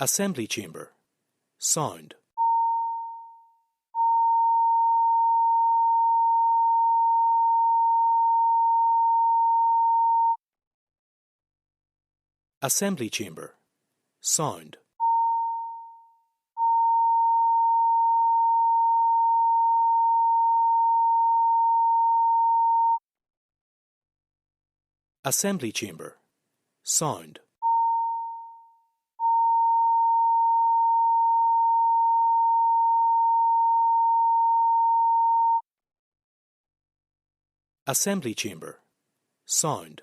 Assembly chamber. Sound. Assembly chamber. Sound. Assembly chamber. Sound. Assembly chamber. Sound.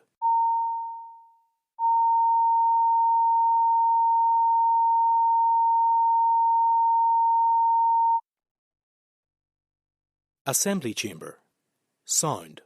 Assembly chamber. Sound.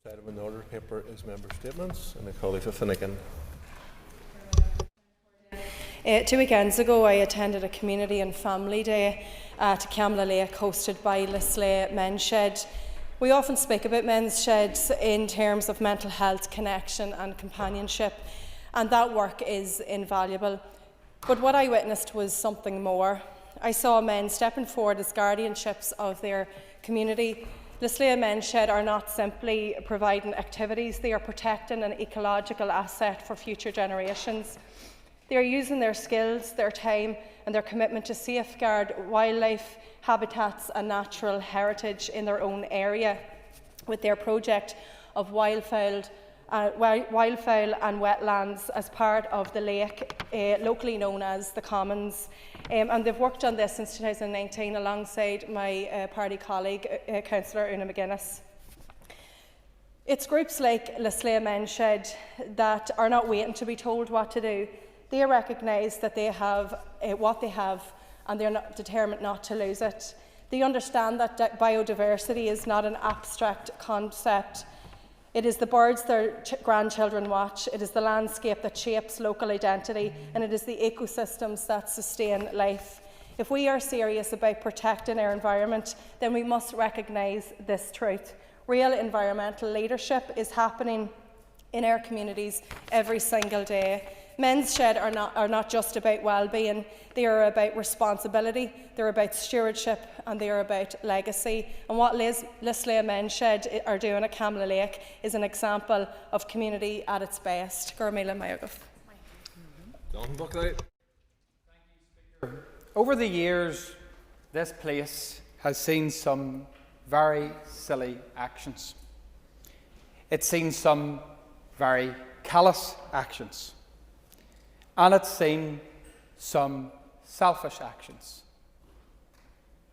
First item in the order paper is member statements, and I call for Finnegan. 2 weekends ago, I attended a community and family day at Camla Lake hosted by Lisleigh Men's Shed. We often speak about men's sheds in terms of mental health, connection and companionship, and that work is invaluable. But what I witnessed was something more. I saw men stepping forward as guardianships of their community. Lisleigh Men's Shed are not simply providing activities, they are protecting an ecological asset for future generations. They are using their skills, their time and their commitment to safeguard wildlife, habitats and natural heritage in their own area with their project of wildfowl and wetlands as part of the lake, locally known as the Commons. And they've worked on this since 2019 alongside my party colleague, Councillor Una McGuinness. It's groups like Lisleigh Men's Shed that are not waiting to be told what to do. They recognise that they have what they have and they're determined not to lose it. They understand that biodiversity is not an abstract concept. It is the birds their grandchildren watch, it is the landscape that shapes local identity, and it is the ecosystems that sustain life. If we are serious about protecting our environment, then we must recognise this truth. Real environmental leadership is happening in our communities every single day. Men's Shed are not just about well-being, they are about responsibility, they're about stewardship and they are about legacy. And what Lisleigh Men's Shed are doing at Camla Lake is an example of community at its best. Gurmila Mayagov. Over the years, this place has seen some very silly actions. It's seen some very callous actions. And it's seen some selfish actions.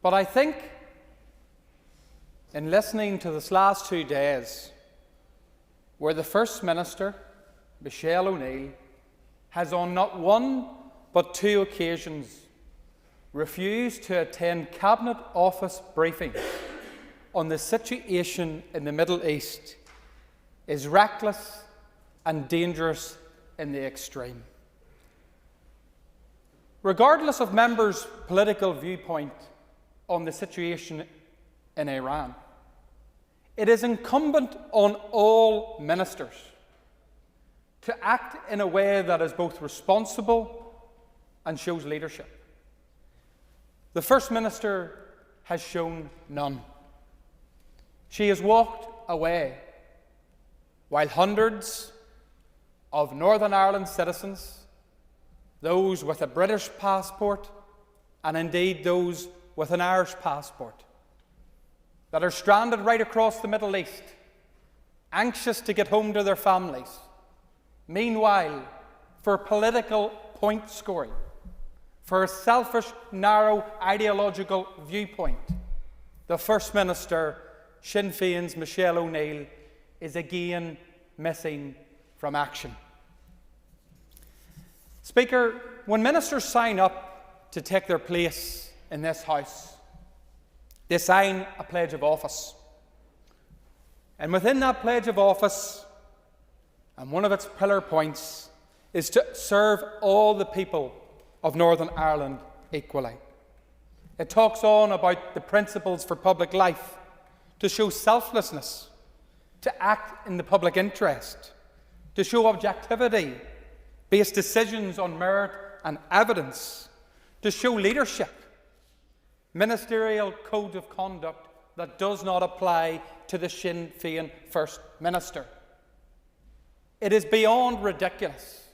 But I think, in listening to this last 2 days, where the First Minister, Michelle O'Neill, has on not one but 2 occasions refused to attend Cabinet Office briefings on the situation in the Middle East, is reckless and dangerous in the extreme. Regardless of members' political viewpoint on the situation in Iran, it is incumbent on all ministers to act in a way that is both responsible and shows leadership. The First Minister has shown none. She has walked away while hundreds of Northern Ireland citizens, those with a British passport and indeed those with an Irish passport, that are stranded right across the Middle East, anxious to get home to their families. Meanwhile, for political point scoring, for a selfish, narrow ideological viewpoint, the First Minister, Sinn Féin's Michelle O'Neill, is again missing from action. Speaker, when ministers sign up to take their place in this House, they sign a pledge of office. And within that pledge of office, and one of its pillar points, is to serve all the people of Northern Ireland equally. It talks on about the principles for public life, to show selflessness, to act in the public interest, to show objectivity, base decisions on merit and evidence, to show leadership, ministerial code of conduct that does not apply to the Sinn Féin First Minister. It is beyond ridiculous.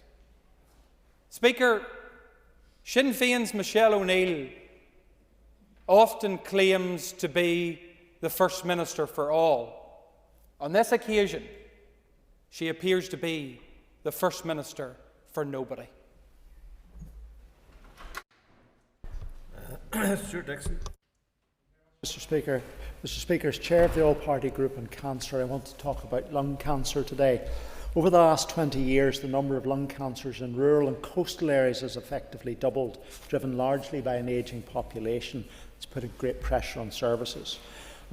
Speaker, Sinn Féin's Michelle O'Neill often claims to be the First Minister for all. On this occasion, she appears to be the First Minister for nobody. Stuart Dixon. Mr. Speaker, as Chair of the All-Party Group on Cancer, I want to talk about lung cancer today. Over the last 20 years, the number of lung cancers in rural and coastal areas has effectively doubled, driven largely by an ageing population. It's putting great pressure on services.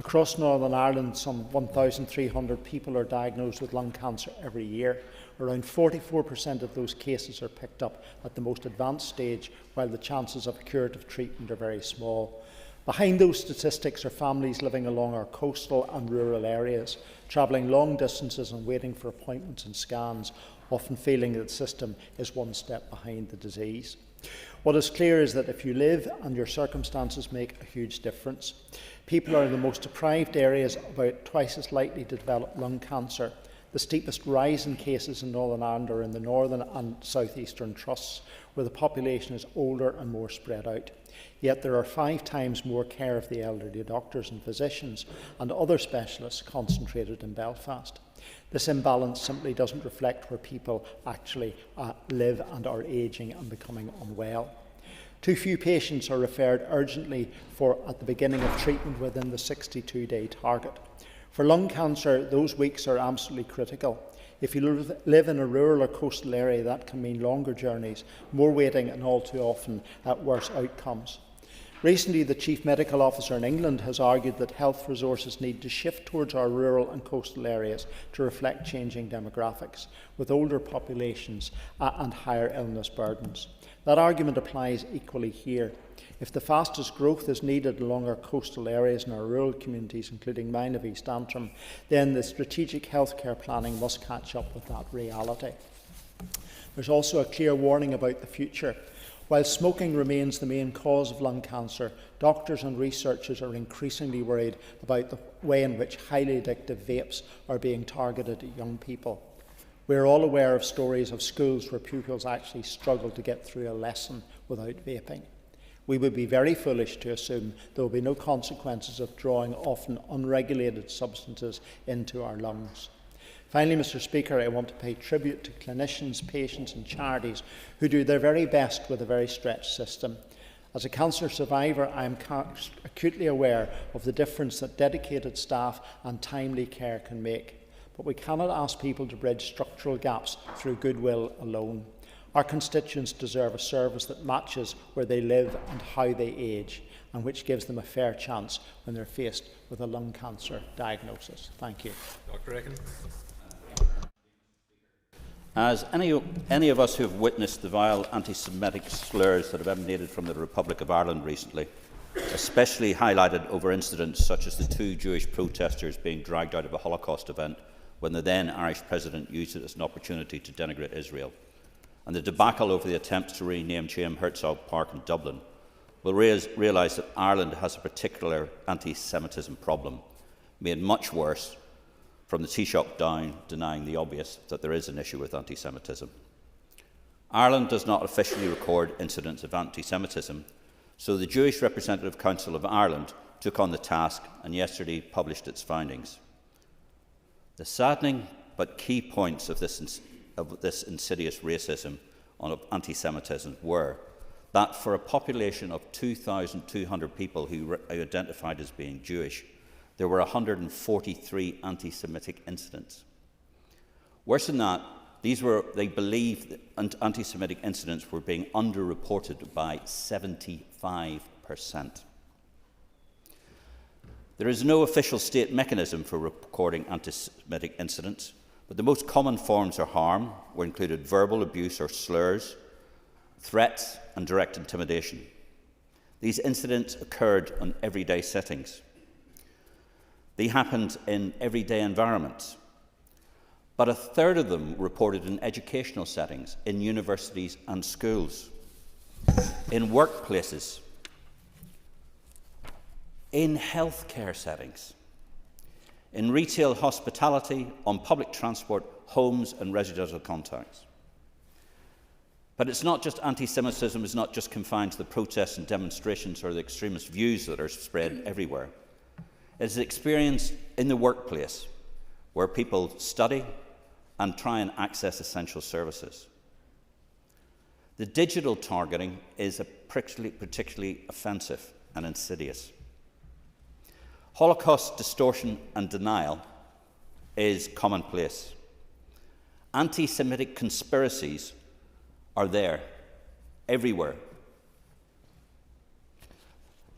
Across Northern Ireland, some 1,300 people are diagnosed with lung cancer every year. Around 44% of those cases are picked up at the most advanced stage, while the chances of curative treatment are very small. Behind those statistics are families living along our coastal and rural areas, travelling long distances and waiting for appointments and scans, often feeling that the system is one step behind the disease. What is clear is that if you live and your circumstances make a huge difference. People are in the most deprived areas about twice as likely to develop lung cancer. The steepest rise in cases in Northern Ireland are in the northern and southeastern trusts, where the population is older and more spread out. Yet there are 5 times more care of the elderly doctors and physicians and other specialists concentrated in Belfast. This imbalance simply doesn't reflect where people actually live and are ageing and becoming unwell. Too few patients are referred urgently at the beginning of treatment within the 62-day target. For lung cancer, those weeks are absolutely critical. If you live in a rural or coastal area, that can mean longer journeys, more waiting and all too often worse outcomes. Recently, the Chief Medical Officer in England has argued that health resources need to shift towards our rural and coastal areas to reflect changing demographics, with older populations and higher illness burdens. That argument applies equally here. If the fastest growth is needed along our coastal areas and our rural communities, including mine of East Antrim, then the strategic healthcare planning must catch up with that reality. There's also a clear warning about the future. While smoking remains the main cause of lung cancer, doctors and researchers are increasingly worried about the way in which highly addictive vapes are being targeted at young people. We're all aware of stories of schools where pupils actually struggle to get through a lesson without vaping. We would be very foolish to assume there will be no consequences of drawing often unregulated substances into our lungs. Finally, Mr. Speaker, I want to pay tribute to clinicians, patients and charities who do their very best with a very stretched system. As a cancer survivor, I am acutely aware of the difference that dedicated staff and timely care can make. But we cannot ask people to bridge structural gaps through goodwill alone. Our constituents deserve a service that matches where they live and how they age, and which gives them a fair chance when they're faced with a lung cancer diagnosis. Thank you. Dr. Aiken. As any of us who have witnessed the vile anti-Semitic slurs that have emanated from the Republic of Ireland recently, especially highlighted over incidents such as the 2 Jewish protesters being dragged out of a Holocaust event when the then Irish President used it as an opportunity to denigrate Israel, and the debacle over the attempts to rename Chaim Herzog Park in Dublin, will realise that Ireland has a particular anti-Semitism problem, made much worse from the Taoiseach down denying the obvious that there is an issue with anti-Semitism. Ireland does not officially record incidents of anti-Semitism, so the Jewish Representative Council of Ireland took on the task and yesterday published its findings. The saddening but key points of this insidious racism of anti-Semitism were that for a population of 2,200 people who identified as being Jewish, there were 143 anti-Semitic incidents. Worse than that, they believed that anti-Semitic incidents were being underreported by 75%. There is no official state mechanism for recording anti-Semitic incidents, but the most common forms of harm were included verbal abuse or slurs, threats and direct intimidation. These incidents occurred in everyday settings. They happened in everyday environments. But a third of them reported in educational settings, in universities and schools, in workplaces, in healthcare settings, in retail hospitality, on public transport, homes and residential contacts. But it's not just anti-Semitism is not just confined to the protests and demonstrations or the extremist views that are spread everywhere. It is experienced in the workplace, where people study and try and access essential services. The digital targeting is particularly offensive and insidious. Holocaust distortion and denial is commonplace. Anti-Semitic conspiracies are there, everywhere.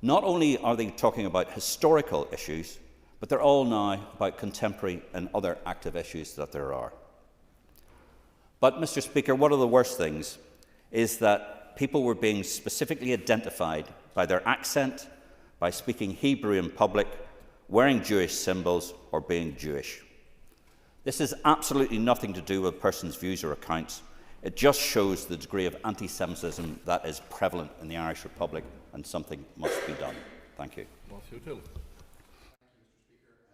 Not only are they talking about historical issues, but they're all now about contemporary and other active issues that there are. But, Mr. Speaker, one of the worst things is that people were being specifically identified by their accent, by speaking Hebrew in public, wearing Jewish symbols, or being Jewish. This has absolutely nothing to do with a person's views or accounts. It just shows the degree of anti-Semitism that is prevalent in the Irish Republic, and something must be done. Thank you.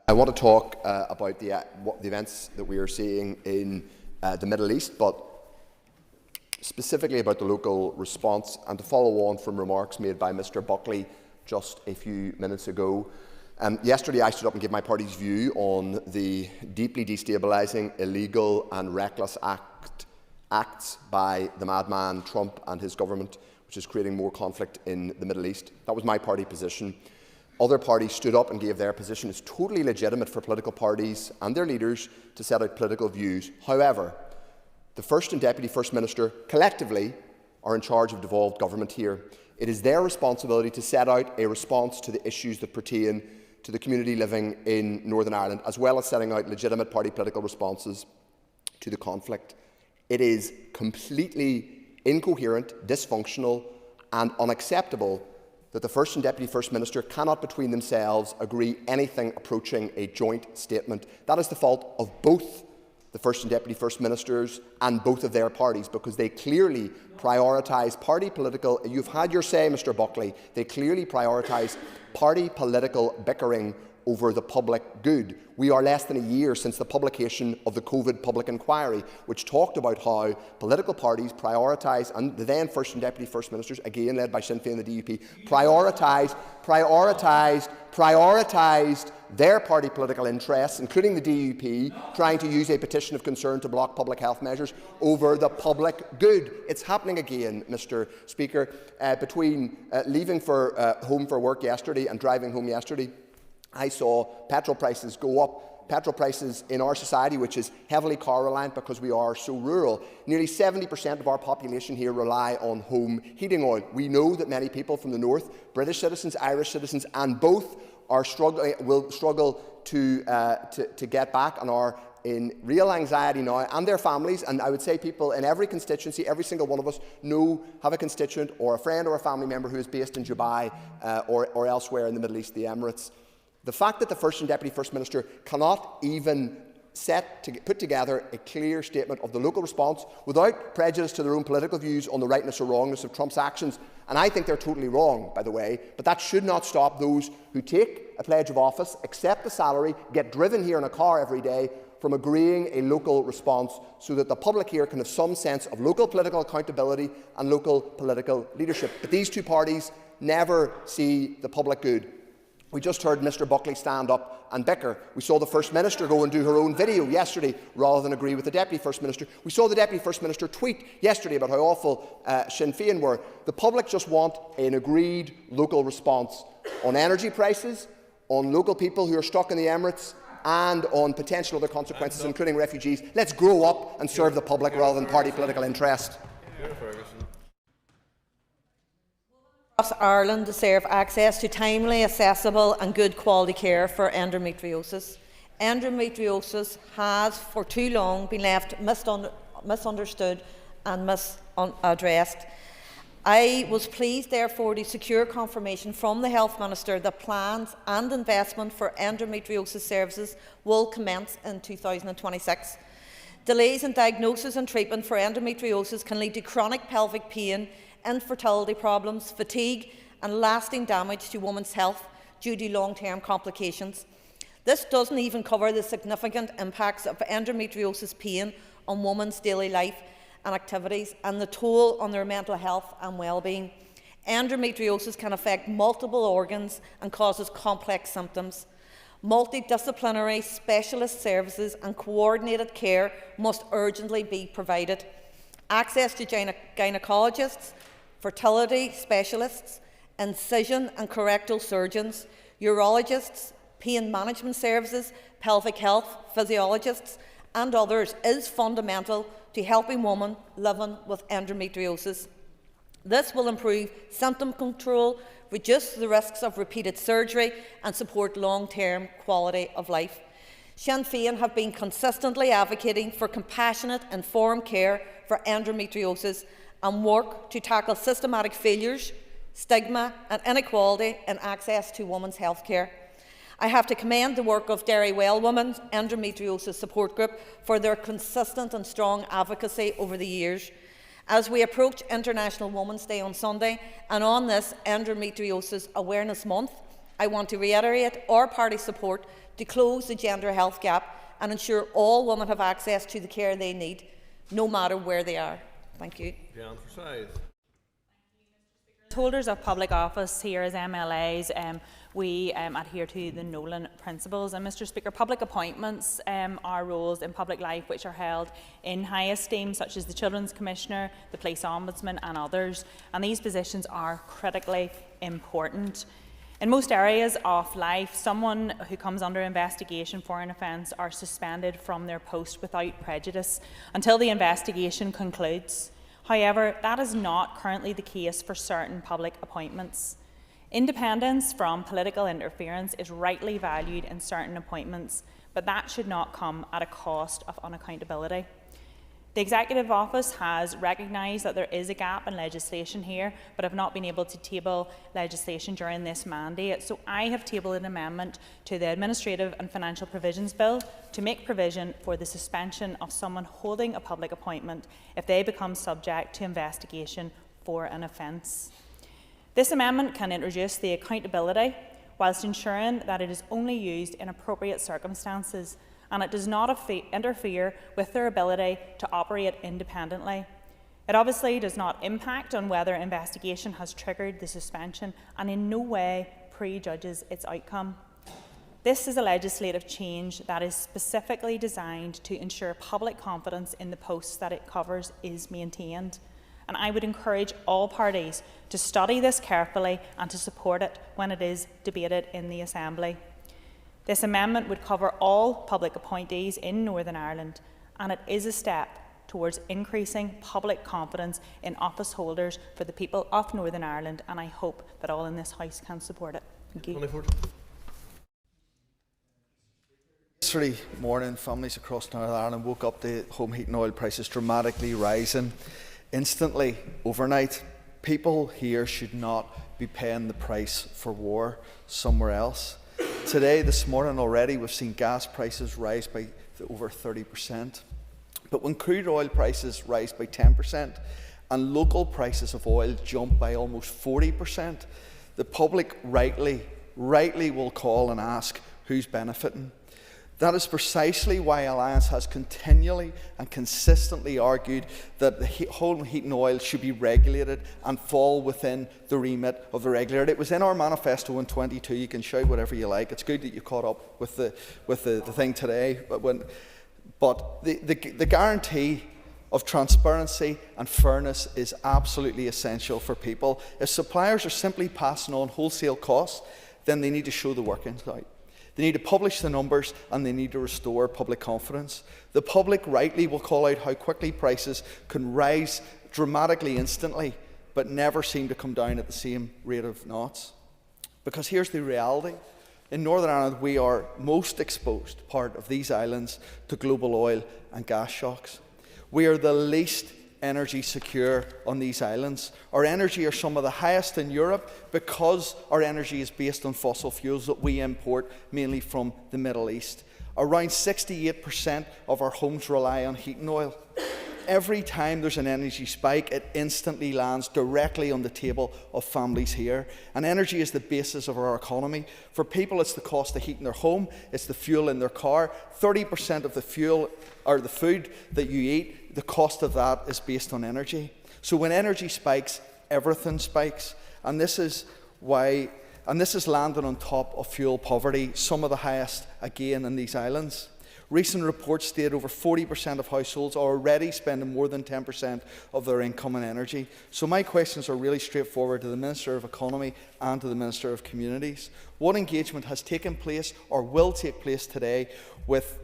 I want to talk about the events that we are seeing in the Middle East, but specifically about the local response, and to follow on from remarks made by Mr. Buckley just a few minutes ago. Yesterday I stood up and gave my party's view on the deeply destabilising, illegal and reckless acts by the madman Trump and his government, which is creating more conflict in the Middle East. That was my party position. Other parties stood up and gave their position. It's totally legitimate for political parties and their leaders to set out political views. However, the First and Deputy First Minister collectively are in charge of devolved government here. It is their responsibility to set out a response to the issues that pertain to the community living in Northern Ireland, as well as setting out legitimate party political responses to the conflict. It is completely incoherent, dysfunctional and unacceptable that the First and Deputy First Minister cannot between themselves agree anything approaching a joint statement. That is the fault of both the First and Deputy First Ministers and both of their parties, because they clearly prioritise party political, you've had your say, Mr. Buckley, they clearly prioritise party political bickering over the public good. We are less than a year since the publication of the COVID public inquiry, which talked about how political parties prioritise, and the then First and Deputy First Ministers, again led by Sinn Féin and the DUP, prioritised their party political interests, including the DUP, trying to use a petition of concern to block public health measures over the public good. It's happening again, Mr. Speaker. Between leaving for home for work yesterday and driving home yesterday, I saw petrol prices go up. Petrol prices in our society, which is heavily car reliant because we are so rural. Nearly 70% of our population here rely on home heating oil. We know that many people from the north, British citizens, Irish citizens, and both will struggle to get back and are in real anxiety now, and their families. And I would say people in every constituency, every single one of us, have a constituent or a friend or a family member who is based in Dubai or elsewhere in the Middle East, the Emirates. The fact that the First and Deputy First Minister cannot even put together a clear statement of the local response without prejudice to their own political views on the rightness or wrongness of Trump's actions, and I think they're totally wrong, by the way, but that should not stop those who take a pledge of office, accept the salary, get driven here in a car every day, from agreeing a local response, so that the public here can have some sense of local political accountability and local political leadership. But these two parties never see the public good. We just heard Mr Buckley stand up and bicker. We saw the First Minister go and do her own video yesterday rather than agree with the Deputy First Minister. We saw the Deputy First Minister tweet yesterday about how awful Sinn Féin were. The public just want an agreed local response on energy prices, on local people who are stuck in the Emirates, and on potential other consequences, including refugees. Let's grow up and serve the public rather than party political interest. Across Ireland deserve access to timely, accessible and good quality care for endometriosis. Endometriosis has for too long been left misunderstood and misaddressed. I was pleased, therefore, to secure confirmation from the Health Minister that plans and investment for endometriosis services will commence in 2026. Delays in diagnosis and treatment for endometriosis can lead to chronic pelvic pain, infertility problems, fatigue and lasting damage to women's health due to long-term complications. This doesn't even cover the significant impacts of endometriosis pain on women's daily life and activities and the toll on their mental health and well-being. Endometriosis can affect multiple organs and causes complex symptoms. Multidisciplinary specialist services and coordinated care must urgently be provided. Access to gynaecologists, fertility specialists, incision and colorectal surgeons, urologists, pain management services, pelvic health physiologists and others is fundamental to helping women living with endometriosis. This will improve symptom control, reduce the risks of repeated surgery and support long-term quality of life. Sinn Féin have been consistently advocating for compassionate, informed care for endometriosis and work to tackle systematic failures, stigma and inequality in access to women's health care. I have to commend the work of Derry Well Women's Endometriosis Support Group for their consistent and strong advocacy over the years. As we approach International Women's Day on Sunday and on this Endometriosis Awareness Month, I want to reiterate our party's support to close the gender health gap and ensure all women have access to the care they need, no matter where they are. Thank you. Holders of public office here as MLAs, we adhere to the Nolan principles. And Mr Speaker, public appointments are roles in public life which are held in high esteem, such as the Children's Commissioner, the Police Ombudsman and others. And these positions are critically important. In most areas of life, someone who comes under investigation for an offence are suspended from their post without prejudice until the investigation concludes. However, that is not currently the case for certain public appointments. Independence from political interference is rightly valued in certain appointments, but that should not come at a cost of unaccountability. The Executive Office has recognised that there is a gap in legislation here, but have not been able to table legislation during this mandate. So I have tabled an amendment to the Administrative and Financial Provisions Bill to make provision for the suspension of someone holding a public appointment if they become subject to investigation for an offence. This amendment can introduce the accountability whilst ensuring that it is only used in appropriate circumstances and it does not interfere with their ability to operate independently. It obviously does not impact on whether investigation has triggered the suspension and in no way prejudges its outcome. This is a legislative change that is specifically designed to ensure public confidence in the posts that it covers is maintained. And I would encourage all parties to study this carefully and to support it when it is debated in the Assembly. This amendment would cover all public appointees in Northern Ireland, and it is a step towards increasing public confidence in office holders for the people of Northern Ireland, and I hope that all in this House can support it. Thank you. Yesterday morning, families across Northern Ireland woke up to home heating oil prices dramatically rising instantly overnight. People here should not be paying the price for war somewhere else. Today, this morning already, we've seen gas prices rise by over 30%. But when crude oil prices rise by 10% and local prices of oil jump by almost 40%, the public rightly will call and ask who's benefiting. That is precisely why Alliance has continually and consistently argued that the home heating oil should be regulated and fall within the remit of the regulator. It was in our manifesto in 22. You can shout whatever you like. It's good that you caught up with the thing today. But the guarantee of transparency and fairness is absolutely essential for people. If suppliers are simply passing on wholesale costs, then they need to show the workings out. They need to publish the numbers and they need to restore public confidence. The public rightly will call out how quickly prices can rise dramatically instantly, but never seem to come down at the same rate of knots. Because here's the reality. In Northern Ireland, we are most exposed part of these islands to global oil and gas shocks. We are the least energy secure on these islands. Our energy are some of the highest in Europe because our energy is based on fossil fuels that we import mainly from the Middle East. Around 68% of our homes rely on heating oil. Every time there's an energy spike, it instantly lands directly on the table of families here. And energy is the basis of our economy. For people, it's the cost of heating their home, it's the fuel in their car. 30% of the fuel or the food that you eat, the cost of that is based on energy. So when energy spikes, everything spikes. And this is landed on top of fuel poverty, some of the highest again in these islands. Recent reports state over 40% of households are already spending more than 10% of their income on energy. So my questions are really straightforward to the Minister of Economy and to the Minister of Communities. What engagement has taken place or will take place today with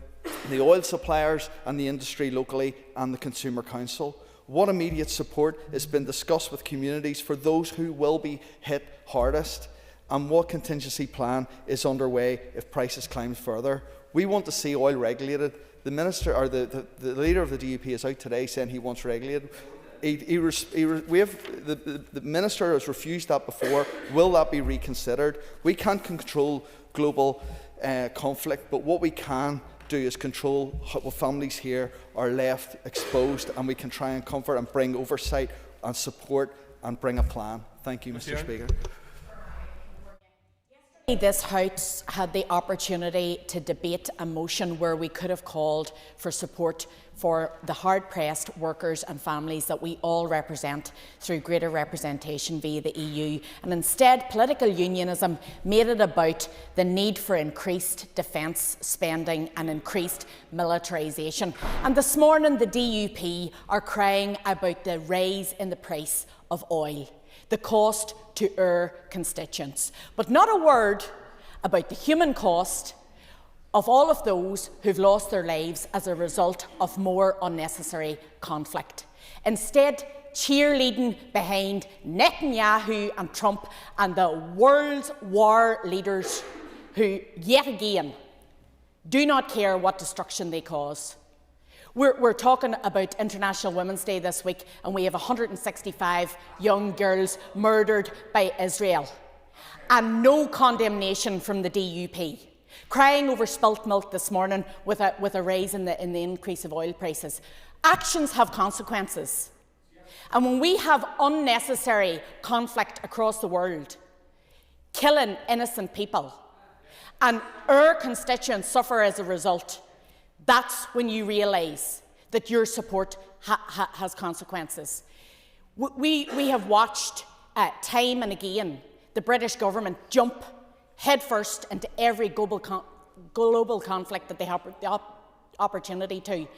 the oil suppliers and the industry locally and the Consumer Council? What immediate support has been discussed with communities for those who will be hit hardest? And what contingency plan is underway if prices climb further? We want to see oil regulated. The minister or the leader of the DUP is out today saying he wants regulated. The minister has refused that before. Will that be reconsidered? We can't control global conflict, but what we can do is control how families here are left exposed, and we can try and comfort and bring oversight and support and bring a plan. Thank you, Mr. Speaker. This House had the opportunity to debate a motion where we could have called for support for the hard-pressed workers and families that we all represent through greater representation via the EU. And instead, political unionism made it about the need for increased defence spending and increased militarisation. And this morning, the DUP are crying about the rise in the price of oil, the cost to our constituents, but not a word about the human cost of all of those who've lost their lives as a result of more unnecessary conflict. Instead, cheerleading behind Netanyahu and Trump and the world's war leaders who, yet again, do not care what destruction they cause. We're talking about International Women's Day this week, and we have 165 young girls murdered by Israel, and no condemnation from the DUP. Crying over spilt milk this morning with a rise in the increase of oil prices. Actions have consequences. And when we have unnecessary conflict across the world, killing innocent people, and our constituents suffer as a result, that's when you realise that your support has consequences. We have watched time and again the British government jump headfirst into every global conflict that they have the opportunity to.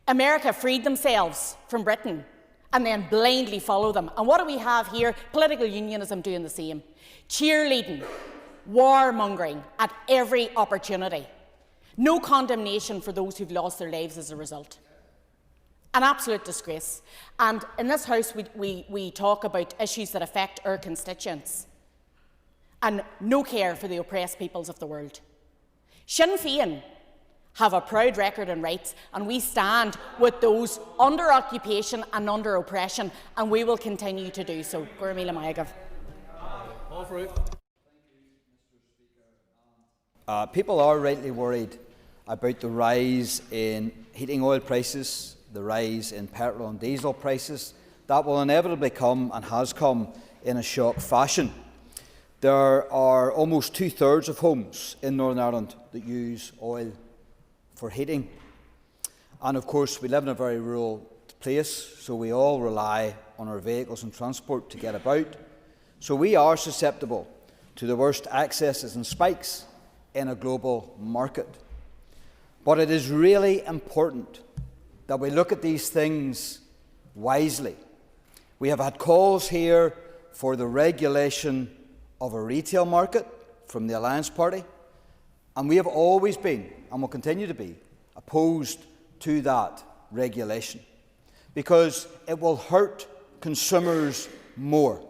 America freed themselves from Britain and then blindly follow them. And what do we have here? Political unionism doing the same. Cheerleading, warmongering at every opportunity. No condemnation for those who've lost their lives as a result. An absolute disgrace. And in this House, we talk about issues that affect our constituents and no care for the oppressed peoples of the world. Sinn Féin have a proud record and rights, and we stand with those under occupation and under oppression, and we will continue to do so. People are rightly worried about the rise in heating oil prices, the rise in petrol and diesel prices. That will inevitably come and has come in a shock fashion. There are almost 2/3 of homes in Northern Ireland that use oil for heating. And of course, we live in a very rural place, so we all rely on our vehicles and transport to get about. So we are susceptible to the worst excesses and spikes in a global market. But it is really important that we look at these things wisely. We have had calls here for the regulation of a retail market from the Alliance Party, and we have always been, and will continue to be, opposed to that regulation because it will hurt consumers more.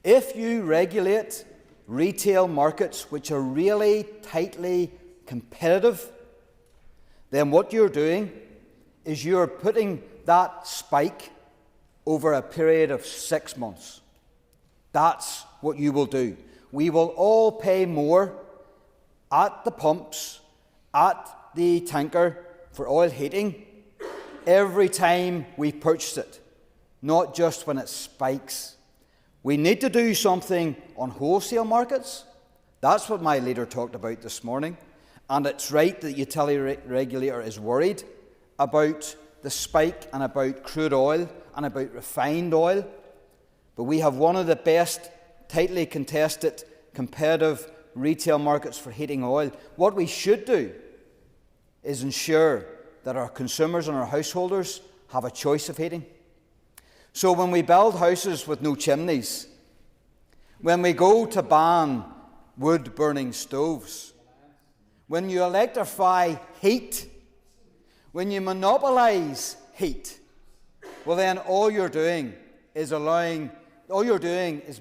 If you regulate retail markets which are really tightly competitive, then what you're doing is you're putting that spike over a period of 6 months. That's what you will do. We will all pay more at the pumps, at the tanker for oil heating every time we purchase it, not just when it spikes. We need to do something on wholesale markets. That's what my leader talked about this morning. And it's right that the utility regulator is worried about the spike and about crude oil and about refined oil. But we have one of the best tightly contested competitive retail markets for heating oil. What we should do is ensure that our consumers and our householders have a choice of heating. So when we build houses with no chimneys, when we go to ban wood-burning stoves, when you electrify heat, when you monopolise heat, well then all you're doing is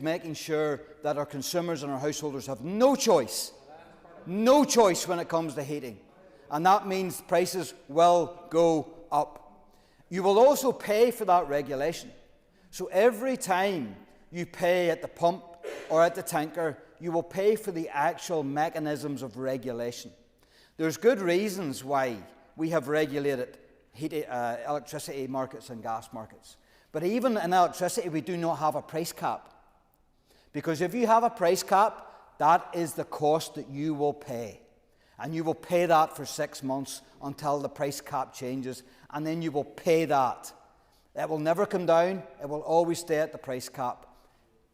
making sure that our consumers and our householders have no choice when it comes to heating. And that means prices will go up. You will also pay for that regulation. So every time you pay at the pump or at the tanker, you will pay for the actual mechanisms of regulation. There's good reasons why we have regulated electricity markets and gas markets. But even in electricity, we do not have a price cap. Because if you have a price cap, that is the cost that you will pay. And you will pay that for 6 months until the price cap changes, and then you will pay that. It will never come down. It will always stay at the price cap.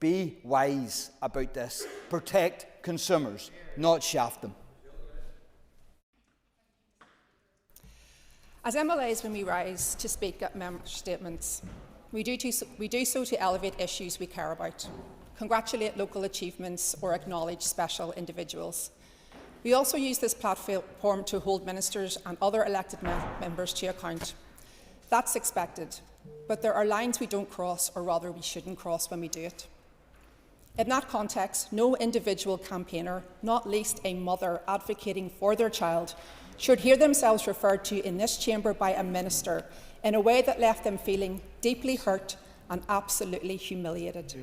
Be wise about this. Protect consumers, not shaft them. As MLAs, when we rise to speak at member statements, we do so to elevate issues we care about, congratulate local achievements or acknowledge special individuals. We also use this platform to hold ministers and other elected members to account. That's expected, but there are lines we don't cross, or rather we shouldn't cross when we do it. In that context, no individual campaigner, not least a mother advocating for their child, should hear themselves referred to in this chamber by a minister in a way that left them feeling deeply hurt and absolutely humiliated.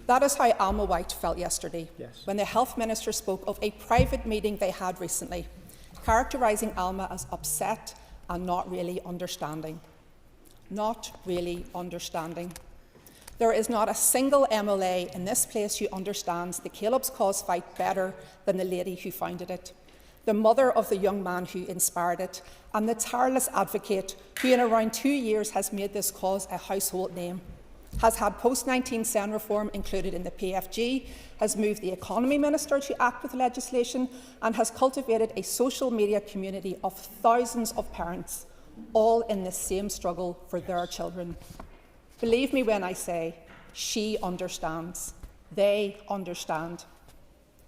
That is how Alma White felt yesterday, when the Health Minister spoke of a private meeting they had recently, characterising Alma as upset and not really understanding. Not really understanding. There is not a single MLA in this place who understands the Caleb's Cause fight better than the lady who founded it, the mother of the young man who inspired it, and the tireless advocate who in around 2 years has made this cause a household name, has had post-1910 reform included in the PFG, has moved the Economy Minister to act with legislation, and has cultivated a social media community of thousands of parents, all in the same struggle for their children. Believe me when I say, she understands. They understand.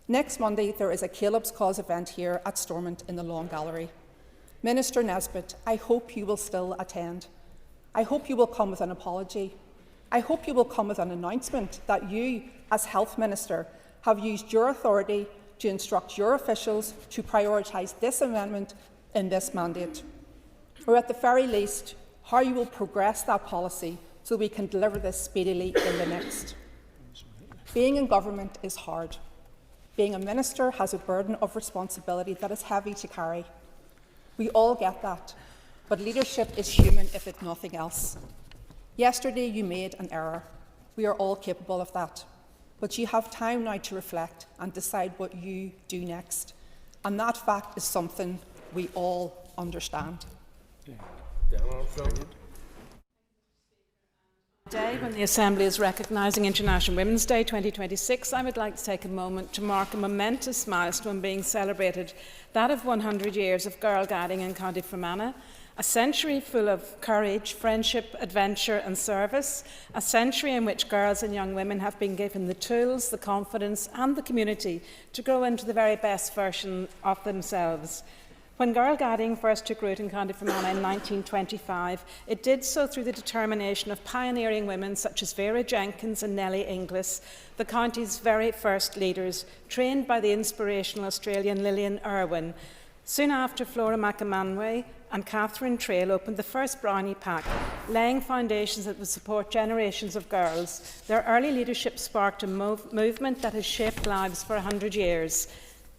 Next Monday, there is a Caleb's Cause event here at Stormont in the Long Gallery. Minister Nesbitt, I hope you will still attend. I hope you will come with an apology. I hope you will come with an announcement that you, as Health Minister, have used your authority to instruct your officials to prioritise this amendment in this mandate, or at the very least, how you will progress that policy so we can deliver this speedily in the next. Being in government is hard. Being a minister has a burden of responsibility that is heavy to carry. We all get that, but leadership is human if it's nothing else. Yesterday you made an error. We are all capable of that. But you have time now to reflect and decide what you do next. And that fact is something we all understand. Today, when the Assembly is recognising International Women's Day 2026, I would like to take a moment to mark a momentous milestone being celebrated, that of 100 years of girl guiding in County Fermanagh, a century full of courage, friendship, adventure and service, a century in which girls and young women have been given the tools, the confidence and the community to grow into the very best version of themselves. When girl guiding first took root in County Fermanagh in 1925, it did so through the determination of pioneering women such as Vera Jenkins and Nellie Inglis, the county's very first leaders, trained by the inspirational Australian Lillian Irwin. Soon after, Flora McAmanway and Catherine Trail opened the first Brownie Pack, laying foundations that would support generations of girls. Their early leadership sparked a movement that has shaped lives for 100 years.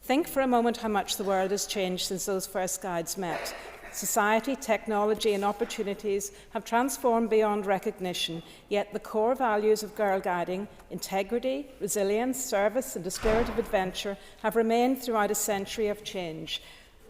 Think for a moment how much the world has changed since those first guides met. Society, technology and opportunities have transformed beyond recognition, yet the core values of girl guiding, integrity, resilience, service and a spirit of adventure have remained throughout a century of change.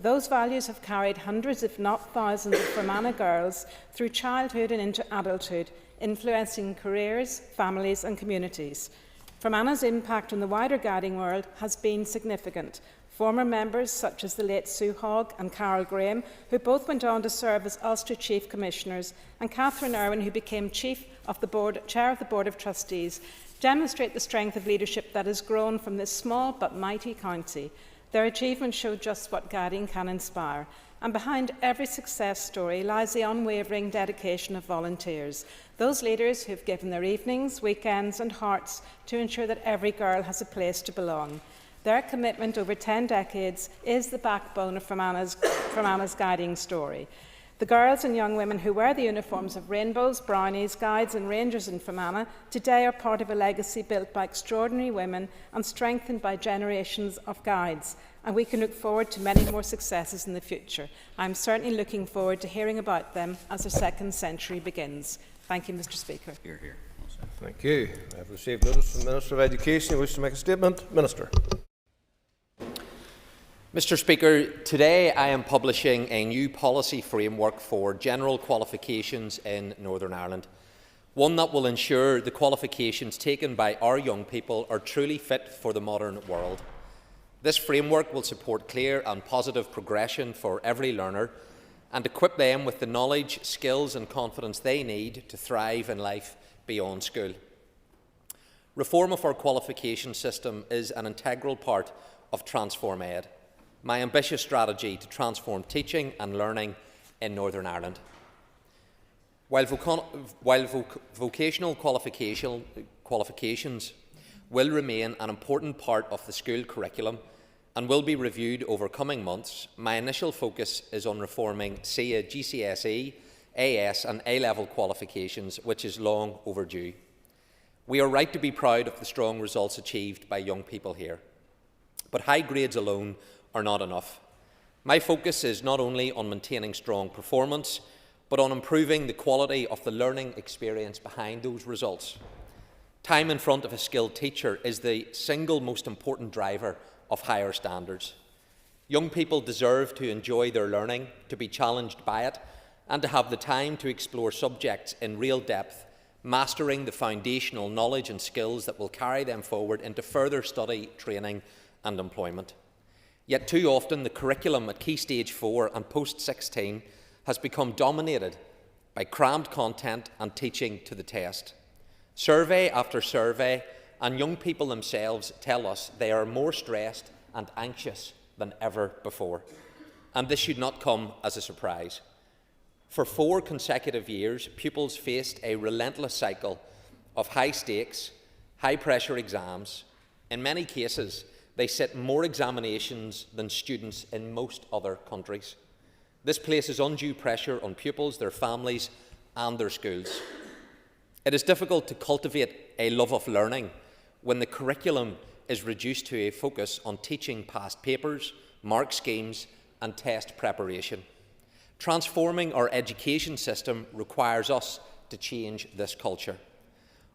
Those values have carried hundreds, if not thousands, of Fermanagh girls through childhood and into adulthood, influencing careers, families and communities. Fermanagh's impact on the wider guiding world has been significant. Former members such as the late Sue Hogg and Carol Graham, who both went on to serve as Ulster Chief Commissioners, and Catherine Irwin, who became Chair of the Board of Trustees, demonstrate the strength of leadership that has grown from this small but mighty county. Their achievements show just what guiding can inspire. And behind every success story lies the unwavering dedication of volunteers, those leaders who have given their evenings, weekends and hearts to ensure that every girl has a place to belong. Their commitment over 10 decades is the backbone of Fermanagh's guiding story. The girls and young women who wear the uniforms of Rainbows, Brownies, Guides and Rangers in Fermanagh today are part of a legacy built by extraordinary women and strengthened by generations of guides. And we can look forward to many more successes in the future. I'm certainly looking forward to hearing about them as the second century begins. Thank you, Mr. Speaker. Hear, hear. Thank you. I have received notice from the Minister of Education. You wish to make a statement? Minister. Mr. Speaker, today I am publishing a new policy framework for general qualifications in Northern Ireland, one that will ensure the qualifications taken by our young people are truly fit for the modern world. This framework will support clear and positive progression for every learner and equip them with the knowledge, skills and confidence they need to thrive in life beyond school. Reform of our qualification system is an integral part of Transform Ed, my ambitious strategy to transform teaching and learning in Northern Ireland. While vocational qualifications will remain an important part of the school curriculum and will be reviewed over coming months, my initial focus is on reforming SEA, GCSE, AS and A-level qualifications, which is long overdue. We are right to be proud of the strong results achieved by young people here. But high grades alone are not enough. My focus is not only on maintaining strong performance, but on improving the quality of the learning experience behind those results. Time in front of a skilled teacher is the single most important driver of higher standards. Young people deserve to enjoy their learning, to be challenged by it, and to have the time to explore subjects in real depth, mastering the foundational knowledge and skills that will carry them forward into further study, training and employment. Yet too often the curriculum at Key Stage 4 and Post-16 has become dominated by crammed content and teaching to the test. Survey after survey and young people themselves tell us they are more stressed and anxious than ever before. And this should not come as a surprise. For 4 consecutive years, pupils faced a relentless cycle of high stakes, high pressure exams. In many cases, they sit more examinations than students in most other countries. This places undue pressure on pupils, their families and their schools. It is difficult to cultivate a love of learning when the curriculum is reduced to a focus on teaching past papers, mark schemes and test preparation. Transforming our education system requires us to change this culture.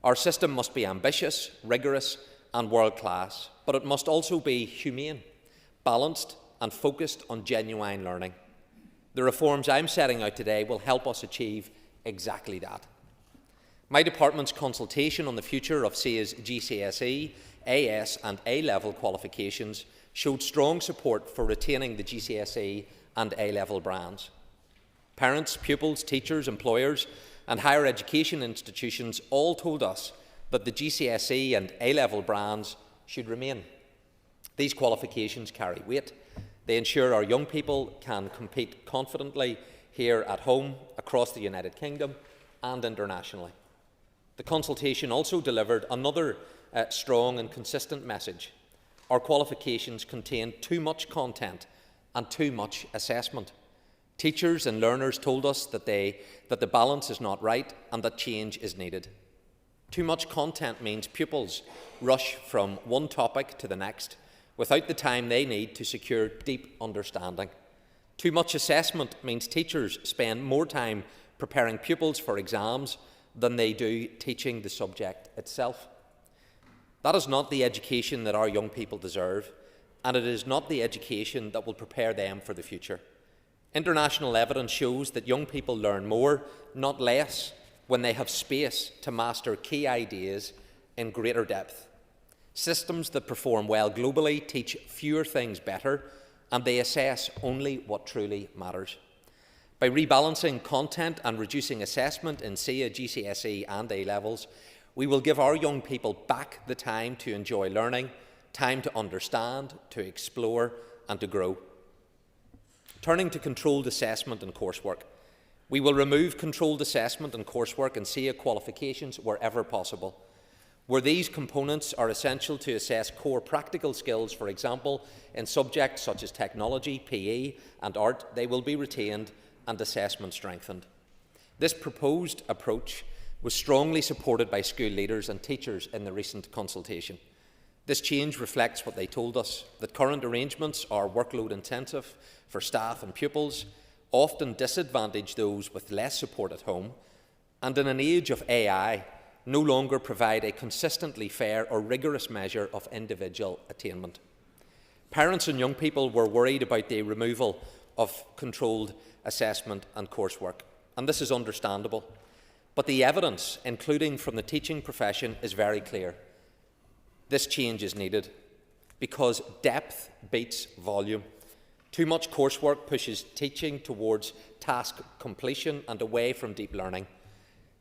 Our system must be ambitious, rigorous and world-class, but it must also be humane, balanced and focused on genuine learning. The reforms I'm setting out today will help us achieve exactly that. My department's consultation on the future of SEA's GCSE, AS and A-level qualifications showed strong support for retaining the GCSE and A-level brands. Parents, pupils, teachers, employers and higher education institutions all told us that the GCSE and A-level brands should remain. These qualifications carry weight. They ensure our young people can compete confidently here at home, across the United Kingdom and internationally. The consultation also delivered another strong and consistent message. Our qualifications contain too much content and too much assessment. Teachers and learners told us that the balance is not right and that change is needed. Too much content means pupils rush from one topic to the next without the time they need to secure deep understanding. Too much assessment means teachers spend more time preparing pupils for exams than they do teaching the subject itself. That is not the education that our young people deserve, and it is not the education that will prepare them for the future. International evidence shows that young people learn more, not less, when they have space to master key ideas in greater depth. Systems that perform well globally teach fewer things better, and they assess only what truly matters. By rebalancing content and reducing assessment in SEA, GCSE and A-levels, we will give our young people back the time to enjoy learning, time to understand, to explore and to grow. Turning to controlled assessment and coursework, we will remove controlled assessment and coursework and SEA qualifications wherever possible. Where these components are essential to assess core practical skills, for example, in subjects such as technology, PE and art, they will be retained and assessment strengthened. This proposed approach was strongly supported by school leaders and teachers in the recent consultation. This change reflects what they told us, that current arrangements are workload intensive for staff and pupils, often disadvantage those with less support at home, and in an age of AI, no longer provide a consistently fair or rigorous measure of individual attainment. Parents and young people were worried about the removal of controlled assessment and coursework, and this is understandable. But the evidence, including from the teaching profession, is very clear. This change is needed because depth beats volume. Too much coursework pushes teaching towards task completion and away from deep learning.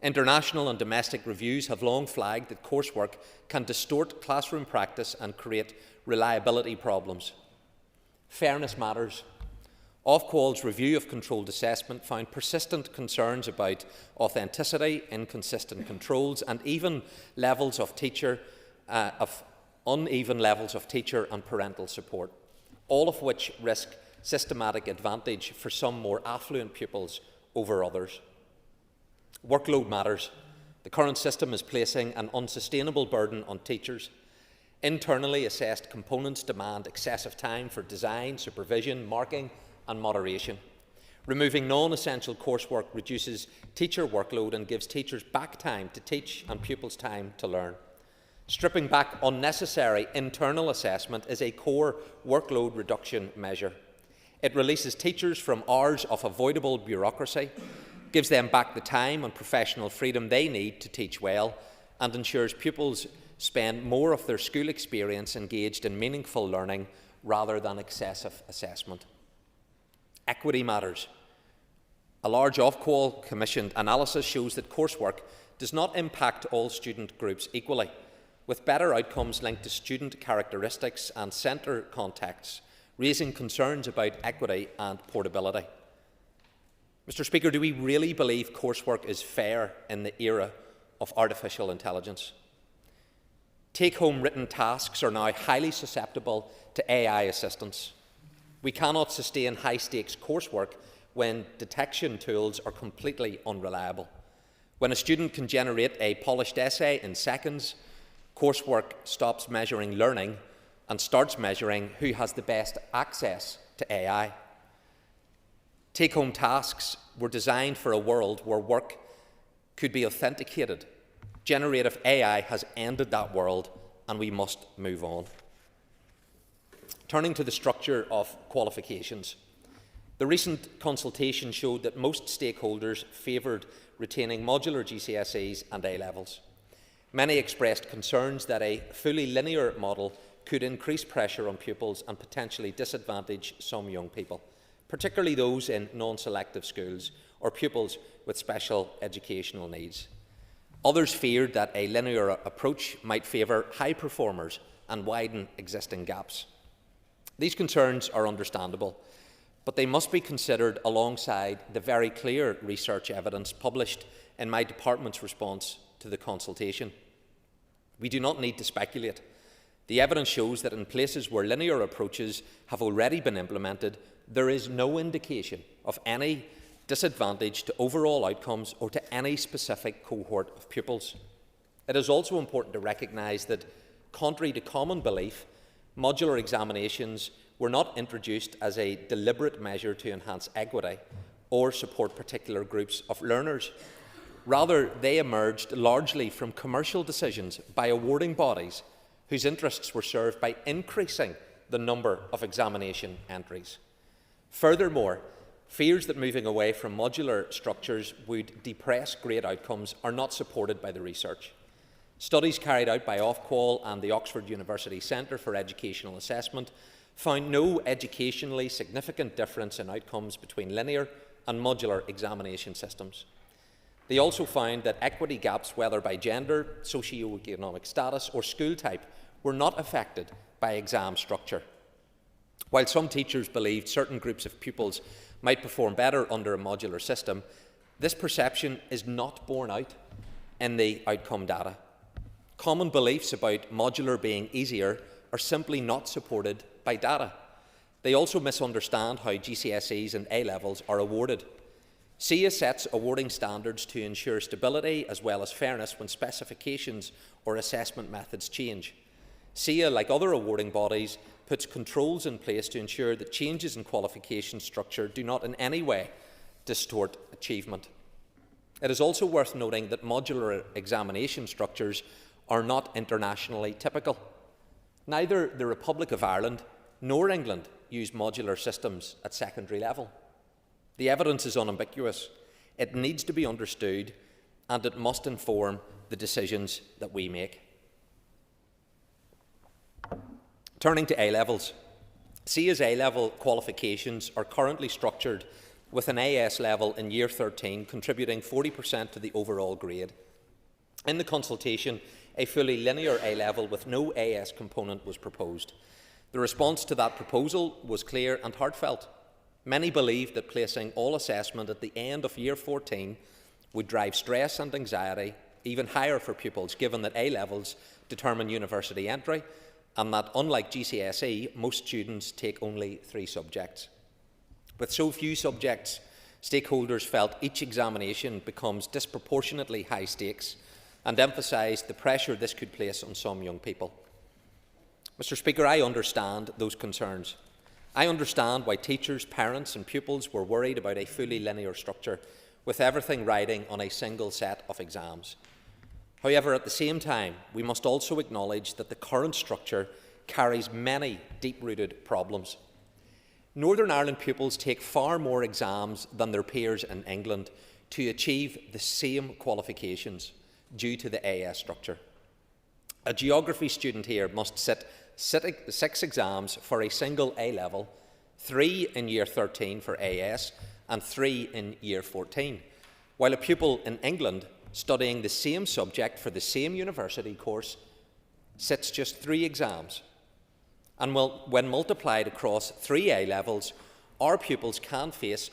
International and domestic reviews have long flagged that coursework can distort classroom practice and create reliability problems. Fairness matters. Ofqual's review of controlled assessment found persistent concerns about authenticity, inconsistent controls, and uneven levels of teacher and parental support, all of which risk systematic advantage for some more affluent pupils over others. Workload matters. The current system is placing an unsustainable burden on teachers. Internally assessed components demand excessive time for design, supervision, marking and moderation. Removing non-essential coursework reduces teacher workload and gives teachers back time to teach and pupils time to learn. Stripping back unnecessary internal assessment is a core workload reduction measure. It releases teachers from hours of avoidable bureaucracy, gives them back the time and professional freedom they need to teach well, and ensures pupils spend more of their school experience engaged in meaningful learning rather than excessive assessment. Equity matters. A large Ofqual commissioned analysis shows that coursework does not impact all student groups equally, with better outcomes linked to student characteristics and centre contexts, raising concerns about equity and portability. Mr. Speaker, do we really believe coursework is fair in the era of artificial intelligence? Take-home written tasks are now highly susceptible to AI assistance. We cannot sustain high-stakes coursework when detection tools are completely unreliable. When a student can generate a polished essay in seconds, coursework stops measuring learning and starts measuring who has the best access to AI. Take-home tasks were designed for a world where work could be authenticated. Generative AI has ended that world, and we must move on. Turning to the structure of qualifications. The recent consultation showed that most stakeholders favoured retaining modular GCSEs and A-levels. Many expressed concerns that a fully linear model could increase pressure on pupils and potentially disadvantage some young people, particularly those in non-selective schools or pupils with special educational needs. Others feared that a linear approach might favour high performers and widen existing gaps. These concerns are understandable, but they must be considered alongside the very clear research evidence published in my department's response to the consultation. We do not need to speculate. The evidence shows that in places where linear approaches have already been implemented, there is no indication of any disadvantage to overall outcomes or to any specific cohort of pupils. It is also important to recognise that, contrary to common belief, modular examinations were not introduced as a deliberate measure to enhance equity or support particular groups of learners. Rather, they emerged largely from commercial decisions by awarding bodies whose interests were served by increasing the number of examination entries. Furthermore, fears that moving away from modular structures would depress grade outcomes are not supported by the research. Studies carried out by Ofqual and the Oxford University Centre for Educational Assessment found no educationally significant difference in outcomes between linear and modular examination systems. They also found that equity gaps, whether by gender, socio-economic status or school type, were not affected by exam structure. While some teachers believed certain groups of pupils might perform better under a modular system, this perception is not borne out in the outcome data. Common beliefs about modular being easier are simply not supported by data. They also misunderstand how GCSEs and A-levels are awarded. SIA sets awarding standards to ensure stability as well as fairness when specifications or assessment methods change. SIA, like other awarding bodies, puts controls in place to ensure that changes in qualification structure do not in any way distort achievement. It is also worth noting that modular examination structures are not internationally typical. Neither the Republic of Ireland nor England use modular systems at secondary level. The evidence is unambiguous. It needs to be understood and it must inform the decisions that we make. Turning to A-levels. SIA's A-level qualifications are currently structured with an AS level in Year 13 contributing 40% to the overall grade. In the consultation, a fully linear A-level with no AS component was proposed. The response to that proposal was clear and heartfelt. Many believed that placing all assessment at the end of Year 14 would drive stress and anxiety even higher for pupils, given that A-levels determine university entry and that, unlike GCSE, most students take only 3 subjects. With so few subjects, stakeholders felt each examination becomes disproportionately high stakes and emphasised the pressure this could place on some young people. Mr. Speaker, I understand those concerns. I understand why teachers, parents and pupils were worried about a fully linear structure, with everything riding on a single set of exams. However, at the same time, we must also acknowledge that the current structure carries many deep-rooted problems. Northern Ireland pupils take far more exams than their peers in England to achieve the same qualifications due to the AS structure. A geography student here must sit 6 exams for a single A-level, 3 in Year 13 for AS and 3 in Year 14, while a pupil in England studying the same subject for the same university course sits just 3 exams. And when multiplied across 3 A-levels, our pupils can face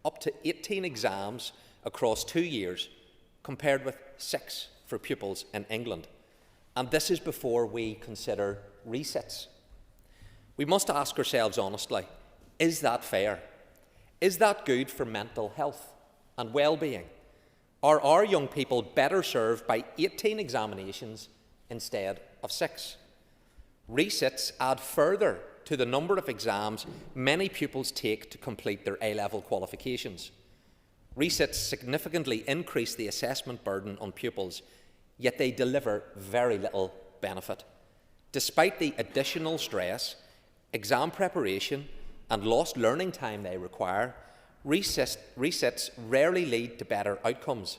up to 18 exams across 2 years, compared with 6 for pupils in England. And this is before we consider resets. We must ask ourselves honestly, is that fair? Is that good for mental health and well-being? Are our young people better served by 18 examinations instead of 6? Resets add further to the number of exams many pupils take to complete their A-level qualifications. Resets significantly increase the assessment burden on pupils, yet they deliver very little benefit. Despite the additional stress, exam preparation and lost learning time they require, resets rarely lead to better outcomes.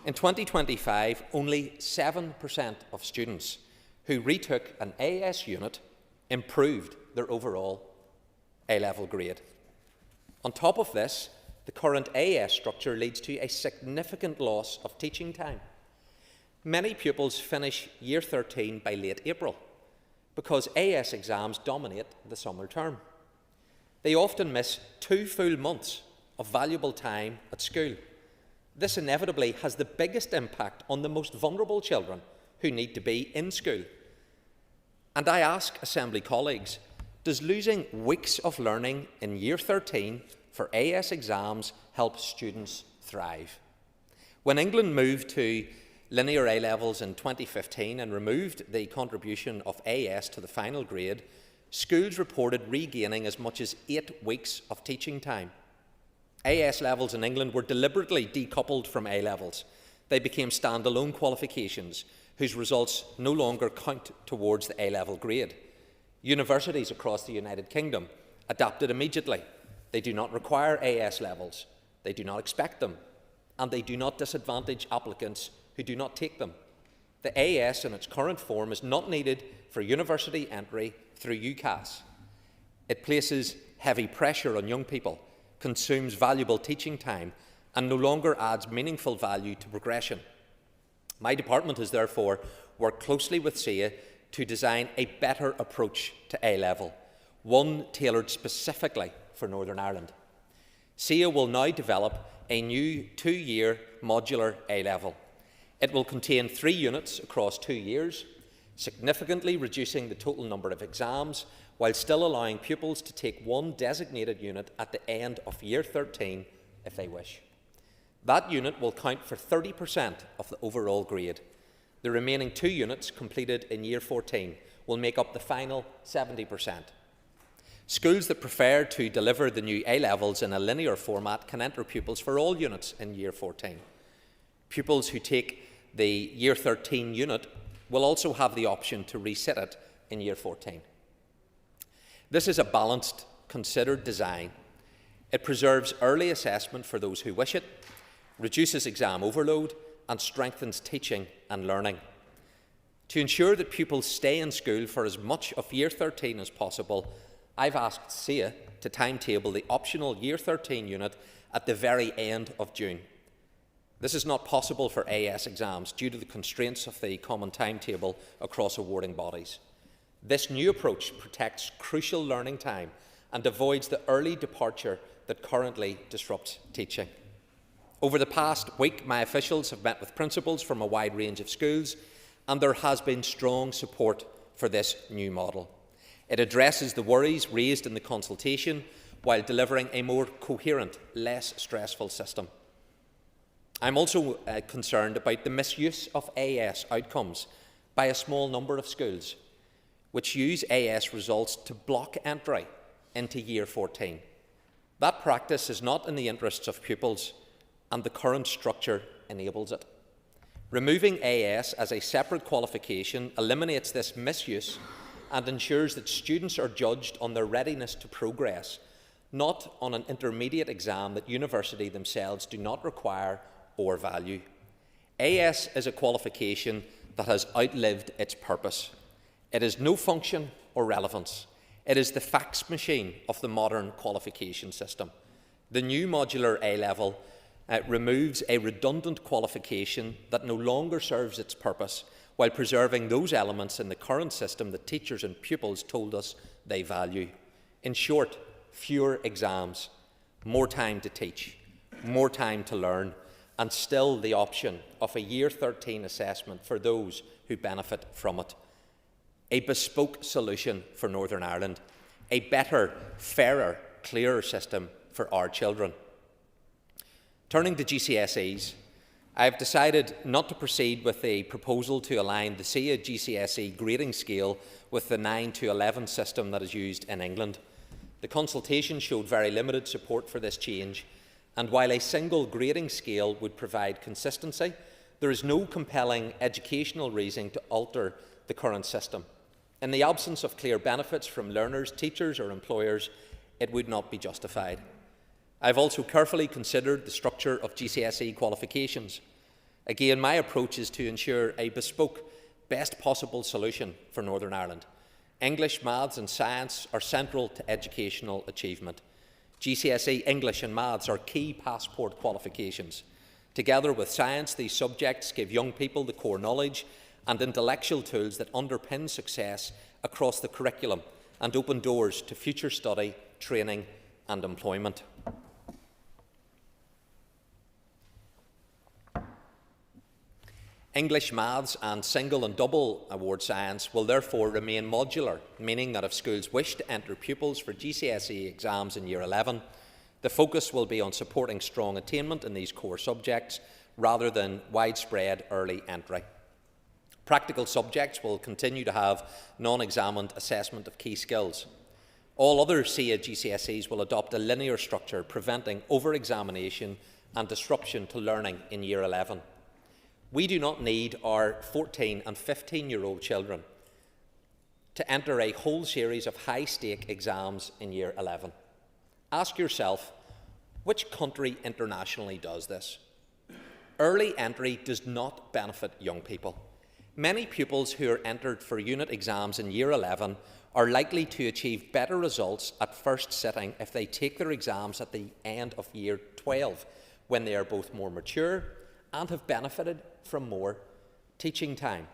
In 2025, only 7% of students who retook an AS unit improved their overall A-level grade. On top of this, the current AS structure leads to a significant loss of teaching time. Many pupils finish Year 13 by late April because AS exams dominate the summer term. They often miss 2 full months of valuable time at school. This inevitably has the biggest impact on the most vulnerable children who need to be in school. And I ask Assembly colleagues, does losing weeks of learning in Year 13 for AS exams help students thrive? When England moved to linear A-levels in 2015 and removed the contribution of AS to the final grade, schools reported regaining as much as 8 weeks of teaching time. AS levels in England were deliberately decoupled from A-levels. They became standalone qualifications whose results no longer count towards the A-level grade. Universities across the United Kingdom adapted immediately. They do not require AS levels, they do not expect them, and they do not disadvantage applicants who do not take them. The AS in its current form is not needed for university entry through UCAS. It places heavy pressure on young people, consumes valuable teaching time, and no longer adds meaningful value to progression. My department has therefore worked closely with SEA to design a better approach to A-level, one tailored specifically for Northern Ireland. SEA will now develop a new 2-year modular A-level. It will contain 3 units across 2 years, significantly reducing the total number of exams while still allowing pupils to take 1 designated unit at the end of Year 13 if they wish. That unit will count for 30% of the overall grade. The remaining 2 units completed in Year 14 will make up the final 70%. Schools that prefer to deliver the new A-levels in a linear format can enter pupils for all units in Year 14. Pupils who take the Year 13 unit will also have the option to resit it in Year 14. This is a balanced, considered design. It preserves early assessment for those who wish it, reduces exam overload, and strengthens teaching and learning. To ensure that pupils stay in school for as much of Year 13 as possible, I've asked SEA to timetable the optional Year 13 unit at the very end of June. This is not possible for AS exams due to the constraints of the common timetable across awarding bodies. This new approach protects crucial learning time and avoids the early departure that currently disrupts teaching. Over the past week, my officials have met with principals from a wide range of schools, and there has been strong support for this new model. It addresses the worries raised in the consultation while delivering a more coherent, less stressful system. I'm also concerned about the misuse of AS outcomes by a small number of schools, which use AS results to block entry into Year 14. That practice is not in the interests of pupils, and the current structure enables it. Removing AS as a separate qualification eliminates this misuse and ensures that students are judged on their readiness to progress, not on an intermediate exam that universities themselves do not require or value. AS is a qualification that has outlived its purpose. It has no function or relevance. It is the fax machine of the modern qualification system. The new modular A-level removes a redundant qualification that no longer serves its purpose while preserving those elements in the current system that teachers and pupils told us they value. In short, fewer exams, more time to teach, more time to learn, and still the option of a Year 13 assessment for those who benefit from it. A bespoke solution for Northern Ireland, a better, fairer, clearer system for our children. Turning to GCSEs, I have decided not to proceed with the proposal to align the SEA GCSE grading scale with the 9 to 11 system that is used in England. The consultation showed very limited support for this change, and while a single grading scale would provide consistency, there is no compelling educational reason to alter the current system. In the absence of clear benefits from learners, teachers or employers, it would not be justified. I have also carefully considered the structure of GCSE qualifications. Again, my approach is to ensure a bespoke, best possible solution for Northern Ireland. English, maths and science are central to educational achievement. GCSE English and maths are key passport qualifications. Together with science, these subjects give young people the core knowledge and intellectual tools that underpin success across the curriculum and open doors to future study, training and employment. English, maths and single and double award science will therefore remain modular, meaning that if schools wish to enter pupils for GCSE exams in Year 11, the focus will be on supporting strong attainment in these core subjects rather than widespread early entry. Practical subjects will continue to have non-examined assessment of key skills. All other SEA GCSEs will adopt a linear structure, preventing over-examination and disruption to learning in Year 11. We do not need our 14 and 15-year-old children to enter a whole series of high-stake exams in Year 11. Ask yourself, which country internationally does this? Early entry does not benefit young people. Many pupils who are entered for unit exams in Year 11 are likely to achieve better results at first sitting if they take their exams at the end of Year 12, when they are both more mature and have benefited from more teaching time.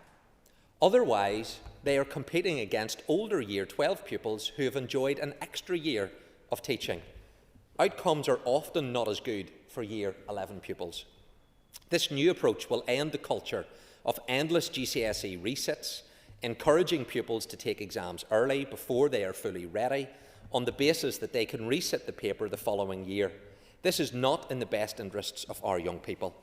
Otherwise, they are competing against older Year 12 pupils who have enjoyed an extra year of teaching. Outcomes are often not as good for Year 11 pupils. This new approach will end the culture of endless GCSE resits, encouraging pupils to take exams early before they are fully ready, on the basis that they can resit the paper the following year. This is not in the best interests of our young people.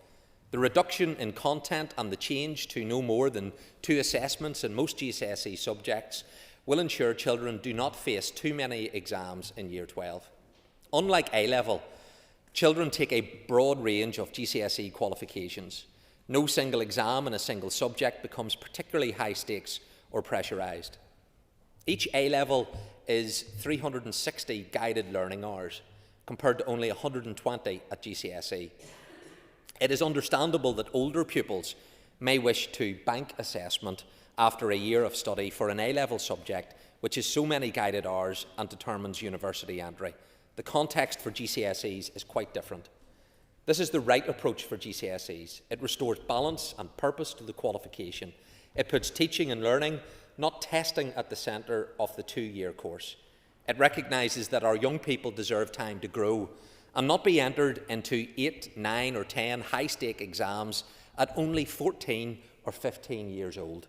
The reduction in content and the change to no more than 2 assessments in most GCSE subjects will ensure children do not face too many exams in Year 12. Unlike A-level, children take a broad range of GCSE qualifications. No single exam in a single subject becomes particularly high stakes or pressurised. Each A-level is 360 guided learning hours, compared to only 120 at GCSE. It is understandable that older pupils may wish to bank assessment after a year of study for an A-level subject, which is so many guided hours and determines university entry. The context for GCSEs is quite different. This is the right approach for GCSEs. It restores balance and purpose to the qualification. It puts teaching and learning, not testing, at the centre of the 2-year course. It recognises that our young people deserve time to grow and not be entered into 8, 9 or 10 high-stake exams at only 14 or 15 years old.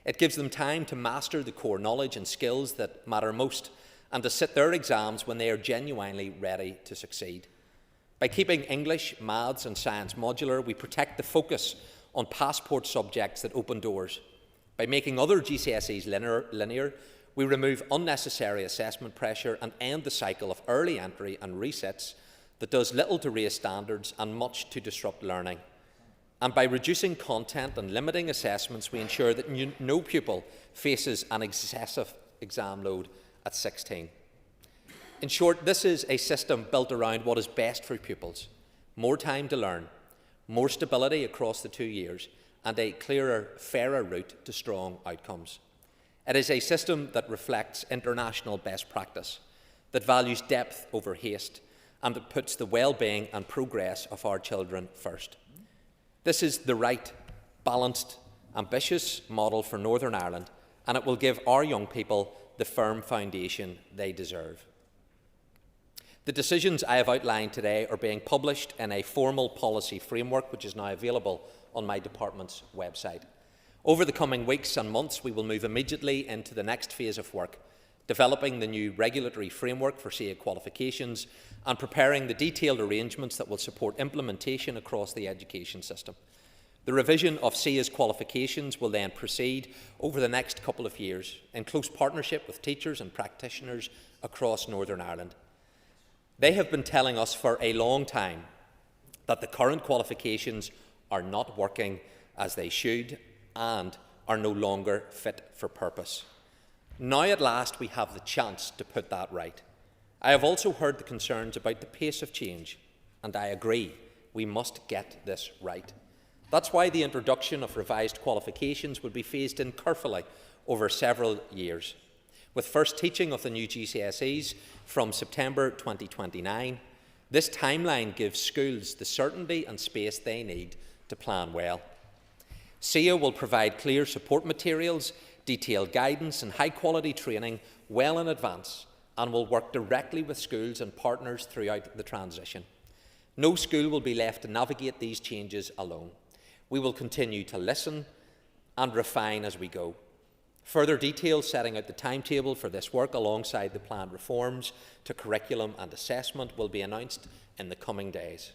It gives them time to master the core knowledge and skills that matter most and to sit their exams when they are genuinely ready to succeed. By keeping English, maths and science modular, we protect the focus on passport subjects that open doors. By making other GCSEs linear, we remove unnecessary assessment pressure and end the cycle of early entry and resets that does little to raise standards and much to disrupt learning. And by reducing content and limiting assessments, we ensure that no pupil faces an excessive exam load at 16. In short, this is a system built around what is best for pupils: more time to learn, more stability across the 2 years, and a clearer, fairer route to strong outcomes. It is a system that reflects international best practice, that values depth over haste, and that puts the well-being and progress of our children first. This is the right, balanced, ambitious model for Northern Ireland, and it will give our young people the firm foundation they deserve. The decisions I have outlined today are being published in a formal policy framework, which is now available on my department's website. Over the coming weeks and months, we will move immediately into the next phase of work, developing the new regulatory framework for SEA qualifications and preparing the detailed arrangements that will support implementation across the education system. The revision of SEA's qualifications will then proceed over the next couple of years in close partnership with teachers and practitioners across Northern Ireland. They have been telling us for a long time that the current qualifications are not working as they should and are no longer fit for purpose. Now at last we have the chance to put that right. I have also heard the concerns about the pace of change, and I agree we must get this right. That's why the introduction of revised qualifications will be phased in carefully over several years, with first teaching of the new GCSEs from September 2029. This timeline gives schools the certainty and space they need to plan well. SEA will provide clear support materials, detailed guidance and high-quality training well in advance, and will work directly with schools and partners throughout the transition. No school will be left to navigate these changes alone. We will continue to listen and refine as we go. Further details setting out the timetable for this work alongside the planned reforms to curriculum and assessment will be announced in the coming days.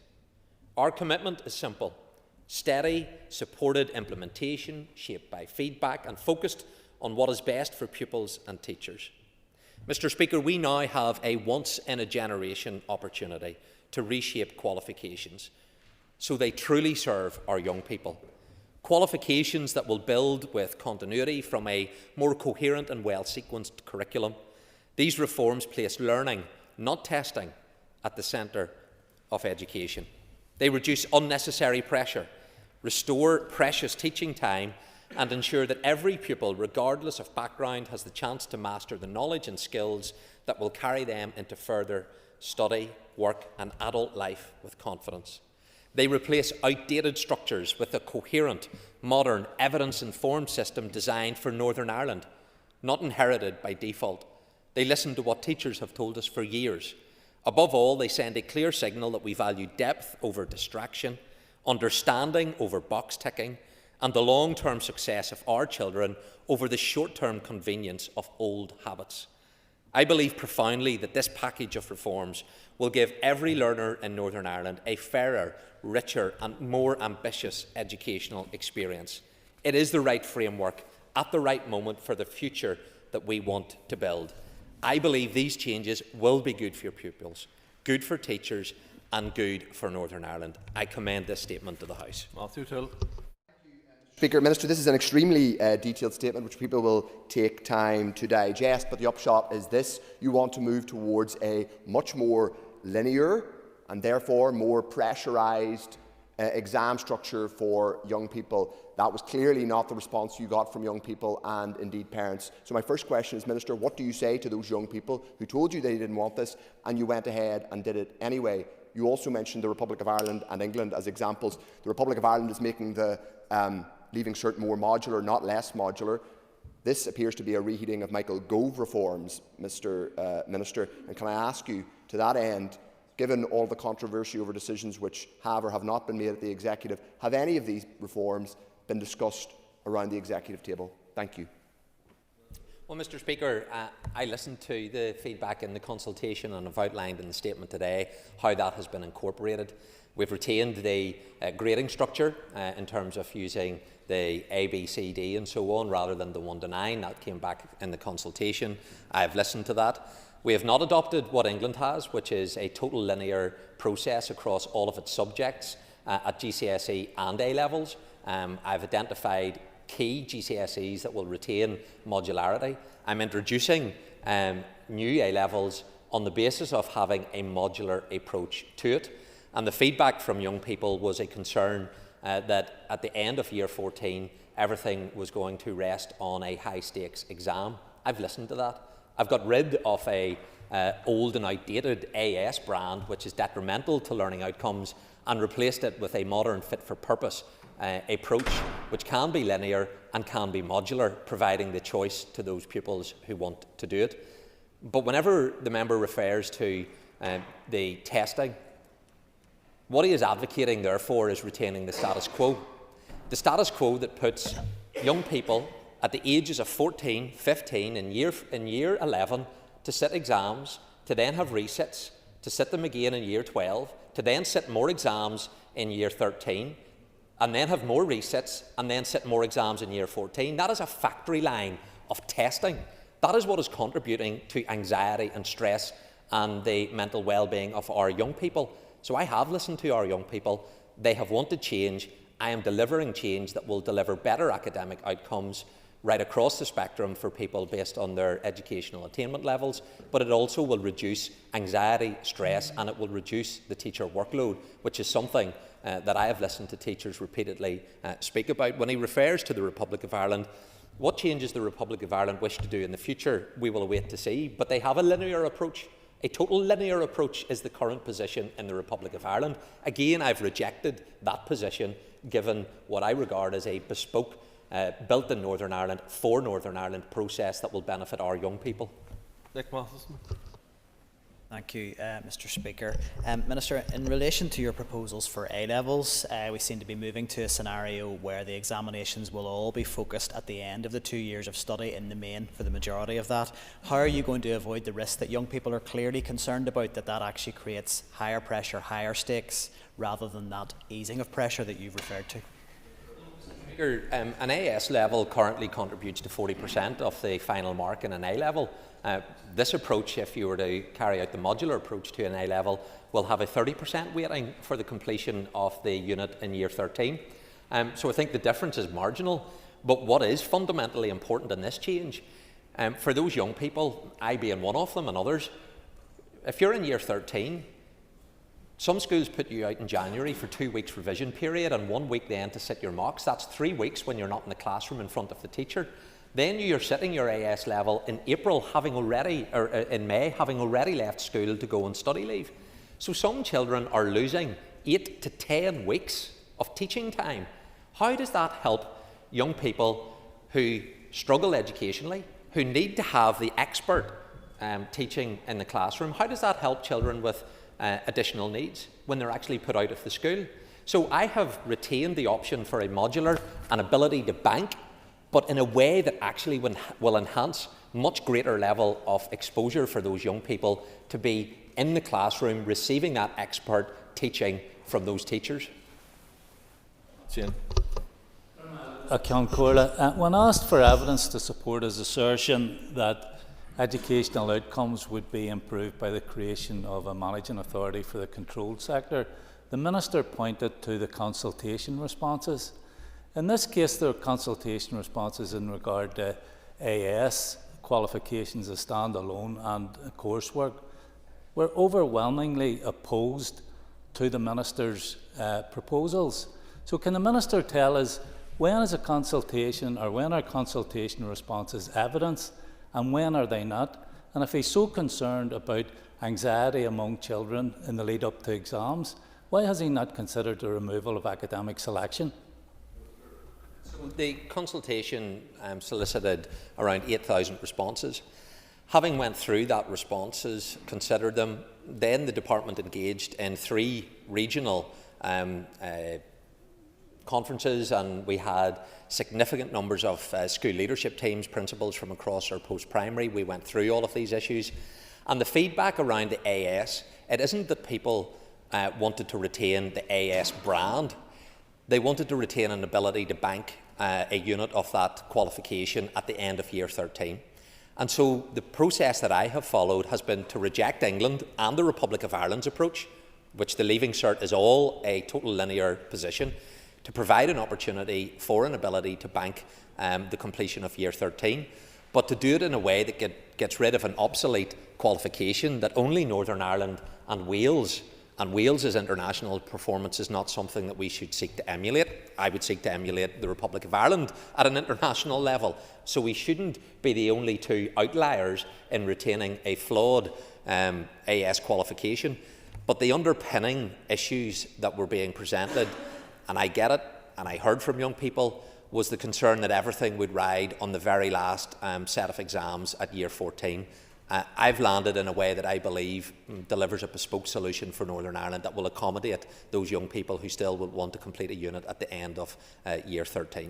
Our commitment is simple: steady, supported implementation shaped by feedback and focused on what is best for pupils and teachers. Mr. Speaker, we now have a once-in-a-generation opportunity to reshape qualifications so they truly serve our young people. Qualifications that will build with continuity from a more coherent and well-sequenced curriculum. These reforms place learning, not testing, at the centre of education. They reduce unnecessary pressure, restore precious teaching time, and ensure that every pupil, regardless of background, has the chance to master the knowledge and skills that will carry them into further study, work and adult life with confidence. They replace outdated structures with a coherent, modern, evidence-informed system designed for Northern Ireland, not inherited by default. They listen to what teachers have told us for years. Above all, they send a clear signal that we value depth over distraction, understanding over box-ticking, and the long-term success of our children over the short-term convenience of old habits. I believe profoundly that this package of reforms will give every learner in Northern Ireland a fairer, richer and more ambitious educational experience. It is the right framework at the right moment for the future that we want to build. I believe these changes will be good for your pupils, good for teachers and good for Northern Ireland. I commend this statement to the House. Matthew Till. Speaker, Minister, this is an extremely detailed statement which people will take time to digest, but the upshot is this: you want to move towards a much more linear and therefore more pressurised exam structure for young people. That was clearly not the response you got from young people and indeed parents. So my first question is, Minister, what do you say to those young people who told you they didn't want this and you went ahead and did it anyway? You also mentioned the Republic of Ireland and England as examples. The Republic of Ireland is making the Leaving Cert more modular, not less modular. This appears to be a reheating of Michael Gove reforms, Mr. Minister. And can I ask you, to that end, given all the controversy over decisions which have or have not been made at the Executive, have any of these reforms been discussed around the Executive table? Thank you. Well, Mr. Speaker, I listened to the feedback in the consultation and have outlined in the statement today how that has been incorporated. We've retained the grading structure in terms of using the A, B, C, D and so on rather than the 1 to 9. That came back in the consultation. I have listened to that. We have not adopted what England has, which is a total linear process across all of its subjects at GCSE and A levels. I've identified key GCSEs that will retain modularity. I'm introducing new A levels on the basis of having a modular approach to it. And the feedback from young people was a concern that at the end of year 14, everything was going to rest on a high-stakes exam. I've listened to that. I've got rid of a old and outdated AS brand, which is detrimental to learning outcomes, and replaced it with a modern fit-for-purpose approach, which can be linear and can be modular, providing the choice to those pupils who want to do it. But whenever the member refers to the testing, what he is advocating, therefore, is retaining the status quo. The status quo that puts young people at the ages of 14, 15 in year 11 to sit exams, to then have resits, to sit them again in year 12, to then sit more exams in year 13, and then have more resits, and then sit more exams in year 14. That is a factory line of testing. That is what is contributing to anxiety and stress and the mental well-being of our young people. So I have listened to our young people. They have wanted change. I am delivering change that will deliver better academic outcomes, right across the spectrum for people based on their educational attainment levels, but it also will reduce anxiety, stress, and it will reduce the teacher workload, which is something that I have listened to teachers repeatedly speak about. When he refers to the Republic of Ireland, what changes the Republic of Ireland wish to do in the future, we will await to see, but they have a linear approach. A total linear approach is the current position in the Republic of Ireland. Again, I've rejected that position, given what I regard as a bespoke, built in Northern Ireland, for Northern Ireland process that will benefit our young people. Nick Matheson. Thank you, Mr. Speaker. Minister, in relation to your proposals for A-levels, we seem to be moving to a scenario where the examinations will all be focused at the end of the 2 years of study in the main for the majority of that. How are you going to avoid the risk that young people are clearly concerned about that actually creates higher pressure, higher stakes, rather than that easing of pressure that you've referred to? An AS level currently contributes to 40% of the final mark in an A level. This approach, if you were to carry out the modular approach to an A level, will have a 30% weighting for the completion of the unit in year 13. So I think the difference is marginal. But what is fundamentally important in this change, for those young people, I being one of them and others, if you're in year 13, some schools put you out in January for 2 weeks revision period and 1 week then to sit your mocks. That's 3 weeks when you're not in the classroom in front of the teacher. Then you're sitting your AS level in April, in May, having already left school to go on study leave. So some children are losing 8 to 10 weeks of teaching time. How does that help young people who struggle educationally, who need to have the expert teaching in the classroom? How does that help children with additional needs when they're actually put out of the school? So I have retained the option for a modular, an ability to bank, but in a way that actually will enhance much greater level of exposure for those young people to be in the classroom receiving that expert teaching from those teachers. Jane. When asked for evidence to support his assertion that educational outcomes would be improved by the creation of a managing authority for the controlled sector, the Minister pointed to the consultation responses. In this case, there are consultation responses in regard to AS qualifications as standalone and coursework. We're overwhelmingly opposed to the Minister's proposals. So can the Minister tell us when is a consultation, or when are consultation responses evidence and when are they not? And if he's so concerned about anxiety among children in the lead up to exams, why has he not considered the removal of academic selection? The consultation solicited around 8,000 responses. Having went through that responses, considered them, then the department engaged in 3 regional conferences, and we had significant numbers of school leadership teams, principals from across our post-primary. We went through all of these issues, and the feedback around the AS, it isn't that people wanted to retain the AS brand. They wanted to retain an ability to bank a unit of that qualification at the end of year 13. And so the process that I have followed has been to reject England and the Republic of Ireland's approach, which the Leaving Cert is all a total linear position, to provide an opportunity for an ability to bank the completion of year 13, but to do it in a way that gets rid of an obsolete qualification that only Northern Ireland and Wales's international performance is not something that we should seek to emulate. I would seek to emulate the Republic of Ireland at an international level. So we shouldn't be the only 2 outliers in retaining a flawed AS qualification. But the underpinning issues that were being presented, and I get it, and I heard from young people, was the concern that everything would ride on the very last set of exams at year 14. I've landed in a way that I believe delivers a bespoke solution for Northern Ireland that will accommodate those young people who still will want to complete a unit at the end of year 13.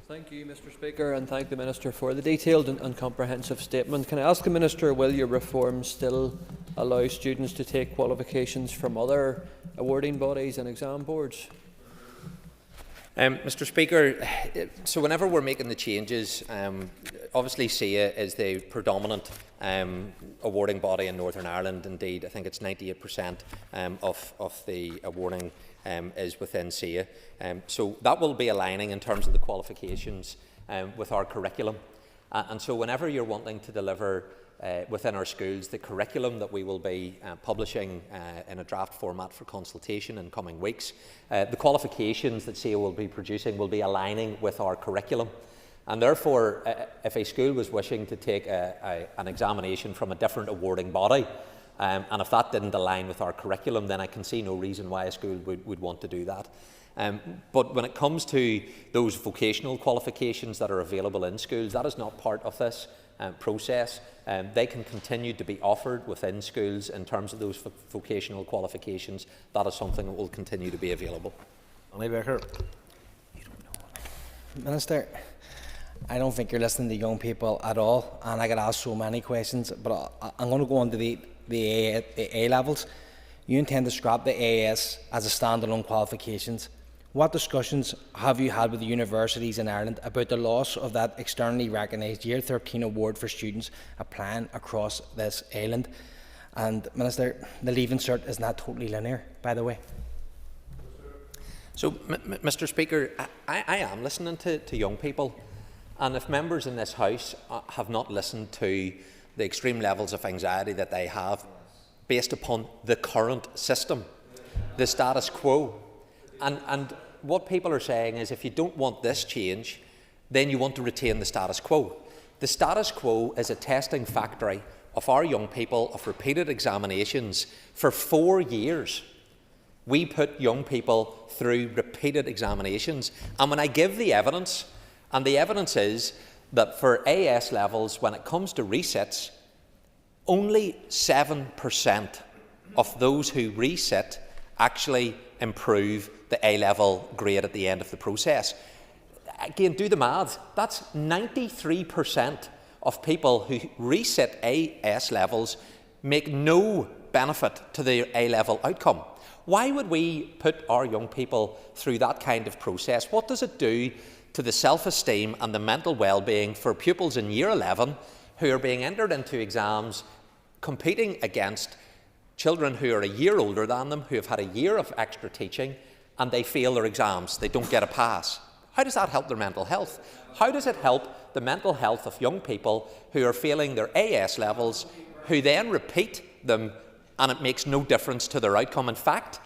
Thank you, Mr. Speaker, and thank the Minister for the detailed and comprehensive statement. Can I ask the Minister, will your reforms still allow students to take qualifications from other awarding bodies and exam boards? Mr. Speaker, so whenever we're making the changes, obviously SEA is the predominant awarding body in Northern Ireland. Indeed, I think it's 98% of the awarding is within SEA. So that will be aligning in terms of the qualifications with our curriculum. And so whenever you're wanting to deliver within our schools the curriculum that we will be publishing in a draft format for consultation in coming weeks, the qualifications that CA will be producing will be aligning with our curriculum. And therefore, if a school was wishing to take an examination from a different awarding body, and if that didn't align with our curriculum, then I can see no reason why a school would want to do that. But when it comes to those vocational qualifications that are available in schools, that is not part of this process. They can continue to be offered within schools in terms of those vocational qualifications. That is something that will continue to be available. Minister, I don't think you're listening to young people at all, and I get asked so many questions, but I'm going to go on to the A levels. You intend to scrap the AS as a standalone qualifications. What discussions have you had with the universities in Ireland about the loss of that externally recognised Year 13 award for students applying across this island? And Minister, the Leaving Cert is not totally linear, by the way. So, Mr. Speaker, I am listening to young people, and if members in this House have not listened to the extreme levels of anxiety that they have based upon the current system, the status quo, and what people are saying is if you don't want this change, then you want to retain the status quo. The status quo is a testing factory of our young people, of repeated examinations for 4 years. We put young people through repeated examinations, and when I give the evidence, and the evidence is that for AS levels, when it comes to resits, only 7% of those who resit actually improve the A-level grade at the end of the process. Again, do the maths. That's 93% of people who resit AS levels make no benefit to their A-level outcome. Why would we put our young people through that kind of process? What does it do to the self-esteem and the mental well-being for pupils in Year 11 who are being entered into exams competing against children who are a year older than them, who have had a year of extra teaching, and they fail their exams, they don't get a pass? How does that help their mental health? How does it help the mental health of young people who are failing their AS levels, who then repeat them, and it makes no difference to their outcome? In fact,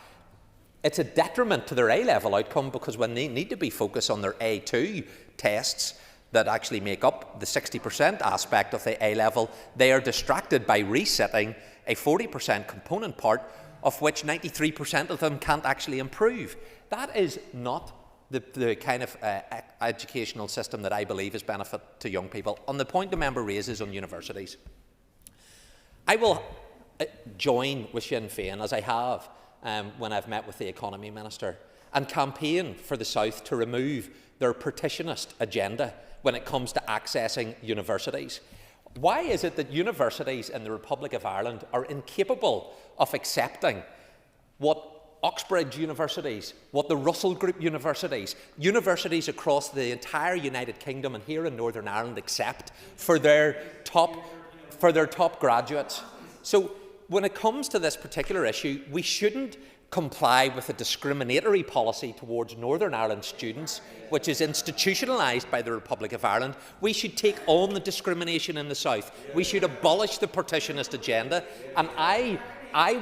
it's a detriment to their A-level outcome, because when they need to be focused on their A2 tests that actually make up the 60% aspect of the A-level, they are distracted by resetting a 40% component part, of which 93% of them can't actually improve. That is not the kind of educational system that I believe is benefit to young people. On the point the member raises on universities, I will join with Sinn Féin, as I have when I've met with the Economy Minister, and campaign for the South to remove their partitionist agenda when it comes to accessing universities. Why is it that universities in the Republic of Ireland are incapable of accepting what Oxbridge universities, what the Russell Group universities, universities across the entire United Kingdom and here in Northern Ireland accept for their top graduates? So when it comes to this particular issue, we shouldn't comply with a discriminatory policy towards Northern Ireland students, which is institutionalised by the Republic of Ireland. We should take on the discrimination in the South. We should abolish the partitionist agenda. And I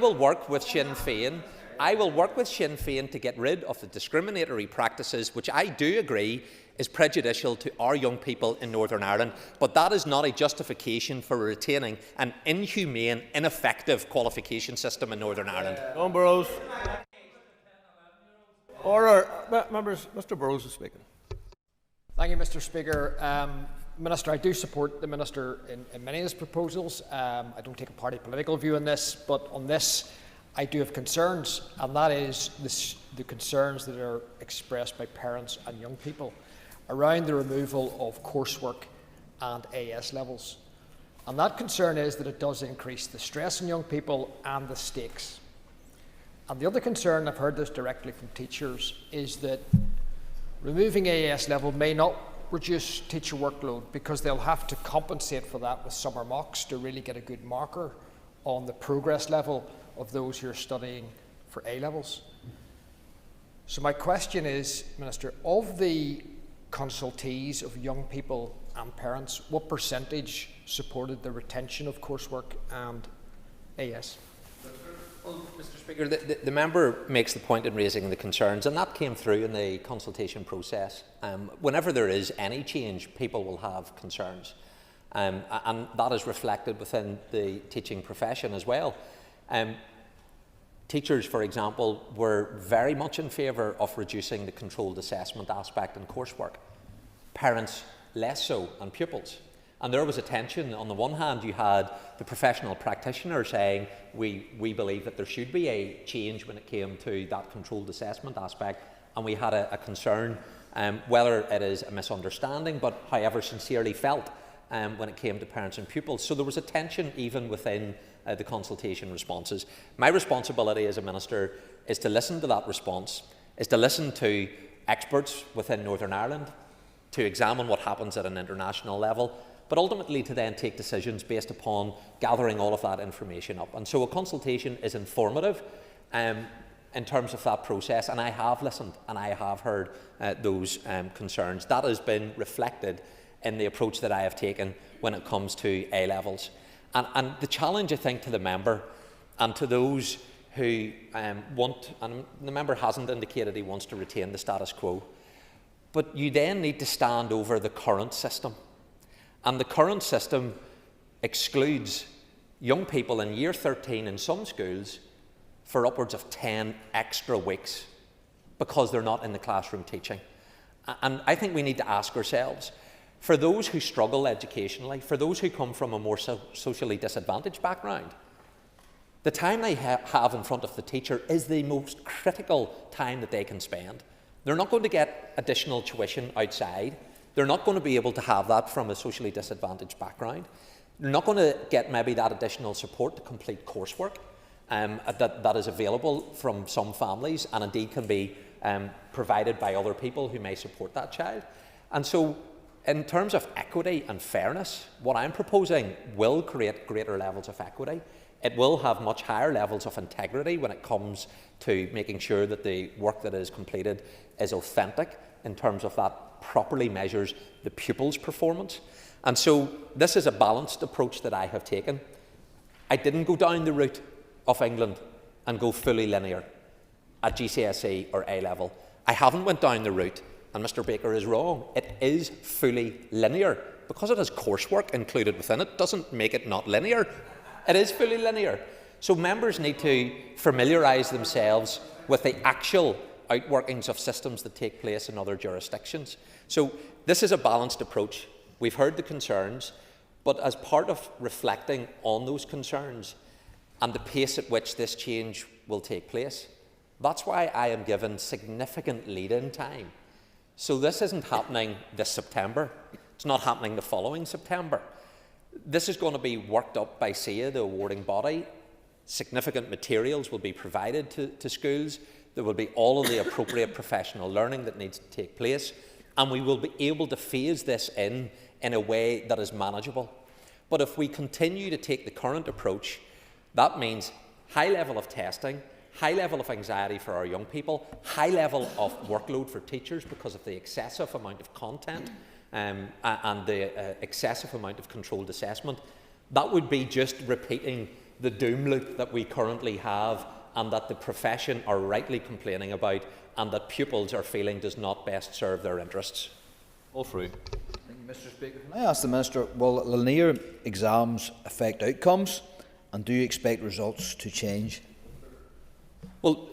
will work with Sinn Féin. I will work with Sinn Féin to get rid of the discriminatory practices, which I do agree is prejudicial to our young people in Northern Ireland. But that is not a justification for retaining an inhumane, ineffective qualification system in Northern Ireland. Burrows. Order. Members, Mr. Burrows is speaking. Thank you, Mr. Speaker. Minister, I do support the Minister in many of his proposals. I don't take a party political view on this, but on this I do have concerns, and that is the concerns that are expressed by parents and young people around the removal of coursework and AS levels. And that concern is that it does increase the stress on young people and the stakes. And the other concern, I've heard this directly from teachers, is that removing AS level may not reduce teacher workload, because they'll have to compensate for that with summer mocks to really get a good marker on the progress level of those who are studying for A levels. So my question is, Minister, of the consultees of young people and parents, what percentage supported the retention of coursework and AS? Well, Mr. Speaker, the member makes the point in raising the concerns, and that came through in the consultation process. Whenever there is any change, people will have concerns, and that is reflected within the teaching profession as well. Teachers, for example, were very much in favour of reducing the controlled assessment aspect in coursework. Parents less so, and pupils. And there was a tension. On the one hand, you had the professional practitioner saying, we believe that there should be a change when it came to that controlled assessment aspect, and we had a concern, whether it is a misunderstanding, but however sincerely felt when it came to parents and pupils. So there was a tension even within the consultation responses. My responsibility as a minister is to listen to that response, is to listen to experts within Northern Ireland, to examine what happens at an international level, but ultimately to then take decisions based upon gathering all of that information up. And so a consultation is informative in terms of that process, and I have listened and I have heard those concerns. That has been reflected in the approach that I have taken when it comes to A-levels. And the challenge, I think, to the member and to those who want, and the member hasn't indicated he wants to retain the status quo, but you then need to stand over the current system. And the current system excludes young people in year 13 in some schools for upwards of 10 extra weeks because they're not in the classroom teaching. And I think we need to ask ourselves, for those who struggle educationally, for those who come from a more socially disadvantaged background, the time they have in front of the teacher is the most critical time that they can spend. They're not going to get additional tuition outside. They're not going to be able to have that from a socially disadvantaged background. They're not going to get maybe that additional support to complete coursework that is available from some families and indeed can be provided by other people who may support that child. And so in terms of equity and fairness, what I'm proposing will create greater levels of equity. It will have much higher levels of integrity when it comes to making sure that the work that is completed is authentic in terms of that properly measures the pupil's performance. And so this is a balanced approach that I have taken. I didn't go down the route of England and go fully linear at GCSE or A-level. I haven't went down the route, and Mr Baker is wrong. It is fully linear. Because it has coursework included within it doesn't make it not linear. It is fully linear. So members need to familiarise themselves with the actual outworkings of systems that take place in other jurisdictions. So this is a balanced approach. We've heard the concerns, but as part of reflecting on those concerns and the pace at which this change will take place, that's why I am given significant lead-in time. So this isn't happening this September. It's not happening the following September. This is going to be worked up by SEA, the awarding body. Significant materials will be provided to schools. There will be all of the appropriate professional learning that needs to take place, and we will be able to phase this in a way that is manageable. But if we continue to take the current approach, that means high level of testing, high level of anxiety for our young people, high level of workload for teachers because of the excessive amount of content and the excessive amount of controlled assessment. That would be just repeating the doom loop that we currently have and that the profession are rightly complaining about and that pupils are feeling does not best serve their interests. All through. Thank you, Mr Speaker. Can I ask the Minister, will linear exams affect outcomes, and do you expect results to change? Well,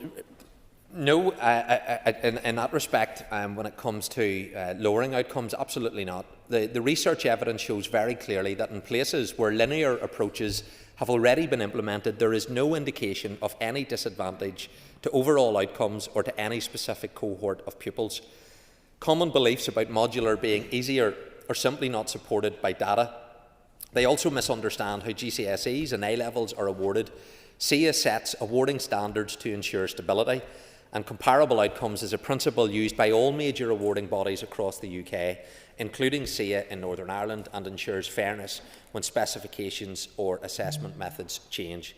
no, in that respect, when it comes to lowering outcomes, absolutely not. The research evidence shows very clearly that in places where linear approaches have already been implemented, there is no indication of any disadvantage to overall outcomes or to any specific cohort of pupils. Common beliefs about modular being easier are simply not supported by data. They also misunderstand how GCSEs and A-levels are awarded. SEA sets awarding standards to ensure stability, and comparable outcomes is a principle used by all major awarding bodies across the UK, including SEA in Northern Ireland, and ensures fairness when specifications or assessment methods change.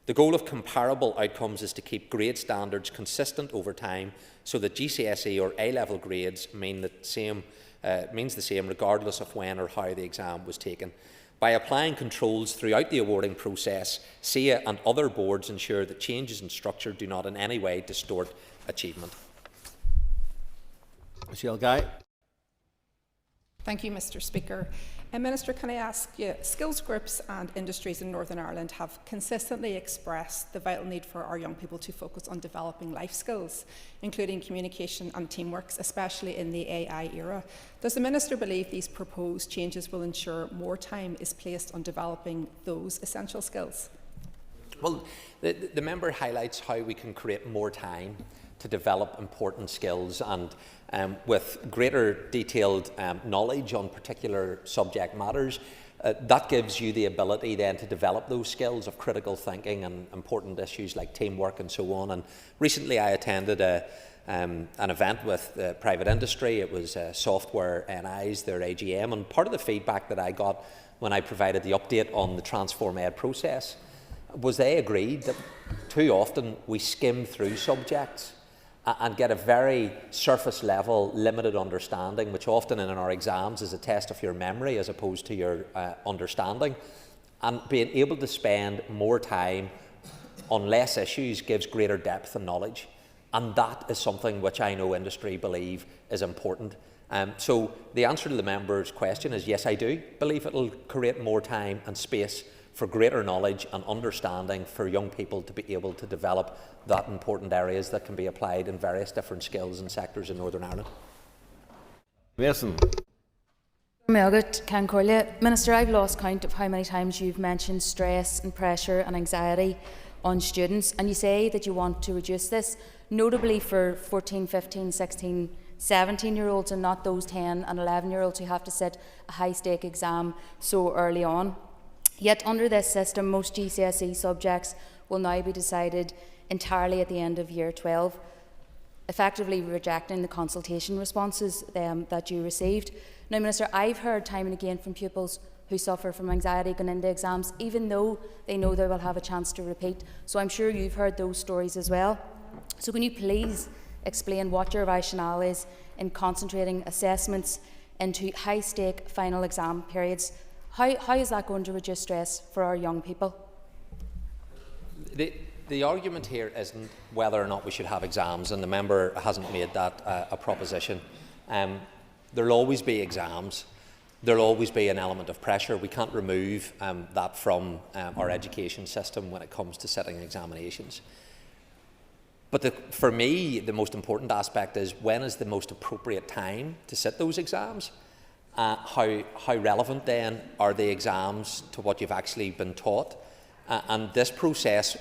The goal of comparable outcomes is to keep grade standards consistent over time so that GCSE or A-level grades means the same regardless of when or how the exam was taken. By applying controls throughout the awarding process, SEA and other boards ensure that changes in structure do not in any way distort achievement. Michelle Guy. Thank you, Mr. Speaker. Minister, can I ask you, skills groups and industries in Northern Ireland have consistently expressed the vital need for our young people to focus on developing life skills, including communication and teamwork, especially in the AI era. Does the Minister believe these proposed changes will ensure more time is placed on developing those essential skills? Well, the member highlights how we can create more time to develop important skills, and with greater detailed knowledge on particular subject matters, that gives you the ability then to develop those skills of critical thinking and important issues like teamwork and so on. And recently I attended an event with private industry. It was Software NI's, their AGM, and part of the feedback that I got when I provided the update on the Transform Ed process was they agreed that too often we skim through subjects and get a very surface level, limited understanding, which often in our exams is a test of your memory as opposed to your understanding. And being able to spend more time on less issues gives greater depth and knowledge. And that is something which I know industry believe is important. So the answer to the member's question is yes, I do believe it will create more time and space for greater knowledge and understanding for young people to be able to develop that important areas that can be applied in various different skills and sectors in Northern Ireland. Mason. Minister, I've lost count of how many times you've mentioned stress and pressure and anxiety on students, and you say that you want to reduce this, notably for 14, 15, 16, 17-year-olds and not those 10 and 11-year-olds who have to sit a high-stake exam so early on. Yet under this system, most GCSE subjects will now be decided entirely at the end of Year 12, effectively rejecting the consultation responses that you received. Now, Minister, I've heard time and again from pupils who suffer from anxiety going into exams, even though they know they will have a chance to repeat. So I'm sure you've heard those stories as well. So can you please explain what your rationale is in concentrating assessments into high-stake final exam periods? How is that going to reduce stress for our young people? The argument here isn't whether or not we should have exams, and the member hasn't made that a proposition. There'll always be exams. There'll always be an element of pressure. We can't remove that from our education system when it comes to setting examinations. But for me, the most important aspect is when is the most appropriate time to sit those exams? How relevant then are the exams to what you've actually been taught? And this process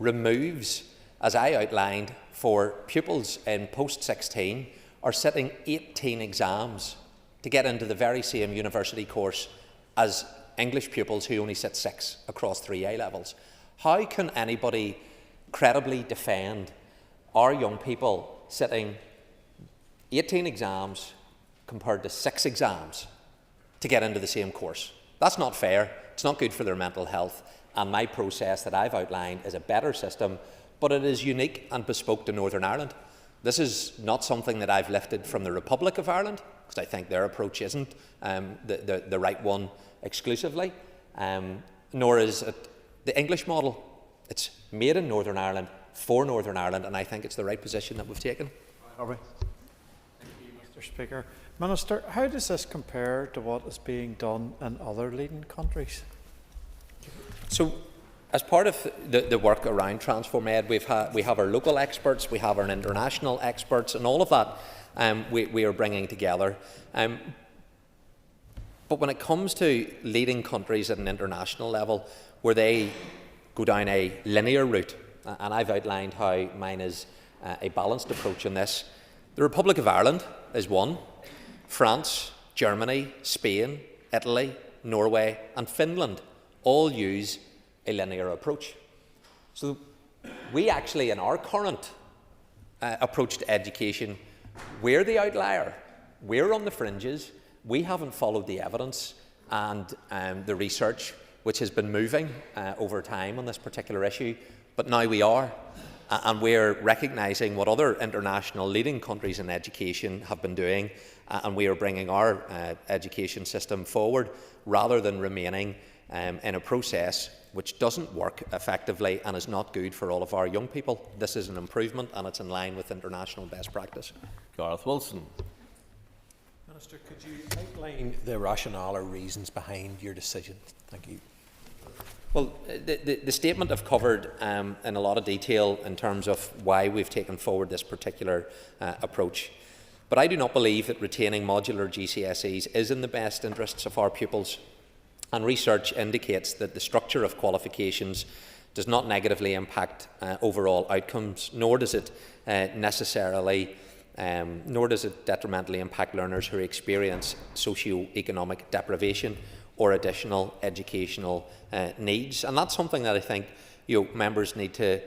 removes, as I outlined, for pupils in post-16 are sitting 18 exams to get into the very same university course as English pupils who only sit 6 across 3 A-levels. How can anybody credibly defend our young people sitting 18 exams compared to 6 exams to get into the same course? That's not fair. It's not good for their mental health. And my process that I've outlined is a better system, but it is unique and bespoke to Northern Ireland. This is not something that I've lifted from the Republic of Ireland, because I think their approach isn't the right one exclusively, nor is it the English model. It's made in Northern Ireland for Northern Ireland, and I think it's the right position that we've taken. Thank you, Mr. Speaker. Minister, how does this compare to what is being done in other leading countries? So, as part of the work around Transform Ed, we have our local experts, we have our international experts, and all of that we are bringing together. But when it comes to leading countries at an international level, where they go down a linear route, and I've outlined how mine is a balanced approach in this, the Republic of Ireland is one. France, Germany, Spain, Italy, Norway and Finland all use a linear approach. So we actually, in our current approach to education, we're the outlier. We're on the fringes. We haven't followed the evidence and the research which has been moving over time on this particular issue, but now we are. And we're recognising what other international leading countries in education have been doing, and we are bringing our education system forward rather than remaining in a process which doesn't work effectively and is not good for all of our young people. This is an improvement and it's in line with international best practice. Gareth Wilson. Minister, could you outline the rationale or reasons behind your decision? Thank you. Well, the statement I've covered in a lot of detail in terms of why we've taken forward this particular approach. But I do not believe that retaining modular GCSEs is in the best interests of our pupils. And research indicates that the structure of qualifications does not negatively impact overall outcomes, nor does it detrimentally impact learners who experience socio-economic deprivation or additional educational needs. And that's something that I think members need to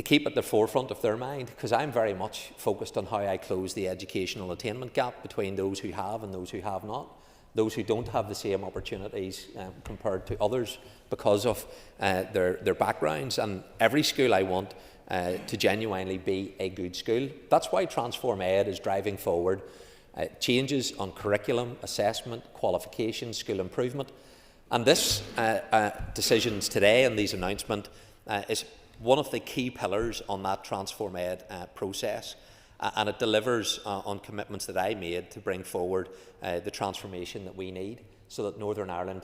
keep at the forefront of their mind, because I'm very much focused on how I close the educational attainment gap between those who have and those who have not, those who don't have the same opportunities compared to others because of their backgrounds. And every school I want to genuinely be a good school. That's why Transform Ed is driving forward changes on curriculum, assessment, qualifications, school improvement. And this decisions today and these announcements is one of the key pillars on that Transform Ed process. And it delivers on commitments that I made to bring forward the transformation that we need so that Northern Ireland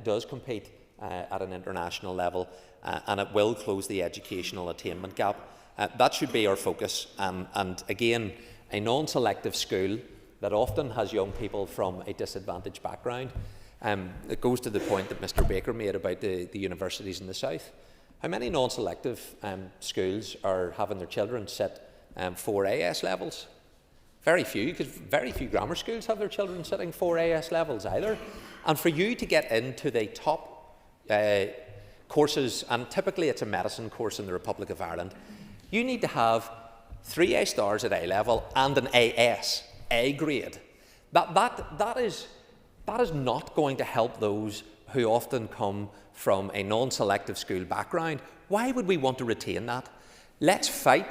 does compete at an international level, and it will close the educational attainment gap. That should be our focus. And again, a non-selective school that often has young people from a disadvantaged background. It goes to the point that Mr Baker made about the universities in the south. How many non-selective schools are having their children sit 4 AS levels? Very few, because very few grammar schools have their children sitting 4 AS levels either. And for you to get into the top courses, and typically it's a medicine course in the Republic of Ireland, you need to have 3 A stars at A level and an AS, A grade. That is not going to help those who often come from a non-selective school background. Why would we want to retain that? Let's fight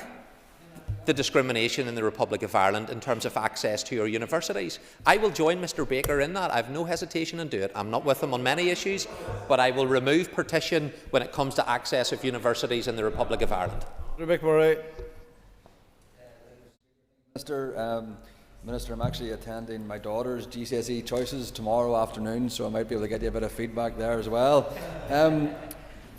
the discrimination in the Republic of Ireland in terms of access to your universities. I will join Mr Baker in that. I have no hesitation in doing it. I'm not with him on many issues, but I will remove partition when it comes to access of universities in the Republic of Ireland. Minister, I'm actually attending my daughter's GCSE choices tomorrow afternoon, so I might be able to get you a bit of feedback there as well.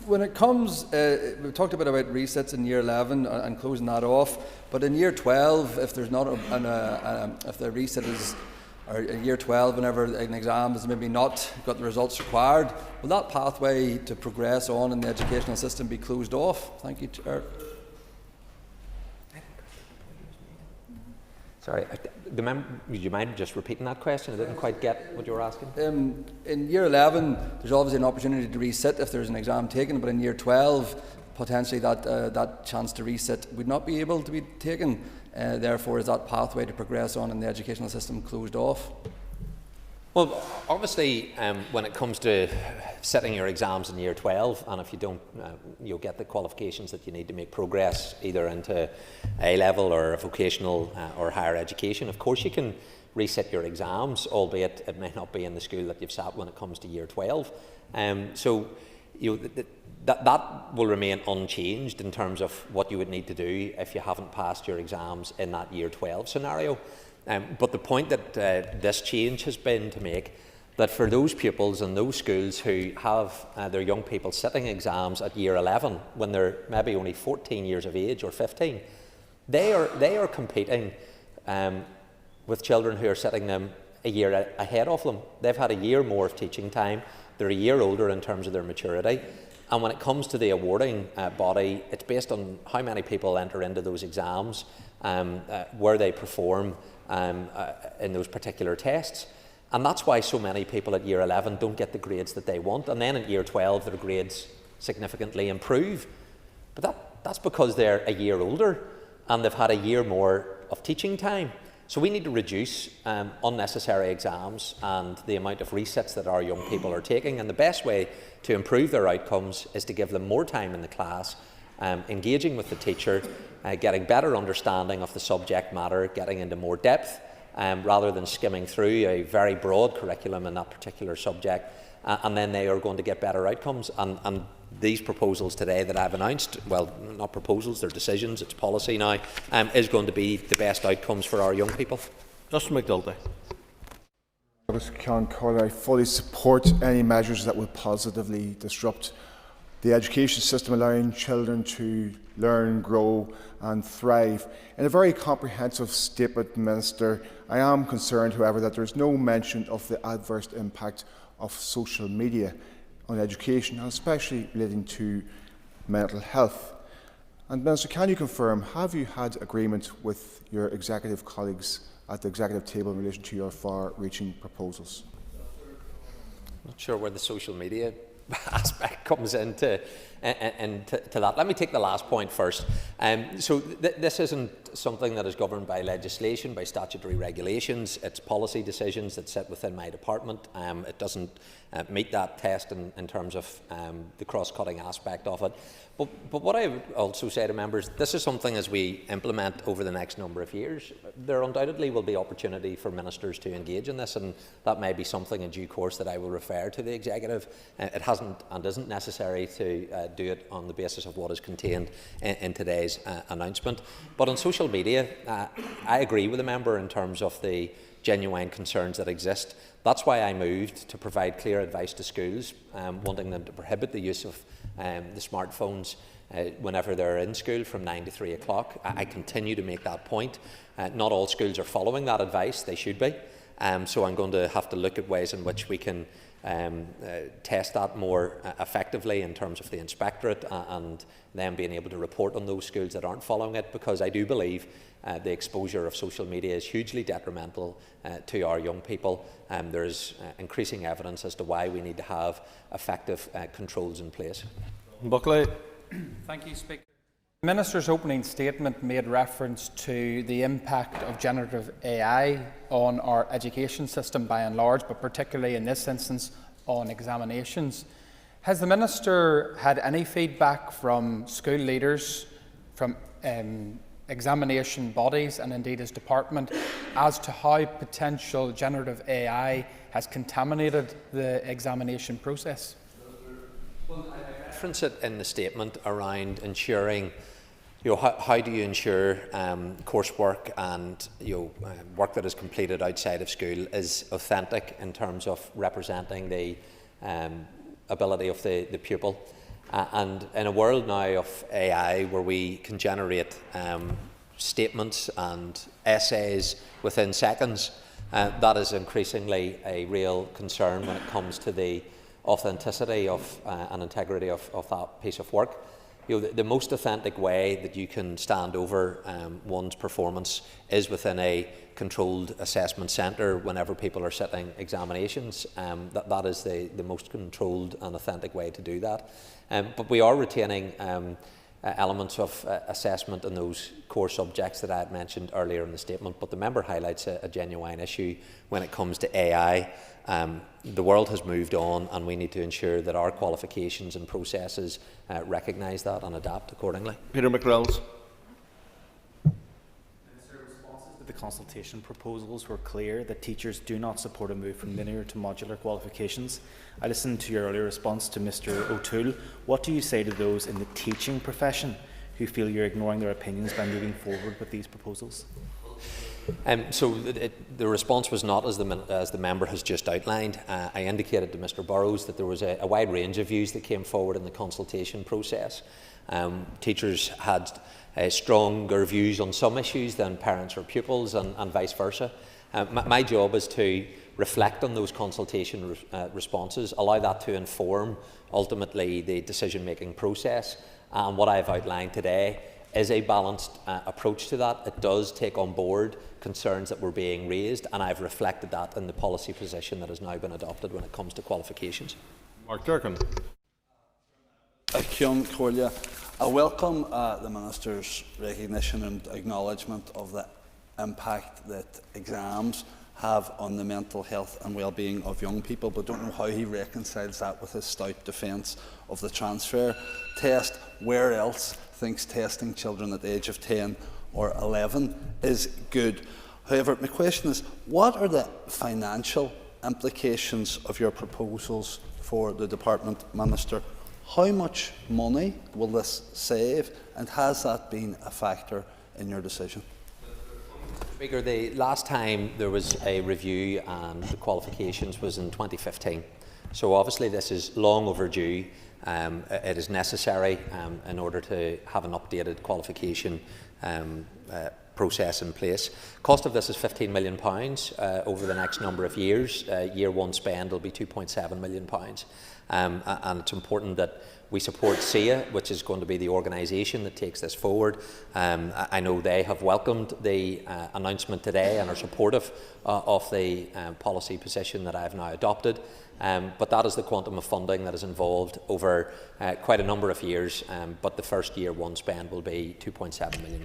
When it comes, we've talked a bit about resets in year 11 and closing that off, but in year 12, if there's not if the reset is, or in year 12, whenever an exam has maybe not got the results required, will that pathway to progress on in the educational system be closed off? Thank you, Chair. Sorry, would you mind just repeating that question? I didn't quite get what you were asking. In year 11, there's obviously an opportunity to resit if there's an exam taken, but in year 12, potentially that chance to resit would not be able to be taken. Therefore, is that pathway to progress on in the educational system closed off? Well, obviously, when it comes to setting your exams in year 12, and if you don't, you'll get the qualifications that you need to make progress either into A-level or vocational or higher education. Of course, you can reset your exams, albeit it may not be in the school that you've sat when it comes to year 12. So that will remain unchanged in terms of what you would need to do if you haven't passed your exams in that year 12 scenario. But the point that this change has been to make, that for those pupils and those schools who have their young people sitting exams at year 11 when they're maybe only 14 years of age or 15, they are competing with children who are sitting them a year ahead of them. They've had a year more of teaching time. They're a year older in terms of their maturity. And when it comes to the awarding body, it's based on how many people enter into those exams, where they perform in those particular tests. And that's why so many people at year 11 don't get the grades that they want. And then at year 12, their grades significantly improve. But that's because they're a year older and they've had a year more of teaching time. So we need to reduce unnecessary exams and the amount of resits that our young people are taking, and the best way to improve their outcomes is to give them more time in the class, engaging with the teacher, getting better understanding of the subject matter, getting into more depth, rather than skimming through a very broad curriculum in that particular subject, and then they are going to get better outcomes. And these proposals today that I've announced, well, not proposals, they're decisions, it's policy now, is going to be the best outcomes for our young people. Justin McDulty. I fully support any measures that will positively disrupt the education system, allowing children to learn, grow and thrive. In a very comprehensive statement, Minister, I am concerned, however, that there is no mention of the adverse impact of social media on education, and especially relating to mental health. And Minister, can you confirm, have you had agreement with your executive colleagues at the executive table in relation to your far-reaching proposals? Not sure where the social media aspect comes into that. Let me take the last point first. This isn't something that is governed by legislation, by statutory regulations. It's policy decisions that sit within my department. It doesn't meet that test in terms of the cross-cutting aspect of it. But what I would also say to members, this is something as we implement over the next number of years, there undoubtedly will be opportunity for ministers to engage in this, and that may be something in due course that I will refer to the executive. It hasn't and isn't necessary to do it on the basis of what is contained in today's announcement. But on social media, I agree with the member in terms of the genuine concerns that exist. That's why I moved to provide clear advice to schools, wanting them to prohibit the use of the smartphones whenever they're in school from 9 to 3 o'clock. I continue to make that point. Not all schools are following that advice. They should be. So I'm going to have to look at ways in which we can test that more effectively in terms of the inspectorate and them being able to report on those schools that aren't following it, because I do believe the exposure of social media is hugely detrimental to our young people. There's increasing evidence as to why we need to have effective controls in place. Buckley. Thank you, Speaker. The Minister's opening statement made reference to the impact of generative AI on our education system by and large, but particularly in this instance on examinations. Has the Minister had any feedback from school leaders, from examination bodies and indeed his department as to how potential generative AI has contaminated the examination process? Well, I reference it in the statement around ensuring, how do you ensure coursework and work that is completed outside of school is authentic in terms of representing the ability of the pupil. And in a world now of AI where we can generate statements and essays within seconds, that is increasingly a real concern when it comes to the authenticity of and integrity of that piece of work. The most authentic way that you can stand over one's performance is within a controlled assessment centre whenever people are sitting examinations. That is the most controlled and authentic way to do that. But we are retaining elements of assessment in those core subjects that I had mentioned earlier in the statement, but the member highlights a genuine issue when it comes to AI. The world has moved on, and we need to ensure that our qualifications and processes recognise that and adapt accordingly. Peter McReynolds. The consultation proposals were clear that teachers do not support a move from linear to modular qualifications. I listened to your earlier response to Mr. O'Toole. What do you say to those in the teaching profession who feel you're ignoring their opinions by moving forward with these proposals? The response was not as the member has just outlined. I indicated to Mr Burrows that there was a wide range of views that came forward in the consultation process. Teachers had stronger views on some issues than parents or pupils, and vice versa. My job is to reflect on those consultation responses, allow that to inform ultimately the decision-making process. And what I've outlined today is a balanced approach to that. It does take on board concerns that were being raised, and I've reflected that in the policy position that has now been adopted when it comes to qualifications. Mark Durkin. I welcome the Minister's recognition and acknowledgement of the impact that exams have on the mental health and well-being of young people, but don't know how he reconciles that with his stout defence of the transfer test. Where else thinks testing children at the age of 10 or 11 is good? However, my question is, what are the financial implications of your proposals for the Department, Minister? How much money will this save, and has that been a factor in your decision? Speaker, the last time there was a review and the qualifications was in 2015. So obviously this is long overdue. It is necessary in order to have an updated qualification process in place. Cost of this is £15 million over the next number of years. Year one spend will be £2.7 million. And it's important that we support SIA, which is going to be the organisation that takes this forward. I know they have welcomed the announcement today and are supportive of the policy position that I have now adopted. But that is the quantum of funding that is involved over quite a number of years. But the first year one spend will be £2.7 million.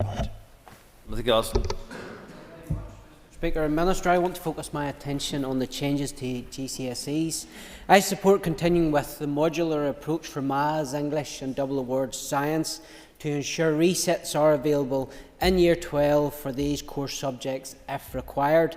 Speaker and Minister, I want to focus my attention on the changes to GCSEs. I support continuing with the modular approach for Maths, English and double awards science to ensure resets are available in Year 12 for these core subjects if required.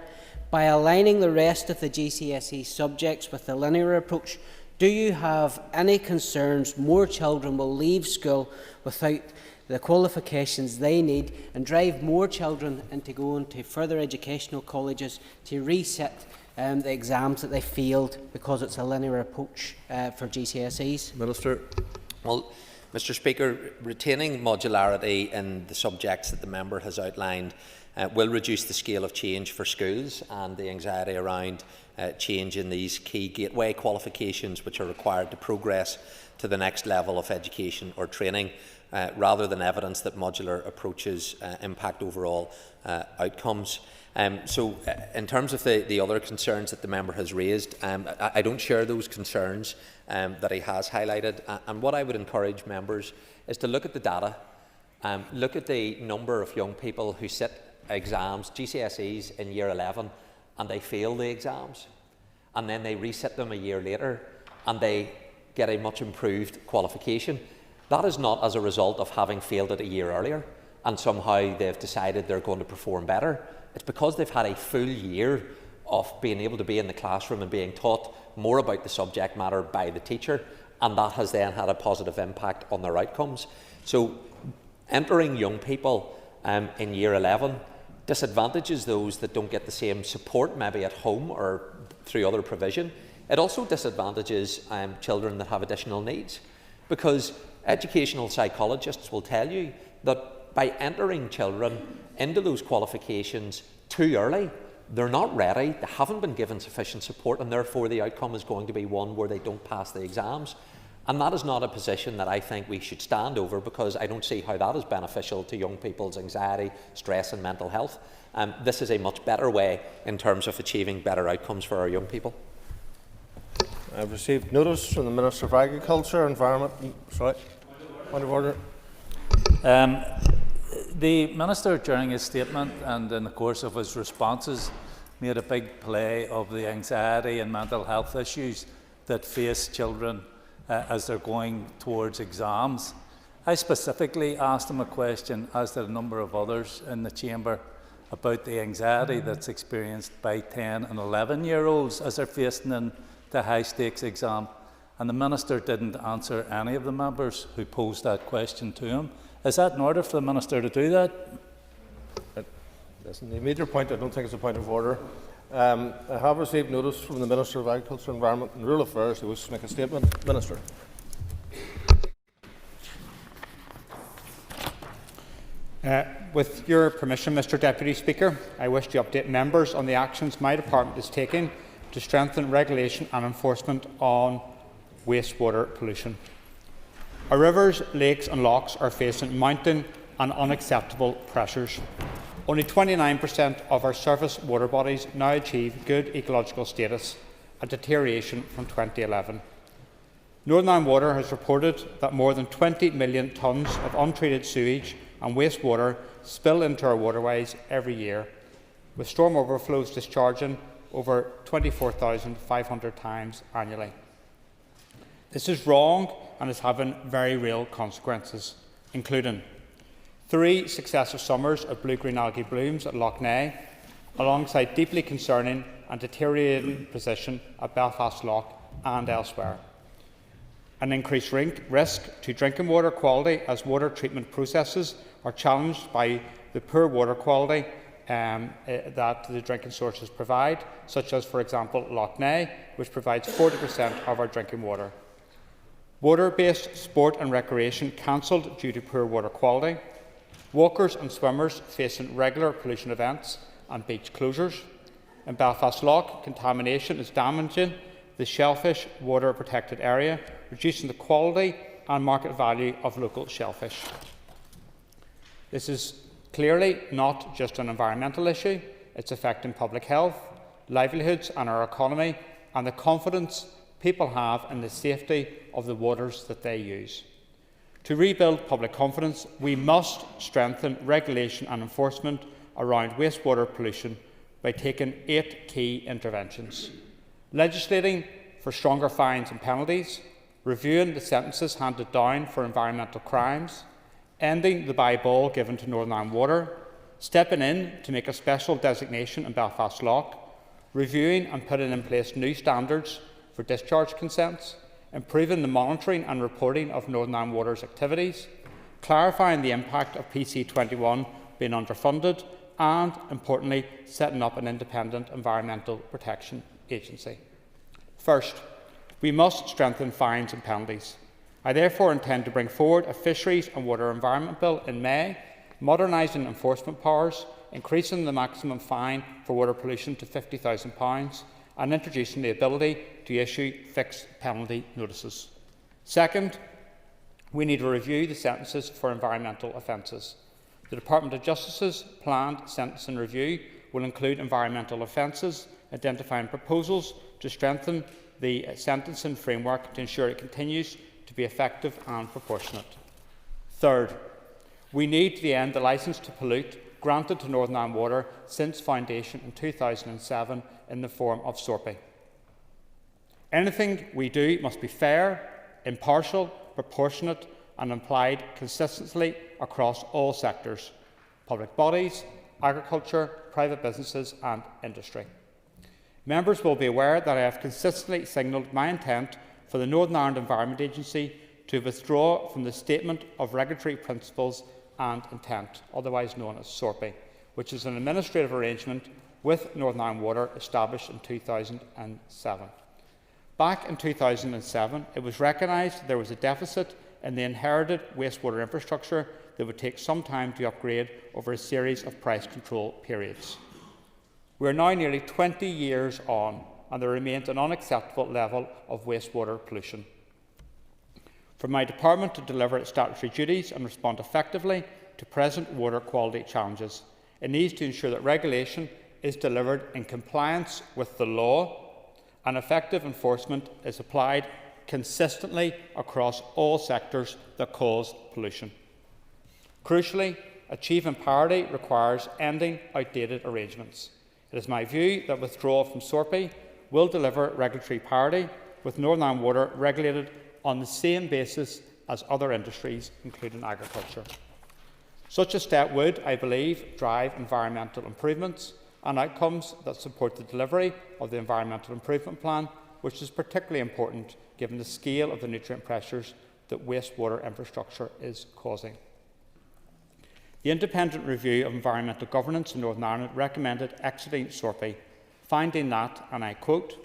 By aligning the rest of the GCSE subjects with the linear approach, do you have any concerns more children will leave school without the qualifications they need and drive more children into going to further educational colleges to reset the exams that they failed because it's a linear approach for GCSEs? Minister. Well, Mr. Speaker, retaining modularity in the subjects that the member has outlined will reduce the scale of change for schools and the anxiety around change in these key gateway qualifications which are required to progress to the next level of education or training, rather than evidence that modular approaches impact overall outcomes. So in terms of the other concerns that the member has raised, I don't share those concerns that he has highlighted. And what I would encourage members is to look at the data, look at the number of young people who sit exams, GCSEs in Year 11, and they fail the exams, and then they resit them a year later, and they get a much improved qualification. That is not as a result of having failed it a year earlier and somehow they've decided they're going to perform better. It's because they've had a full year of being able to be in the classroom and being taught more about the subject matter by the teacher, and that has then had a positive impact on their outcomes. So entering young people in Year 11 disadvantages those that don't get the same support maybe at home or through other provision. It also disadvantages children that have additional needs, because educational psychologists will tell you that by entering children into those qualifications too early, they're not ready, they haven't been given sufficient support, and therefore the outcome is going to be one where they don't pass the exams. And that is not a position that I think we should stand over, because I don't see how that is beneficial to young people's anxiety, stress and mental health. This is a much better way in terms of achieving better outcomes for our young people. I've received notice from the Minister of Agriculture, Environment. Sorry, point of order. The Minister, during his statement and in the course of his responses, made a big play of the anxiety and mental health issues that face children as they're going towards exams. I specifically asked him a question, as did a number of others in the chamber, about the anxiety that's experienced by 10 and 11-year-olds as they're facing the high-stakes exam, and the Minister didn't answer any of the members who posed that question to him. Is that in order for the Minister to do that? Listen, the major point, I don't think it's a point of order. I have received notice from the Minister of Agriculture, Environment and Rural Affairs who wishes to make a statement. Minister. With your permission, Mr Deputy Speaker, I wish to update members on the actions my department is taking to strengthen regulation and enforcement on wastewater pollution. Our rivers, lakes and lochs are facing mounting and unacceptable pressures. Only 29% of our surface water bodies now achieve good ecological status, a deterioration from 2011. Northern Ireland Water has reported that more than 20 million tonnes of untreated sewage and wastewater spill into our waterways every year, with storm overflows discharging over 24,500 times annually. This is wrong and is having very real consequences, including 3 successive summers of blue-green algae blooms at Lough Neagh, alongside deeply concerning and deteriorating position at Belfast Lough and elsewhere. An increased risk to drinking water quality as water treatment processes are challenged by the poor water quality that the drinking sources provide, such as, for example, Lough Neagh, which provides 40% of our drinking water. Water-based sport and recreation cancelled due to poor water quality. Walkers and swimmers facing regular pollution events and beach closures. In Belfast Lough, contamination is damaging the shellfish water protected area, reducing the quality and market value of local shellfish. This is clearly not just an environmental issue, it's affecting public health, livelihoods and our economy, and the confidence people have in the safety of the waters that they use. To rebuild public confidence, we must strengthen regulation and enforcement around wastewater pollution by taking 8 key interventions: legislating for stronger fines and penalties, reviewing the sentences handed down for environmental crimes, ending the by ball given to Northern Ireland Water, stepping in to make a special designation in Belfast Lough, reviewing and putting in place new standards for discharge consents, improving the monitoring and reporting of Northern Ireland Water's activities, clarifying the impact of PC21 being underfunded, and, importantly, setting up an independent environmental protection agency. First, we must strengthen fines and penalties. I therefore intend to bring forward a Fisheries and Water Environment Bill in May, modernising enforcement powers, increasing the maximum fine for water pollution to £50,000 and introducing the ability to issue fixed penalty notices. Second, we need to review the sentences for environmental offences. The Department of Justice's planned sentencing review will include environmental offences, identifying proposals to strengthen the sentencing framework to ensure it continues to be effective and proportionate. Third, we need to end the licence to pollute granted to Northern Ireland Water since foundation in 2007 in the form of SORPI. Anything we do must be fair, impartial, proportionate and applied consistently across all sectors: public bodies, agriculture, private businesses and industry. Members will be aware that I have consistently signalled my intent for the Northern Ireland Environment Agency to withdraw from the Statement of Regulatory Principles and Intent, otherwise known as SORPI, which is an administrative arrangement with Northern Ireland Water established in 2007. Back in 2007, it was recognised there was a deficit in the inherited wastewater infrastructure that would take some time to upgrade over a series of price control periods. We are now nearly 20 years on, and there remains an unacceptable level of wastewater pollution. For my department to deliver its statutory duties and respond effectively to present water quality challenges, it needs to ensure that regulation is delivered in compliance with the law and effective enforcement is applied consistently across all sectors that cause pollution. Crucially, achieving parity requires ending outdated arrangements. It is my view that withdrawal from SORPI will deliver regulatory parity, with Northern Ireland Water regulated on the same basis as other industries, including agriculture. Such a step would, I believe, drive environmental improvements and outcomes that support the delivery of the Environmental Improvement Plan, which is particularly important given the scale of the nutrient pressures that wastewater infrastructure is causing. The independent review of environmental governance in Northern Ireland recommended exiting SORPI, finding that, and I quote,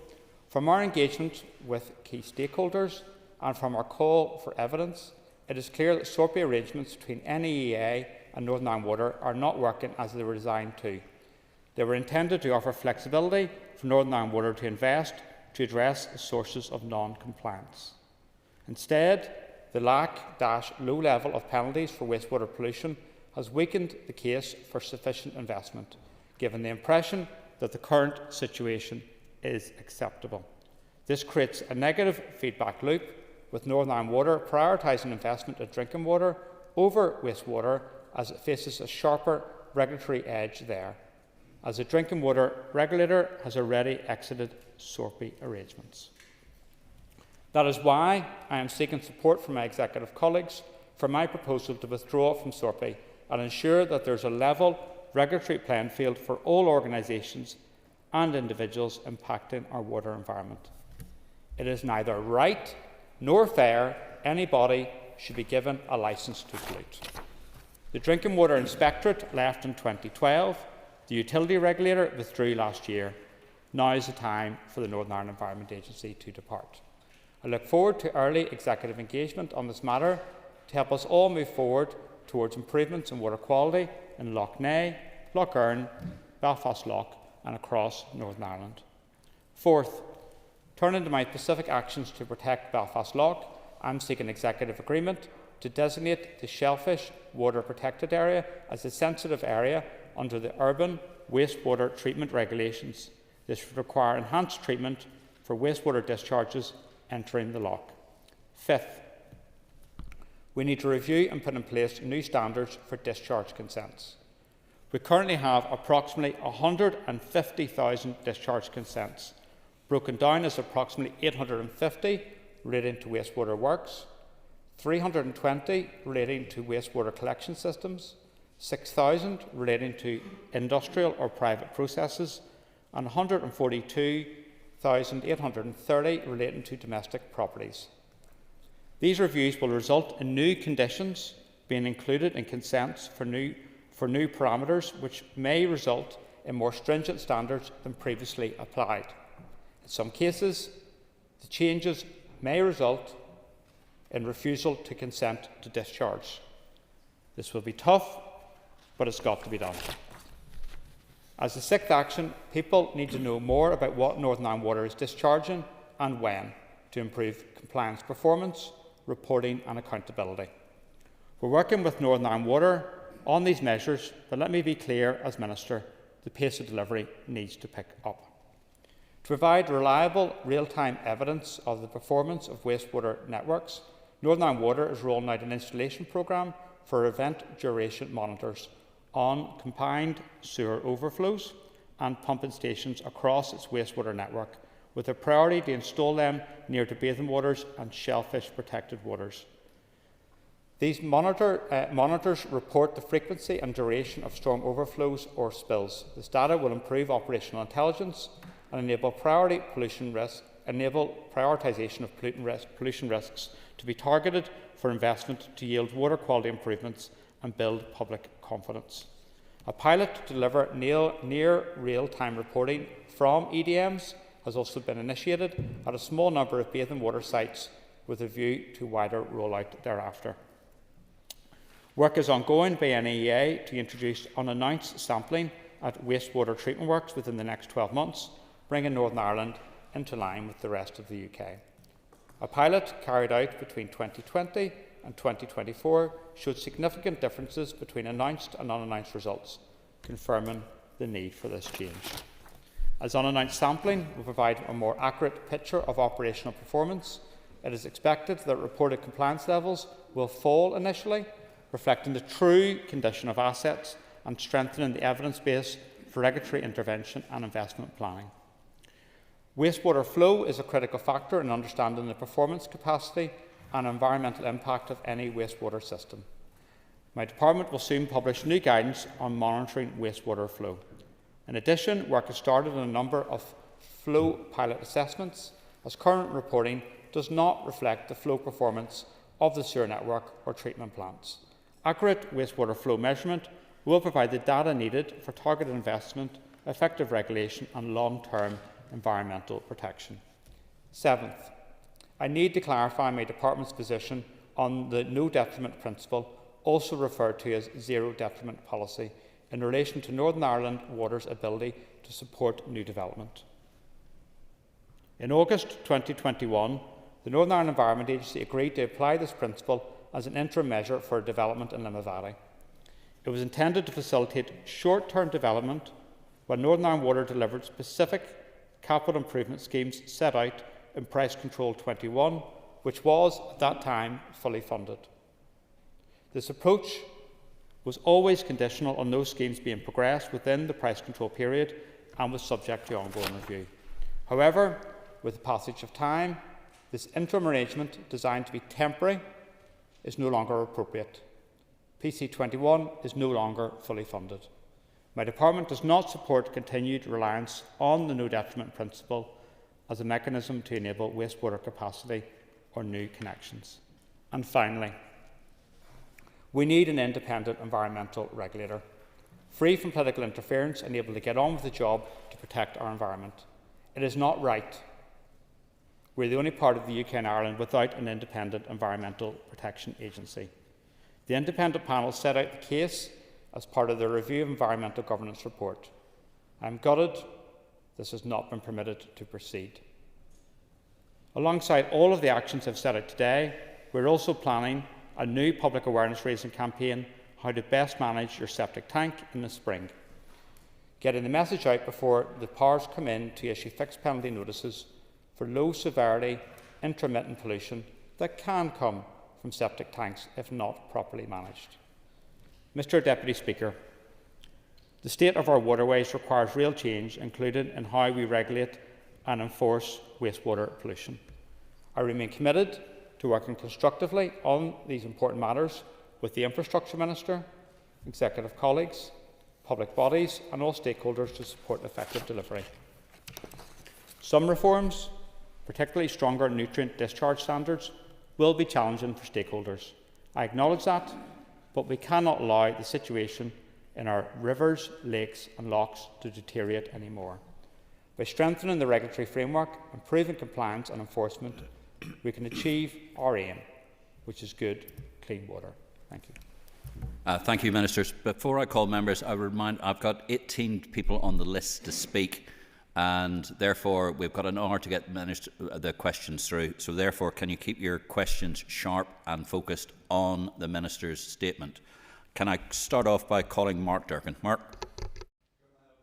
"From our engagement with key stakeholders and from our call for evidence, it is clear that SORPI arrangements between NEA and Northern Ireland Water are not working as they were designed to. They were intended to offer flexibility for Northern Ireland Water to invest to address the sources of non-compliance. Instead, the low level of penalties for wastewater pollution has weakened the case for sufficient investment, given the impression that the current situation is acceptable. This creates a negative feedback loop, with Northern Ireland Water prioritising investment in drinking water over wastewater as it faces a sharper regulatory edge there. as the drinking water regulator has already exited SORPI arrangements. That is why I am seeking support from my executive colleagues for my proposal to withdraw from SORPI and ensure that there is a level regulatory playing field for all organisations and individuals impacting our water environment. It is neither right nor fair anybody should be given a licence to pollute. The Drinking Water Inspectorate left in 2012. The utility regulator withdrew last year. Now is the time for the Northern Ireland Environment Agency to depart. I look forward to early executive engagement on this matter to help us all move forward towards improvements in water quality in Lough Neagh, Lough Erne, Belfast Lough and across Northern Ireland. Fourth, turning to my specific actions to protect Belfast Lough, I am seeking executive agreement to designate the Shellfish Water Protected Area as a sensitive area under the urban wastewater treatment regulations. This would require enhanced treatment for wastewater discharges entering the loch. Fifth, we need to review and put in place new standards for discharge consents. We currently have approximately 150,000 discharge consents, broken down as approximately 850 relating to wastewater works, 320 relating to wastewater collection systems, 6,000 relating to industrial or private processes, and 142,830 relating to domestic properties. These reviews will result in new conditions being included in consents for new parameters, which may result in more stringent standards than previously applied. In some cases, the changes may result in refusal to consent to discharge. This will be tough, but it's got to be done. As the sixth action, people need to know more about what Northern Ireland Water is discharging and when to improve compliance performance, reporting and accountability. We're working with Northern Ireland Water on these measures, but let me be clear as Minister, the pace of delivery needs to pick up. To provide reliable, real-time evidence of the performance of wastewater networks, Northern Ireland Water is rolling out an installation programme for event duration monitors on combined sewer overflows and pumping stations across its wastewater network, with a priority to install them near to bathing waters and shellfish protected waters. These monitors report the frequency and duration of storm overflows or spills. This data will improve operational intelligence and enable prioritisation of pollution risks to be targeted for investment to yield water quality improvements and build public confidence. A pilot to deliver near real-time reporting from EDMs has also been initiated at a small number of bathing water sites with a view to wider rollout thereafter. Work is ongoing by NEA to introduce unannounced sampling at wastewater treatment works within the next 12 months, bringing Northern Ireland into line with the rest of the UK. A pilot carried out between 2020 and 2024 showed significant differences between announced and unannounced results, confirming the need for this change. As unannounced sampling will provide a more accurate picture of operational performance, it is expected that reported compliance levels will fall initially, reflecting the true condition of assets and strengthening the evidence base for regulatory intervention and investment planning. Wastewater flow is a critical factor in understanding the performance capacity and environmental impact of any wastewater system. My department will soon publish new guidance on monitoring wastewater flow. In addition, work has started on a number of flow pilot assessments, as current reporting does not reflect the flow performance of the sewer network or treatment plants. Accurate wastewater flow measurement will provide the data needed for targeted investment, effective regulation and long-term environmental protection. Seventh, I need to clarify my department's position on the no detriment principle, also referred to as zero detriment policy, in relation to Northern Ireland Water's ability to support new development. In August 2021, the Northern Ireland Environment Agency agreed to apply this principle as an interim measure for development in Limavady. It was intended to facilitate short-term development when Northern Ireland Water delivered specific capital improvement schemes set out in Price Control 21, which was, at that time, fully funded. This approach was always conditional on those schemes being progressed within the price control period and was subject to ongoing review. However, with the passage of time, this interim arrangement, designed to be temporary, is no longer appropriate. PC21 is no longer fully funded. My department does not support continued reliance on the no detriment principle as a mechanism to enable wastewater capacity or new connections. And finally, we need an independent environmental regulator, free from political interference and able to get on with the job to protect our environment. It is not right. We're the only part of the UK and Ireland without an independent environmental protection agency. The independent panel set out the case as part of the Review of Environmental Governance report. I am gutted this has not been permitted to proceed. Alongside all of the actions I've set out today, we're also planning a new public awareness raising campaign, how to best manage your septic tank in the spring. Getting the message out before the powers come in to issue fixed penalty notices for low severity intermittent pollution that can come from septic tanks if not properly managed. Mr. Deputy Speaker, the state of our waterways requires real change, including in how we regulate and enforce wastewater pollution. I remain committed to working constructively on these important matters with the Infrastructure Minister, executive colleagues, public bodies and all stakeholders to support effective delivery. Some reforms, particularly stronger nutrient discharge standards, will be challenging for stakeholders. I acknowledge that, but we cannot allow the situation in our rivers, lakes and lochs to deteriorate anymore. By strengthening the regulatory framework, improving compliance and enforcement, we can achieve our aim, which is good, clean water. Thank you. Thank you, Ministers. Before I call members, I remind I've got 18 people on the list to speak, and therefore we've got an hour to get the questions through. So therefore, can you keep your questions sharp and focused on the Minister's statement? Can I start off by calling Mark Durkin? Mark.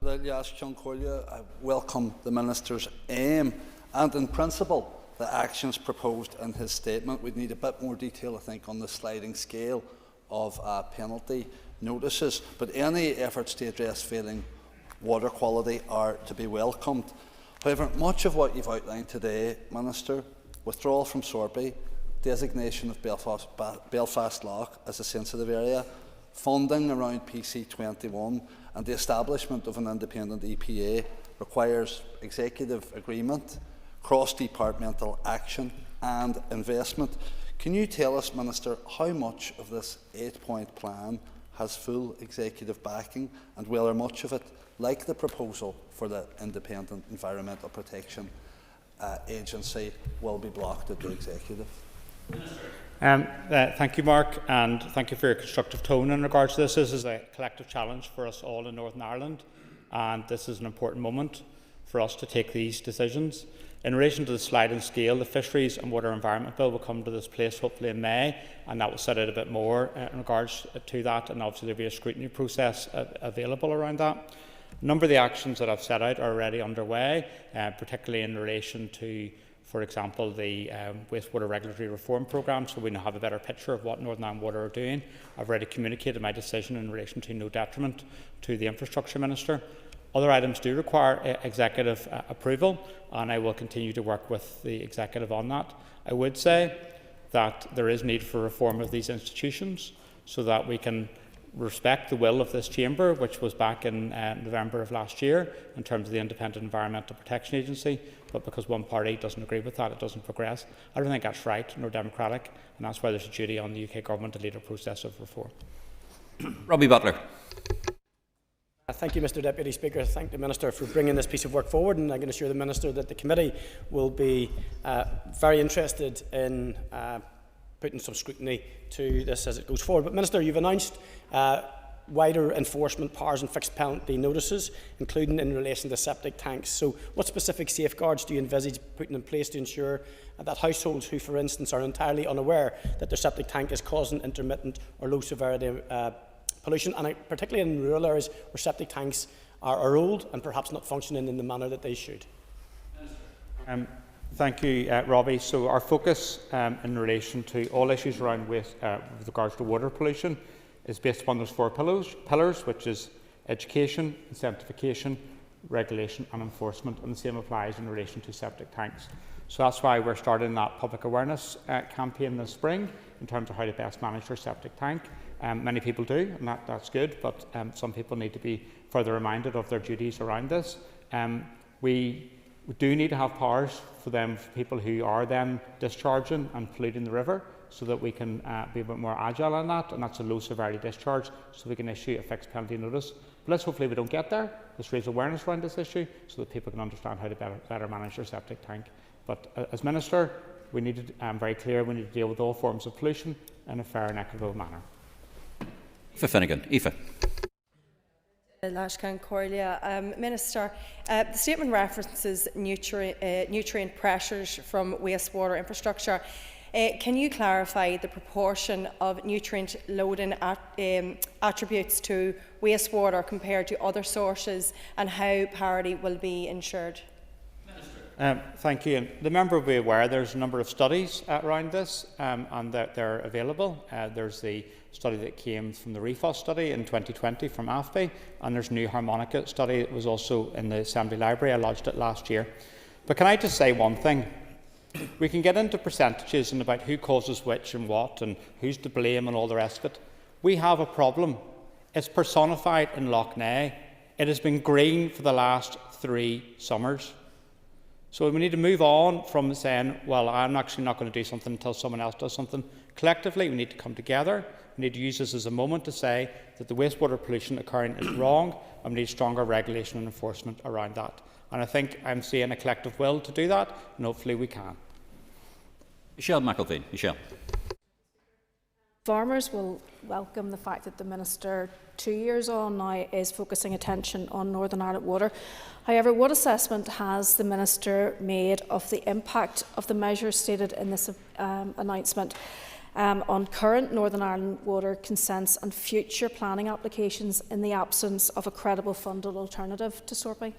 I welcome the Minister's aim and, in principle, the actions proposed in his statement. We'd need a bit more detail, I think, on the sliding scale of penalty notices, but any efforts to address failing water quality are to be welcomed. However, much of what you've outlined today, Minister, withdrawal from Sorby, designation of Belfast Lough as a sensitive area, funding around PC21 and the establishment of an independent EPA requires executive agreement, cross-departmental action and investment. Can you tell us, Minister, how much of this 8-point plan has full executive backing and whether much of it, like the proposal for the Independent Environmental Protection Agency, will be blocked at the executive? Thank you, Mark, and thank you for your constructive tone in regards to this. This is a collective challenge for us all in Northern Ireland, and this is an important moment for us to take these decisions. In relation to the sliding scale, the Fisheries and Water Environment Bill will come to this place hopefully in May, and that will set out a bit more in regards to that, and obviously there will be a scrutiny process available around that. A number of the actions that I've set out are already underway, particularly in relation to, for example, the wastewater regulatory reform programme, so we now have a better picture of what Northern Ireland Water are doing. I've already communicated my decision in relation to no detriment to the Infrastructure Minister. Other items do require executive approval, and I will continue to work with the executive on that. I would say that there is need for reform of these institutions so that we can respect the will of this chamber, which was back in November of last year in terms of the Independent Environmental Protection Agency, but because one party doesn't agree with that, it doesn't progress. I don't think that's right nor democratic, and that's why there's a duty on the UK Government to lead a process of reform. Robbie Butler. Thank you, Mr Deputy Speaker. I thank the Minister for bringing this piece of work forward, and I can assure the Minister that the committee will be very interested in putting some scrutiny to this as it goes forward. But Minister, you've announced wider enforcement powers and fixed penalty notices, including in relation to septic tanks. So what specific safeguards do you envisage putting in place to ensure that households who, for instance, are entirely unaware that their septic tank is causing intermittent or low severity pollution, and particularly in rural areas where septic tanks are old and perhaps not functioning in the manner that they should? Thank you, Robbie. So our focus in relation to all issues around with regards to water pollution is based upon those four pillars, which is education, incentivication, regulation and enforcement, and the same applies in relation to septic tanks. So that's why we're starting that public awareness campaign this spring in terms of how to best manage their septic tank. Many people do, and that's good, but some people need to be further reminded of their duties around this. We do need to have powers for people who are then discharging and polluting the river, so that we can be a bit more agile on that, and that's a low severity discharge, so we can issue a fixed penalty notice. But let's hopefully we don't get there. Let's raise awareness around this issue so that people can understand how to better manage their septic tank. But as Minister, we need to, very clear, we need to deal with all forms of pollution in a fair and equitable manner. Aoife Finnegan. Aoife. Minister, the statement references nutrient pressures from wastewater infrastructure. Can you clarify the proportion of nutrient loading attributes to wastewater compared to other sources, and how parity will be ensured? Thank you. And the member will be aware there's a number of studies around this, and that they're available. There's the study that came from the REFOS study in 2020 from AFBI, and there's a new Harmonica study that was also in the Assembly Library. I lodged it last year. But can I just say one thing? We can get into percentages and about who causes which and what, and who's to blame and all the rest of it. We have a problem. It's personified in Lough Neagh. It has been green for the last 3 summers. So we need to move on from saying, well, I'm actually not going to do something until someone else does something. Collectively, we need to come together. We need to use this as a moment to say that the wastewater pollution occurring is wrong, and we need stronger regulation and enforcement around that. And I think I'm seeing a collective will to do that, and hopefully we can. Michelle McElveen. Michelle. Farmers will welcome the fact that the Minister, 2 years on now, is focusing attention on Northern Ireland water. However, what assessment has the Minister made of the impact of the measures stated in this announcement on current Northern Ireland water consents and future planning applications in the absence of a credible funded alternative to Sorpy?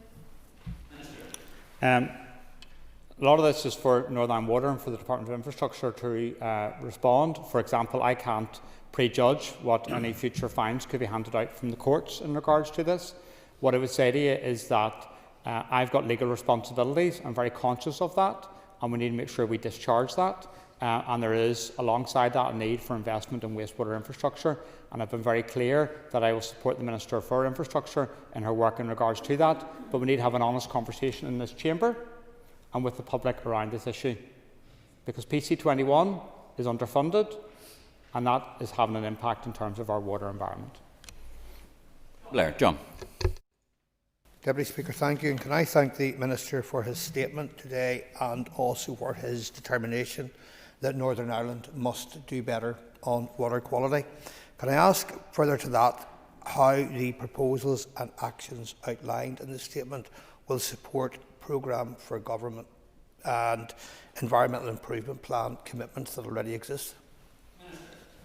A lot of this is for Northern Ireland Water and for the Department of Infrastructure to respond. For example, I can't prejudge what any future fines could be handed out from the courts in regards to this. What I would say to you is that I've got legal responsibilities. I'm very conscious of that, and we need to make sure we discharge that. And there is, alongside that, a need for investment in wastewater infrastructure. And I've been very clear that I will support the Minister for Infrastructure in her work in regards to that. But we need to have an honest conversation in this chamber and with the public around this issue, because PC21 is underfunded, and that is having an impact in terms of our water environment. Blair. John. Deputy Speaker, thank you. And can I thank the Minister for his statement today, and also for his determination that Northern Ireland must do better on water quality. Can I ask further to that how the proposals and actions outlined in the statement will support programme for government and environmental improvement plan commitments that already exist?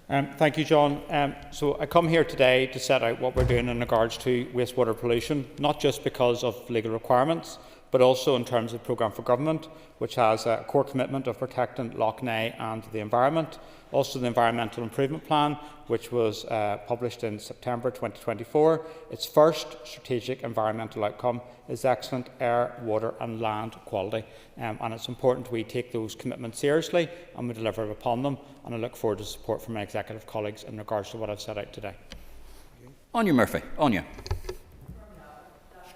Thank you, John. So I come here today to set out what we're doing in regards to wastewater pollution, not just because of legal requirements, but also in terms of programme for government, which has a core commitment of protecting Lough Neagh and the environment. Also the Environmental Improvement Plan, which was published in September 2024. Its first strategic environmental outcome is excellent air, water and land quality. And it's important we take those commitments seriously and we deliver upon them. And I look forward to support from my executive colleagues in regards to what I've set out today. Anya Murphy. Anya.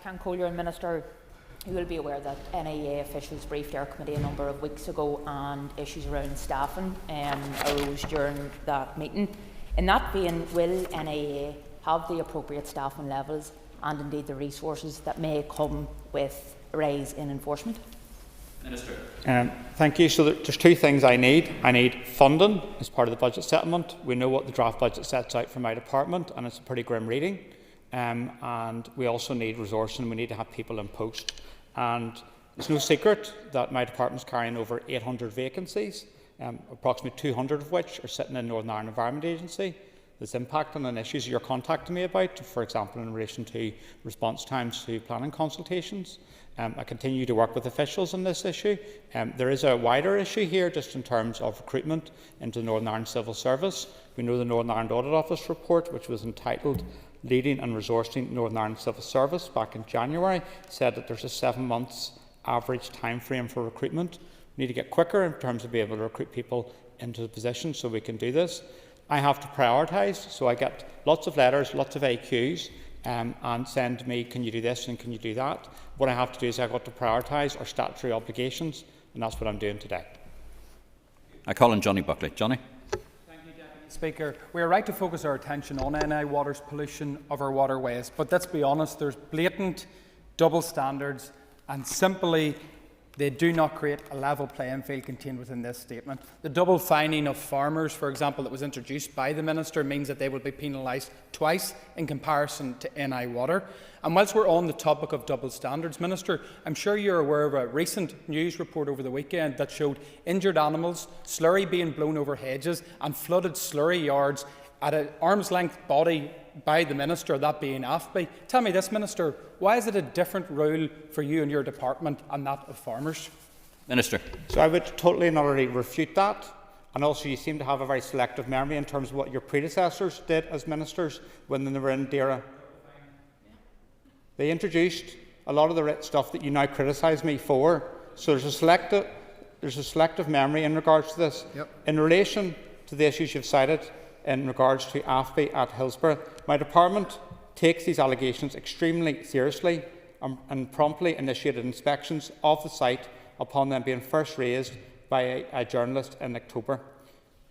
Can Collier and Minister, you will be aware that NIA officials briefed our committee a number of weeks ago, and issues around staffing arose during that meeting. In that vein, will NIA have the appropriate staffing levels and indeed the resources that may come with a rise in enforcement? Minister. Thank you. So there's 2 things I need. I need funding as part of the budget settlement. We know what the draft budget sets out for my department, and it's a pretty grim reading. And we also need resourcing, and we need to have people in post. And it's no secret that my department is carrying over 800 vacancies, approximately 200 of which are sitting in Northern Ireland Environment Agency. that's impacting on issues you're contacting me about, for example, in relation to response times to planning consultations. I continue to work with officials on this issue. There is a wider issue here just in terms of recruitment into the Northern Ireland Civil Service. We know the Northern Ireland Audit Office report, which was entitled Leading and Resourcing Northern Ireland Civil Service back in January, said that there's a 7 months average time frame for recruitment. We need to get quicker in terms of being able to recruit people into the position so we can do this. I have to prioritise, so I get lots of letters, lots of AQs, and send me, can you do this and can you do that? What I have to do is I've got to prioritise our statutory obligations, and that's what I'm doing today. I call on Johnny Buckley. Johnny. Thank you, Deputy Speaker. We are right to focus our attention on NI Water's pollution of our waterways, but let's be honest, there's blatant double standards, and simply they do not create a level playing field contained within this statement. The double fining of farmers, for example, that was introduced by the Minister means that they will be penalised twice in comparison to NI Water. And whilst we're on the topic of double standards, Minister, I'm sure you're aware of a recent news report over the weekend that showed injured animals, slurry being blown over hedges and flooded slurry yards at an arm's length body by the Minister, that being AFBI. Tell me this, Minister, why is it a different rule for you and your department and that of farmers? Minister. So I would totally and utterly refute that. And also you seem to have a very selective memory in terms of what your predecessors did as ministers when they were in DERA. They introduced a lot of the stuff that you now criticise me for. So there's a selective memory in regards to this. Yep. In relation to the issues you've cited in regards to AFBI at Hillsborough, my department takes these allegations extremely seriously and promptly initiated inspections of the site upon them being first raised by a journalist in October.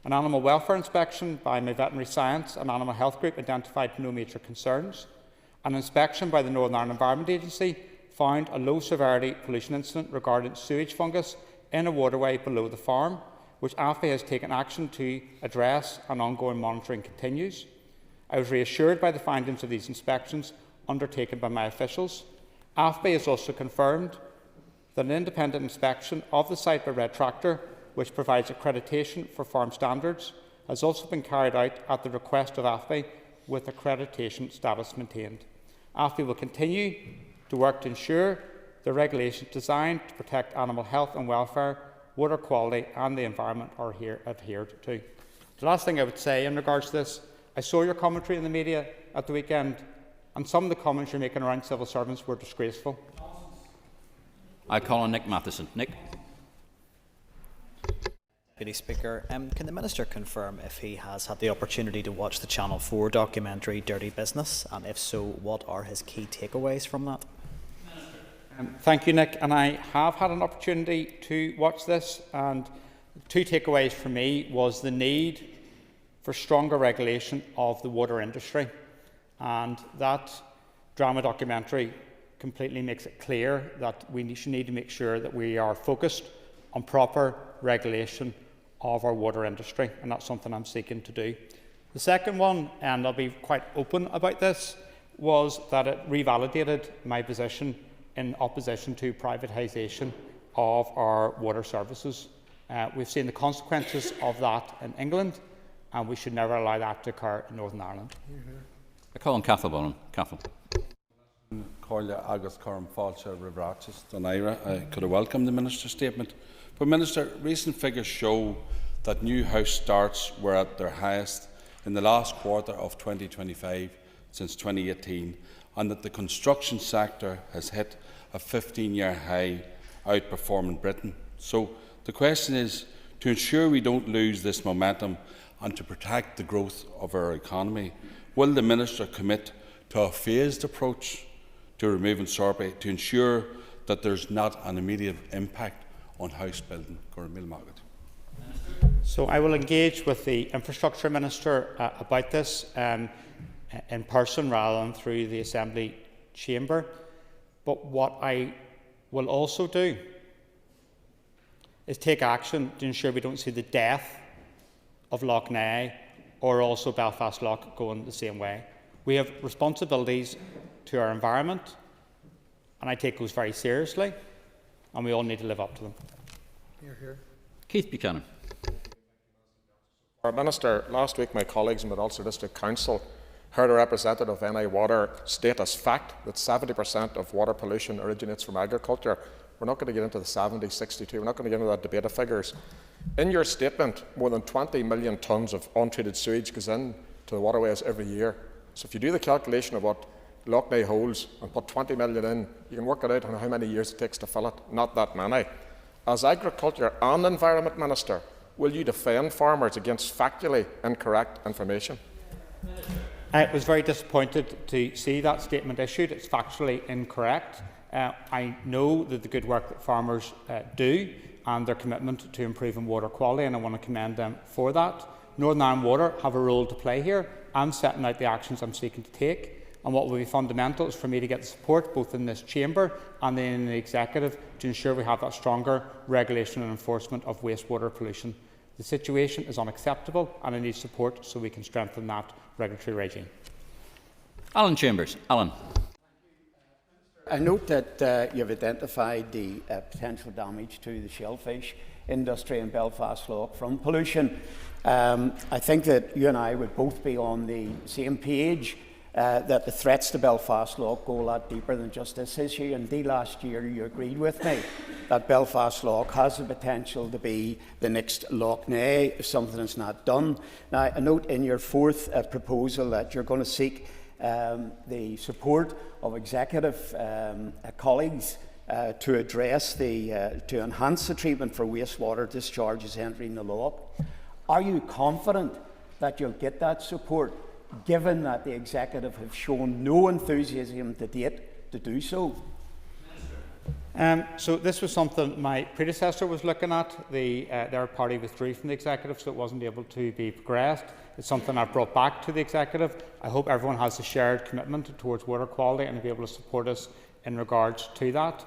An animal welfare inspection by my veterinary science and animal health group identified no major concerns. An inspection by the Northern Ireland Environment Agency found a low severity pollution incident regarding sewage fungus in a waterway below the farm, which AFBI has taken action to address, and ongoing monitoring continues. I was reassured by the findings of these inspections undertaken by my officials. AFBI has also confirmed that an independent inspection of the site by Red Tractor, which provides accreditation for farm standards, has also been carried out at the request of AFBI with accreditation status maintained. AFBI will continue to work to ensure the regulations designed to protect animal health and welfare, water quality and the environment are adhered to. The last thing I would say in regards to this, I saw your commentary in the media at the weekend, and some of the comments you're making around civil servants were disgraceful. I call on Nick Matheson. Nick. Deputy Speaker, can the Minister confirm if he has had the opportunity to watch the Channel 4 documentary Dirty Business, and if so, what are his key takeaways from that? Thank you, Nick. And I have had an opportunity to watch this, and two takeaways for me was the need for stronger regulation of the water industry, and that drama documentary completely makes it clear that we need to make sure that we are focused on proper regulation of our water industry, and that's something I'm seeking to do. The second one, and I'll be quite open about this, was that it revalidated my position in opposition to privatisation of our water services. We've seen the consequences of that in England, and we should never allow that to occur in Northern Ireland. I call on Cathal Bonan. Cathal. Coilia agus Corm Fáilte Rivrachas Donaira. I could have welcomed the Minister's statement. But Minister, recent figures show that new house starts were at their highest in the last quarter of 2025 since 2018, and that the construction sector has hit a 15-year high, outperforming Britain. So the question is, to ensure we don't lose this momentum and to protect the growth of our economy, will the Minister commit to a phased approach to removing sorbet to ensure that there is not an immediate impact on house building? So I will engage with the Infrastructure Minister about this in person rather than through the Assembly chamber. But what I will also do is take action to ensure we don't see the death of Lough Neagh or also Belfast Lough going the same way. We have responsibilities to our environment, and I take those very seriously, and we all need to live up to them. Keith Buchanan. Minister, last week my colleagues in the Ulster District Council heard a representative of NI Water state as fact that 70% of water pollution originates from agriculture. We're not going to get into the 70, 62, we're not going to get into that debate of figures. In your statement, more than 20 million tonnes of untreated sewage goes into the waterways every year. So if you do the calculation of what Loch Ness holds and put 20 million in, you can work it out on how many years it takes to fill it. Not that many. As Agriculture and Environment Minister, will you defend farmers against factually incorrect information? I was very disappointed to see that statement issued. It's factually incorrect. I know that the good work that farmers do and their commitment to improving water quality, and I want to commend them for that. Northern Ireland Water have a role to play here. I'm setting out the actions I'm seeking to take, and what will be fundamental is for me to get the support both in this chamber and in the executive to ensure we have that stronger regulation and enforcement of wastewater pollution. The situation is unacceptable and I need support so we can strengthen that regulatory regime. Alan Chambers. Alan. I note that you have identified the potential damage to the shellfish industry in Belfast Lough from pollution. I think that you and I would both be on the same page that the threats to Belfast Lough go a lot deeper than just this issue. Indeed, last year you agreed with me that Belfast Lough has the potential to be the next Loch Ness if something is not done. Now, I note in your fourth proposal that you're going to seek the support of executive colleagues to address to enhance the treatment for wastewater discharges entering the Lough. Are you confident that you'll get that support, given that the executive have shown no enthusiasm to date to do so? So this was something my predecessor was looking at. Their party withdrew from the executive, so it wasn't able to be progressed. It's something I've brought back to the executive. I hope everyone has a shared commitment towards water quality and will be able to support us in regards to that.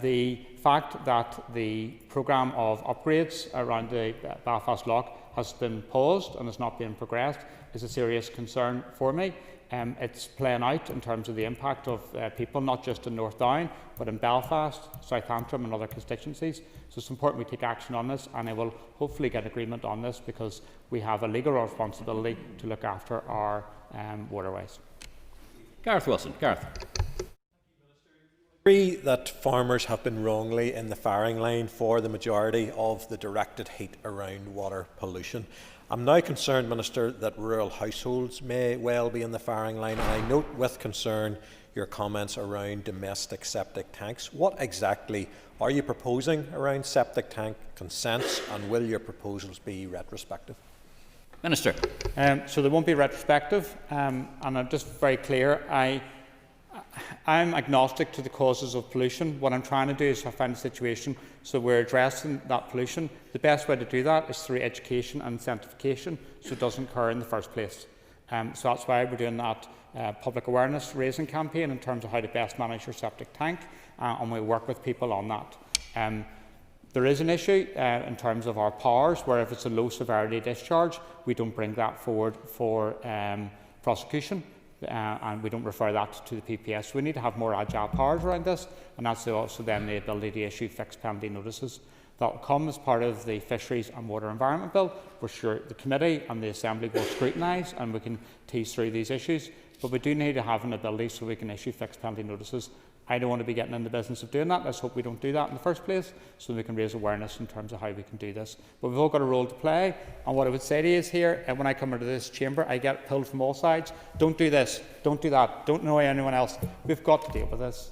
The fact that the programme of upgrades around the Belfast Lough has been paused and has not been progressed is a serious concern for me. It's playing out in terms of the impact of people, not just in North Down, but in Belfast, South Antrim and other constituencies. So it's important we take action on this, and I will hopefully get agreement on this because we have a legal responsibility to look after our waterways. Gareth Wilson. Gareth. I agree that farmers have been wrongly in the firing line for the majority of the directed heat around water pollution. I'm now concerned, Minister, that rural households may well be in the firing line, and I note with concern your comments around domestic septic tanks. What exactly are you proposing around septic tank consents, and will your proposals be retrospective? Minister. So they won't be retrospective, and I'm just very clear. I'm agnostic to the causes of pollution. What I'm trying to do is find a situation so we're addressing that pollution. The best way to do that is through education and incentivification so it doesn't occur in the first place. So that's why we're doing that public awareness raising campaign in terms of how to best manage your septic tank, and we work with people on that. There is an issue in terms of our powers, where if it's a low severity discharge, we don't bring that forward for prosecution. And we don't refer that to the PPS. So we need to have more agile powers around this, and that's also then the ability to issue fixed penalty notices. That will come as part of the Fisheries and Water Environment Bill. We're sure the committee and the Assembly will scrutinise and we can tease through these issues. But we do need to have an ability so we can issue fixed penalty notices. I don't want to be getting in the business of doing that. Let's hope we don't do that in the first place, so we can raise awareness in terms of how we can do this. But we've all got a role to play, and what I would say to you is here, when I come into this chamber, I get pulled from all sides. Don't do this, don't do that, don't annoy anyone else. We've got to deal with this.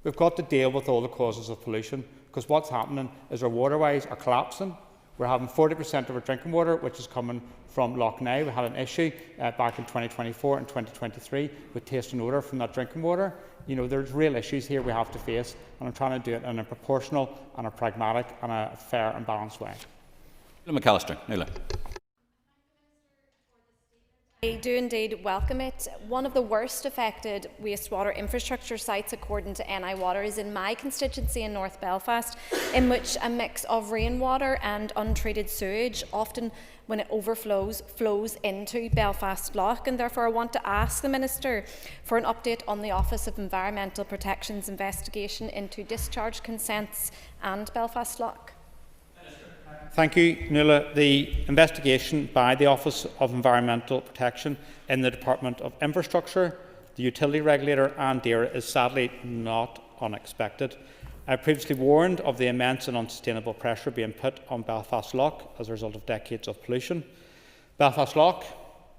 We've got to deal with all the causes of pollution, because what's happening is our waterways are collapsing. We're having 40% of our drinking water, which is coming from Loch Ness. We had an issue back in 2024 and 2023 with taste and odour from that drinking water. You know, there's real issues here we have to face, and I'm trying to do it in a proportional and a pragmatic and a fair and balanced way. Nuala McAllister. Nuala. I do indeed welcome it. One of the worst affected wastewater infrastructure sites, according to NI Water, is in my constituency in North Belfast, in which a mix of rainwater and untreated sewage, often when it overflows, flows into Belfast Lough. And therefore I want to ask the Minister for an update on the Office of Environmental Protection's investigation into discharge consents and Belfast Lough. Thank you, Nuala. The investigation by the Office of Environmental Protection in the Department of Infrastructure, the utility regulator and DAERA is sadly not unexpected. I previously warned of the immense and unsustainable pressure being put on Belfast Lough as a result of decades of pollution. Belfast Lough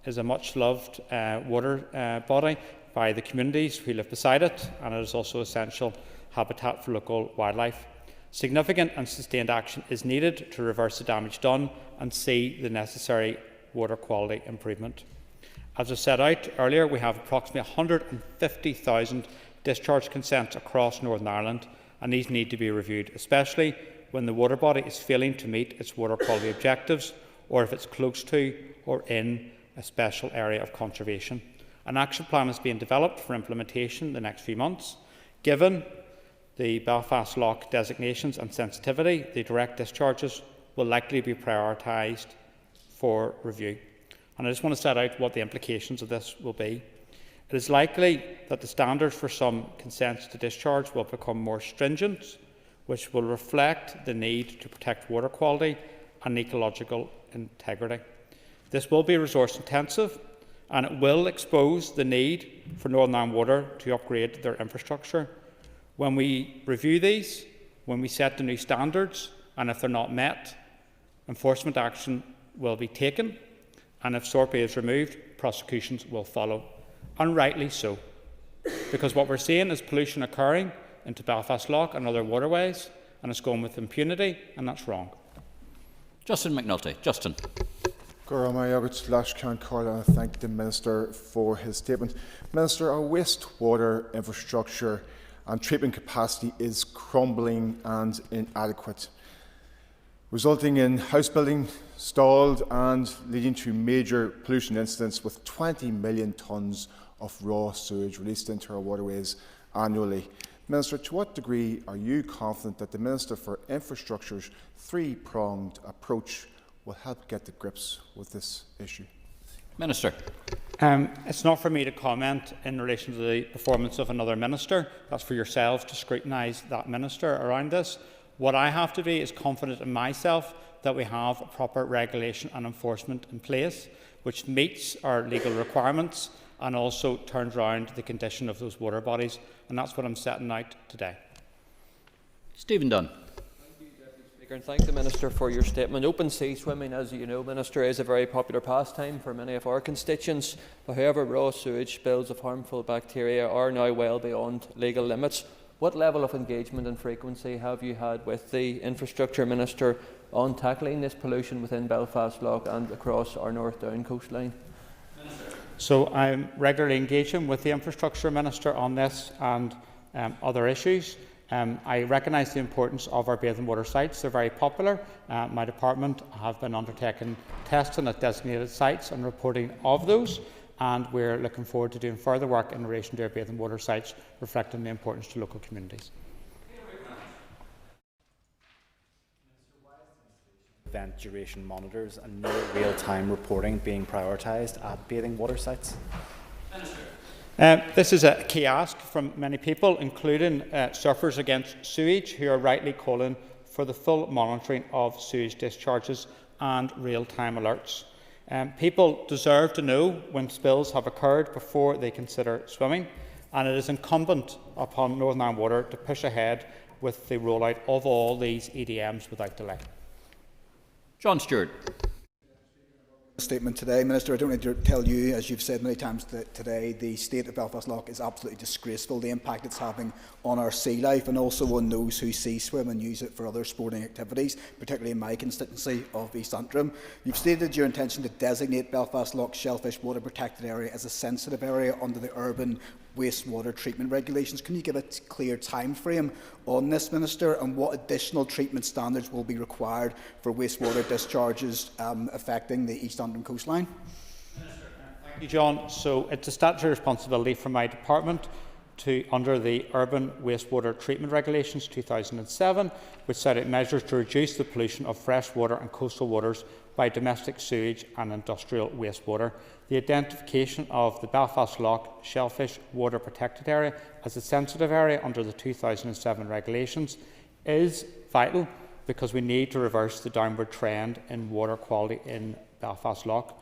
is a much-loved water body by the communities who live beside it, and it is also essential habitat for local wildlife. Significant and sustained action is needed to reverse the damage done and see the necessary water quality improvement. As I set out earlier, we have approximately 150,000 discharge consents across Northern Ireland, and these need to be reviewed, especially when the water body is failing to meet its water quality objectives, or if it's close to or in a special area of conservation. An action plan is being developed for implementation in the next few months. Given the Belfast Lough designations and sensitivity, the direct discharges will likely be prioritised for review. And I just want to set out what the implications of this will be. It is likely that the standards for some consents to discharge will become more stringent, which will reflect the need to protect water quality and ecological integrity. This will be resource intensive, and it will expose the need for Northern Ireland Water to upgrade their infrastructure. When we review these, when we set the new standards, and if they're not met, enforcement action will be taken, and if SORPE is removed, prosecutions will follow. And rightly so, because what we're seeing is pollution occurring into Belfast Lough and other waterways, and it's going with impunity, and that's wrong. Justin McNulty. Justin. I thank the Minister for his statement. Minister, our wastewater infrastructure and treatment capacity is crumbling and inadequate, resulting in house building stalled and leading to major pollution incidents with 20 million tonnes of raw sewage released into our waterways annually. Minister, to what degree are you confident that the Minister for Infrastructure's three-pronged approach will help get to grips with this issue? Minister. It's not for me to comment in relation to the performance of another minister. That's for yourselves to scrutinise that minister around this. What I have to be is confident in myself that we have proper regulation and enforcement in place, which meets our legal requirements and also turns around the condition of those water bodies. And that's what I'm setting out today. Stephen Dunn. And thank the Minister for your statement. Open sea swimming, as you know, Minister, is a very popular pastime for many of our constituents. However, raw sewage spills of harmful bacteria are now well beyond legal limits. What level of engagement and frequency have you had with the Infrastructure Minister on tackling this pollution within Belfast Lough and across our North Down coastline? So I'm regularly engaging with the Infrastructure Minister on this and other issues. I recognise the importance of our bathing water sites. They're very popular. My department have been undertaking testing at designated sites and reporting of those, and we're looking forward to doing further work in relation to our bathing water sites, reflecting the importance to local communities. Event duration monitors and near real-time reporting being prioritised at bathing water sites? This is a key ask from many people, including surfers against sewage, who are rightly calling for the full monitoring of sewage discharges and real-time alerts. People deserve to know when spills have occurred before they consider swimming, and it is incumbent upon Northern Ireland Water to push ahead with the rollout of all these EDMs without delay. John Stewart. Statement today, Minister. I don't need to tell you, as you've said many times today, the state of Belfast Lough is absolutely disgraceful. The impact it's having on our sea life and also on those who sea swim and use it for other sporting activities, particularly in my constituency of East Antrim. You've stated your intention to designate Belfast Lough Shellfish Water Protected Area as a sensitive area under the urban wastewater treatment regulations. Can you give a clear time frame on this, Minister, and what additional treatment standards will be required for wastewater discharges affecting the East Antrim coastline? Thank you, John. So it's a statutory responsibility for my department to, under the Urban Wastewater Treatment Regulations 2007, which set out measures to reduce the pollution of freshwater and coastal waters by domestic sewage and industrial wastewater. The identification of the Belfast Lough Shellfish Water Protected Area as a sensitive area under the 2007 regulations is vital because we need to reverse the downward trend in water quality in Belfast Lough.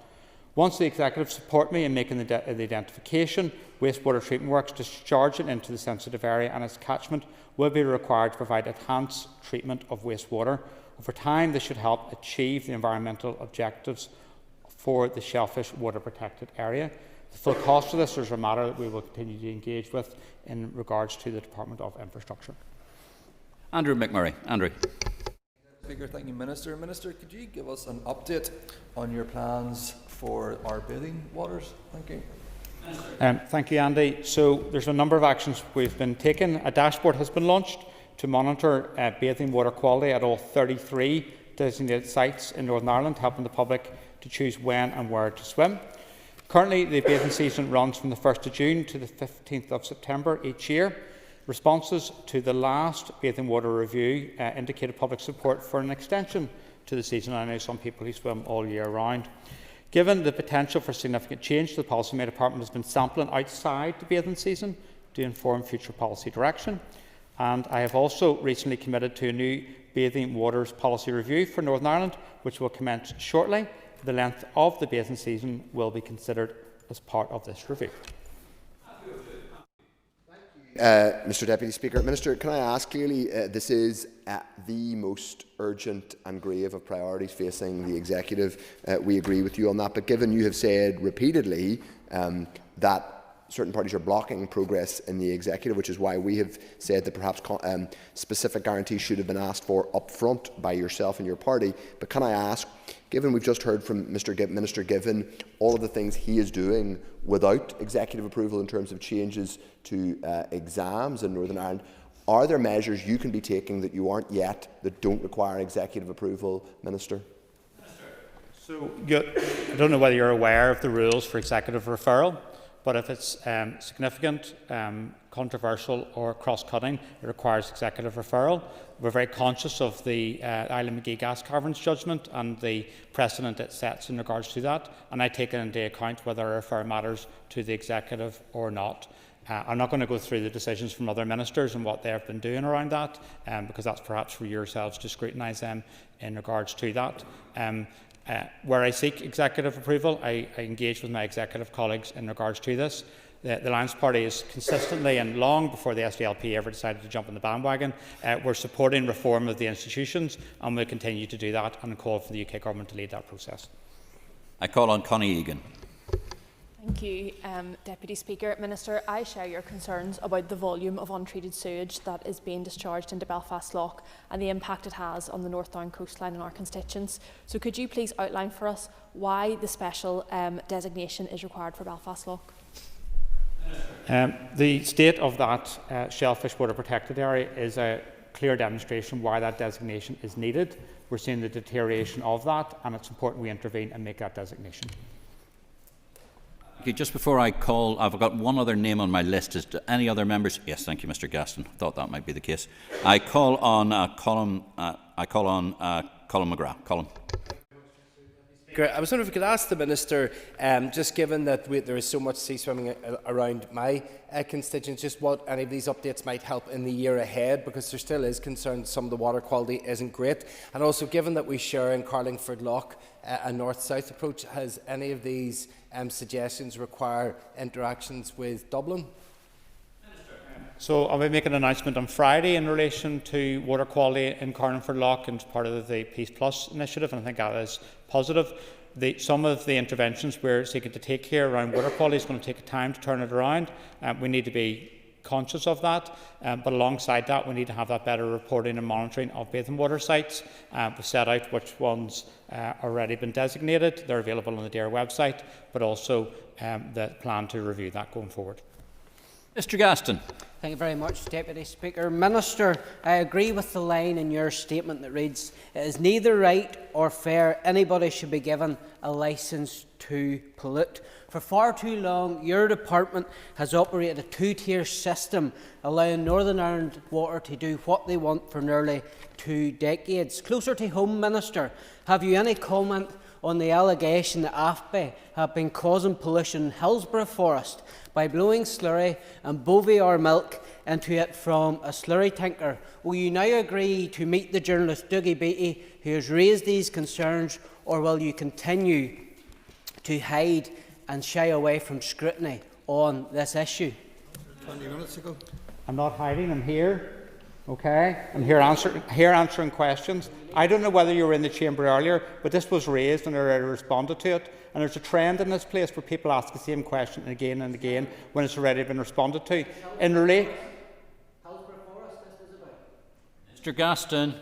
Once the Executive support me in making the identification, wastewater treatment works discharging into the sensitive area and its catchment will be required to provide enhanced treatment of wastewater. Over time, this should help achieve the environmental objectives for the shellfish water protected area. The full cost of this is a matter that we will continue to engage with in regards to the Department of Infrastructure. Andrew McMurray. Andrew. Speaker, thank you, Minister. Minister, could you give us an update on your plans for our bathing waters? Thank you. Thank you, Andy. So there's a number of actions we've been taking. A dashboard has been launched to monitor bathing water quality at all 33 designated sites in Northern Ireland, helping the public to choose when and where to swim. Currently, the bathing season runs from the 1st of June to the 15th of September each year. Responses to the last bathing water review indicated public support for an extension to the season. I know some people who swim all year round. Given the potential for significant change, the Policy Department has been sampling outside the bathing season to inform future policy direction. And I have also recently committed to a new bathing waters policy review for Northern Ireland, which will commence shortly. The length of the bathing season will be considered as part of this review. Mr Deputy Speaker. Minister, can I ask, clearly this is the most urgent and grave of priorities facing the Executive. We agree with you on that, but given you have said repeatedly that certain parties are blocking progress in the Executive, which is why we have said that perhaps specific guarantees should have been asked for up front by yourself and your party. But can I ask, given we've just heard from Minister Given all of the things he is doing without Executive approval in terms of changes to exams in Northern Ireland, are there measures you can be taking that you aren't yet, that don't require Executive approval, Minister? So, I don't know whether you're aware of the rules for Executive referral, but if it's significant, controversial or cross-cutting, it requires Executive referral. We're very conscious of the Island McGee Gas Caverns judgment and the precedent it sets in regards to that, and I take it into account whether I refer matters to the Executive or not. I'm not going to go through the decisions from other ministers and what they have been doing around that, because that's perhaps for yourselves to scrutinise them in regards to that. Where I seek Executive approval, I engage with my Executive colleagues in regards to this. The Alliance Party is consistently, and long before the SDLP ever decided to jump on the bandwagon, we're supporting reform of the institutions, and we'll continue to do that and call for the UK Government to lead that process. I call on Connie Egan. Thank you, Deputy Speaker. Minister, I share your concerns about the volume of untreated sewage that is being discharged into Belfast Lough and the impact it has on the North Down coastline and our constituents. So could you please outline for us why the special designation is required for Belfast Lough? The state of that shellfish water protected area is a clear demonstration why that designation is needed. We're seeing the deterioration of that, and it's important we intervene and make that designation. Okay, just before I call, I've got one other name on my list. Is any other members? Yes, thank you, Mr. Gaston. Thought that might be the case. I call on Colin McGrath. Colin. I was wondering if we could ask the Minister, just given that there is so much sea swimming around my constituents, just what any of these updates might help in the year ahead, because there still is concern some of the water quality isn't great. And also, given that we share in Carlingford Lough a north-south approach, has any of these suggestions require interactions with Dublin? So I'll be making an announcement on Friday in relation to water quality in Carlingford Lough and part of the Peace Plus initiative, and I think that is positive. Some of the interventions we're seeking to take here around water quality is going to take time to turn it around. We need to be conscious of that, but alongside that we need to have that better reporting and monitoring of bathing water sites. We've set out which ones already been designated. They're available on the DARE website, but also the plan to review that going forward. Mr. Gaston. Thank you very much, Deputy Speaker. Minister, I agree with the line in your statement that reads, "It is neither right or fair anybody should be given a licence to pollute." For far too long, your department has operated a two-tier system, allowing Northern Ireland Water to do what they want for nearly 2 decades. Closer to home, Minister, have you any comment on the allegation that AFBE have been causing pollution in Hillsborough Forest by blowing slurry and boviar milk into it from a slurry tanker. Will you now agree to meet the journalist Dougie Beattie, who has raised these concerns, or will you continue to hide and shy away from scrutiny on this issue? 20 minutes ago. I'm not hiding, I'm here. Okay, I'm here answering questions. I don't know whether you were in the chamber earlier, but this was raised and I already responded to it. And there's a trend in this place where people ask the same question again and again when it's already been responded to. Mr. Gaston,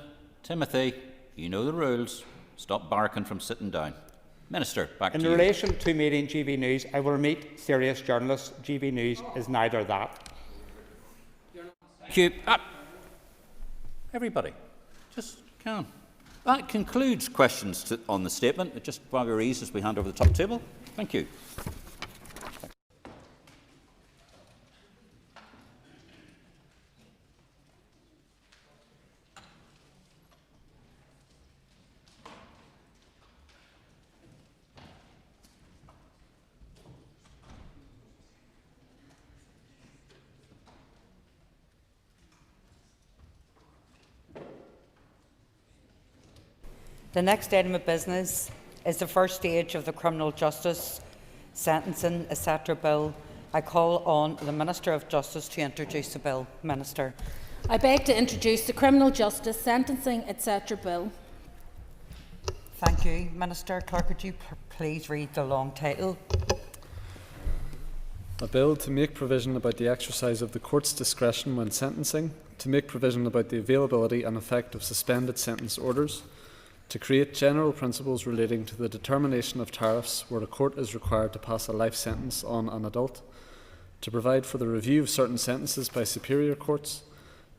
Timothy, you know the rules. Stop barking from sitting down. Minister, back to you. In relation to meeting GB News, I will meet serious journalists. GB News is neither that. Thank you. Everybody, just calm. That concludes questions on the statement. Just while we ease as we hand over the top table. Thank you. The next item of business is the first stage of the Criminal Justice Sentencing etc. Bill. I call on the Minister of Justice to introduce the bill. Minister. I beg to introduce the Criminal Justice Sentencing etc. Bill. Thank you, Minister. Clerk, could you please read the long title? A bill to make provision about the exercise of the court's discretion when sentencing, to make provision about the availability and effect of suspended sentence orders, to create general principles relating to the determination of tariffs where a court is required to pass a life sentence on an adult, to provide for the review of certain sentences by superior courts,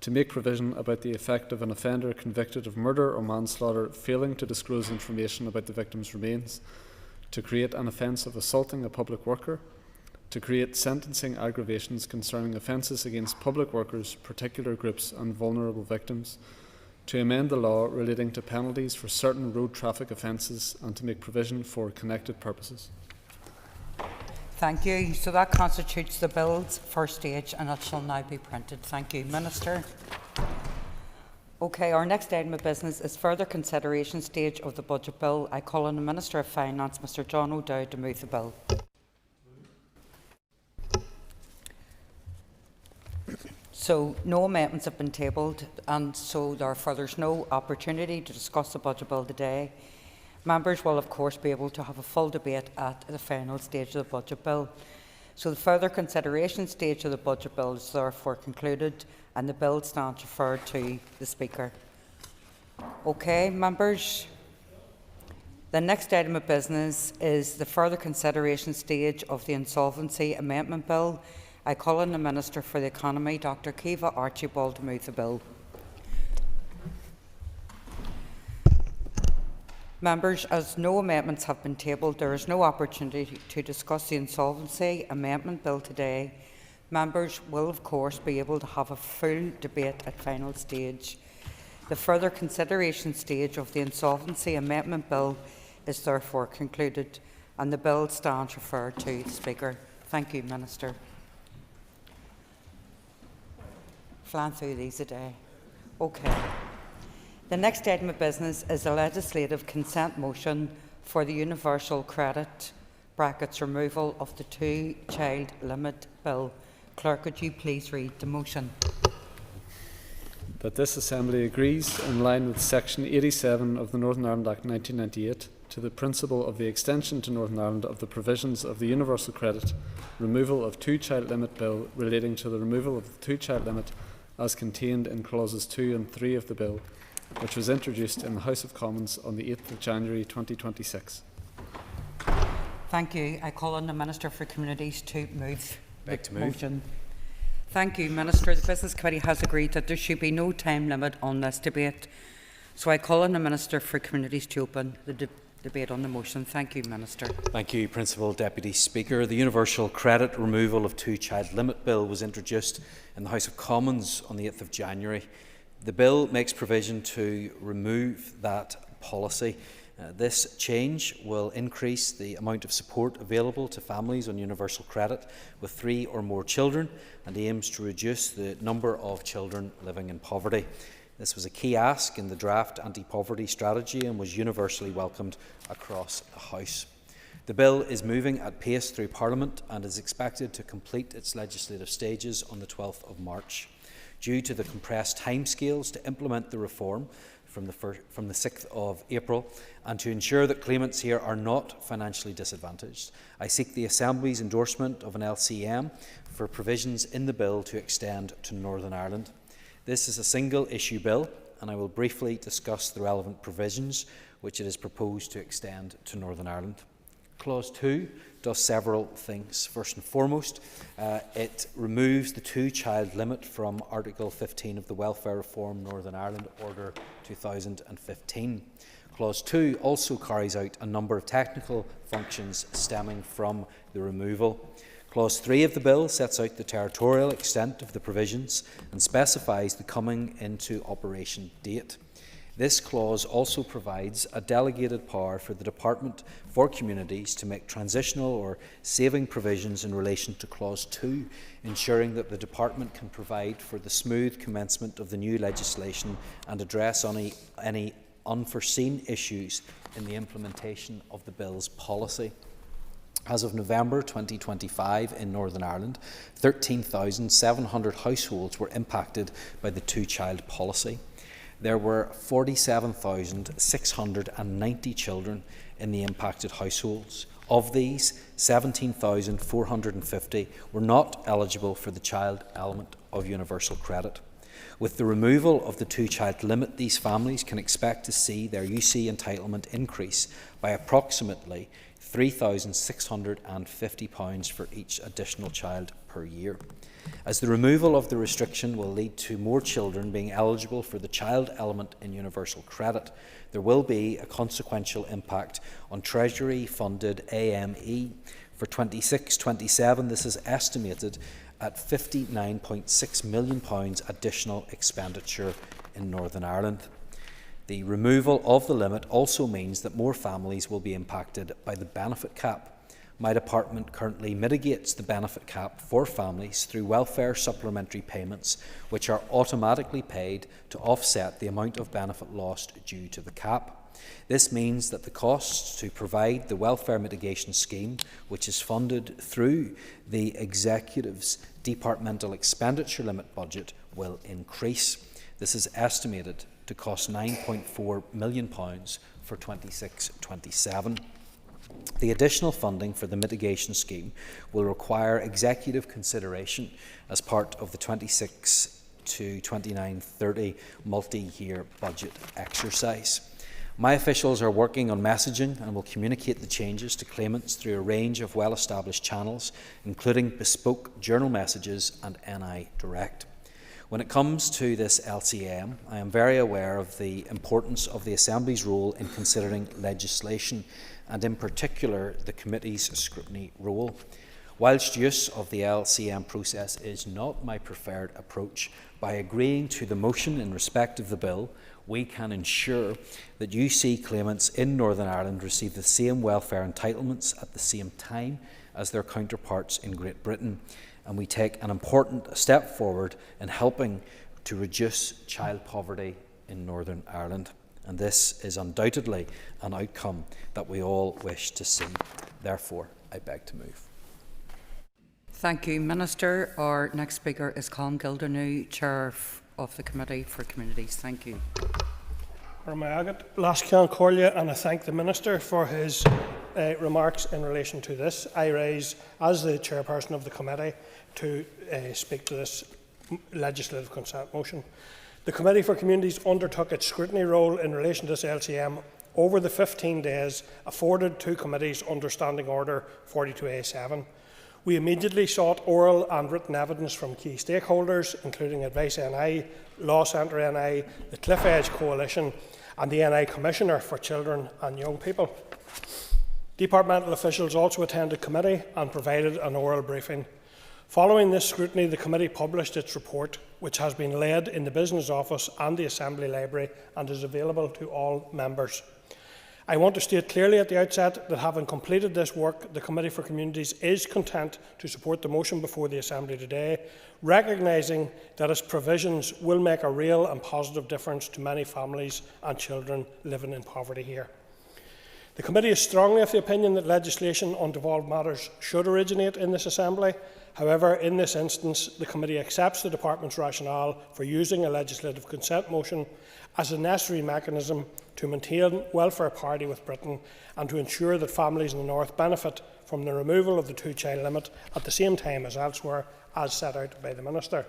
to make provision about the effect of an offender convicted of murder or manslaughter failing to disclose information about the victim's remains, to create an offence of assaulting a public worker, to create sentencing aggravations concerning offences against public workers, particular groups and vulnerable victims, to amend the law relating to penalties for certain road traffic offences and to make provision for connected purposes. Thank you. So that constitutes the bill's first stage and it shall now be printed. Thank you, Minister. Okay, our next item of business is further consideration stage of the budget bill. I call on the Minister of Finance, Mr John O'Dowd, to move the bill. So no amendments have been tabled and so therefore there's no opportunity to discuss the budget bill today. Members will of course be able to have a full debate at the final stage of the budget bill. So the further consideration stage of the budget bill is therefore concluded and the bill stands referred to the Speaker. Okay, members. The next item of business is the further consideration stage of the Insolvency Amendment Bill. I call on the Minister for the Economy, Dr Kiva Archibald, to move the bill. Members, as no amendments have been tabled, there is no opportunity to discuss the Insolvency Amendment Bill today. Members will, of course, be able to have a full debate at final stage. The further consideration stage of the Insolvency Amendment Bill is therefore concluded and the bill stands referred to the Speaker. Thank you, Minister. Flying through these a day. Okay. The next item of business is a legislative consent motion for the universal credit brackets removal of the two-child limit bill. Clerk, could you please read the motion? That this Assembly agrees, in line with Section 87 of the Northern Ireland Act 1998, to the principle of the extension to Northern Ireland of the provisions of the universal credit removal of two-child limit bill relating to the removal of the two-child limit as contained in clauses 2 and 3 of the bill, which was introduced in the House of Commons on the 8th of January 2026. Thank you. I call on the Minister for Communities to move the motion. Thank you, Minister. The Business Committee has agreed that there should be no time limit on this debate. So I call on the Minister for Communities to open the debate on the motion. Thank you, Minister. Thank you, Principal Deputy Speaker. The Universal Credit Removal of Two-Child Limit Bill was introduced in the House of Commons on the 8th of January. The bill makes provision to remove that policy. This change will increase the amount of support available to families on universal credit with 3 or more children and aims to reduce the number of children living in poverty. This was a key ask in the draft anti-poverty strategy and was universally welcomed across the House. The bill is moving at pace through Parliament and is expected to complete its legislative stages on the 12th of March. Due to the compressed timescales to implement the reform from the 6th of April and to ensure that claimants here are not financially disadvantaged, I seek the Assembly's endorsement of an LCM for provisions in the bill to extend to Northern Ireland. This is a single-issue bill, and I will briefly discuss the relevant provisions which it is proposed to extend to Northern Ireland. Clause 2 does several things. First and foremost, it removes the 2-child limit from Article 15 of the Welfare Reform Northern Ireland Order 2015. Clause 2 also carries out a number of technical functions stemming from the removal. Clause 3 of the bill sets out the territorial extent of the provisions and specifies the coming into operation date. This clause also provides a delegated power for the Department for Communities to make transitional or saving provisions in relation to Clause 2, ensuring that the Department can provide for the smooth commencement of the new legislation and address any unforeseen issues in the implementation of the bill's policy. As of November 2025 in Northern Ireland, 13,700 households were impacted by the 2-child policy. There were 47,690 children in the impacted households. Of these, 17,450 were not eligible for the child element of universal credit. With the removal of the 2-child limit, these families can expect to see their UC entitlement increase by approximately £3,650 for each additional child per year. As the removal of the restriction will lead to more children being eligible for the child element in universal credit, there will be a consequential impact on Treasury-funded AME. For 26-27, this is estimated at £59.6 million additional expenditure in Northern Ireland. The removal of the limit also means that more families will be impacted by the benefit cap. My department currently mitigates the benefit cap for families through welfare supplementary payments, which are automatically paid to offset the amount of benefit lost due to the cap. This means that the costs to provide the welfare mitigation scheme, which is funded through the Executive's departmental expenditure limit budget, will increase. This is estimated to cost £9.4 million for 26-27. The additional funding for the mitigation scheme will require executive consideration as part of the 26-29-30 multi-year budget exercise. My officials are working on messaging and will communicate the changes to claimants through a range of well-established channels, including bespoke journal messages and NI Direct. When it comes to this LCM, I am very aware of the importance of the Assembly's role in considering legislation, and in particular the committee's scrutiny role. Whilst use of the LCM process is not my preferred approach, by agreeing to the motion in respect of the bill, we can ensure that UC claimants in Northern Ireland receive the same welfare entitlements at the same time as their counterparts in Great Britain, and we take an important step forward in helping to reduce child poverty in Northern Ireland. And this is undoubtedly an outcome that we all wish to see. Therefore, I beg to move. Thank you, Minister. Our next speaker is Colm Gildernew, Chair of the Committee for Communities. Thank you. And I thank the Minister for his remarks in relation to this. I rise, as the Chairperson of the Committee, to speak to this legislative consent motion. The Committee for Communities undertook its scrutiny role in relation to this LCM over the 15 days afforded to committees under Standing Order 42A7. We immediately sought oral and written evidence from key stakeholders, including Advice NI, Law Centre NI, the Cliff Edge Coalition and the NI Commissioner for Children and Young People. Departmental officials also attended committee and provided an oral briefing. Following this scrutiny, the committee published its report, which has been led in the Business Office and the Assembly Library and is available to all members. I want to state clearly at the outset that, having completed this work, the Committee for Communities is content to support the motion before the Assembly today, recognising that its provisions will make a real and positive difference to many families and children living in poverty here. The Committee is strongly of the opinion that legislation on devolved matters should originate in this Assembly. However, in this instance, the Committee accepts the Department's rationale for using a legislative consent motion as a necessary mechanism to maintain welfare parity with Britain and to ensure that families in the North benefit from the removal of the two-child limit at the same time as elsewhere, as set out by the Minister.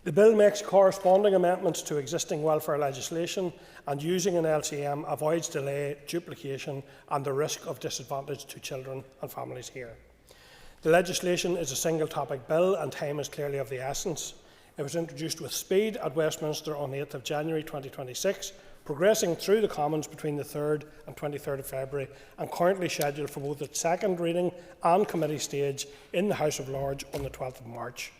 The bill makes corresponding amendments to existing welfare legislation, and using an LCM avoids delay, duplication and the risk of disadvantage to children and families here. The legislation is a single-topic bill and time is clearly of the essence. It was introduced with speed at Westminster on 8 January 2026, progressing through the Commons between the 3rd and 23rd of February, and currently scheduled for both its second reading and committee stage in the House of Lords on the 12th of March.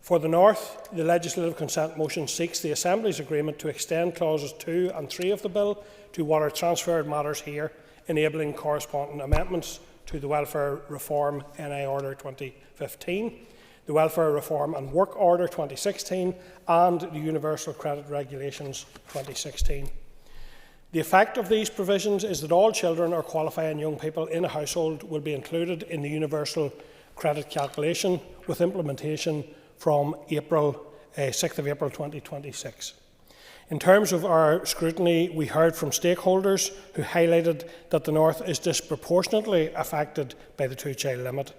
For the North, the legislative consent motion seeks the Assembly's agreement to extend clauses 2 and 3 of the bill to what are transferred matters here, enabling corresponding amendments to the Welfare Reform NI Order 2015, the Welfare Reform and Work Order 2016 and the Universal Credit Regulations 2016. The effect of these provisions is that all children or qualifying young people in a household will be included in the Universal Credit calculation, with implementation from 6th of April 2026. In terms of our scrutiny, we heard from stakeholders who highlighted that the North is disproportionately affected by the two-child limit.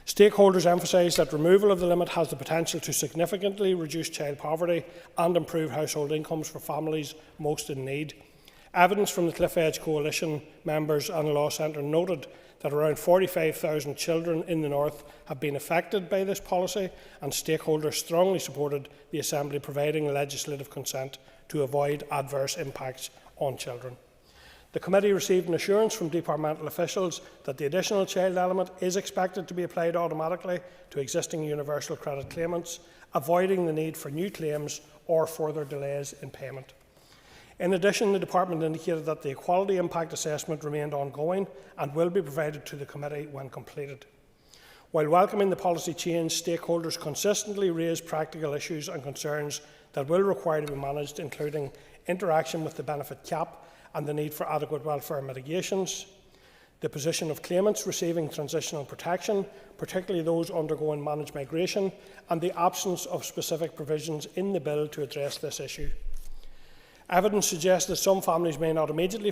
Stakeholders emphasised that removal of the limit has the potential to significantly reduce child poverty and improve household incomes for families most in need. Evidence from the Cliff Edge Coalition members and the Law Centre noted that around 45,000 children in the North have been affected by this policy, and stakeholders strongly supported the Assembly providing legislative consent to avoid adverse impacts on children. The Committee received an assurance from departmental officials that the additional child element is expected to be applied automatically to existing universal credit claimants, avoiding the need for new claims or further delays in payment. In addition, the Department indicated that the equality impact assessment remained ongoing and will be provided to the Committee when completed. While welcoming the policy change, stakeholders consistently raised practical issues and concerns that will require to be managed, including interaction with the benefit cap and the need for adequate welfare mitigations, the position of claimants receiving transitional protection, particularly those undergoing managed migration, and the absence of specific provisions in the bill to address this issue. Evidence suggests that some families may not immediately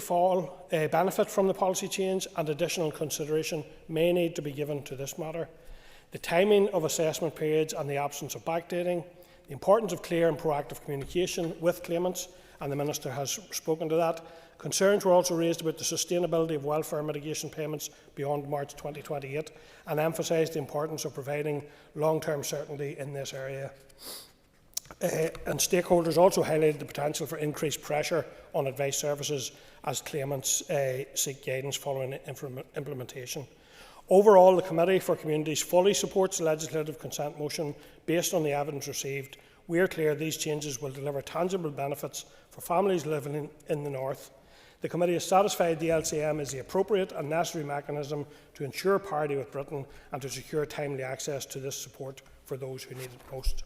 benefit from the policy change, and additional consideration may need to be given to this matter. The timing of assessment periods and the absence of backdating, the importance of clear and proactive communication with claimants, and the Minister has spoken to that. Concerns were also raised about the sustainability of welfare mitigation payments beyond March 2028, and emphasised the importance of providing long-term certainty in this area. And stakeholders also highlighted the potential for increased pressure on advice services as claimants seek guidance following implementation. Overall, the Committee for Communities fully supports the legislative consent motion based on the evidence received. We are clear these changes will deliver tangible benefits for families living in the North. The Committee is satisfied the LCM is the appropriate and necessary mechanism to ensure parity with Britain and to secure timely access to this support for those who need it most.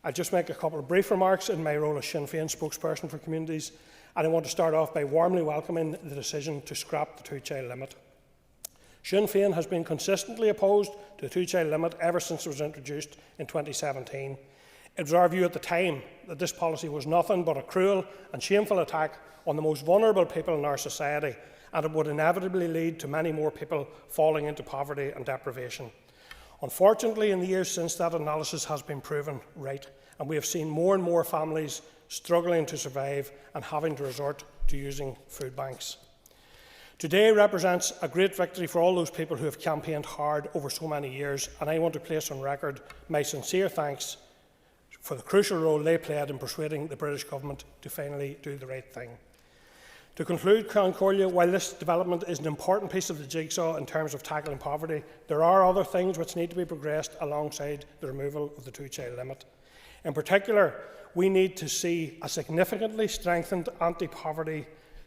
I'll just make a couple of brief remarks in my role as Sinn Féin spokesperson for communities, and I want to start off by warmly welcoming the decision to scrap the two-child limit. Sinn Féin has been consistently opposed to the two-child limit ever since it was introduced in 2017. It was our view at the time that this policy was nothing but a cruel and shameful attack on the most vulnerable people in our society, and it would inevitably lead to many more people falling into poverty and deprivation. Unfortunately, in the years since, that analysis has been proven right, and we have seen more and more families struggling to survive and having to resort to using food banks. Today represents a great victory for all those people who have campaigned hard over so many years, and I want to place on record my sincere thanks for the crucial role they played in persuading the British Government to finally do the right thing. To conclude, Concordia, while this development is an important piece of the jigsaw in terms of tackling poverty, there are other things which need to be progressed alongside the removal of the two-child limit. In particular, we need to see a significantly strengthened anti-poverty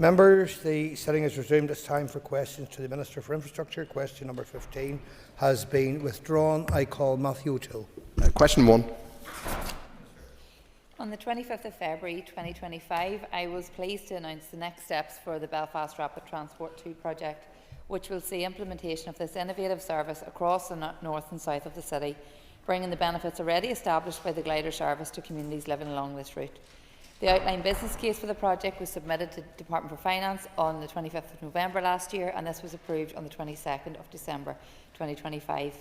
Members, the sitting is resumed. It's time for questions to the Minister for Infrastructure. Question number 15 has been withdrawn. I call Matthew O'Toole. Question 1. On the 25th of February 2025, I was pleased to announce the next steps for the Belfast Rapid Transport 2 project, which will see implementation of this innovative service across the north and south of the city, bringing the benefits already established by the glider service to communities living along this route. The outline business case for the project was submitted to the Department for Finance on the 25th of November last year, and this was approved on the 22nd of December 2025.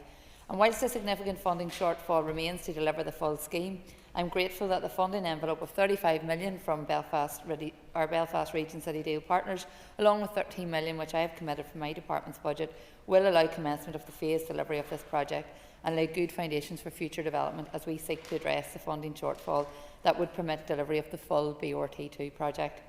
And whilst a significant funding shortfall remains to deliver the full scheme, I am grateful that the funding envelope of £35 million from our Belfast Region City Deal partners, along with £13 million which I have committed from my department's budget, will allow commencement of the phased delivery of this project and lay good foundations for future development as we seek to address the funding shortfall that would permit delivery of the full BRT2 project.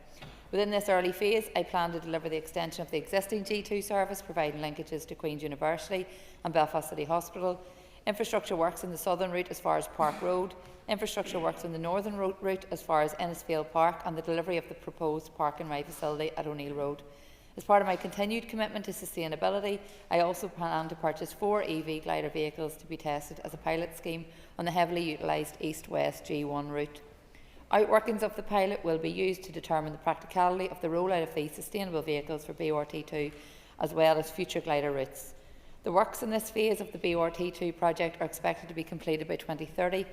Within this early phase, I plan to deliver the extension of the existing G2 service, providing linkages to Queen's University and Belfast City Hospital, infrastructure works in the southern route as far as Park Road, infrastructure works on the northern route as far as Innisfield Park, and the delivery of the proposed park and ride facility at O'Neill Road. As part of my continued commitment to sustainability, I also plan to purchase 4 EV glider vehicles to be tested as a pilot scheme on the heavily utilised east-west G1 route. Outworkings of the pilot will be used to determine the practicality of the rollout of these sustainable vehicles for BRT2, as well as future glider routes. The works in this phase of the BRT2 project are expected to be completed by 2030,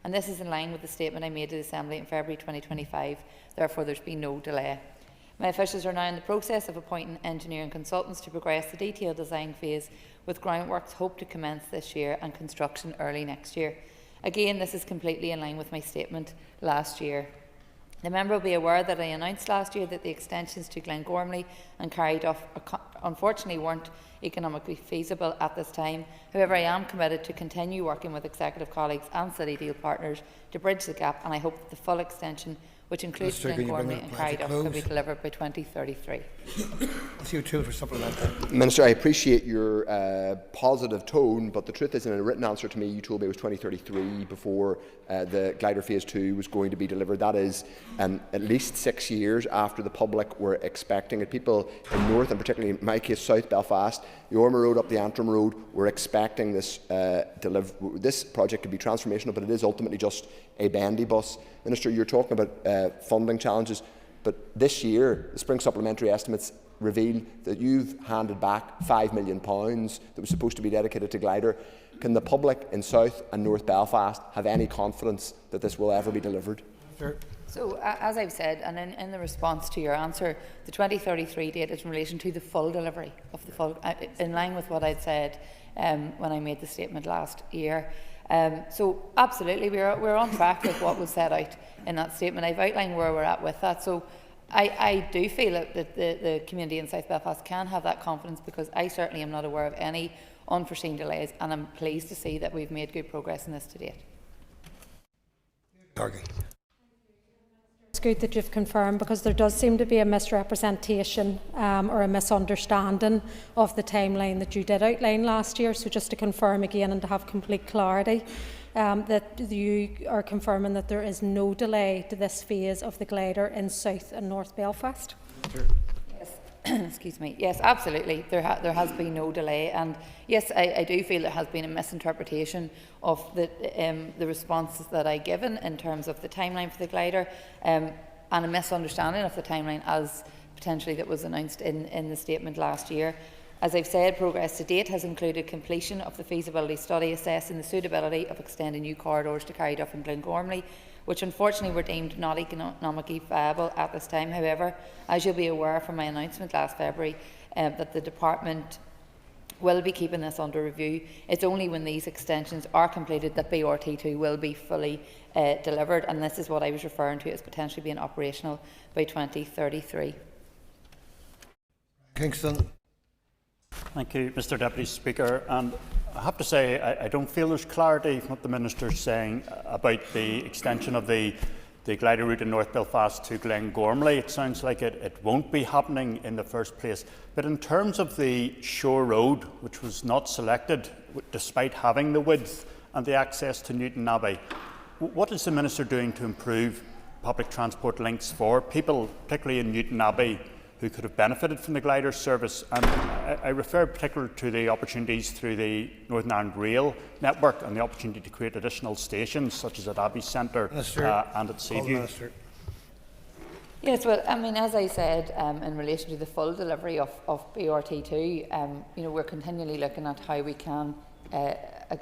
and this is in line with the statement I made to the Assembly in February 2025. Therefore, there has been no delay. My officials are now in the process of appointing engineering consultants to progress the detailed design phase, with groundworks hoped to commence this year and construction early next year. Again, this is completely in line with my statement last year. The member will be aware that I announced last year that the extensions to Glengormley and Carryduff unfortunately weren't economically feasible at this time. However, I am committed to continue working with executive colleagues and City Deal partners to bridge the gap, and I hope that the full extension, which includes Glengormley and Carryduff, can be delivered by 2033. For supplementary. Minister, I appreciate your positive tone, but the truth is, in a written answer to me, you told me it was 2033 before the glider phase 2 was going to be delivered. That is at least 6 years after the public were expecting it. People in North, and particularly in my case, South Belfast, the Ormer Road up the Antrim Road, were expecting this project to be transformational, but it is ultimately just a bendy bus. Minister, you're talking about funding challenges, but this year the spring supplementary estimates reveal that you've handed back £5 million that was supposed to be dedicated to glider. Can the public in South and North Belfast have any confidence that this will ever be delivered? Sure. So, as I've said, and in the response to your answer, the 2033 date is in relation to the full delivery of the full, in line with what I'd said when I made the statement last year. So, absolutely, we're on track with what was set out in that statement. I've outlined where we're at with that. So, I do feel that the community in South Belfast can have that confidence, because I certainly am not aware of any unforeseen delays, and I'm pleased to see that we've made good progress in this to date. It's good that you've confirmed, because there does seem to be a misrepresentation or a misunderstanding of the timeline that you did outline last year. So just to confirm again and to have complete clarity, that you are confirming that there is no delay to this phase of the glider in South and North Belfast? Yes. Excuse me. Yes, absolutely. There has been no delay, and yes, I do feel there has been a misinterpretation of the responses that I given in terms of the timeline for the glider, and a misunderstanding of the timeline as potentially that was announced in the statement last year. As I've said, progress to date has included completion of the feasibility study assessing the suitability of extending new corridors to Carryduff and Glengormley, which unfortunately were deemed not economically viable at this time. However, as you'll be aware from my announcement last February, that the Department will be keeping this under review. It's only when these extensions are completed that BRT2 will be fully delivered, and this is what I was referring to as potentially being operational by 2033. Kingston. Thank you, Mr Deputy Speaker. And I have to say, I don't feel there's clarity from what the Minister is saying about the extension of the glider route in North Belfast to Glengormley. It sounds like it won't be happening in the first place. But in terms of the Shore Road, which was not selected despite having the width and the access to Newton Abbey, what is the Minister doing to improve public transport links for people, particularly in Newton Abbey, who could have benefited from the glider service. I refer particularly to the opportunities through the Northern Ireland Rail network and the opportunity to create additional stations such as at Abbey Centre and at Seaview. Yes, well, I mean, as I said, in relation to the full delivery of BRT2, you know, we're continually looking at how we can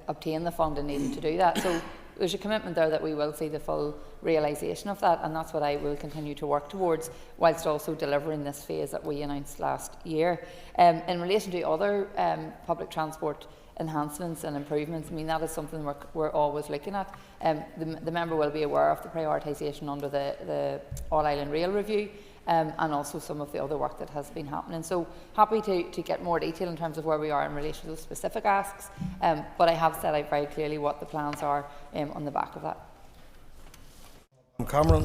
obtain the funding needed to do that. So there's a commitment there that we will see the full realisation of that, and that's what I will continue to work towards, whilst also delivering this phase that we announced last year. In relation to other public transport enhancements and improvements, I mean, that is something we're always looking at. The member will be aware of the prioritisation under the All-Ireland Rail Review, and also some of the other work that has been happening. So happy to get more detail in terms of where we are in relation to those specific asks, but I have set out very clearly what the plans are on the back of that. Cameron.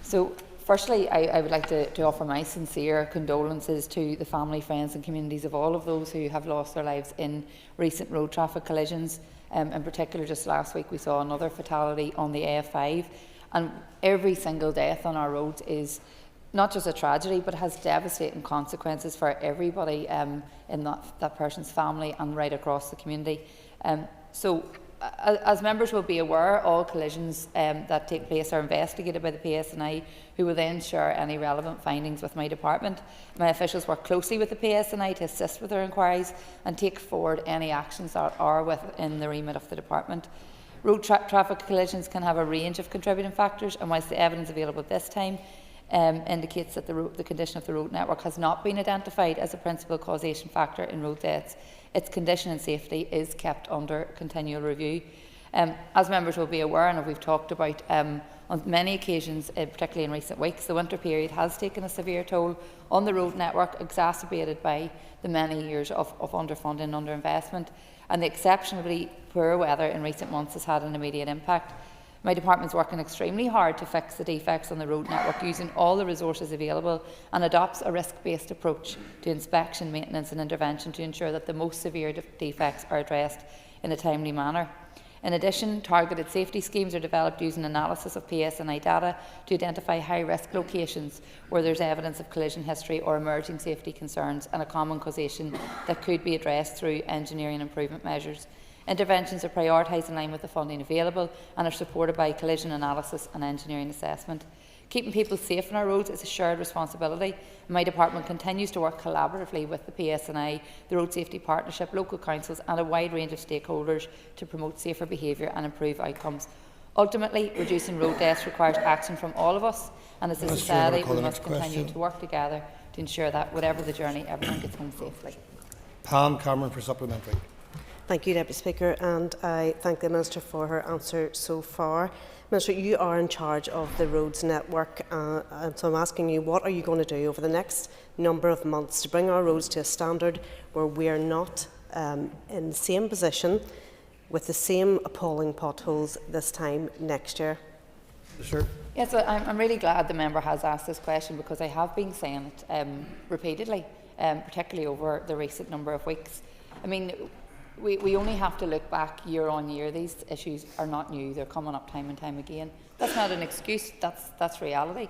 So firstly, I would like to offer my sincere condolences to the family, friends and communities of all of those who have lost their lives in recent road traffic collisions. In particular, just last week we saw another fatality on the AF5, and every single death on our roads is not just a tragedy but has devastating consequences for everybody in that person's family and right across the community. So as members will be aware, all collisions that take place are investigated by the PSNI, who will then share any relevant findings with my department. My officials work closely with the PSNI to assist with their inquiries and take forward any actions that are within the remit of the department. Road traffic collisions can have a range of contributing factors, and whilst the evidence available at this time indicates that the condition of the road network has not been identified as a principal causation factor in road deaths, its condition and safety is kept under continual review. As members will be aware, and we've talked about on many occasions, particularly in recent weeks, the winter period has taken a severe toll on the road network, exacerbated by the many years of underfunding and underinvestment, and the exceptionally poor weather in recent months has had an immediate impact. My department is working extremely hard to fix the defects on the road network using all the resources available, and adopts a risk-based approach to inspection, maintenance and intervention to ensure that the most severe defects are addressed in a timely manner. In addition, targeted safety schemes are developed using analysis of PSNI data to identify high-risk locations where there is evidence of collision history or emerging safety concerns and a common causation that could be addressed through engineering improvement measures. Interventions are prioritised in line with the funding available and are supported by collision analysis and engineering assessment. Keeping people safe on our roads is a shared responsibility. My department continues to work collaboratively with the PSNI, the Road Safety Partnership, local councils and a wide range of stakeholders to promote safer behaviour and improve outcomes. Ultimately, reducing road deaths requires action from all of us, and as a society we must continue to work together to ensure that, whatever the journey, everyone gets home safely. Pam Cameron for supplementary. Thank you, Deputy Speaker, and I thank the Minister for her answer so far. Minister, you are in charge of the roads network, and so I'm asking you, what are you going to do over the next number of months to bring our roads to a standard where we are not in the same position with the same appalling potholes this time next year? Sure. Yes, well, I'm really glad the member has asked this question, because I have been saying it repeatedly, particularly over the recent number of weeks. I mean, we only have to look back year on year. These issues are not new, they're coming up time and time again. That's not an excuse, that's reality.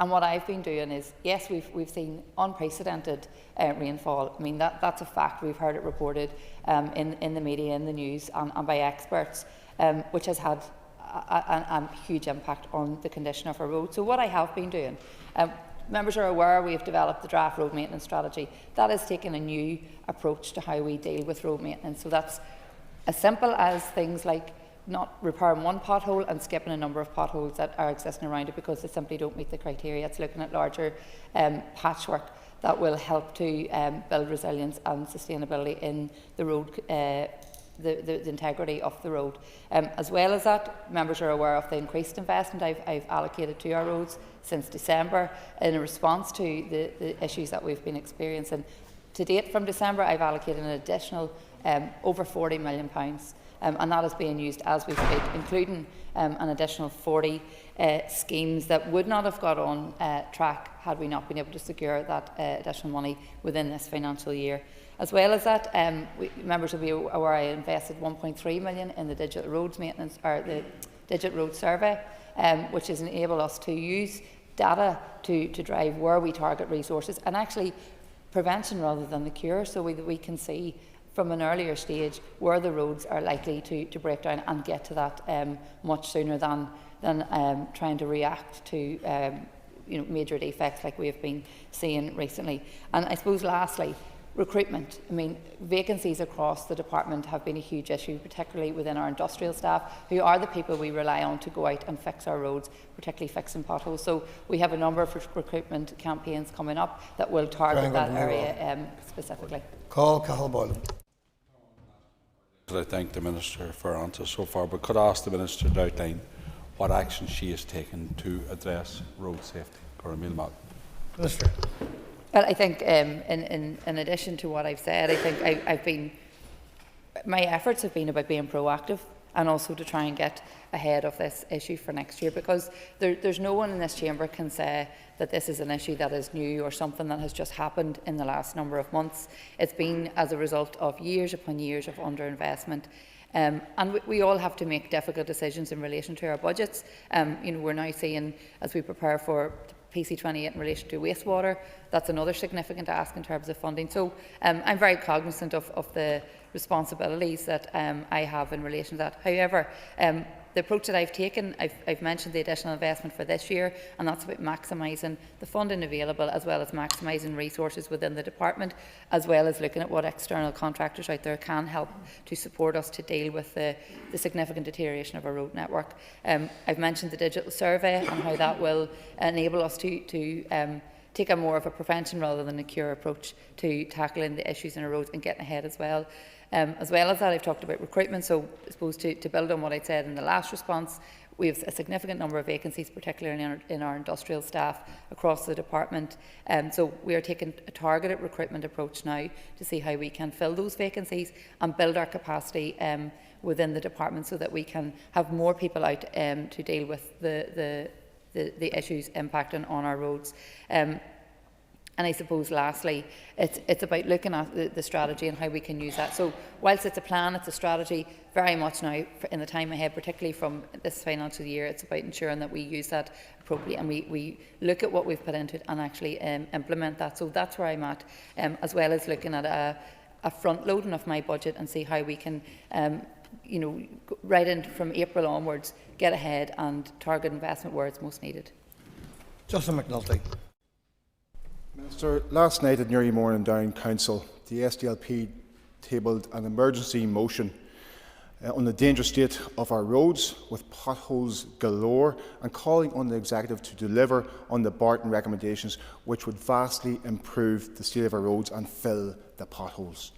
And what I've been doing is, yes, we've seen unprecedented rainfall. I mean, that's a fact. We've heard it reported in the media, in the news and by experts, which has had a huge impact on the condition of our roads. So what I have been doing, members are aware we have developed the draft road maintenance strategy. That has taken a new approach to how we deal with road maintenance. So that's as simple as things like not repairing one pothole and skipping a number of potholes that are existing around it because they simply don't meet the criteria. It's looking at larger patchwork that will help to build resilience and sustainability in the road, the integrity of the road. As well as that, members are aware of the increased investment I've allocated to our roads since December in response to the issues that we've been experiencing. To date, from December, I've allocated an additional over £40 million, and that is being used as we speak, including an additional 40 schemes that would not have got on track had we not been able to secure that additional money within this financial year. As well as that, members will be aware I invested £1.3 million in the digital roads maintenance, or the digital road survey, which has enabled us to use data to drive where we target resources, and actually prevention rather than the cure, so we can see from an earlier stage where the roads are likely to break down and get to that much sooner than trying to react to major defects like we have been seeing recently. And I suppose lastly, recruitment. I mean, vacancies across the department have been a huge issue, particularly within our industrial staff, who are the people we rely on to go out and fix our roads, particularly fixing potholes. So we have a number of recruitment campaigns coming up that will target that area specifically. Call Cathal Boylan. I thank the Minister for her answers so far, but could I ask the Minister to outline what action she has taken to address road safety? Minister. Well, I think in addition to what I've said, I think my efforts have been about being proactive and also to try and get ahead of this issue for next year, because there's no one in this chamber can say that this is an issue that is new or something that has just happened in the last number of months. It's been as a result of years upon years of underinvestment. And we all have to make difficult decisions in relation to our budgets. We're now seeing, as we prepare for PC28 in relation to wastewater, that's another significant ask in terms of funding. So I'm very cognizant of the responsibilities that I have in relation to that. However, the approach that I've taken, I've mentioned the additional investment for this year, and that's about maximising the funding available, as well as maximising resources within the department, as well as looking at what external contractors out there can help to support us to deal with the significant deterioration of our road network. I've mentioned the digital survey and how that will enable us to take a more of a prevention rather than a cure approach to tackling the issues in our roads and getting ahead as well. As well as that, I've talked about recruitment, so I suppose to build on what I said in the last response, we have a significant number of vacancies, particularly in our industrial staff across the department. So we are taking a targeted recruitment approach now to see how we can fill those vacancies and build our capacity within the department so that we can have more people out to deal with the issues impacting on our roads. And I suppose lastly, it's about looking at the strategy and how we can use that. So whilst it's a plan, it's a strategy, very much now in the time ahead, particularly from this financial year, it's about ensuring that we use that appropriately and we look at what we've put into it and actually implement that. So that's where I'm at, as well as looking at a front loading of my budget and see how we can right in from April onwards, get ahead and target investment where it's most needed. Justin McNulty. Minister, last night at Newry Morning Down Council, the SDLP tabled an emergency motion on the dangerous state of our roads with potholes galore and calling on the Executive to deliver on the Barton recommendations, which would vastly improve the state of our roads and fill the potholes.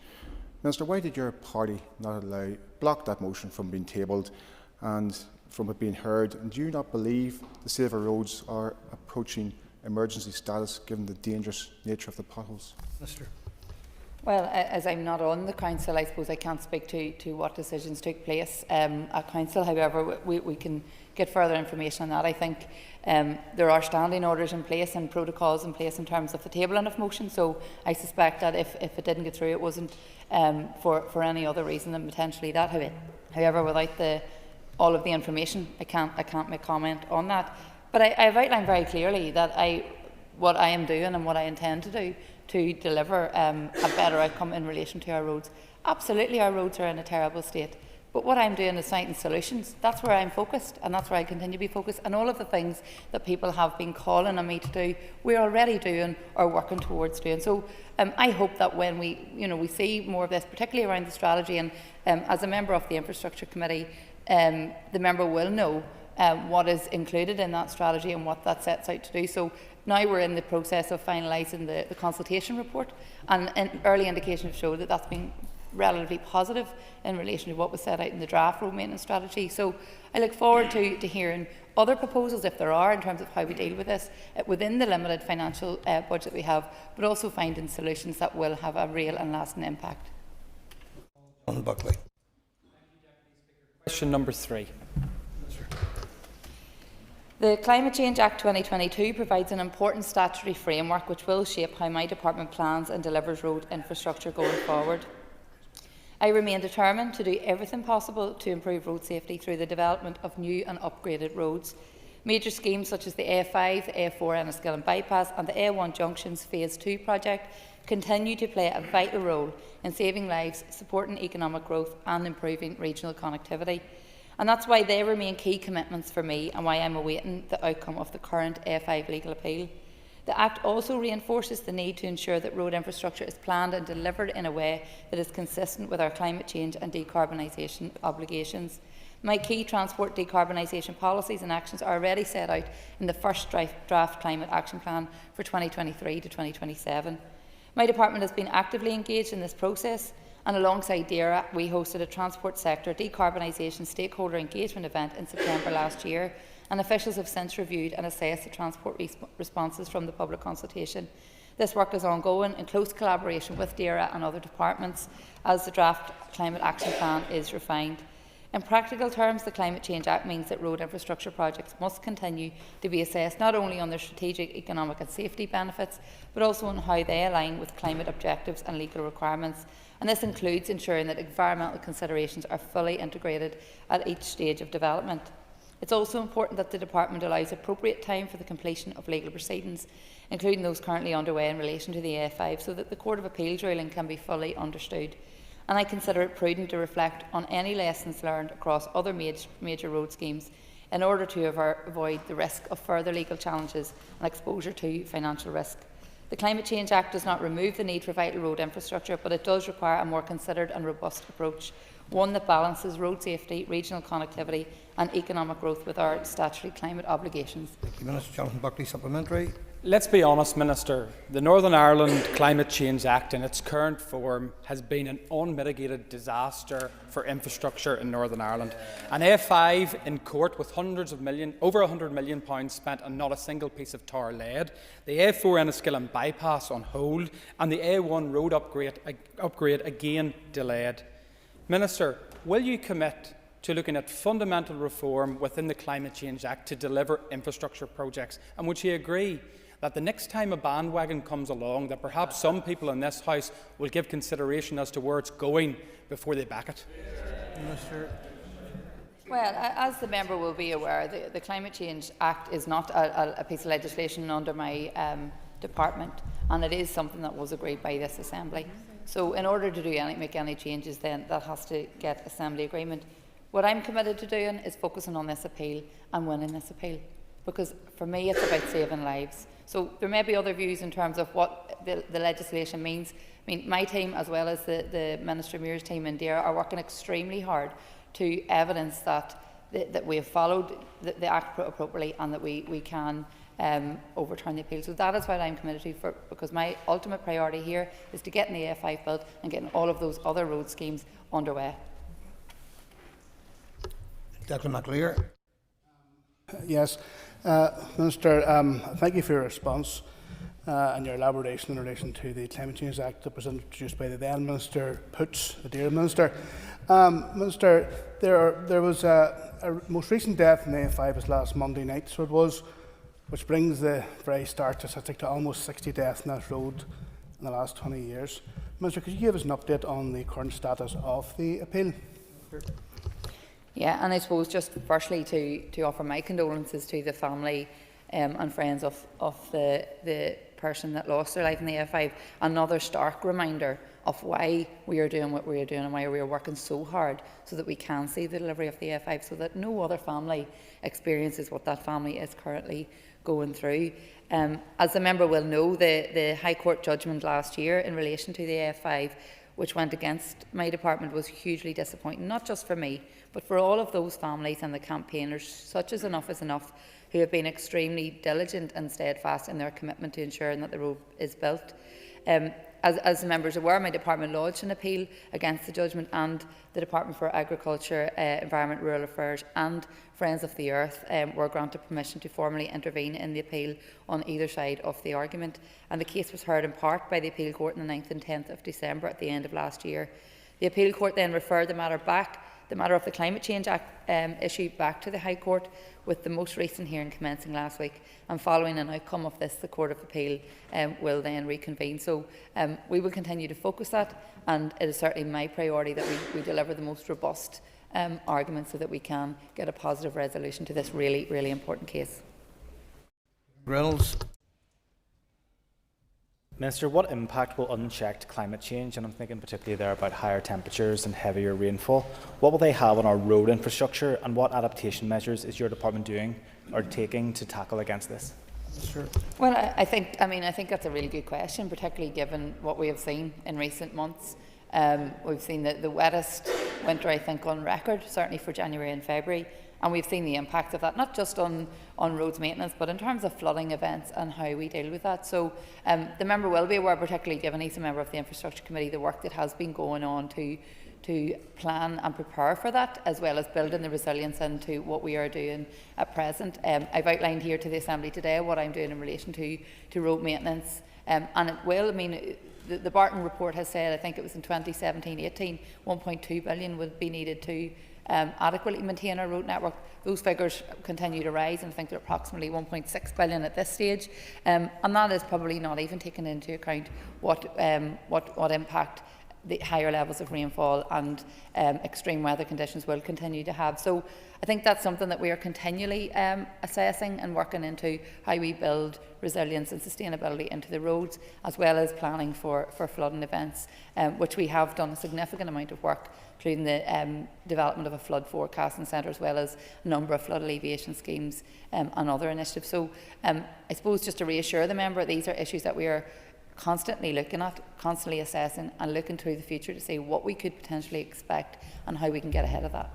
Minister, why did your party not block that motion from being tabled and from it being heard? And do you not believe the state of our roads are approaching emergency status given the dangerous nature of the potholes? Minister. Well, as I'm not on the council, I suppose I can't speak to what decisions took place at council. However, we can get further information on that. I think there are standing orders in place and protocols in place in terms of the tabling of motion. So I suspect that if it didn't get through, it wasn't for any other reason than potentially that. However, without all of the information, I can't make comment on that. But I've outlined very clearly that what I am doing and what I intend to do to deliver a better outcome in relation to our roads. Absolutely, our roads are in a terrible state. But what I'm doing is finding solutions. That's where I'm focused, and that's where I continue to be focused. And all of the things that people have been calling on me to do, we're already doing or working towards doing. So I hope that when we see more of this, particularly around the strategy, and as a member of the Infrastructure Committee, the member will know what is included in that strategy and what that sets out to do. So now we're in the process of finalising the consultation report, and early indications show that that's been relatively positive in relation to what was set out in the draft road maintenance strategy. So I look forward to hearing other proposals, if there are, in terms of how we deal with this within the limited financial budget we have, but also finding solutions that will have a real and lasting impact. Buckley. Question number 3. The Climate Change Act 2022 provides an important statutory framework which will shape how my department plans and delivers road infrastructure going forward. I remain determined to do everything possible to improve road safety through the development of new and upgraded roads. Major schemes such as the A5, the A4 Enniskillen Bypass and the A1 Junctions Phase 2 project continue to play a vital role in saving lives, supporting economic growth and improving regional connectivity. And that's why they remain key commitments for me and why I'm awaiting the outcome of the current A5 legal appeal. The Act also reinforces the need to ensure that road infrastructure is planned and delivered in a way that is consistent with our climate change and decarbonisation obligations. My key transport decarbonisation policies and actions are already set out in the first draft Climate Action Plan for 2023 to 2027. My department has been actively engaged in this process, and alongside DERA, we hosted a transport sector decarbonisation stakeholder engagement event in September last year, and officials have since reviewed and assessed the transport responses from the public consultation. This work is ongoing in close collaboration with DERA and other departments as the draft Climate Action Plan is refined. In practical terms, the Climate Change Act means that road infrastructure projects must continue to be assessed not only on their strategic, economic and safety benefits, but also on how they align with climate objectives and legal requirements. And this includes ensuring that environmental considerations are fully integrated at each stage of development. It's also important that the Department allows appropriate time for the completion of legal proceedings, including those currently underway in relation to the A5, so that the Court of Appeal's ruling can be fully understood. And I consider it prudent to reflect on any lessons learned across other major road schemes in order to avoid the risk of further legal challenges and exposure to financial risk. The Climate Change Act does not remove the need for vital road infrastructure, but it does require a more considered and robust approach, one that balances road safety, regional connectivity and economic growth with our statutory climate obligations. Thank you, Minister. Jonathan Buckley, supplementary. Let's be honest, Minister. The Northern Ireland Climate Change Act in its current form has been an unmitigated disaster for infrastructure in Northern Ireland. An A5 in court with over £100 million spent on not a single piece of tar laid, the A4 Enniskillen bypass on hold, and the A1 road upgrade again delayed. Minister, will you commit to looking at fundamental reform within the Climate Change Act to deliver infrastructure projects? And would you agree that the next time a bandwagon comes along, that perhaps some people in this House will give consideration as to where it's going before they back it? Minister. Well, as the member will be aware, the Climate Change Act is not a piece of legislation under my department, and it is something that was agreed by this Assembly. So in order to make any changes, then that has to get Assembly agreement. What I'm committed to doing is focusing on this appeal and winning this appeal, because for me it's about saving lives. So there may be other views in terms of what the legislation means. I mean, my team, as well as the Minister Muir's team in DERA, are working extremely hard to evidence that we have followed the Act appropriately and that we can overturn the appeal. So that is what I'm committed to, because my ultimate priority here is to get the A5 built and getting all of those other road schemes underway. Declan McLear. Yes. Minister, thank you for your response and your elaboration in relation to the Climate Change Act that was introduced by the then Minister Poots, the DERA Minister. Minister, there was a most recent death in the A5 was last Monday night, so it was, which brings the very stark statistic to almost 60 deaths on that road in the last 20 years. Minister, could you give us an update on the current status of the appeal? Yeah, and I suppose just firstly to offer my condolences to the family and friends of the person that lost their life in the A5. Another stark reminder of why we are doing what we are doing and why we are working so hard so that we can see the delivery of the A5, so that no other family experiences what that family is currently going through. As the member will know, the High Court judgment last year in relation to the A5, which went against my department, was hugely disappointing, not just for me, but for all of those families and the campaigners, such as Enough is Enough, who have been extremely diligent and steadfast in their commitment to ensuring that the road is built. As the members are aware, my department lodged an appeal against the judgment, and the Department for Agriculture, Environment, Rural Affairs and Friends of the Earth were granted permission to formally intervene in the appeal on either side of the argument. And the case was heard in part by the Appeal Court on the 9th and 10th of December at the end of last year. The Appeal Court then referred the matter back the matter of the Climate Change Act issue back to the High Court, with the most recent hearing commencing last week. And following an outcome of this, the Court of Appeal will then reconvene. So we will continue to focus that, and it is certainly my priority that we deliver the most robust arguments so that we can get a positive resolution to this really, really important case. Reynolds. Minister, what impact will unchecked climate change, and I'm thinking particularly there about higher temperatures and heavier rainfall, what will they have on our road infrastructure, and what adaptation measures is your department doing or taking to tackle against this? Sure. Well, I think that's a really good question, particularly given what we have seen in recent months. We've seen the wettest winter, I think, on record, certainly for January and February. And we've seen the impact of that, not just on roads maintenance, but in terms of flooding events and how we deal with that. So the member will be aware, particularly given he's a member of the Infrastructure Committee, the work that has been going on to plan and prepare for that, as well as building the resilience into what we are doing at present. I've outlined here to the Assembly today what I'm doing in relation to road maintenance. And it will, I mean, the Barton report has said, I think it was in 2017-18, 1.2 billion would be needed to adequately maintain our road network. Those figures continue to rise, and I think they're approximately 1.6 billion at this stage, and that is probably not even taking into account what impact the higher levels of rainfall and extreme weather conditions will continue to have. So I think that's something that we are continually assessing and working into, how we build resilience and sustainability into the roads, as well as planning for flooding events, which we have done a significant amount of work, including the development of a flood forecasting centre, as well as a number of flood alleviation schemes and other initiatives. So I suppose just to reassure the member, these are issues that we are constantly looking at, constantly assessing, and looking to the future to see what we could potentially expect and how we can get ahead of that.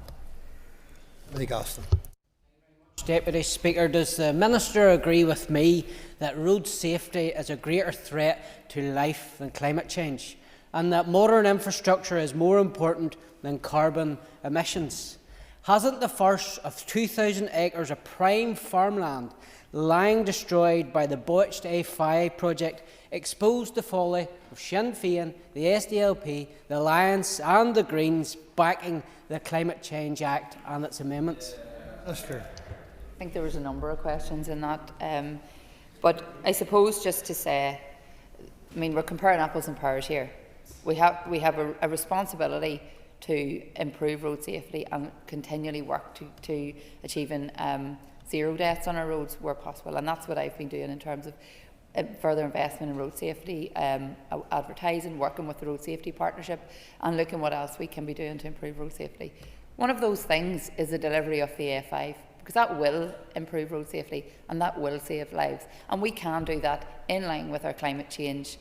Deputy Speaker, does the Minister agree with me that road safety is a greater threat to life than climate change, and that modern infrastructure is more important than carbon emissions? Hasn't the first of 2,000 acres of prime farmland lying destroyed by the botched A5 project exposed the folly of Sinn Féin, the SDLP, the Alliance and the Greens backing the Climate Change Act and its amendments? That's true. I think there was a number of questions in that, but I suppose just to say, I mean, we're comparing apples and pears here. We have a responsibility to improve road safety and continually work to achieving zero deaths on our roads where possible, and that's what I've been doing in terms of further investment in road safety, advertising, working with the Road Safety Partnership, and looking what else we can be doing to improve road safety. One of those things is the delivery of the A5, because that will improve road safety and that will save lives, and we can do that in line with our climate change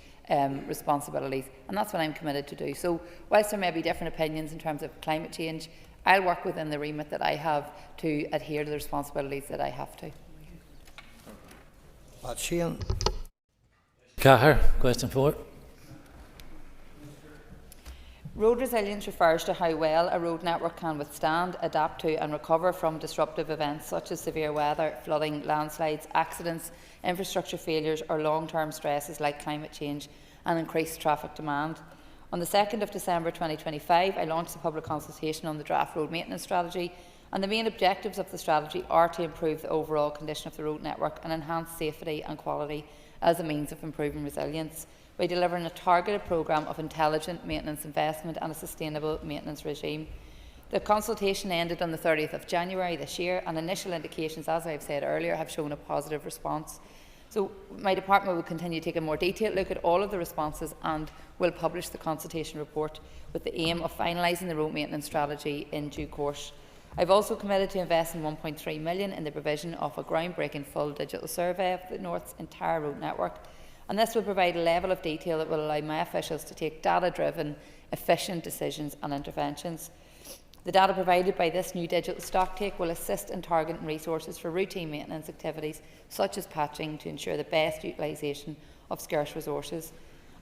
responsibilities, and that's what I'm committed to do. So whilst there may be different opinions in terms of climate change, I'll work within the remit that I have to adhere to the responsibilities that I have to. Shane. Cahir, question 4. Road resilience refers to how well a road network can withstand, adapt to and recover from disruptive events such as severe weather, flooding, landslides, accidents, infrastructure failures or long-term stresses like climate change and increased traffic demand. On the 2nd of December 2025, I launched a public consultation on the draft road maintenance strategy, and the main objectives of the strategy are to improve the overall condition of the road network and enhance safety and quality as a means of improving resilience by delivering a targeted programme of intelligent maintenance investment and a sustainable maintenance regime. The consultation ended on the 30th of January this year, and initial indications, as I've said earlier, have shown a positive response. So my department will continue to take a more detailed look at all of the responses and will publish the consultation report with the aim of finalising the road maintenance strategy in due course. I've also committed to investing 1.3 million in the provision of a groundbreaking full digital survey of the North's entire road network, and this will provide a level of detail that will allow my officials to take data-driven, efficient decisions and interventions. The data provided by this new digital stocktake will assist in targeting resources for routine maintenance activities such as patching to ensure the best utilisation of scarce resources.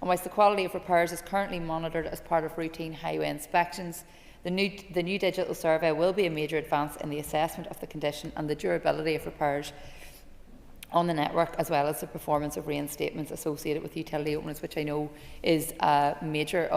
And whilst the quality of repairs is currently monitored as part of routine highway inspections, the new digital survey will be a major advance in the assessment of the condition and the durability of repairs on the network, as well as the performance of reinstatements associated with utility openings, which I know is of major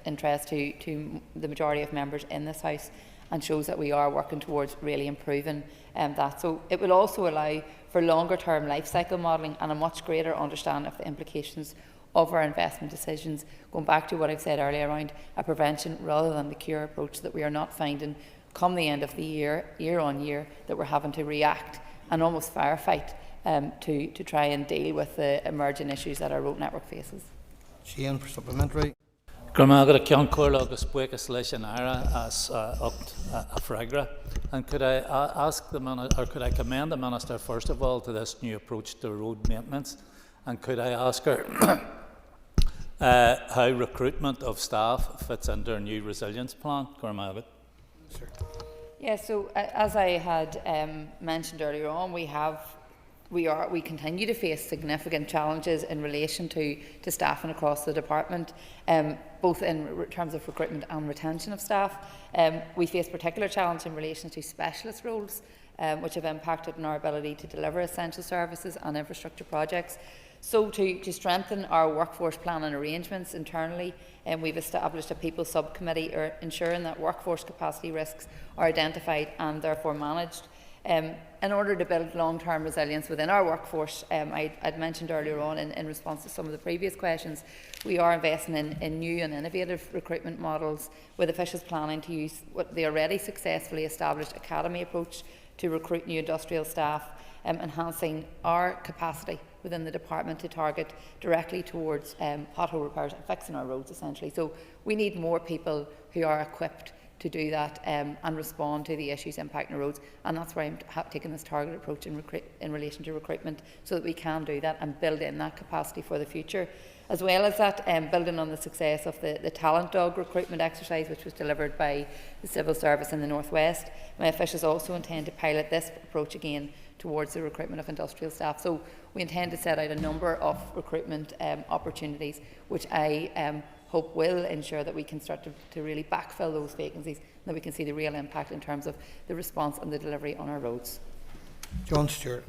interest to the majority of members in this House. and shows that we are working towards really improving that. So it will also allow for longer term life cycle modelling and a much greater understanding of the implications of our investment decisions, going back to what I've said earlier around a prevention rather than the cure approach, so that we are not finding come the end of the year on year that we're having to react and almost firefight to try and deal with the emerging issues that our road network faces. Shane, for supplementary. And could I ask could I commend the Minister first of all to this new approach to road maintenance, and could I ask her how recruitment of staff fits into our new resilience plan? Yeah, so as I had mentioned earlier on, we continue to face significant challenges in relation to staffing across the department, both in terms of recruitment and retention of staff. We face particular challenge in relation to specialist roles, which have impacted on our ability to deliver essential services and infrastructure projects. So to strengthen our workforce planning arrangements internally, we've established a people subcommittee ensuring that workforce capacity risks are identified and therefore managed. In order to build long-term resilience within our workforce, I'd mentioned earlier on in response to some of the previous questions, we are investing in new and innovative recruitment models, with officials planning to use what the already successfully established academy approach to recruit new industrial staff, enhancing our capacity within the department to target directly towards pothole repairs and fixing our roads, essentially. So we need more people who are equipped to do that and respond to the issues impacting the roads, and that's why I'm taking this targeted approach in relation to recruitment, so that we can do that and build in that capacity for the future. As well as that, building on the success of the talent dog recruitment exercise, which was delivered by the Civil Service in the North West, my officials also intend to pilot this approach again towards the recruitment of industrial staff. So we intend to set out a number of recruitment opportunities, which I hope will ensure that we can start to really backfill those vacancies, and that we can see the real impact in terms of the response and the delivery on our roads. John Stewart.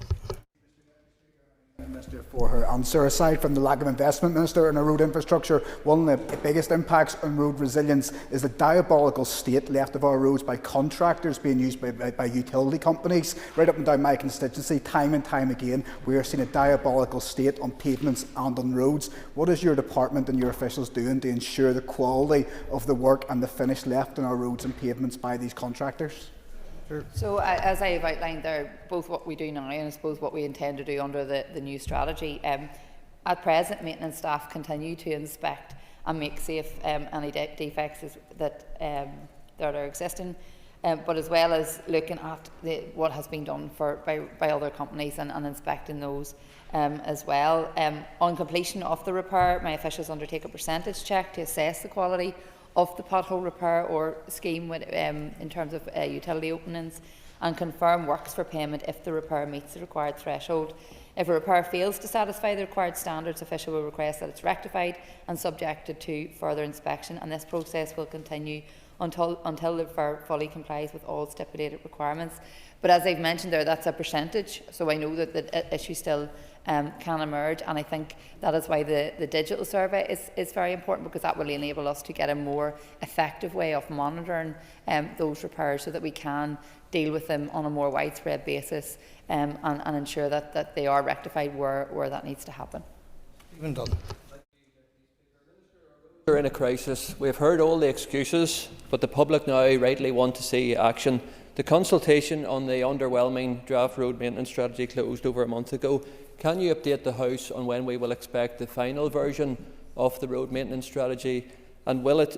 Minister for her answer. Aside from the lack of investment, Minister, in our road infrastructure, one of the biggest impacts on road resilience is the diabolical state left of our roads by contractors being used by utility companies. Right up and down my constituency, time and time again, we are seeing a diabolical state on pavements and on roads. What is your department and your officials doing to ensure the quality of the work and the finish left on our roads and pavements by these contractors? So as I have outlined there, both what we do now and I suppose what we intend to do under the new strategy, at present maintenance staff continue to inspect and make safe any defects that are existing, but as well as looking at what has been done by other companies and inspecting those as well. On completion of the repair, my officials undertake a percentage check to assess the quality of the pothole repair or scheme in terms of utility openings, and confirm works for payment if the repair meets the required threshold. If a repair fails to satisfy the required standards, official will request that it's rectified and subjected to further inspection, and this process will continue until the repair fully complies with all stipulated requirements. But as I've mentioned there, that's a percentage, so I know that the issue still can emerge, and I think that is why the digital survey is very important, because that will enable us to get a more effective way of monitoring those repairs, so that we can deal with them on a more widespread basis and ensure that they are rectified where that needs to happen. Stephen Dunn. We're in a crisis. We've heard all the excuses, but the public now rightly want to see action. The consultation on the underwhelming draft road maintenance strategy closed over a month ago. Can you update the House on when we will expect the final version of the road maintenance strategy, and will it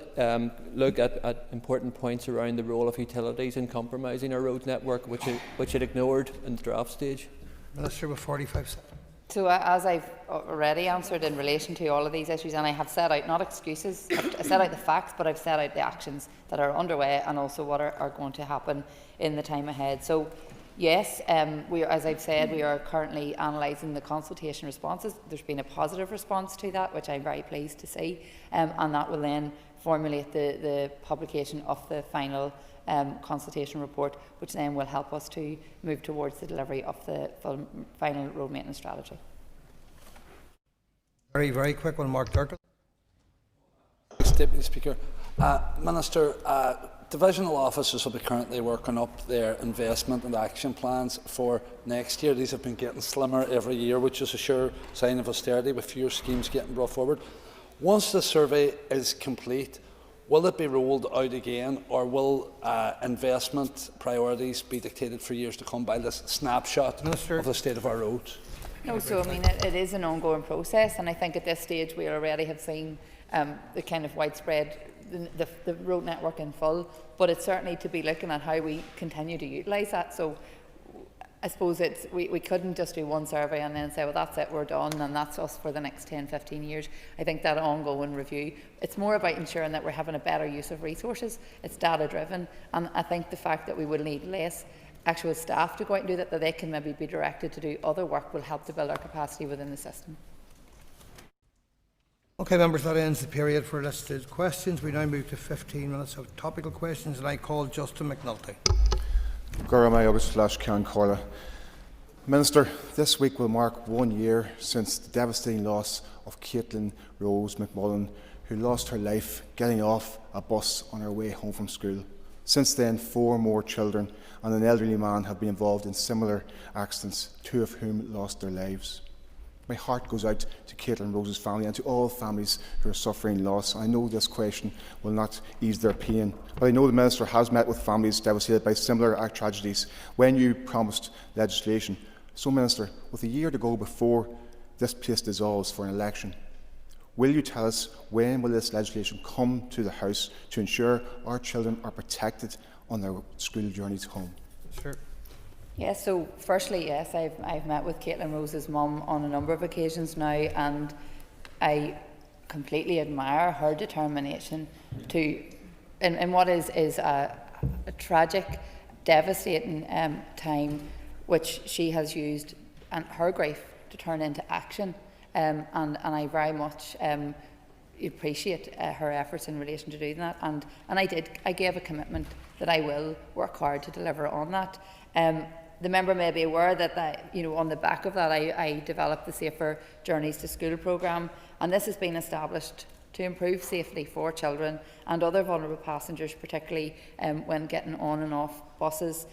look at important points around the role of utilities in compromising our road network, which it ignored in the draft stage? Minister, with 45 seconds. So as I've already answered in relation to all of these issues, and I have set out, not excuses, I've set out the facts, but I've set out the actions that are underway and also what are going to happen in the time ahead. So yes, as I've said, we are currently analysing the consultation responses. There's been a positive response to that, which I'm very pleased to see, and that will then formulate the publication of the final consultation report, which then will help us to move towards the delivery of the final road maintenance strategy. Very, very quick one, Mark Durkin. Deputy Speaker. Minister, Divisional officers will be currently working up their investment and action plans for next year. These have been getting slimmer every year, which is a sure sign of austerity, with fewer schemes getting brought forward. Once the survey is complete, will it be rolled out again, or will investment priorities be dictated for years to come by this snapshot of the state of our roads? No, so I mean it is an ongoing process, and I think at this stage we already have seen the kind of widespread, the road network in full, but it's certainly to be looking at how we continue to utilise that. So I suppose we couldn't just do one survey and then say, well, that's it, we're done, and that's us for the next 10, 15 years. I think that ongoing review, it's more about ensuring that we're having a better use of resources. It's data driven, and I think the fact that we will need less actual staff to go out and do that they can maybe be directed to do other work, will help to build our capacity within the system. Okay, members, that ends the period for listed questions. We now move to 15 minutes of topical questions, and I call Justin McNulty. Minister, this week will mark 1 year since the devastating loss of Caitlin Rose McMullen, who lost her life getting off a bus on her way home from school. Since then, 4 more children and an elderly man have been involved in similar accidents, 2 of whom lost their lives. My heart goes out to Caitlin Rose's family and to all families who are suffering loss. I know this question will not ease their pain, but I know the Minister has met with families devastated by similar tragedies when you promised legislation. So, Minister, with a year to go before this place dissolves for an election, will you tell us when will this legislation come to the House to ensure our children are protected on their school journeys home? Sure. Yes, so firstly, yes, I've met with Caitlin Rose's mum on a number of occasions now, and I completely admire her determination to, in what is a tragic, devastating time, which she has used and her grief to turn into action, and I very much appreciate her efforts in relation to doing that, and I gave a commitment that I will work hard to deliver on that. The member may be aware that, on the back of that, I developed the Safer Journeys to School programme, and this has been established to improve safety for children and other vulnerable passengers, particularly when getting on and off buses.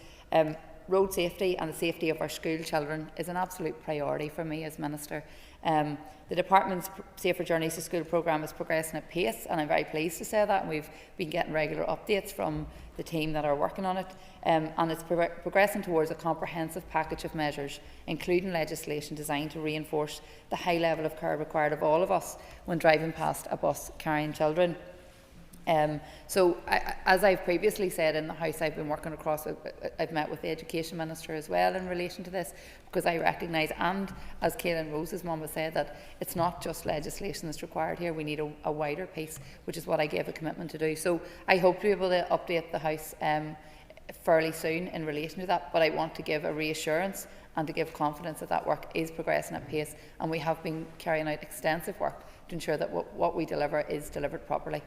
Road safety and the safety of our school children is an absolute priority for me as Minister. The Department's Safer Journeys to School programme is progressing at pace, and I'm very pleased to say that, and we've been getting regular updates from the team that are working on it, and it's progressing towards a comprehensive package of measures, including legislation designed to reinforce the high level of care required of all of us when driving past a bus carrying children. As I've previously said in the House, I've been working across, I've met with the Education Minister as well in relation to this, because I recognise, and as Caitlin Rose's mum has said, that it's not just legislation that's required here, we need a wider piece, which is what I gave a commitment to do. So I hope to be able to update the House fairly soon in relation to that, but I want to give a reassurance and to give confidence that that work is progressing at pace, and we have been carrying out extensive work to ensure that what we deliver is delivered properly.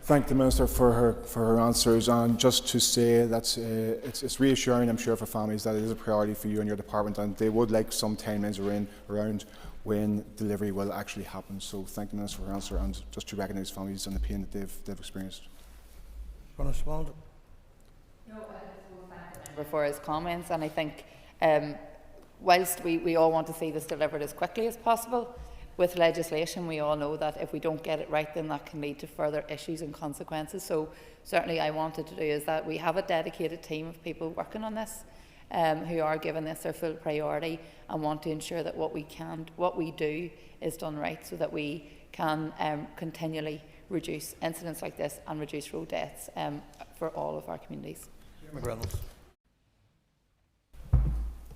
Thank the Minister for her answers, and just to say that it's reassuring, I'm sure, for families that it is a priority for you and your department, and they would like some timelines around when delivery will actually happen. So thank the Minister for her answer, and just to recognise families and the pain that they've experienced. Want to respond? No, I just want to thank the member for his comments, and I think whilst we all want to see this delivered as quickly as possible, with legislation, we all know that if we don't get it right, then that can lead to further issues and consequences. So certainly I wanted to do is that we have a dedicated team of people working on this, who are giving this their full priority and want to ensure that what we do is done right, so that we can continually reduce incidents like this and reduce road deaths for all of our communities.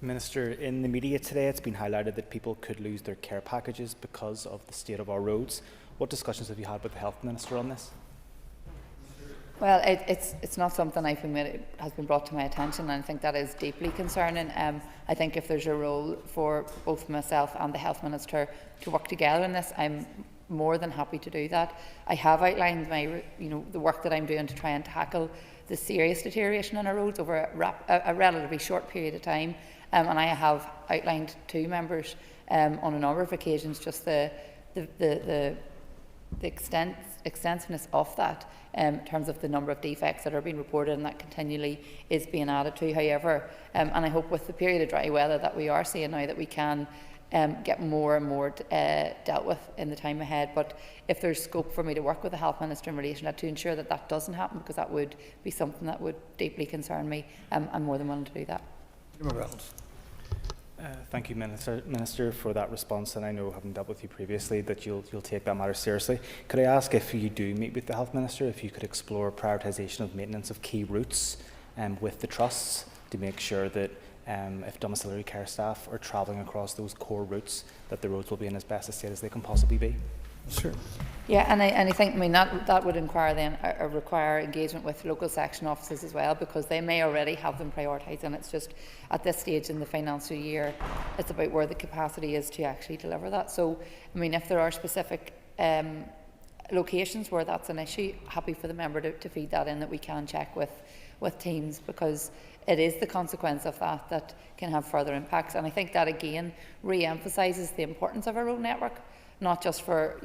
Minister, in the media today it's been highlighted that people could lose their care packages because of the state of our roads. What discussions have you had with the Health Minister on this? Well, it's not something has been brought to my attention, and I think that is deeply concerning. I think if there's a role for both myself and the Health Minister to work together in this, I'm more than happy to do that. I have outlined the work that I'm doing to try and tackle the serious deterioration on our roads over a relatively short period of time. And I have outlined to members on a number of occasions just the extent extensiveness of that in terms of the number of defects that are being reported, and that continually is being added to. However, and I hope with the period of dry weather that we are seeing now that we can get more and more dealt with in the time ahead. But if there's scope for me to work with the Health Minister in relation to that to ensure that that doesn't happen, because that would be something that would deeply concern me, I'm more than willing to do that. Thank you, Minister, for that response, and I know, having dealt with you previously, that you'll take that matter seriously. Could I ask, if you do meet with the Health Minister, if you could explore prioritisation of maintenance of key routes with the trusts to make sure that if domiciliary care staff are travelling across those core routes, that the roads will be in as best a state as they can possibly be? Sure. Yeah, and I think, that would require engagement with local section offices as well, because they may already have them prioritised, and it's just at this stage in the financial year, it's about where the capacity is to actually deliver that. So, if there are specific locations where that's an issue, happy for the member to feed that in, that we can check with teams, because it is the consequence of that can have further impacts. And I think that again re-emphasises the importance of our road network, not just for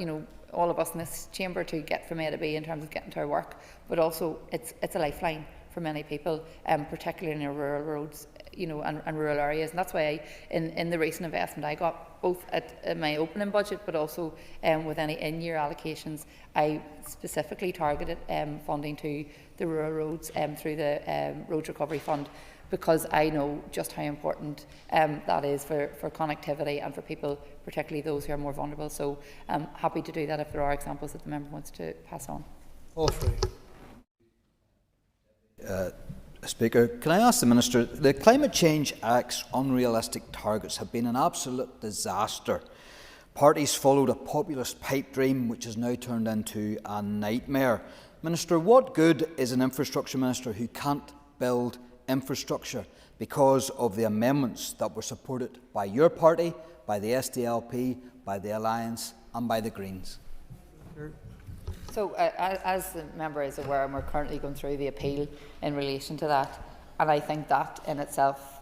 all of us in this chamber to get from A to B in terms of getting to our work, but also it's a lifeline for many people, particularly in our rural roads, and rural areas. And that's why in the recent investment I got, both at my opening budget, but also with any in-year allocations, I specifically targeted funding to the rural roads through the Roads Recovery Fund, because I know just how important that is for connectivity and for people, particularly those who are more vulnerable. So I'm happy to do that if there are examples that the member wants to pass on. All three. Speaker, can I ask the Minister, the Climate Change Act's unrealistic targets have been an absolute disaster. Parties followed a populist pipe dream which has now turned into a nightmare. Minister, what good is an infrastructure minister who can't build infrastructure because of the amendments that were supported by your party, by the SDLP, by the Alliance and by the Greens? So, as the member is aware, we're currently going through the appeal in relation to that, and I think that in itself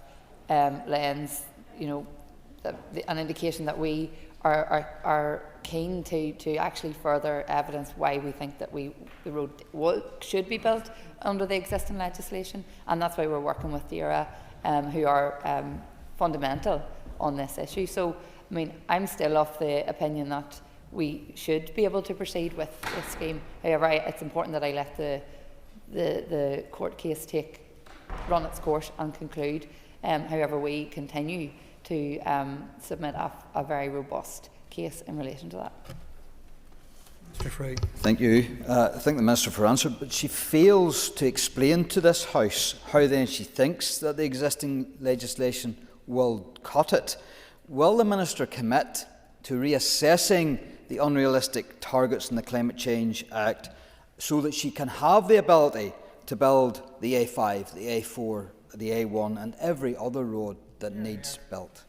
lends, an indication that we are keen to actually further evidence why we think that the road should be built under the existing legislation, and that's why we're working with DERA, who are fundamental on this issue. So, I'm still of the opinion that we should be able to proceed with this scheme. However, it's important that I let the court case run its course and conclude. However, we continue to submit a very robust case in relation to that. Mr. Frey. Thank you. I thank the Minister for answer, but she fails to explain to this House how then she thinks that the existing legislation will cut it. Will the Minister commit to reassessing the unrealistic targets in the Climate Change Act so that she can have the ability to build the A5, the A4, the A1 and every other road that needs built?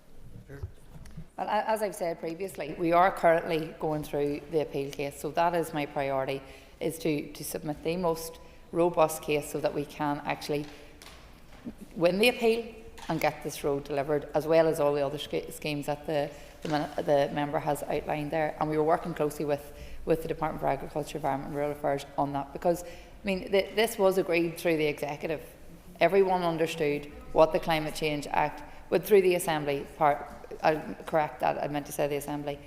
Well, as I've said previously, we are currently going through the appeal case, so that is my priority, is to submit the most robust case so that we can actually win the appeal and get this road delivered, as well as all the other schemes that the member has outlined there. And we were working closely with the Department for Agriculture, Environment and Rural Affairs on that, because this was agreed through the executive. Everyone understood what the Climate Change Act, but through the Assembly part, I'll correct that, I meant to say the Assembly,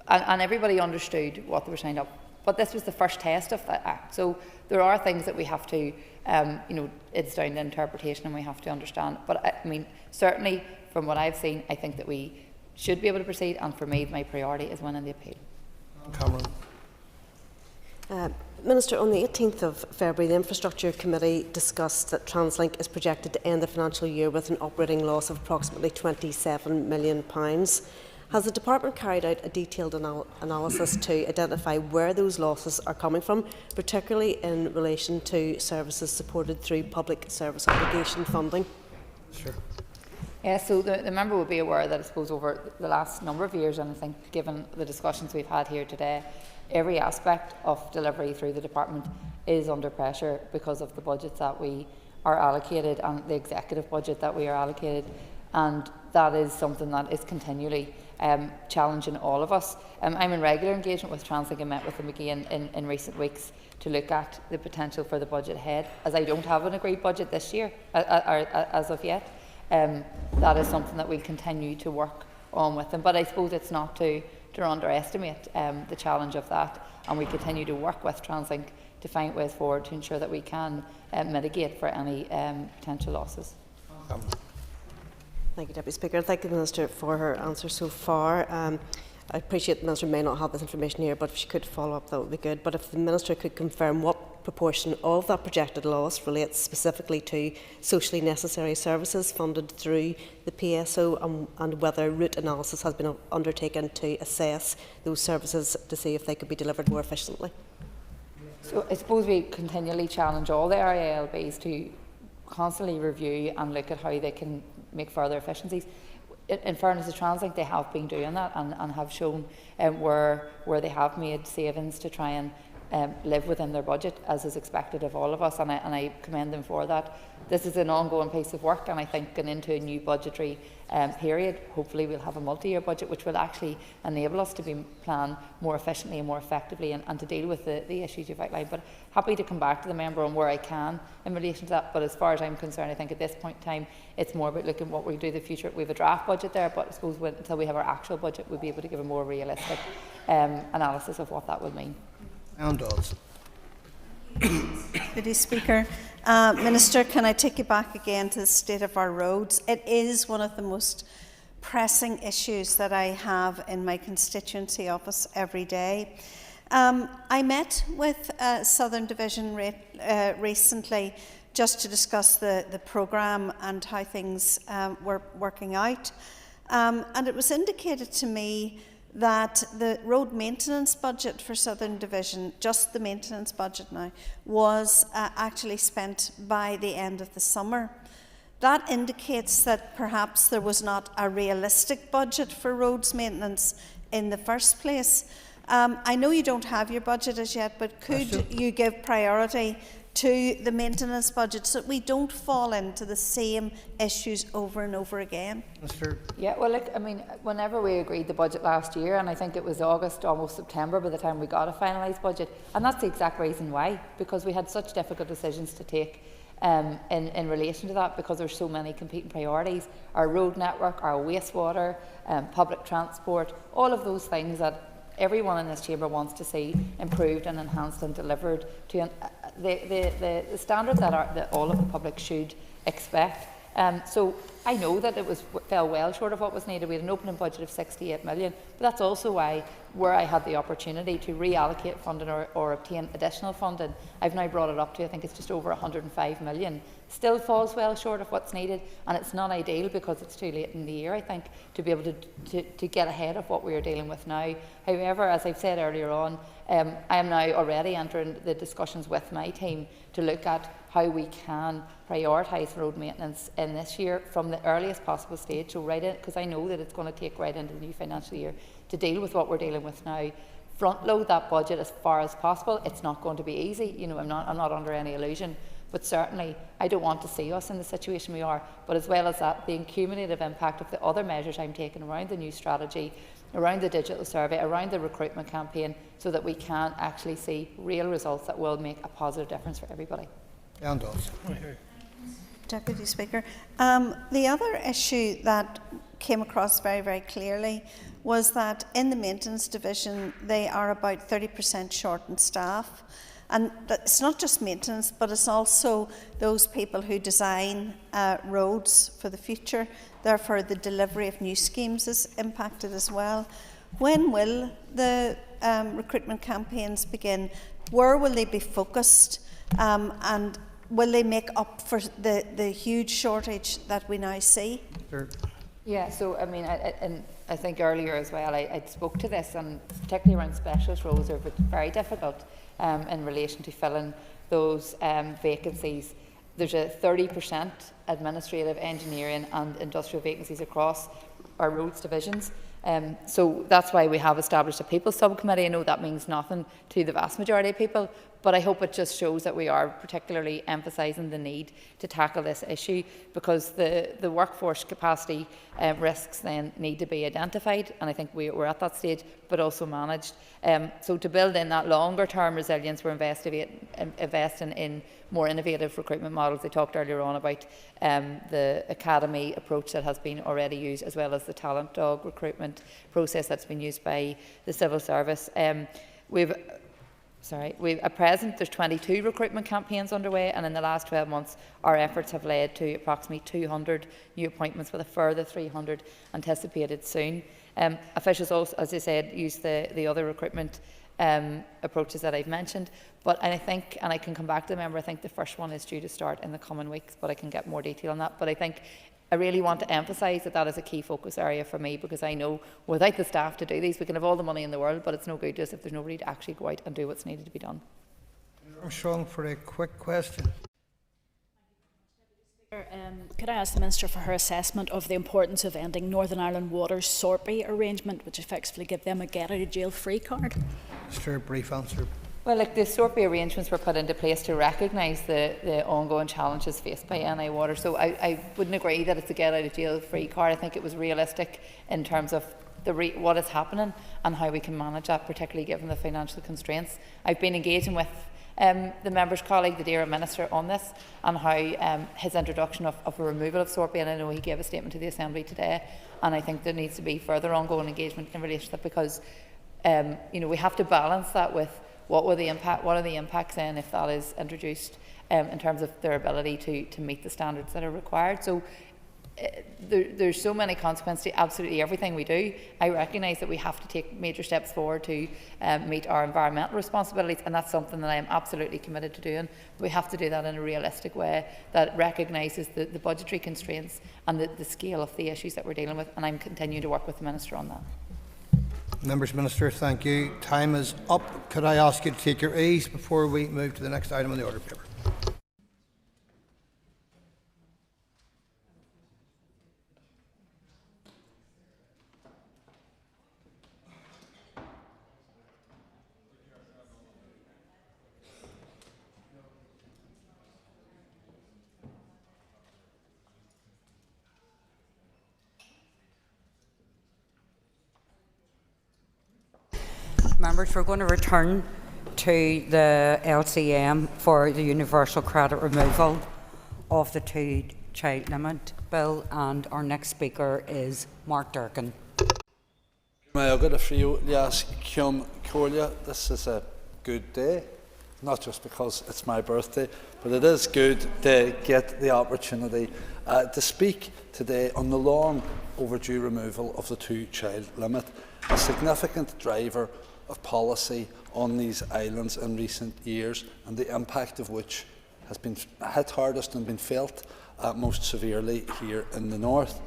and everybody understood what they were signed up. But this was the first test of that Act. So there are things that we have to, it's down to interpretation and we have to understand. But certainly from what I've seen, I think that we should be able to proceed, and for me, my priority is winning the appeal. Cameron. Minister, on the 18th of February, the Infrastructure Committee discussed that TransLink is projected to end the financial year with an operating loss of approximately £27 million. Has the department carried out a detailed analysis to identify where those losses are coming from, particularly in relation to services supported through public service obligation funding? Sure. Yeah, so the member will be aware that I suppose over the last number of years, and I think given the discussions we've had here today, every aspect of delivery through the department is under pressure because of the budgets that we are allocated and the executive budget that we are allocated. And that is something that is continually challenging all of us. I'm in regular engagement with TransLink and met with them again in recent weeks to look at the potential for the budget ahead, as I don't have an agreed budget this year as of yet. That is something that we'll continue to work on with them, but I suppose it's not to underestimate the challenge of that, and we continue to work with TransLink to find ways forward to ensure that we can mitigate for any potential losses. Thank you, Deputy Speaker. Thank the Minister for her answer so far. I appreciate the Minister may not have this information here, but if she could follow up, that would be good. But if the Minister could confirm what proportion of that projected loss relates specifically to socially necessary services funded through the PSO, and whether route analysis has been undertaken to assess those services to see if they could be delivered more efficiently. So I suppose we continually challenge all the RALBs to constantly review and look at how they can make further efficiencies. In fairness to TransLink, they have been doing that and have shown where they have made savings to try and live within their budget, as is expected of all of us, and I commend them for that. This is an ongoing piece of work, and I think going into a new budgetary period, hopefully we'll have a multi-year budget which will actually enable us to plan more efficiently and more effectively and to deal with the issues you've outlined. But happy to come back to the member on where I can in relation to that. But as far as I'm concerned, I think at this point in time it's more about looking at what we do in the future. We have a draft budget there, but I suppose until we have our actual budget we'll be able to give a more realistic analysis of what that would mean. Deputy Speaker. Minister, can I take you back again to the state of our roads? It is one of the most pressing issues that I have in my constituency office every day. I met with Southern Division recently just to discuss the programme and how things were working out. And it was indicated to me that the road maintenance budget for Southern Division, just the maintenance budget now, was actually spent by the end of the summer. That indicates that perhaps there was not a realistic budget for roads maintenance in the first place. I know you don't have your budget as yet, but could you give priority to the maintenance budget so that we don't fall into the same issues over and over again? Yeah, well, look, I mean, whenever we agreed the budget last year, and I think it was August, almost September by the time we got a finalised budget, and that's the exact reason why, because we had such difficult decisions to take in relation to that, because there's so many competing priorities: our road network, our wastewater, public transport, all of those things that everyone in this chamber wants to see improved and enhanced and delivered to the standard that all of the public should expect. So I know that it fell well short of what was needed. We had an opening budget of 68 million, but that's also why, where I had the opportunity to reallocate funding or obtain additional funding, I've now brought it up to, I think it's just over 105 million. Still falls well short of what's needed, and it's not ideal because it's too late in the year, I think, to be able to get ahead of what we are dealing with now. However, as I've said earlier on, I am now already entering the discussions with my team to look at how we can prioritise road maintenance in this year from the earliest possible stage, so right in, because I know that it's going to take right into the new financial year to deal with what we're dealing with now. Front load that budget as far as possible. It's not going to be easy, you know, I'm not under any illusion, but certainly I don't want to see us in the situation we are. But as well as that, the cumulative impact of the other measures I'm taking around the new strategy, around the digital survey, around the recruitment campaign, so that we can actually see real results that will make a positive difference for everybody. Deputy Speaker, the other issue that came across very, very clearly was that in the maintenance division they are about 30% short in staff. And it's not just maintenance, but it's also those people who design roads for the future. Therefore, the delivery of new schemes is impacted as well. When will the recruitment campaigns begin? Where will they be focused? And will they make up for the huge shortage that we now see? Yeah, so I mean, I think earlier as well, I spoke to this, and particularly around specialist roles are very difficult in relation to filling those vacancies. There's a 30% administrative, engineering and industrial vacancies across our roads divisions. So that's why we have established a people subcommittee. I know that means nothing to the vast majority of people, But I hope it just shows that we are particularly emphasising the need to tackle this issue, because the workforce capacity risks then need to be identified, and I think we're at that stage, but also managed. So to build in that longer term resilience, we're investing in more innovative recruitment models. I talked earlier on about the academy approach that has been already used, as well as the talent dog recruitment process that's been used by the civil service. At present, there's 22 recruitment campaigns underway, and in the last 12 months, our efforts have led to approximately 200 new appointments, with a further 300 anticipated soon. Officials also, as I said, use the other recruitment approaches that I've mentioned, but I think, and I can come back to the member, I think the first one is due to start in the coming weeks, but I can get more detail on that. But I think I really want to emphasise that is a key focus area for me, because I know without the staff to do these, we can have all the money in the world, but it's no good just if there's nobody to actually go out and do what's needed to be done. Armstrong for a quick question. Could I ask the Minister for her assessment of the importance of ending Northern Ireland Water's SORPI arrangement, which effectively give them a get-out-of-jail-free card? Mr. Brief answer. Well, the SORPI arrangements were put into place to recognise the ongoing challenges faced by NI Water. So I wouldn't agree that it's a get-out-of-jail-free card. I think it was realistic in terms of what is happening and how we can manage that, particularly given the financial constraints. I've been engaging with the member's colleague, the dear Minister, on this, and how his introduction of a removal of SORPI, and I know he gave a statement to the Assembly today, and I think there needs to be further ongoing engagement in relation to that, because we have to balance that with what are the impacts then if that is introduced in terms of their ability to meet the standards that are required. So there's so many consequences to absolutely everything we do. I recognise that we have to take major steps forward to meet our environmental responsibilities, and that's something that I am absolutely committed to doing. But we have to do that in a realistic way that recognises the budgetary constraints and the scale of the issues that we're dealing with, and I'm continuing to work with the Minister on that. Members, Minister, thank you. Time is up. Could I ask you to take your ease before we move to the next item on the order paper? Members, we're going to return to the LCM for the universal credit removal of the two-child limit bill, and our next speaker is Mark Durkin. This is a good day, not just because it's my birthday, but it is good to get the opportunity to speak today on the long overdue removal of the two-child limit, a significant driver of policy on these islands in recent years, and the impact of which has been hit hardest and been felt most severely here in the north.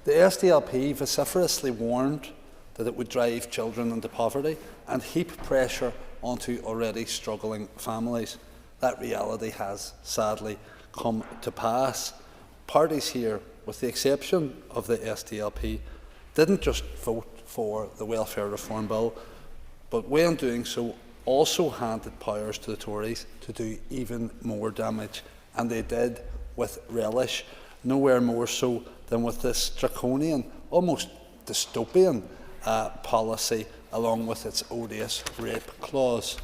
The SDLP vociferously warned that it would drive children into poverty and heap pressure onto already struggling families. That reality has sadly come to pass. Parties here, with the exception of the SDLP, didn't just vote for the welfare reform bill, but when doing so also handed powers to the Tories to do even more damage, and they did with relish, nowhere more so than with this draconian, almost dystopian policy, along with its odious rape clause.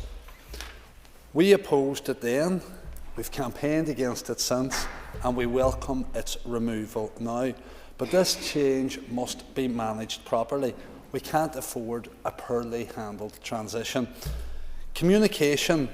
We opposed it then, we've campaigned against it since, and we welcome its removal now. But this change must be managed properly. We can't afford a poorly handled transition. Communication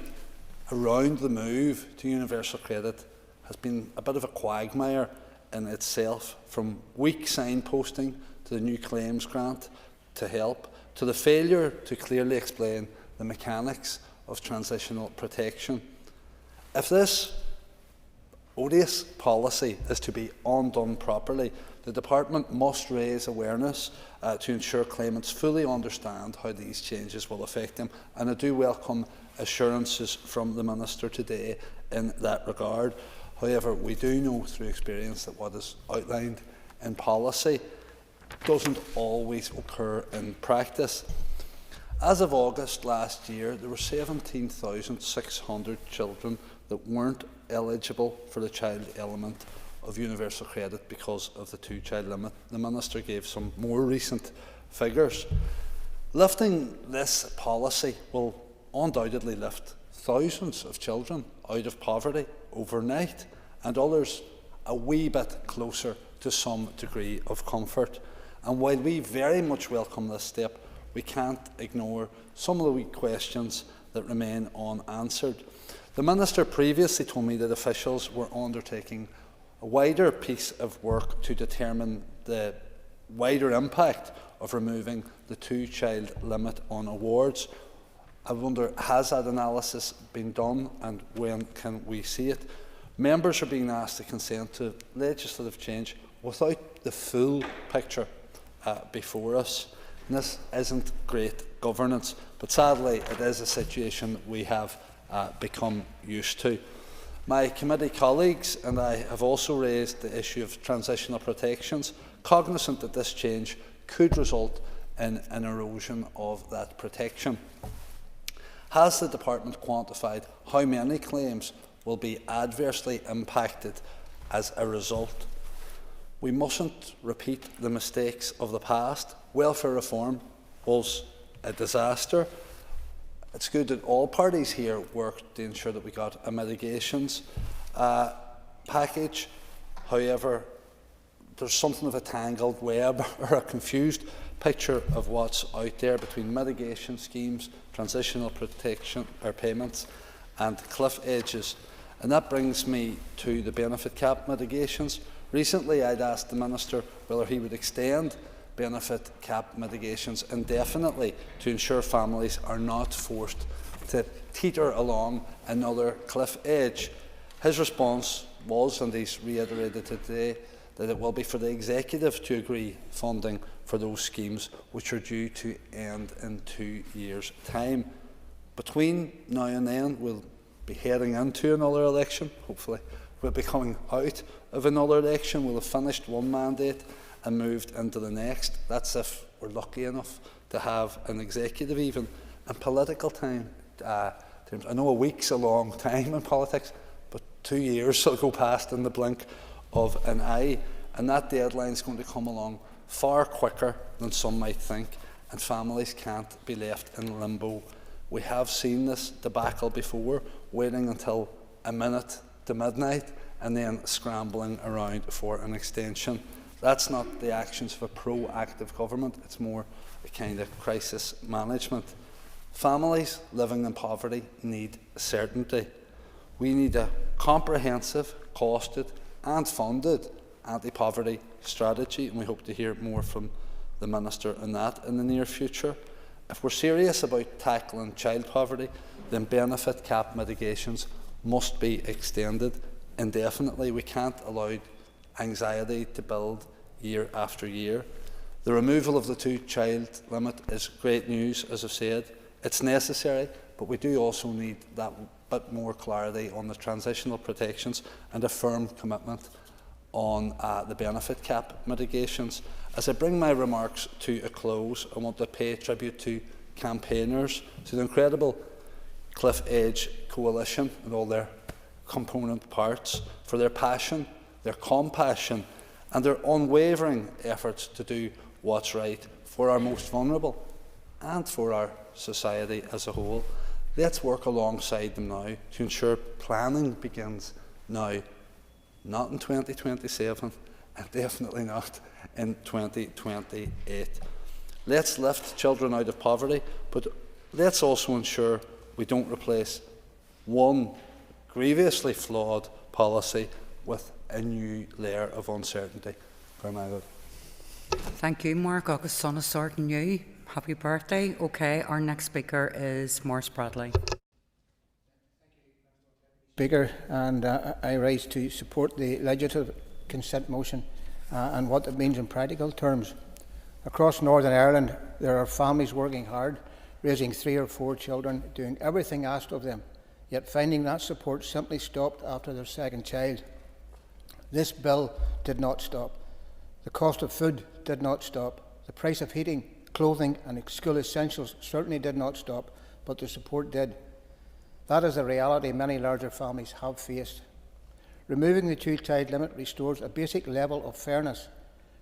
around the move to universal credit has been a bit of a quagmire in itself, from weak signposting to the new claims grant to help, to the failure to clearly explain the mechanics of transitional protection. If this odious policy is to be undone properly, the Department must raise awareness to ensure claimants fully understand how these changes will affect them, and I do welcome assurances from the Minister today in that regard. However, we do know through experience that what is outlined in policy doesn't always occur in practice. As of August last year, there were 17,600 children that weren't eligible for the child element of universal credit because of the two-child limit. The Minister gave some more recent figures. Lifting this policy will undoubtedly lift thousands of children out of poverty overnight, and others a wee bit closer to some degree of comfort. And while we very much welcome this step, we can't ignore some of the wee questions that remain unanswered. The Minister previously told me that officials were undertaking a wider piece of work to determine the wider impact of removing the two-child limit on awards. I wonder, has that analysis been done, and when can we see it? Members are being asked to consent to legislative change without the full picture before us. And this isn't great governance, but sadly it is a situation we have become used to. My committee colleagues and I have also raised the issue of transitional protections, cognisant that this change could result in an erosion of that protection. Has the Department quantified how many claims will be adversely impacted as a result? We mustn't repeat the mistakes of the past. Welfare reform was a disaster. It's good that all parties here worked to ensure that we got a mitigations package. However, there's something of a tangled web or a confused picture of what's out there between mitigation schemes, transitional protection or payments, and cliff edges. And that brings me to the benefit cap mitigations. Recently, I'd asked the Minister whether he would extend benefit cap mitigations indefinitely to ensure families are not forced to teeter along another cliff edge. His response was, and he's reiterated today, that it will be for the Executive to agree funding for those schemes which are due to end in 2 years' time. Between now and then, we'll be heading into another election. Hopefully, we'll be coming out of another election. We'll have finished one mandate and moved into the next. That's if we're lucky enough to have an Executive even. And political time, I know a week's a long time in politics, but 2 years will go past in the blink of an eye, and that deadline is going to come along far quicker than some might think, and families can't be left in limbo. We have seen this debacle before, waiting until a minute to midnight and then scrambling around for an extension. That's not the actions of a proactive government, it's more a kind of crisis management. Families living in poverty need certainty. We need a comprehensive, costed and funded anti-poverty strategy, and we hope to hear more from the Minister on that in the near future. If we're serious about tackling child poverty, then benefit cap mitigations must be extended indefinitely. We can't allow anxiety to build year after year. The removal of the two-child limit is great news, as I've said. It's necessary, but we do also need that bit more clarity on the transitional protections and a firm commitment on the benefit cap mitigations. As I bring my remarks to a close, I want to pay tribute to campaigners, to the incredible Cliff Edge Coalition and all their component parts, for their passion, their compassion and their unwavering efforts to do what's right for our most vulnerable and for our society as a whole. Let's work alongside them now to ensure planning begins now, not in 2027 and definitely not in 2028. Let's lift children out of poverty, but let's also ensure we don't replace one grievously flawed policy with a new layer of uncertainty. Thank you, Mark. Agus Sonna Sortin you. Happy birthday. Okay, our next speaker is Maurice Bradley. Speaker, and I rise to support the legislative consent motion and what it means in practical terms. Across Northern Ireland, there are families working hard, raising 3 or 4 children, doing everything asked of them, yet finding that support simply stopped after their second child. This bill did not stop. The cost of food did not stop. The price of heating, clothing and school essentials certainly did not stop, but the support did. That is a reality many larger families have faced. Removing the two-child limit restores a basic level of fairness.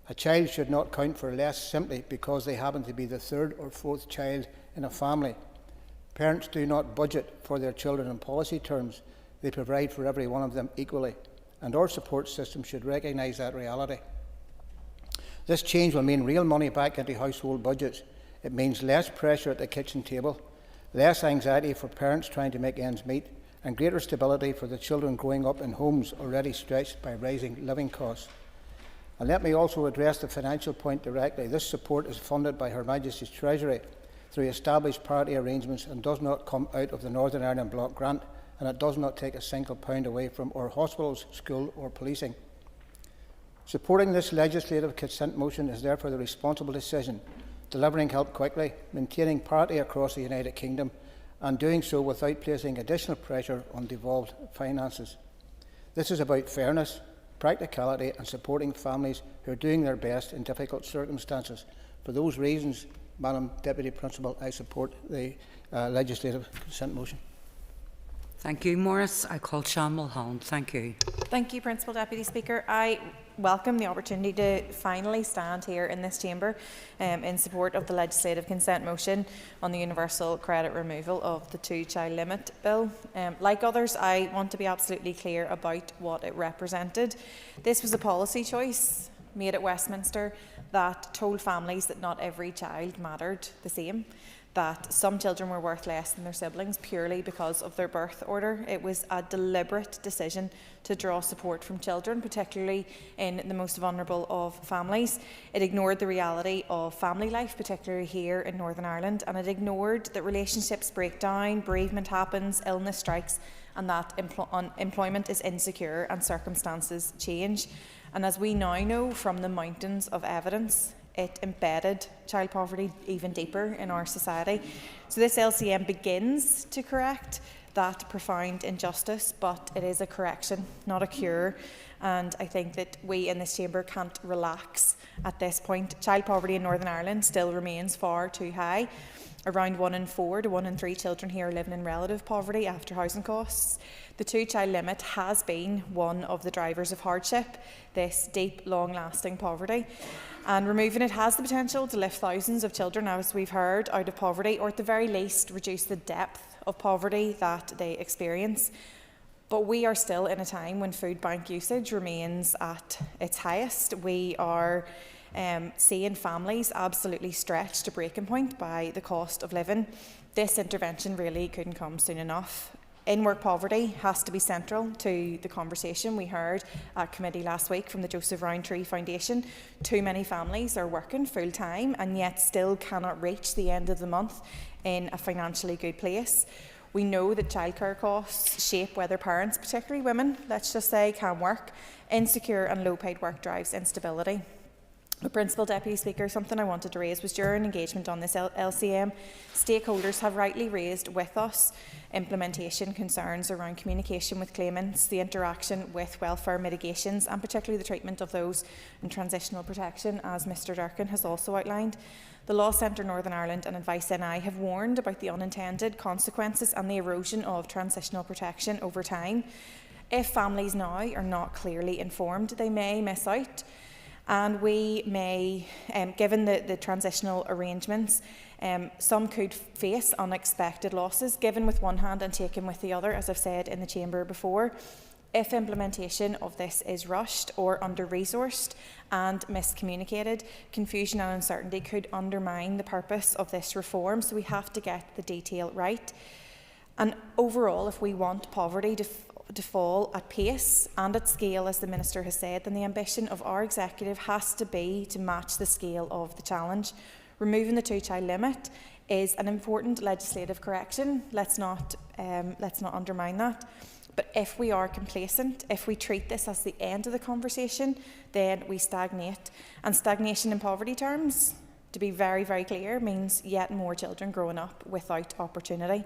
A child should not count for less simply because they happen to be the third or fourth child in a family. Parents do not budget for their children in policy terms. They provide for every one of them equally, and our support system should recognise that reality. This change will mean real money back into household budgets. It means less pressure at the kitchen table, less anxiety for parents trying to make ends meet, and greater stability for the children growing up in homes already stretched by rising living costs. And let me also address the financial point directly. This support is funded by Her Majesty's Treasury through established parity arrangements and does not come out of the Northern Ireland Block Grant, and it does not take a single pound away from our hospitals, school or policing. Supporting this legislative consent motion is therefore the responsible decision, delivering help quickly, maintaining parity across the United Kingdom, and doing so without placing additional pressure on devolved finances. This is about fairness, practicality and supporting families who are doing their best in difficult circumstances. For those reasons, Madam Deputy Principal, I support the legislative consent motion. Thank you, Maurice. I call Sean Mulholland. Thank you. Thank you, Principal Deputy Speaker. I welcome the opportunity to finally stand here in this chamber in support of the legislative consent motion on the universal credit removal of the two-child limit bill. Like others, I want to be absolutely clear about what it represented. This was a policy choice made at Westminster that told families that not every child mattered the same, that some children were worth less than their siblings purely because of their birth order. It was a deliberate decision to draw support from children, particularly in the most vulnerable of families. It ignored the reality of family life, particularly here in Northern Ireland, and it ignored that relationships break down, bereavement happens, illness strikes, and that employment is insecure and circumstances change. And as we now know from the mountains of evidence, it embedded child poverty even deeper in our society. So this LCM begins to correct that profound injustice, but it is a correction, not a cure. And I think that we in this chamber can't relax at this point. Child poverty in Northern Ireland still remains far too high. Around 1 in 4 to 1 in 3 children here living in relative poverty after housing costs. The two-child limit has been one of the drivers of hardship, this deep, long-lasting poverty. And removing it has the potential to lift thousands of children, as we've heard, out of poverty, or at the very least reduce the depth of poverty that they experience. But we are still in a time when food bank usage remains at its highest. We are seeing families absolutely stretched to breaking point by the cost of living. This intervention really couldn't come soon enough. In-work poverty has to be central to the conversation. We heard at committee last week from the Joseph Rowntree Foundation. Too many families are working full-time and yet still cannot reach the end of the month in a financially good place. We know that childcare costs shape whether parents, particularly women, let's just say, can work. Insecure and low-paid work drives instability. The Principal Deputy Speaker, something I wanted to raise was during engagement on this LCM, stakeholders have rightly raised with us implementation concerns around communication with claimants, the interaction with welfare mitigations and particularly the treatment of those in transitional protection, as Mr Durkin has also outlined. The Law Centre Northern Ireland and Advice NI have warned about the unintended consequences and the erosion of transitional protection over time. If families now are not clearly informed, they may miss out. And we may, given the transitional arrangements, some could face unexpected losses, given with one hand and taken with the other, as I've said in the chamber before. If implementation of this is rushed or under-resourced and miscommunicated, confusion and uncertainty could undermine the purpose of this reform, so we have to get the detail right. And overall, if we want poverty to fall at pace and at scale, as the Minister has said, then the ambition of our executive has to be to match the scale of the challenge. Removing the two-child limit is an important legislative correction. Let's not undermine that. But if we are complacent, if we treat this as the end of the conversation, then we stagnate. And stagnation in poverty terms, to be very, very clear, means yet more children growing up without opportunity.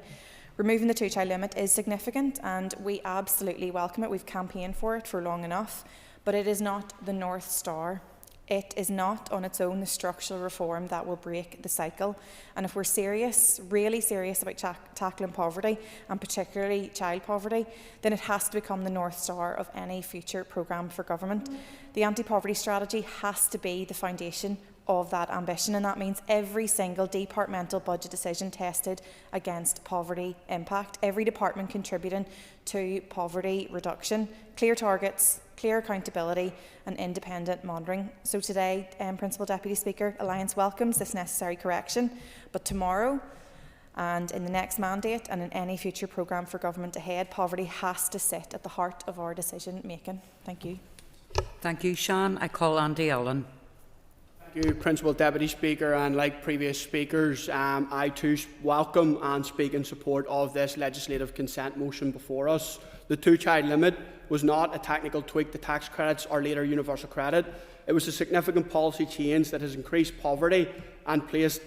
Removing the two-child limit is significant and we absolutely welcome it. We've campaigned for it for long enough, but it is not the North Star. It is not on its own the structural reform that will break the cycle. And if we're serious, really serious about tackling poverty, and particularly child poverty, then it has to become the North Star of any future programme for government. The anti-poverty strategy has to be the foundation of that ambition, and that means every single departmental budget decision tested against poverty impact, every department contributing to poverty reduction, clear targets, clear accountability and independent monitoring. So today, Principal Deputy Speaker, Alliance welcomes this necessary correction, but tomorrow and in the next mandate and in any future programme for government ahead, poverty has to sit at the heart of our decision making. Thank you. Thank you, Sean. I call Andy Allen. Thank you, Principal Deputy Speaker, and like previous speakers, I too welcome and speak in support of this legislative consent motion before us. The two-child limit was not a technical tweak to tax credits or later universal credit. It was a significant policy change that has increased poverty and placed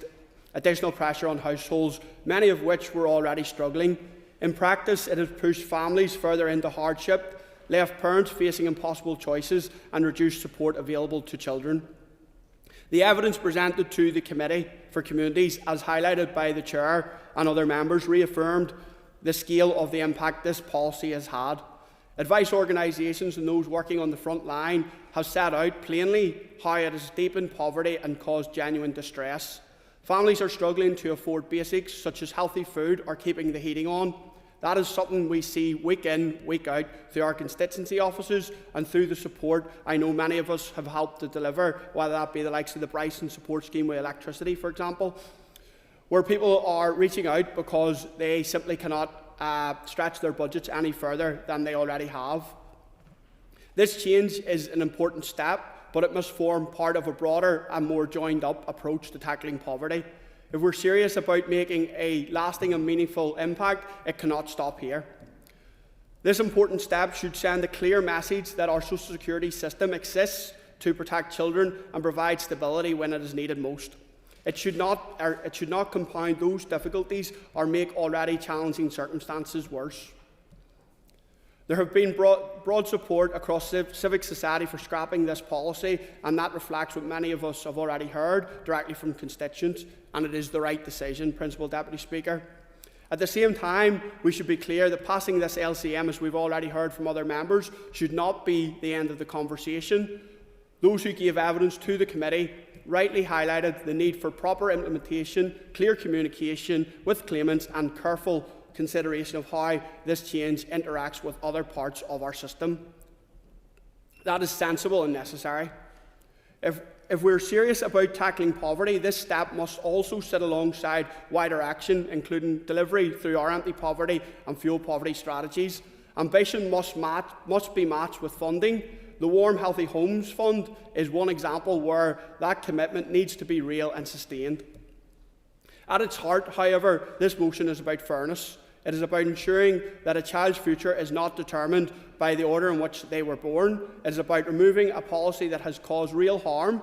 additional pressure on households, many of which were already struggling. In practice, it has pushed families further into hardship, left parents facing impossible choices and reduced support available to children. The evidence presented to the Committee for Communities, as highlighted by the Chair and other members, reaffirmed the scale of the impact this policy has had. Advice organisations and those working on the front line have set out plainly how it has deepened poverty and caused genuine distress. Families are struggling to afford basics such as healthy food or keeping the heating on. That is something we see week in, week out through our constituency offices and through the support I know many of us have helped to deliver, whether that be the likes of the Bryson Support Scheme with electricity, for example, where people are reaching out because they simply cannot stretch their budgets any further than they already have. This change is an important step, but it must form part of a broader and more joined-up approach to tackling poverty. If we're serious about making a lasting and meaningful impact, it cannot stop here. This important step should send a clear message that our social security system exists to protect children and provide stability when it is needed most. It should not compound those difficulties or make already challenging circumstances worse. There have been broad support across civic society for scrapping this policy, and that reflects what many of us have already heard directly from constituents, and it is the right decision, Principal Deputy Speaker. At the same time, we should be clear that passing this LCM, as we've already heard from other members, should not be the end of the conversation. Those who gave evidence to the committee rightly highlighted the need for proper implementation, clear communication with claimants and careful consideration of how this change interacts with other parts of our system. That is sensible and necessary. If we're serious about tackling poverty, this step must also sit alongside wider action, including delivery through our anti-poverty and fuel poverty strategies. Ambition must be matched with funding. The Warm Healthy Homes Fund is one example where that commitment needs to be real and sustained. At its heart, however, this motion is about fairness. It is about ensuring that a child's future is not determined by the order in which they were born. It is about removing a policy that has caused real harm.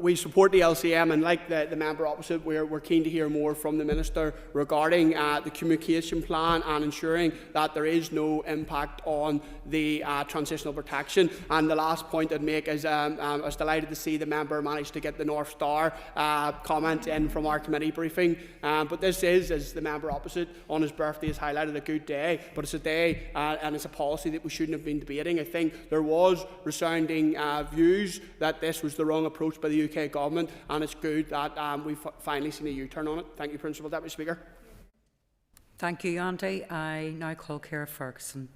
We support the LCM, and like the member opposite, we're keen to hear more from the Minister regarding the communication plan and ensuring that there is no impact on the transitional protection. And the last point I'd make is I was delighted to see the member managed to get the North Star comment in from our committee briefing. But this is, as the member opposite on his birthday has highlighted, a good day, but it's a day and it's a policy that we shouldn't have been debating. I think there was resounding views that this was the wrong approach by the UK government, and it's good that we've finally seen a U-turn on it. Thank you, Principal Deputy Speaker. Thank you, Andy. I now call Ciara Ferguson.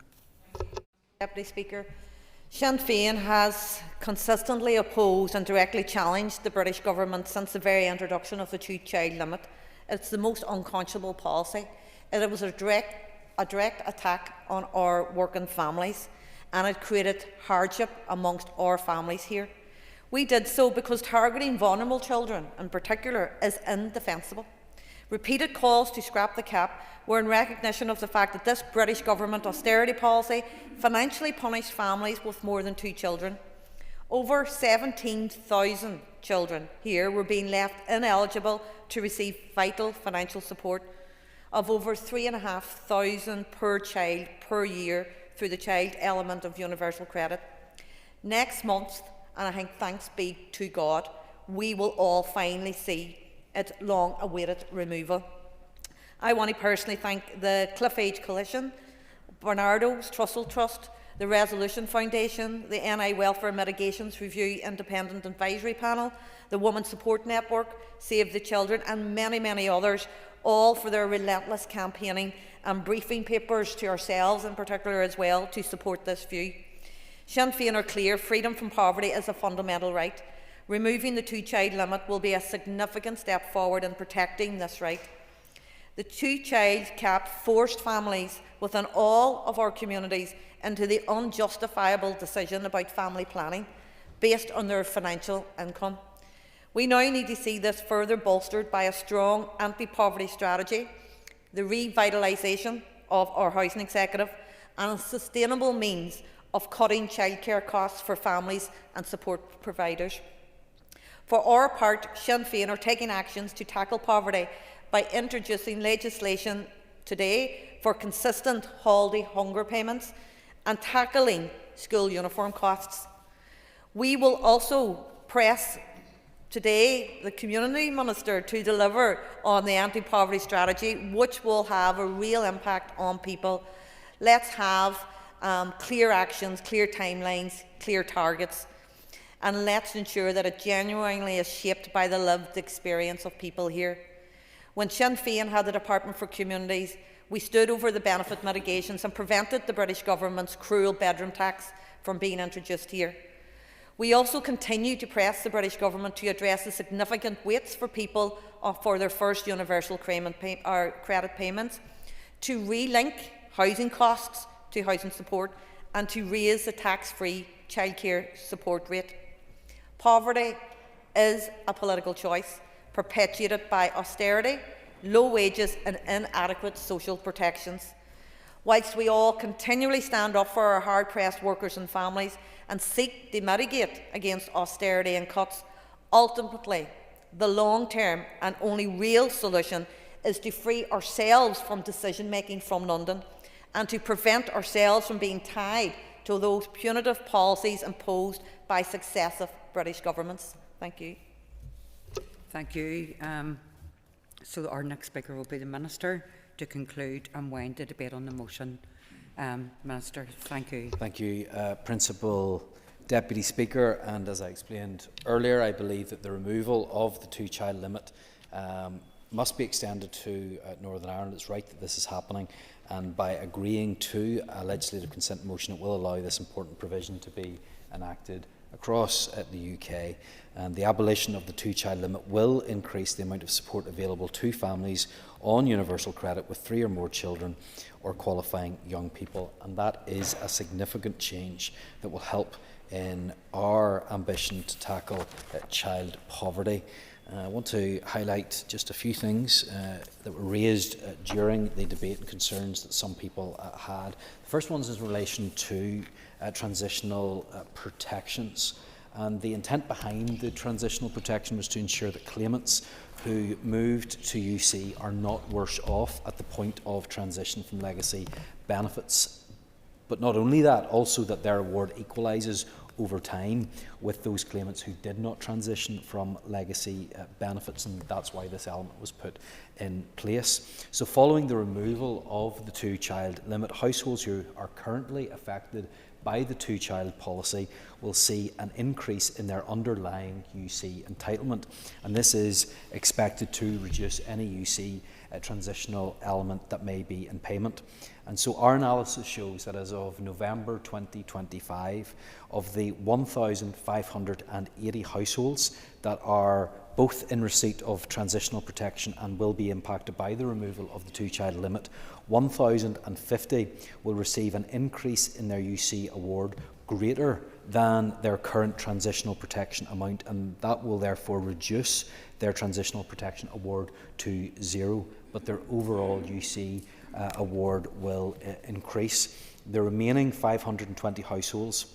Deputy Speaker, Sinn Féin has consistently opposed and directly challenged the British government since the very introduction of the two-child limit. It's the most unconscionable policy. It was a direct attack on our working families, and it created hardship amongst our families here. We did so because targeting vulnerable children in particular is indefensible. Repeated calls to scrap the cap were in recognition of the fact that this British government austerity policy financially punished families with more than 2 children. Over 17,000 children here were being left ineligible to receive vital financial support, of over 3,500 per child per year through the child element of universal credit. Next month, and I think thanks be to God, we will all finally see its long-awaited removal. I want to personally thank the Cliff Age Coalition, Bernardo's Trussell Trust, the Resolution Foundation, the NI Welfare Mitigations Review Independent Advisory Panel, the Women's Support Network, Save the Children, and many, many others, all for their relentless campaigning and briefing papers to ourselves in particular as well to support this view. Sinn Féin are clear, freedom from poverty is a fundamental right. Removing the two-child limit will be a significant step forward in protecting this right. The two-child cap forced families within all of our communities into the unjustifiable decision about family planning based on their financial income. We now need to see this further bolstered by a strong anti-poverty strategy, the revitalisation of our housing executive, and a sustainable means of cutting childcare costs for families and support providers. For our part, Sinn Féin are taking actions to tackle poverty by introducing legislation today for consistent holiday hunger payments and tackling school uniform costs. We will also press today the Community Minister to deliver on the anti-poverty strategy, which will have a real impact on people. Let's have clear actions, clear timelines, clear targets, and let's ensure that it genuinely is shaped by the lived experience of people here. When Sinn Féin had the Department for Communities, we stood over the benefit mitigations and prevented the British Government's cruel bedroom tax from being introduced here. We also continue to press the British Government to address the significant waits for people for their first universal credit payments, to relink housing costs to housing support, and to raise the tax-free childcare support rate. Poverty is a political choice perpetuated by austerity, low wages and inadequate social protections. Whilst we all continually stand up for our hard-pressed workers and families and seek to mitigate against austerity and cuts, ultimately the long-term and only real solution is to free ourselves from decision-making from London and to prevent ourselves from being tied to those punitive policies imposed by successive British governments. Thank you. Thank you. So our next speaker will be the Minister to conclude and wind the debate on the motion. Minister, thank you. Thank you, Principal Deputy Speaker. And as I explained earlier, I believe that the removal of the two-child limit must be extended to Northern Ireland. It's right that this is happening, and by agreeing to a legislative consent motion, it will allow this important provision to be enacted across the UK. And the abolition of the two-child limit will increase the amount of support available to families on universal credit with 3 or more children or qualifying young people, and that is a significant change that will help in our ambition to tackle child poverty. I want to highlight just a few things that were raised during the debate and concerns that some people had. The first one is in relation to transitional protections. And the intent behind the transitional protection was to ensure that claimants who moved to UC are not worse off at the point of transition from legacy benefits. But not only that, also that their award equalises over time with those claimants who did not transition from legacy benefits, and that's why this element was put in place. So following the removal of the two-child limit, households who are currently affected by the two-child policy will see an increase in their underlying UC entitlement, and this is expected to reduce any UC transitional element that may be in payment. And so our analysis shows that as of November 2025, of the 1,580 households that are both in receipt of transitional protection and will be impacted by the removal of the two-child limit, 1,050 will receive an increase in their UC award greater than their current transitional protection amount, and that will therefore reduce their transitional protection award to 0, but their overall UC award will increase. The remaining 520 households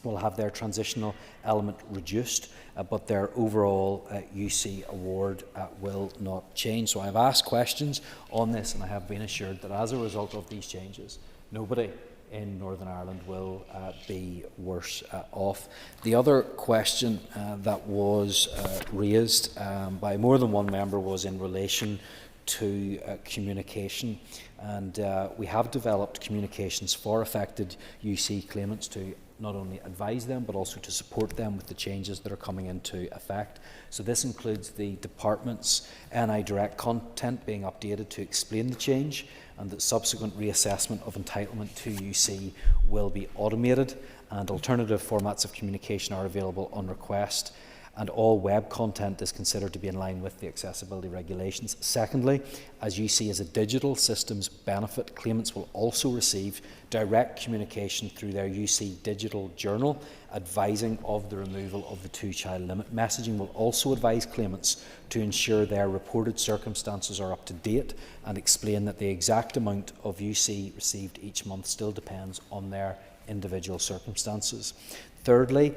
will have their transitional element reduced, but their overall UC award will not change. So I have asked questions on this, and I have been assured that as a result of these changes, nobody in Northern Ireland will be worse off. The other question that was raised by more than one member was in relation to communication, and we have developed communications for affected UC claimants to not only advise them but also to support them with the changes that are coming into effect. So this includes the department's NI Direct content being updated to explain the change, and that subsequent reassessment of entitlement to UC will be automated, and alternative formats of communication are available on request, and all web content is considered to be in line with the accessibility regulations. Secondly, as UC is a digital systems benefit, claimants will also receive direct communication through their UC digital journal advising of the removal of the 2-child limit. Messaging will also advise claimants to ensure their reported circumstances are up to date and explain that the exact amount of UC received each month still depends on their individual circumstances. Thirdly,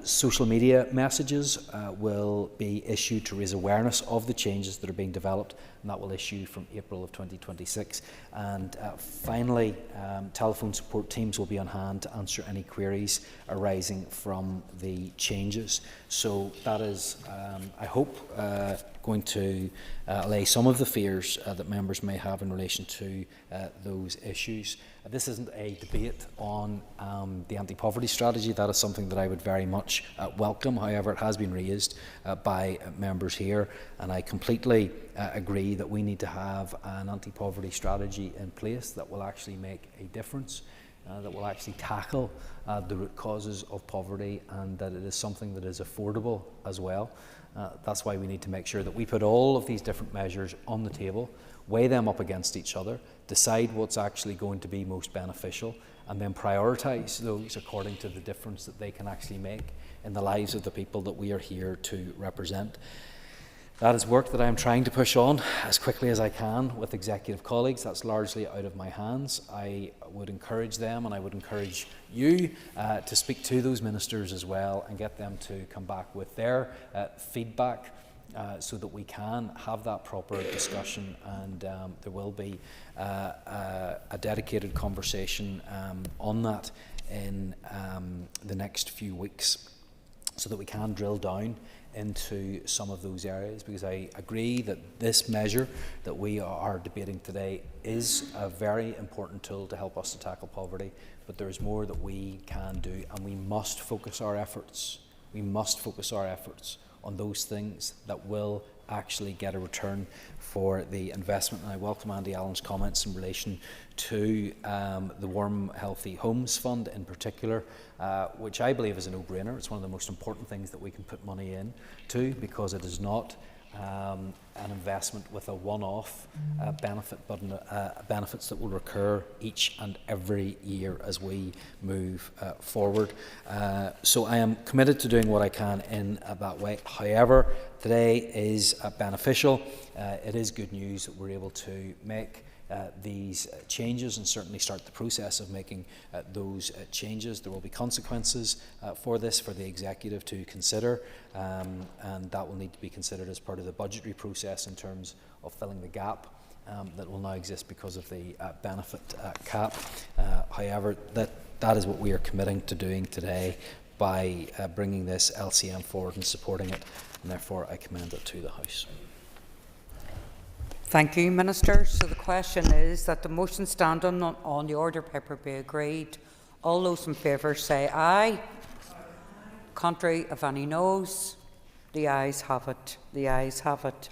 social media messages will be issued to raise awareness of the changes that are being developed, and that will issue from April of 2026. And finally, telephone support teams will be on hand to answer any queries arising from the changes. So that is, I hope, going to allay some of the fears that members may have in relation to those issues. This isn't a debate on the anti-poverty strategy. That is something that I would very much welcome. However, it has been raised by members here, and I completely agree that we need to have an anti-poverty strategy in place that will actually make a difference, that will actually tackle the root causes of poverty, and that it is something that is affordable as well. That's why we need to make sure that we put all of these different measures on the table, weigh them up against each other, decide what's actually going to be most beneficial, and then prioritise those according to the difference that they can actually make in the lives of the people that we are here to represent. That is work that I am trying to push on as quickly as I can with executive colleagues. That's largely out of my hands. I would encourage them, and I would encourage you to speak to those ministers as well and get them to come back with their feedback so that we can have that proper discussion, and there will be a dedicated conversation on that in the next few weeks, so that we can drill down into some of those areas, because I agree that this measure that we are debating today is a very important tool to help us to tackle poverty, but there is more that we can do, and we must focus our efforts. We must focus our efforts on those things that will actually get a return for the investment. And I welcome Andy Allen's comments in relation to the Warm Healthy Homes Fund in particular, which I believe is a no-brainer. It's one of the most important things that we can put money in to, because it is not an investment with a one-off benefit, but benefits that will recur each and every year as we move forward. So I am committed to doing what I can in that way. However, today is beneficial. It is good news that we're able to make these changes and certainly start the process of making those changes. There will be consequences for this for the executive to consider, and that will need to be considered as part of the budgetary process in terms of filling the gap that will now exist because of the benefit cap. However, that is what we are committing to doing today by bringing this LCM forward and supporting it, and therefore I commend it to the House. Thank you, Minister. So the question is that the motion standing on the order paper be agreed. All those in favour say aye. Contrary, if any noes. The ayes have it. The ayes have it.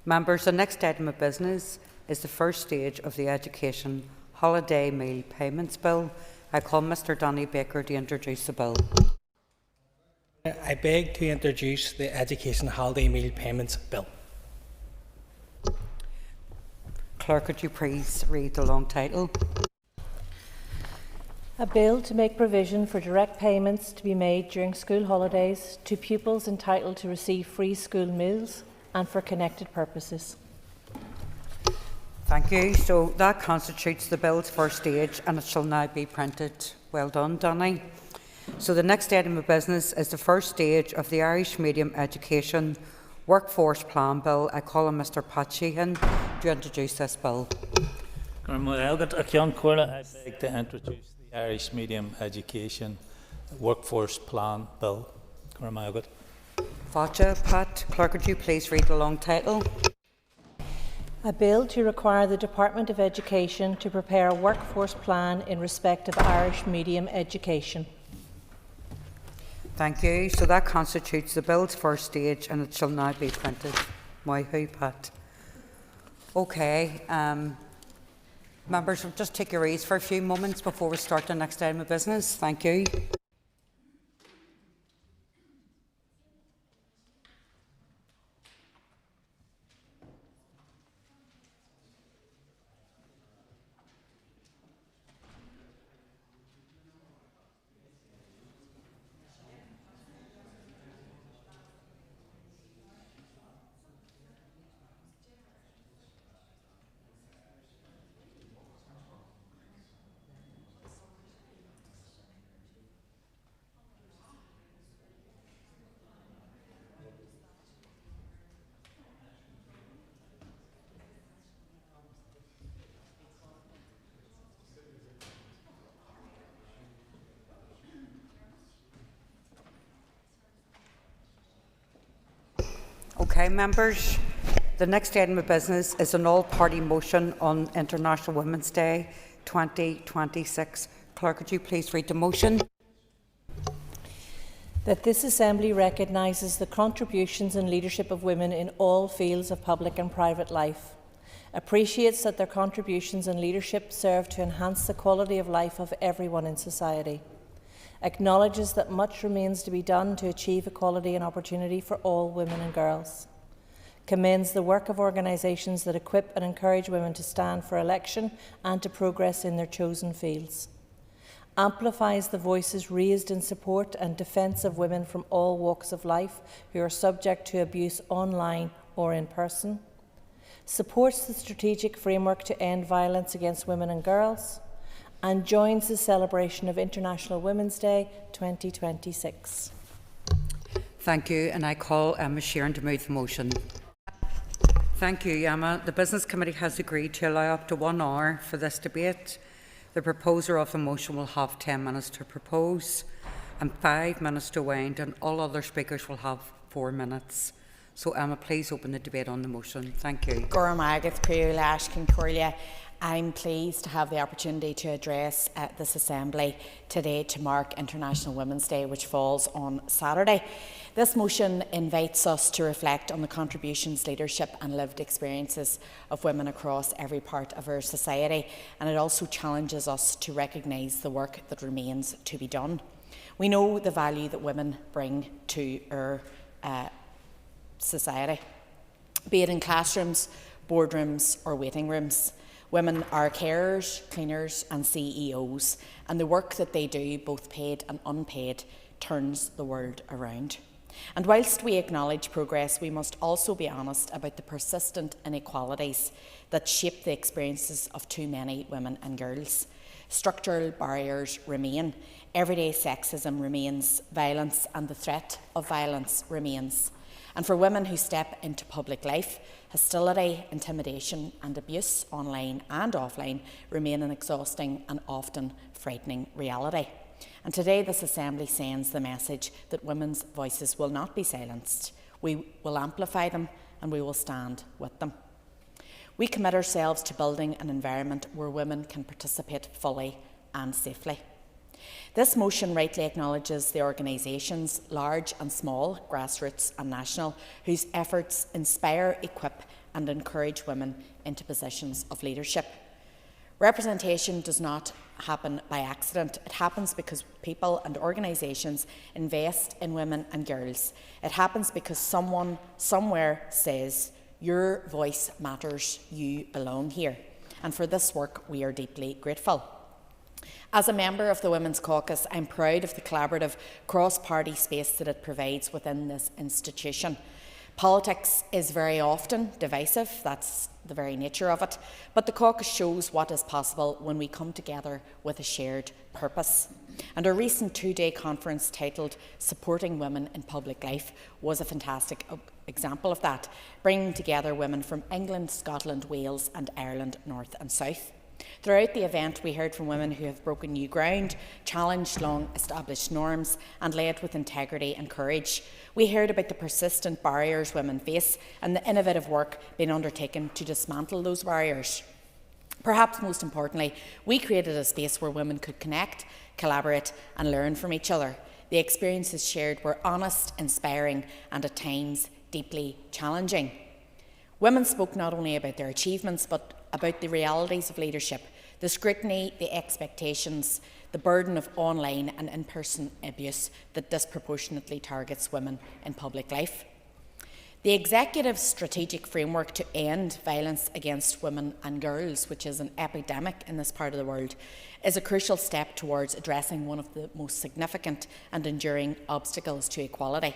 Members, the next item of business is the first stage of the Education Holiday Meal Payments Bill. I call Mr Danny Baker to introduce the bill. I beg to introduce the Education Holiday Meal Payments Bill. Clerk, could you please read the long title? A bill to make provision for direct payments to be made during school holidays to pupils entitled to receive free school meals and for connected purposes. Thank you. So that constitutes the bill's first stage, and it shall now be printed. Well done, Danny. So the next item of business is the first stage of the Irish Medium Education Workforce Plan Bill. I call on Mr Pat Sheehan to introduce this bill. I beg to introduce the Irish Medium Education Workforce Plan Bill. Fáilte, Pat, Clerk, would you please read the long title? A bill to require the Department of Education to prepare a workforce plan in respect of Irish medium education. Thank you. So that constitutes the bill's first stage and it shall now be printed. My who, Pat. Okay. Members, we'll just take your ease for a few moments before we start the next item of business. Thank you. Okay, members, the next item of business is an all-party motion on International Women's Day 2026. Clerk, would you please read the motion? That this Assembly recognises the contributions and leadership of women in all fields of public and private life, appreciates that their contributions and leadership serve to enhance the quality of life of everyone in society, acknowledges that much remains to be done to achieve equality and opportunity for all women and girls, commends the work of organisations that equip and encourage women to stand for election and to progress in their chosen fields, amplifies the voices raised in support and defence of women from all walks of life who are subject to abuse online or in person, supports the strategic framework to end violence against women and girls, and joins the celebration of International Women's Day 2026. Thank you, and I call Emma Sheeran to move the motion. Thank you, Emma. The Business Committee has agreed to allow up to 1 hour for this debate. The proposer of the motion will have 10 minutes to propose and 5 minutes to wind, and all other speakers will have 4 minutes. So, Emma, please open the debate on the motion. Thank you. I'm pleased to have the opportunity to address this Assembly today to mark International Women's Day, which falls on Saturday. This motion invites us to reflect on the contributions, leadership and lived experiences of women across every part of our society, and it also challenges us to recognise the work that remains to be done. We know the value that women bring to our society, be it in classrooms, boardrooms or waiting rooms. Women are carers, cleaners and CEOs, and the work that they do, both paid and unpaid, turns the world around. And whilst we acknowledge progress, we must also be honest about the persistent inequalities that shape the experiences of too many women and girls. Structural barriers remain, everyday sexism remains, violence and the threat of violence remains. And for women who step into public life, hostility, intimidation and abuse, online and offline, remain an exhausting and often frightening reality. And today this Assembly sends the message that women's voices will not be silenced. We will amplify them and we will stand with them. We commit ourselves to building an environment where women can participate fully and safely. This motion rightly acknowledges the organisations, large and small, grassroots and national, whose efforts inspire, equip and encourage women into positions of leadership. Representation does not happen by accident. It happens because people and organisations invest in women and girls. It happens because someone somewhere says, "Your voice matters, you belong here." And for this work, we are deeply grateful. As a member of the Women's Caucus, I'm proud of the collaborative cross-party space that it provides within this institution. Politics is very often divisive, that's the very nature of it, but the caucus shows what is possible when we come together with a shared purpose. And our recent two-day conference titled Supporting Women in Public Life was a fantastic example of that, bringing together women from England, Scotland, Wales and Ireland, North and South. Throughout the event, we heard from women who have broken new ground, challenged long-established norms and led with integrity and courage. We heard about the persistent barriers women face and the innovative work being undertaken to dismantle those barriers. Perhaps most importantly, we created a space where women could connect, collaborate and learn from each other. The experiences shared were honest, inspiring and at times deeply challenging. Women spoke not only about their achievements but about the realities of leadership, the scrutiny, the expectations, the burden of online and in-person abuse that disproportionately targets women in public life. The Executive's strategic framework to end violence against women and girls, which is an epidemic in this part of the world, is a crucial step towards addressing one of the most significant and enduring obstacles to equality.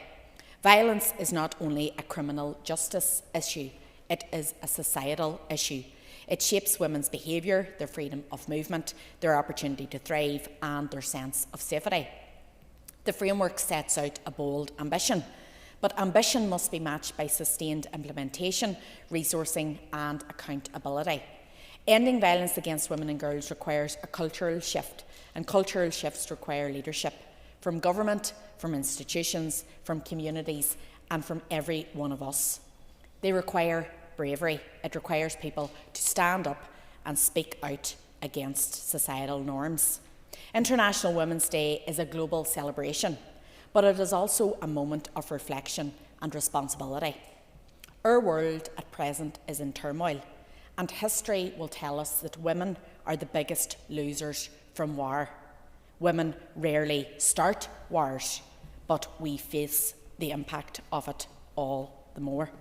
Violence is not only a criminal justice issue, it is a societal issue. It shapes women's behaviour, their freedom of movement, their opportunity to thrive and their sense of safety. The framework sets out a bold ambition, but ambition must be matched by sustained implementation, resourcing and accountability. Ending violence against women and girls requires a cultural shift, and cultural shifts require leadership from government, from institutions, from communities and from every one of us. They require bravery. It requires people to stand up and speak out against societal norms. International Women's Day is a global celebration, but it is also a moment of reflection and responsibility. Our world at present is in turmoil, and history will tell us that women are the biggest losers from war. Women rarely start wars, but we face the impact of it all the more.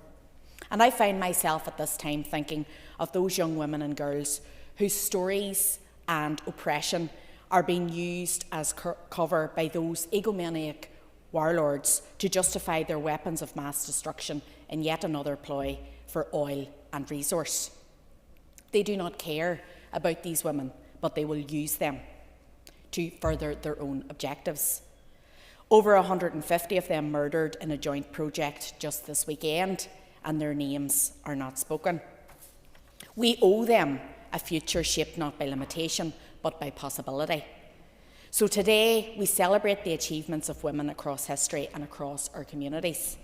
And I find myself at this time thinking of those young women and girls whose stories and oppression are being used as cover by those egomaniac warlords to justify their weapons of mass destruction in yet another ploy for oil and resource. They do not care about these women, but they will use them to further their own objectives. Over 150 of them murdered in a joint project just this weekend, and their names are not spoken. We owe them a future shaped not by limitation, but by possibility. So today, we celebrate the achievements of women across history and across our communities.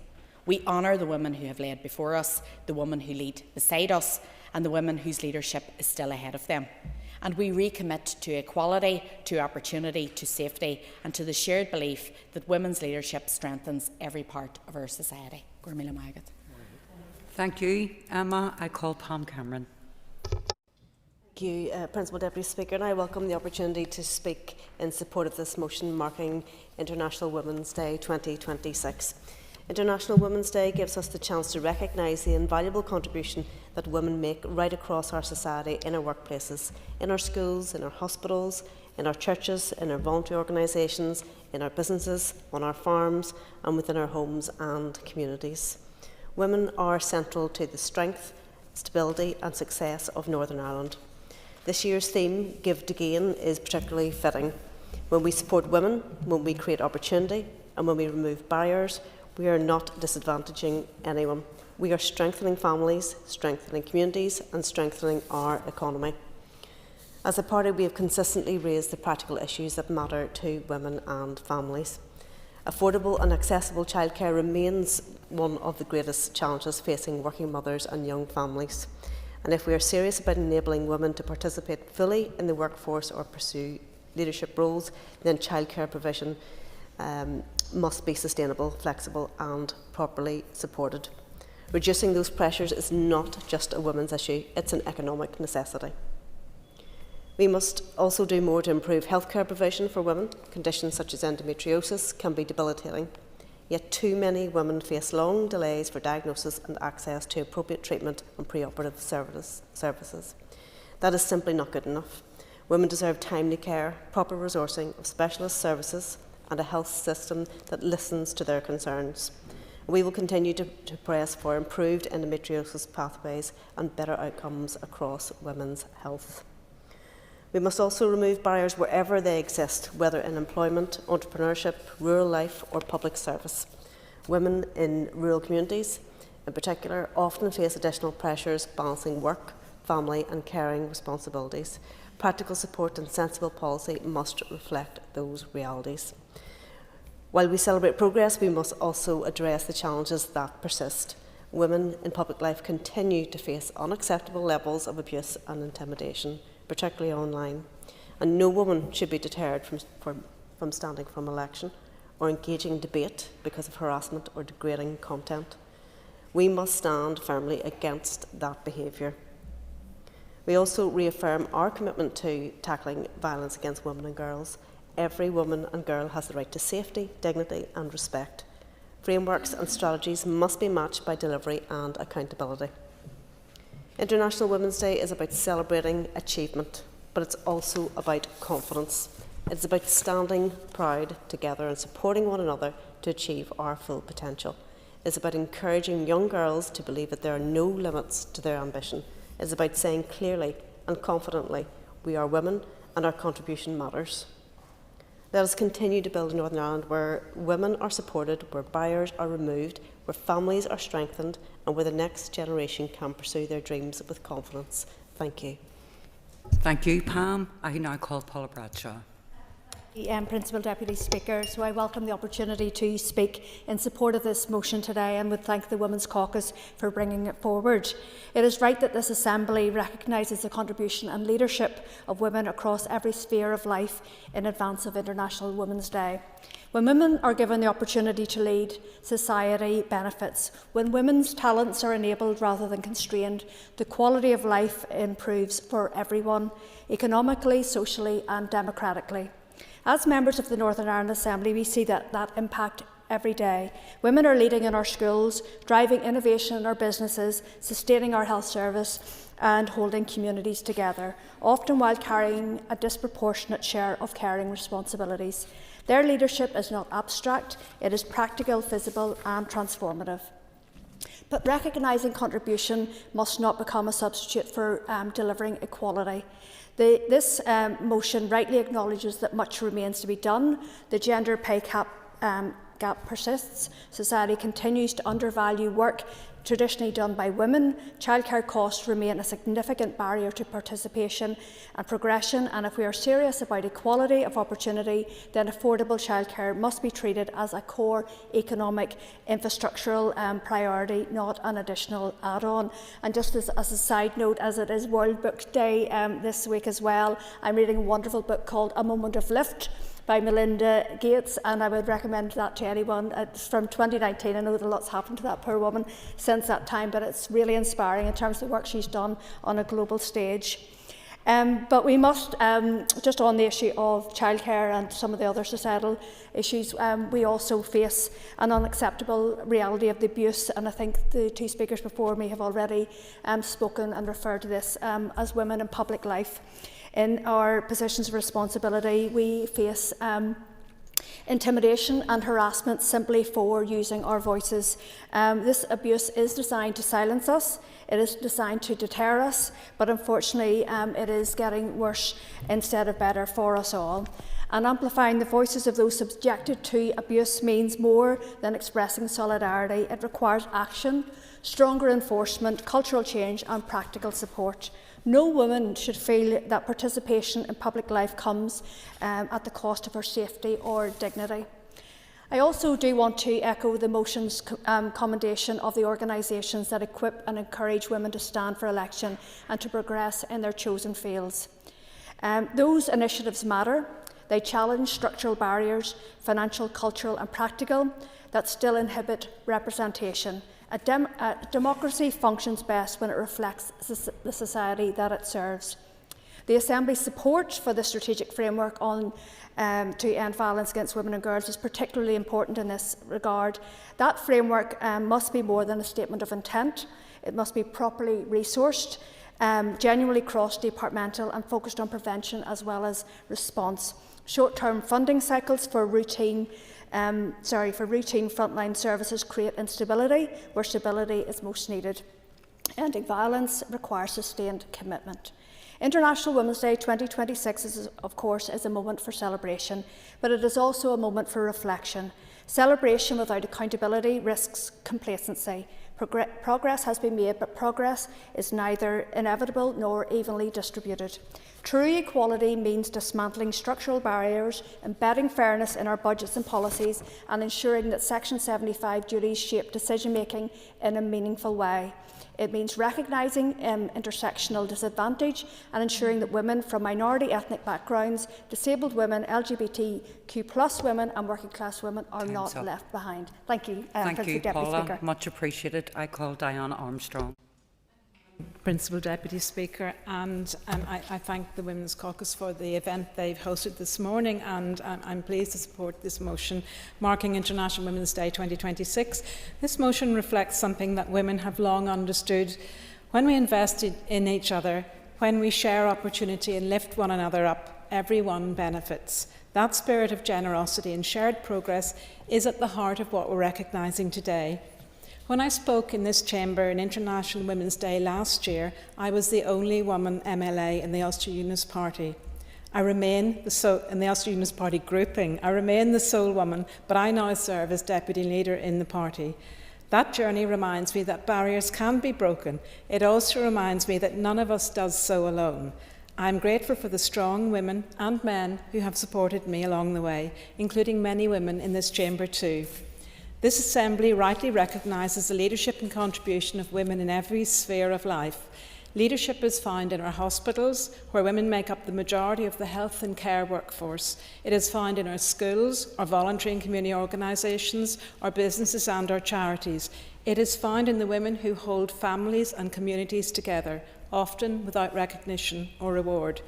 We honour the women who have led before us, the women who lead beside us, and the women whose leadership is still ahead of them. And we recommit to equality, to opportunity, to safety, and to the shared belief that women's leadership strengthens every part of our society. Gormila Magat. Thank you, Emma. I call Pam Cameron. Thank you, Principal Deputy Speaker, and I welcome the opportunity to speak in support of this motion marking International Women's Day 2026. International Women's Day gives us the chance to recognise the invaluable contribution that women make right across our society, in our workplaces, in our schools, in our hospitals, in our churches, in our voluntary organisations, in our businesses, on our farms and within our homes and communities. Women are central to the strength, stability and success of Northern Ireland. This year's theme, Give to Gain, is particularly fitting. When we support women, when we create opportunity and when we remove barriers, we are not disadvantaging anyone. We are strengthening families, strengthening communities and strengthening our economy. As a party, we have consistently raised the practical issues that matter to women and families. Affordable and accessible childcare remains one of the greatest challenges facing working mothers and young families. And if we are serious about enabling women to participate fully in the workforce or pursue leadership roles, then childcare provision must be sustainable, flexible and properly supported. Reducing those pressures is not just a women's issue, it's an economic necessity. We must also do more to improve healthcare provision for women. Conditions such as endometriosis can be debilitating, yet too many women face long delays for diagnosis and access to appropriate treatment and pre-operative services. That is simply not good enough. Women deserve timely care, proper resourcing of specialist services and a health system that listens to their concerns. We will continue to press for improved endometriosis pathways and better outcomes across women's health. We must also remove barriers wherever they exist, whether in employment, entrepreneurship, rural life or public service. Women in rural communities, in particular, often face additional pressures balancing work, family and caring responsibilities. Practical support and sensible policy must reflect those realities. While we celebrate progress, we must also address the challenges that persist. Women in public life continue to face unacceptable levels of abuse and intimidation, particularly online, and no woman should be deterred from standing for election or engaging in debate because of harassment or degrading content. We must stand firmly against that behaviour. We also reaffirm our commitment to tackling violence against women and girls. Every woman and girl has the right to safety, dignity and respect. Frameworks and strategies must be matched by delivery and accountability. International Women's Day is about celebrating achievement, but it's also about confidence. It's about standing proud together and supporting one another to achieve our full potential. It's about encouraging young girls to believe that there are no limits to their ambition. It's about saying clearly and confidently, we are women and our contribution matters. Let us continue to build a Northern Ireland where women are supported, where barriers are removed, where families are strengthened, and where the next generation can pursue their dreams with confidence. Thank you. Thank you, Pam. I now call Paula Bradshaw. Principal Deputy Speaker, so I welcome the opportunity to speak in support of this motion today and would thank the Women's Caucus for bringing it forward. It is right that this Assembly recognises the contribution and leadership of women across every sphere of life in advance of International Women's Day. When women are given the opportunity to lead, society benefits. When women's talents are enabled rather than constrained, the quality of life improves for everyone, economically, socially and democratically. As members of the Northern Ireland Assembly, we see that impact every day. Women are leading in our schools, driving innovation in our businesses, sustaining our health service and holding communities together, often while carrying a disproportionate share of caring responsibilities. Their leadership is not abstract, it is practical, visible and transformative. But recognising contribution must not become a substitute for delivering equality. This motion rightly acknowledges that much remains to be done. The gender pay gap persists. Society continues to undervalue work traditionally done by women. Childcare costs remain a significant barrier to participation and progression, and if we are serious about equality of opportunity, then affordable childcare must be treated as a core economic infrastructural priority, not an additional add-on. And just as a side note, as it is World Book Day this week as well, I'm reading a wonderful book called A Moment of Lift by Melinda Gates, and I would recommend that to anyone. It's from 2019. I know that a lot's happened to that poor woman since that time, but it's really inspiring in terms of the work she's done on a global stage. But we must, just on the issue of childcare and some of the other societal issues, we also face an unacceptable reality of the abuse, and I think the two speakers before me have already spoken and referred to this as women in public life. In our positions of responsibility, we face intimidation and harassment simply for using our voices. This abuse is designed to silence us, it is designed to deter us, but unfortunately it is getting worse instead of better for us all. And amplifying the voices of those subjected to abuse means more than expressing solidarity. It requires action, stronger enforcement, cultural change and practical support. No woman should feel that participation in public life comes at the cost of her safety or dignity. I also do want to echo the motion's commendation of the organisations that equip and encourage women to stand for election and to progress in their chosen fields. Those initiatives matter. They challenge structural barriers, financial, cultural and practical, that still inhibit representation. A democracy functions best when it reflects the society that it serves. The Assembly's support for the strategic framework on to end violence against women and girls is particularly important in this regard. That framework must be more than a statement of intent. It must be properly resourced, genuinely cross-departmental and focused on prevention as well as response. Short-term funding cycles for routine frontline services create instability where stability is most needed. Ending violence requires sustained commitment. International Women's Day 2026 is, of course, a moment for celebration, but it is also a moment for reflection. Celebration without accountability risks complacency. Progress has been made, but progress is neither inevitable nor evenly distributed. True equality means dismantling structural barriers, embedding fairness in our budgets and policies, and ensuring that Section 75 duties shape decision-making in a meaningful way. It means recognising intersectional disadvantage and ensuring that women from minority ethnic backgrounds, disabled women, LGBTQ+ women and working class women are not left behind. Thank you, Thank you, Deputy Paula. Speaker. Much appreciated. I call Diana Armstrong. Principal Deputy Speaker, and I thank the Women's Caucus for the event they've hosted this morning, and I'm pleased to support this motion marking International Women's Day 2026. This motion reflects something that women have long understood. When we invest in each other, when we share opportunity and lift one another up, everyone benefits. That spirit of generosity and shared progress is at the heart of what we're recognising today. When I spoke in this chamber on International Women's Day last year, I was the only woman MLA in the Ulster Unionist Party. I remain in the Ulster Unionist Party grouping. I remain the sole woman, but I now serve as deputy leader in the party. That journey reminds me that barriers can be broken. It also reminds me that none of us does so alone. I'm grateful for the strong women and men who have supported me along the way, including many women in this chamber too. This Assembly rightly recognises the leadership and contribution of women in every sphere of life. Leadership is found in our hospitals, where women make up the majority of the health and care workforce. It is found in our schools, our voluntary and community organisations, our businesses and our charities. It is found in the women who hold families and communities together, often without recognition or reward.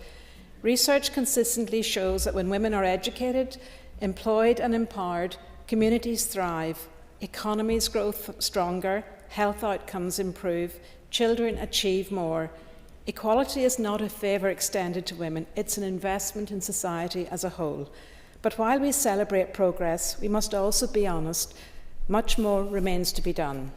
Research consistently shows that when women are educated, employed and empowered, communities thrive, economies grow stronger, health outcomes improve, children achieve more. Equality is not a favour extended to women, it's an investment in society as a whole. But while we celebrate progress, we must also be honest, much more remains to be done.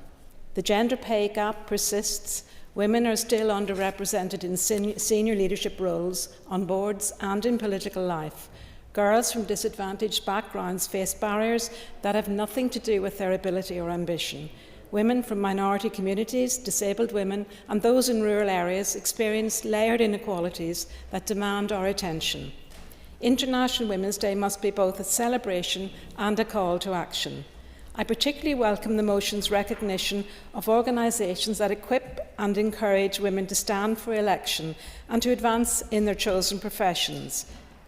The gender pay gap persists. Women are still underrepresented in senior leadership roles, on boards and in political life. Girls from disadvantaged backgrounds face barriers that have nothing to do with their ability or ambition. Women from minority communities, disabled women, and those in rural areas experience layered inequalities that demand our attention. International Women's Day must be both a celebration and a call to action. I particularly welcome the motion's recognition of organisations that equip and encourage women to stand for election and to advance in their chosen professions.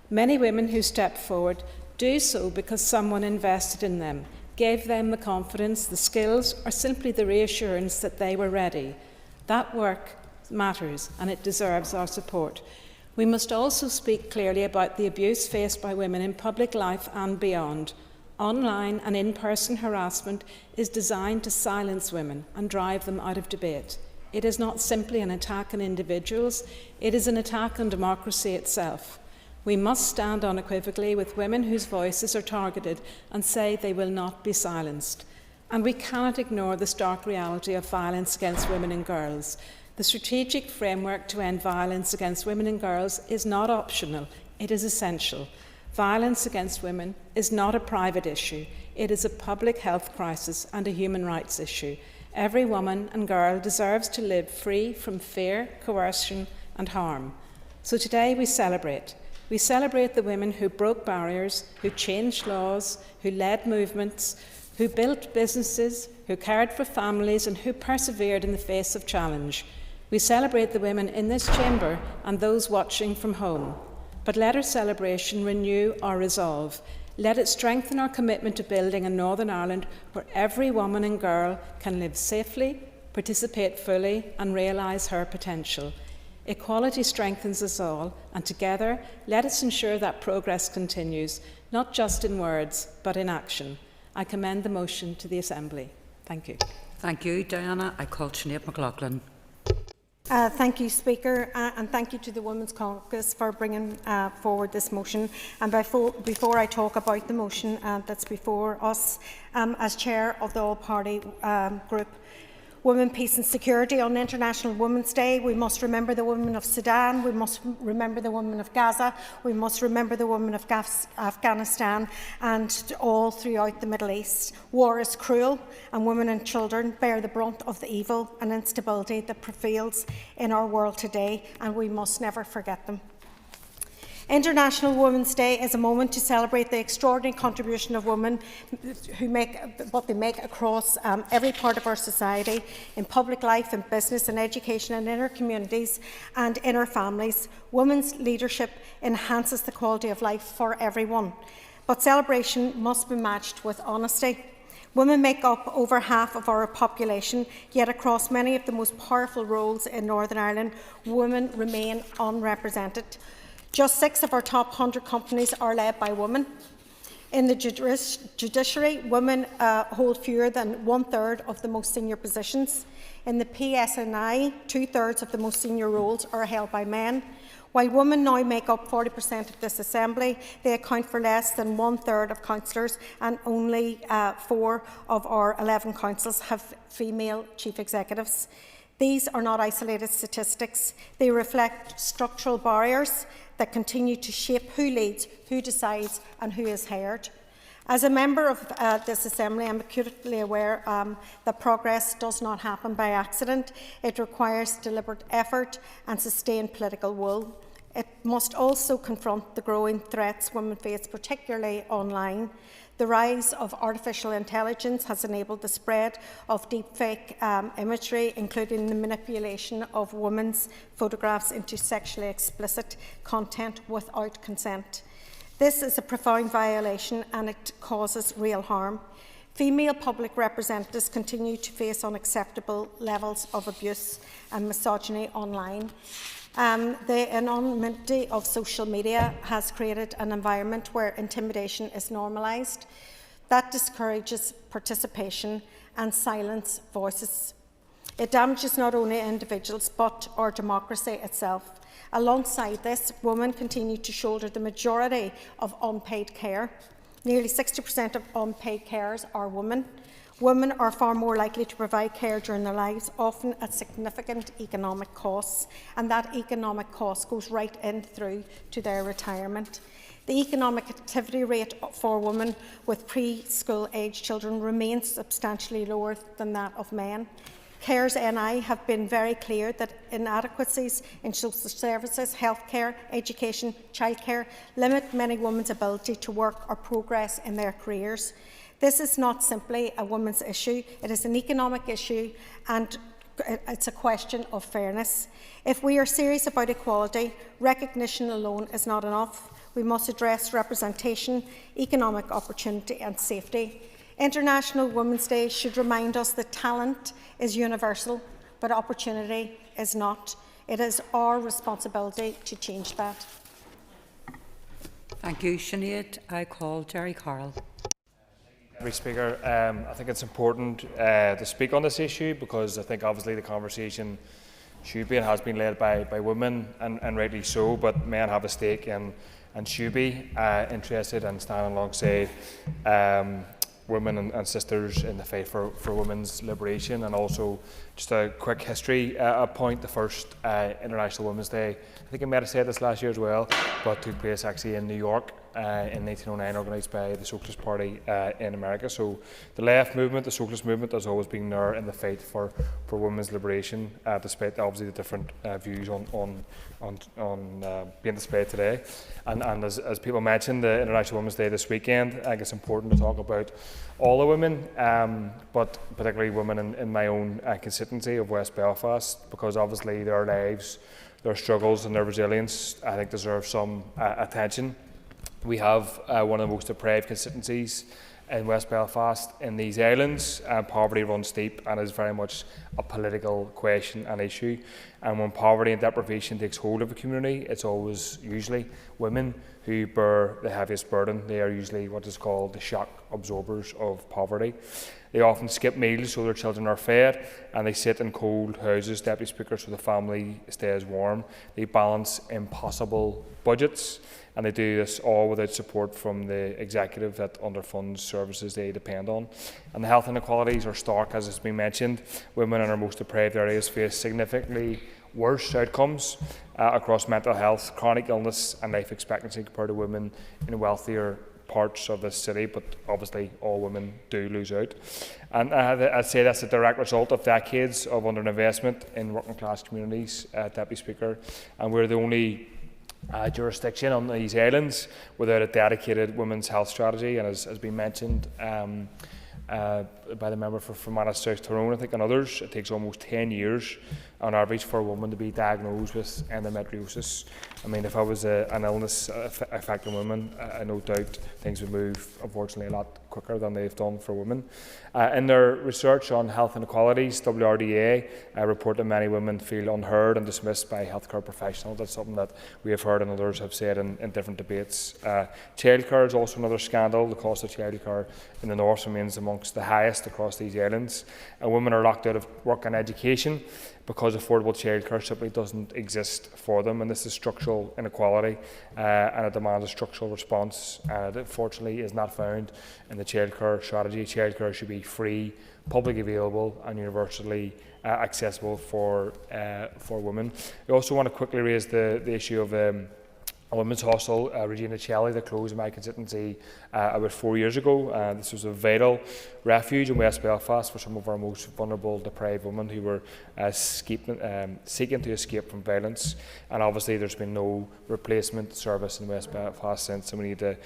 Many women who step forward do so because someone invested in them, gave them the confidence, the skills, or simply the reassurance that they were ready. That work matters and it deserves our support. We must also speak clearly about the abuse faced by women in public life and beyond. Online and in-person harassment is designed to silence women and drive them out of debate. It is not simply an attack on individuals, it is an attack on democracy itself. We must stand unequivocally with women whose voices are targeted and say they will not be silenced. And we cannot ignore the stark reality of violence against women and girls. The strategic framework to end violence against women and girls is not optional, it is essential. Violence against women is not a private issue, it is a public health crisis and a human rights issue. Every woman and girl deserves to live free from fear, coercion and harm. So today we celebrate. We celebrate the women who broke barriers, who changed laws, who led movements, who built businesses, who cared for families and who persevered in the face of challenge. We celebrate the women in this chamber and those watching from home. But let our celebration renew our resolve. Let it strengthen our commitment to building a Northern Ireland where every woman and girl can live safely, participate fully and realise her potential. Equality strengthens us all, and together, let us ensure that progress continues, not just in words, but in action. I commend the motion to the Assembly. Thank you. Thank you, Diana. I call Sinead McLaughlin. Thank you, Speaker, and thank you to the Women's Caucus for bringing forward this motion. And before I talk about the motion that's before us, as Chair of the All-Party Group, women, peace and security. On International Women's Day, we must remember the women of Sudan, we must remember the women of Gaza, we must remember the women of Afghanistan and all throughout the Middle East. War is cruel, and women and children bear the brunt of the evil and instability that prevails in our world today, and we must never forget them. International Women's Day is a moment to celebrate the extraordinary contribution of women who make what they make across every part of our society, in public life, in business, in education, and in our communities and in our families. Women's leadership enhances the quality of life for everyone, but celebration must be matched with honesty. Women make up over half of our population, yet across many of the most powerful roles in Northern Ireland, women remain unrepresented. Just 6 of our top 100 companies are led by women. In the judiciary, women hold fewer than 1/3 of the most senior positions. In the PSNI, 2/3 of the most senior roles are held by men. While women now make up 40% of this Assembly, they account for less than 1/3 of councillors, and only 4 of our 11 councils have female chief executives. These are not isolated statistics. They reflect structural barriers that continue to shape who leads, who decides and who is hired. As a member of this Assembly, I am acutely aware that progress does not happen by accident. It requires deliberate effort and sustained political will. It must also confront the growing threats women face, particularly online. The rise of artificial intelligence has enabled the spread of deepfake imagery, including the manipulation of women's photographs into sexually explicit content without consent. This is a profound violation, and it causes real harm. Female public representatives continue to face unacceptable levels of abuse and misogyny online. The anonymity of social media has created an environment where intimidation is normalised. That discourages participation and silences voices. It damages not only individuals but our democracy itself. Alongside this, women continue to shoulder the majority of unpaid care. Nearly 60% of unpaid carers are women. Women are far more likely to provide care during their lives, often at significant economic costs, and that economic cost goes right in through to their retirement. The economic activity rate for women with preschool age children remains substantially lower than that of men. CARES NI have been very clear that inadequacies in social services, healthcare, education, childcare limit many women's ability to work or progress in their careers. This is not simply a women's issue, it is an economic issue, and it's a question of fairness. If we are serious about equality, recognition alone is not enough. We must address representation, economic opportunity and safety. International Women's Day should remind us that talent is universal, but opportunity is not. It is our responsibility to change that. Thank you, Sinead. I call Jerry Carroll. Mr. Speaker, I think it's important to speak on this issue because I think obviously the conversation should be and has been led by women, and rightly so, but men have a stake and should be interested and stand alongside women and sisters in the fight for women's liberation. And also, just a quick history point, the first International Women's Day, I think I might have said this last year as well, but took place actually in New York in 1909, organised by the Socialist Party in America. So the left movement, the socialist movement, has always been there in the fight for women's liberation, despite obviously the different views on being displayed today. And as people mentioned, the International Women's Day this weekend, I think it's important to talk about all the women, but particularly women in my own constituency of West Belfast, because obviously their lives, their struggles and their resilience, I think, deserve some attention. We have one of the most deprived constituencies in West Belfast in these islands. Poverty runs deep and is very much a political question and issue. And when poverty and deprivation takes hold of a community, it's always usually women who bear the heaviest burden. They are usually what is called the shock absorbers of poverty. They often skip meals so their children are fed, and they sit in cold houses, Deputy Speaker, so the family stays warm. They balance impossible budgets, and they do this all without support from the executive that underfunds services they depend on. And the health inequalities are stark, as has been mentioned. Women in our most deprived areas face significantly worse outcomes across mental health, chronic illness and life expectancy compared to women in wealthier parts of the city, but obviously all women do lose out. And I'd say that's a direct result of decades of underinvestment in working class communities, Deputy Speaker, and we're the only jurisdiction on these islands without a dedicated women's health strategy, and as has been mentioned by the member for Manus South Tyrone, I think, and others, it takes almost 10 years on average for a woman to be diagnosed with endometriosis. I mean, if I was an illness affecting women, I no doubt things would move, unfortunately, a lot quicker than they've done for women. In their research on health inequalities, WRDA report that many women feel unheard and dismissed by healthcare professionals. That's something that we have heard and others have said in different debates. Childcare is also another scandal. The cost of childcare in the north remains amongst the highest across these islands, and women are locked out of work and education because affordable childcare simply doesn't exist for them, and this is structural inequality, and it demands a structural response that unfortunately is not found in the childcare strategy. Childcare should be free, publicly available and universally accessible for women. We also want to quickly raise the issue of a women's hostel, Regina Celli, that closed in my constituency about 4 years ago. This was a vital refuge in West Belfast for some of our most vulnerable, deprived women who were seeking to escape from violence. And obviously there's been no replacement service in West Belfast since, and we need to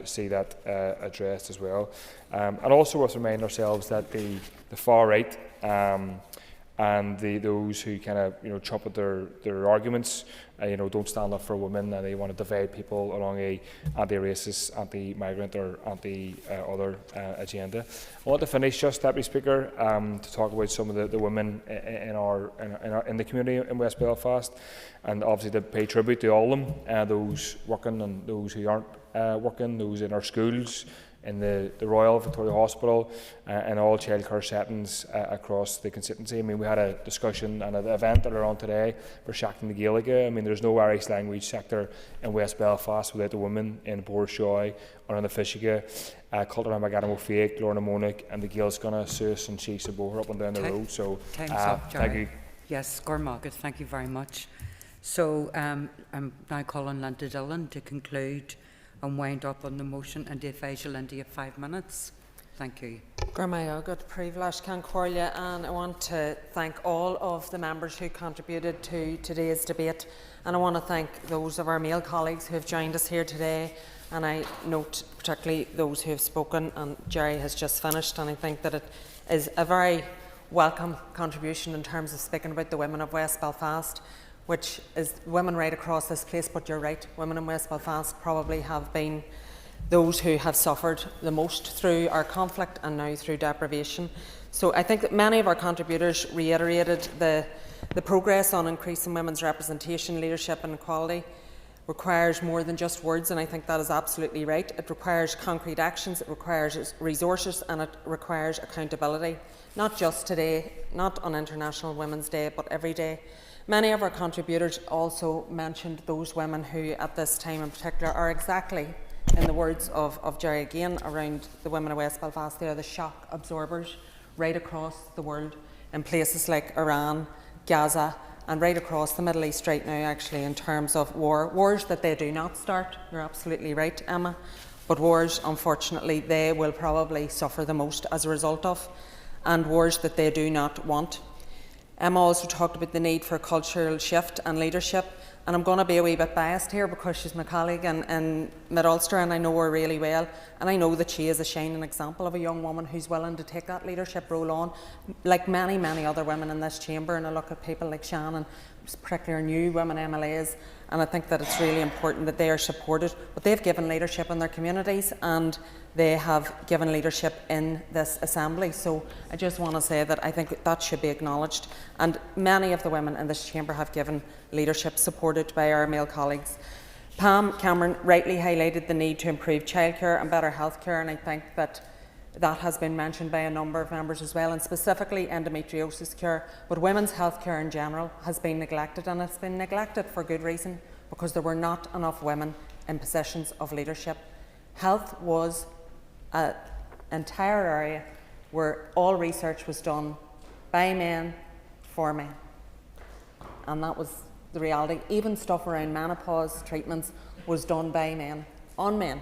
see that addressed as well. And also we must remind ourselves that the far right and those who kind of chop at their arguments, don't stand up for women, and they want to divide people along a anti-racist, anti-migrant or anti-other agenda. I want to finish just, Deputy Speaker, to talk about some of the women in the community in West Belfast, and obviously to pay tribute to all of them, those working and those who aren't working, those in our schools, in the Royal Victoria Hospital, and all childcare settings across the constituency. I mean, we had a discussion and an event earlier on today for Seachtain na Gaeilge. I mean, there's no Irish language sector in West Belfast without the women in Borshoy or in the Fishiga, Cultura Magadamo Fake, Lorna Monic, and the Gaelsconna, Sus and Sheesa Boher up and down the road. So, thank you. Yes, Gormagat, thank you very much. So, I'm now calling Linda Dillon to conclude and wind up on the motion, and if I shall Linda, 5 minutes. Thank you. Gormagat, Privlash Cancorlia, and I want to thank all of the members who contributed to today's debate, and I want to thank those of our male colleagues who have joined us here today, and I note particularly those who have spoken, and Jerry has just finished, and I think that it is a very welcome contribution in terms of speaking about the women of West Belfast, which is women right across this place, but you're right, women in West Belfast probably have been those who have suffered the most through our conflict and now through deprivation. So I think that many of our contributors reiterated the progress on increasing women's representation, leadership and equality requires more than just words, and I think that is absolutely right. It requires concrete actions, it requires resources, and it requires accountability, not just today, not on International Women's Day, but every day. Many of our contributors also mentioned those women who at this time in particular are exactly, in the words of Jerry again, around the women of West Belfast, they are the shock absorbers right across the world in places like Iran, Gaza and right across the Middle East right now actually in terms of wars that they do not start. You're absolutely right, Emma, but wars unfortunately they will probably suffer the most as a result of, and wars that they do not want. Emma also talked about the need for a cultural shift and leadership, and I'm going to be a wee bit biased here because she's my colleague in Mid-Ulster and I know her really well, and I know that she is a shining example of a young woman who's willing to take that leadership role on, like many, many other women in this chamber. And I look at people like Shannon, particularly new women MLAs, and I think that it's really important that they are supported. But they've given leadership in their communities and they have given leadership in this assembly. So I just want to say that I think that should be acknowledged. And many of the women in this chamber have given leadership supported by our male colleagues. Pam Cameron rightly highlighted the need to improve childcare and better healthcare, and I think that has been mentioned by a number of members as well, and specifically endometriosis care. But women's healthcare in general has been neglected, and it's been neglected for good reason, because there were not enough women in positions of leadership. Health was an entire area where all research was done by men for men, and that was the reality. Even stuff around menopause treatments was done by men on men,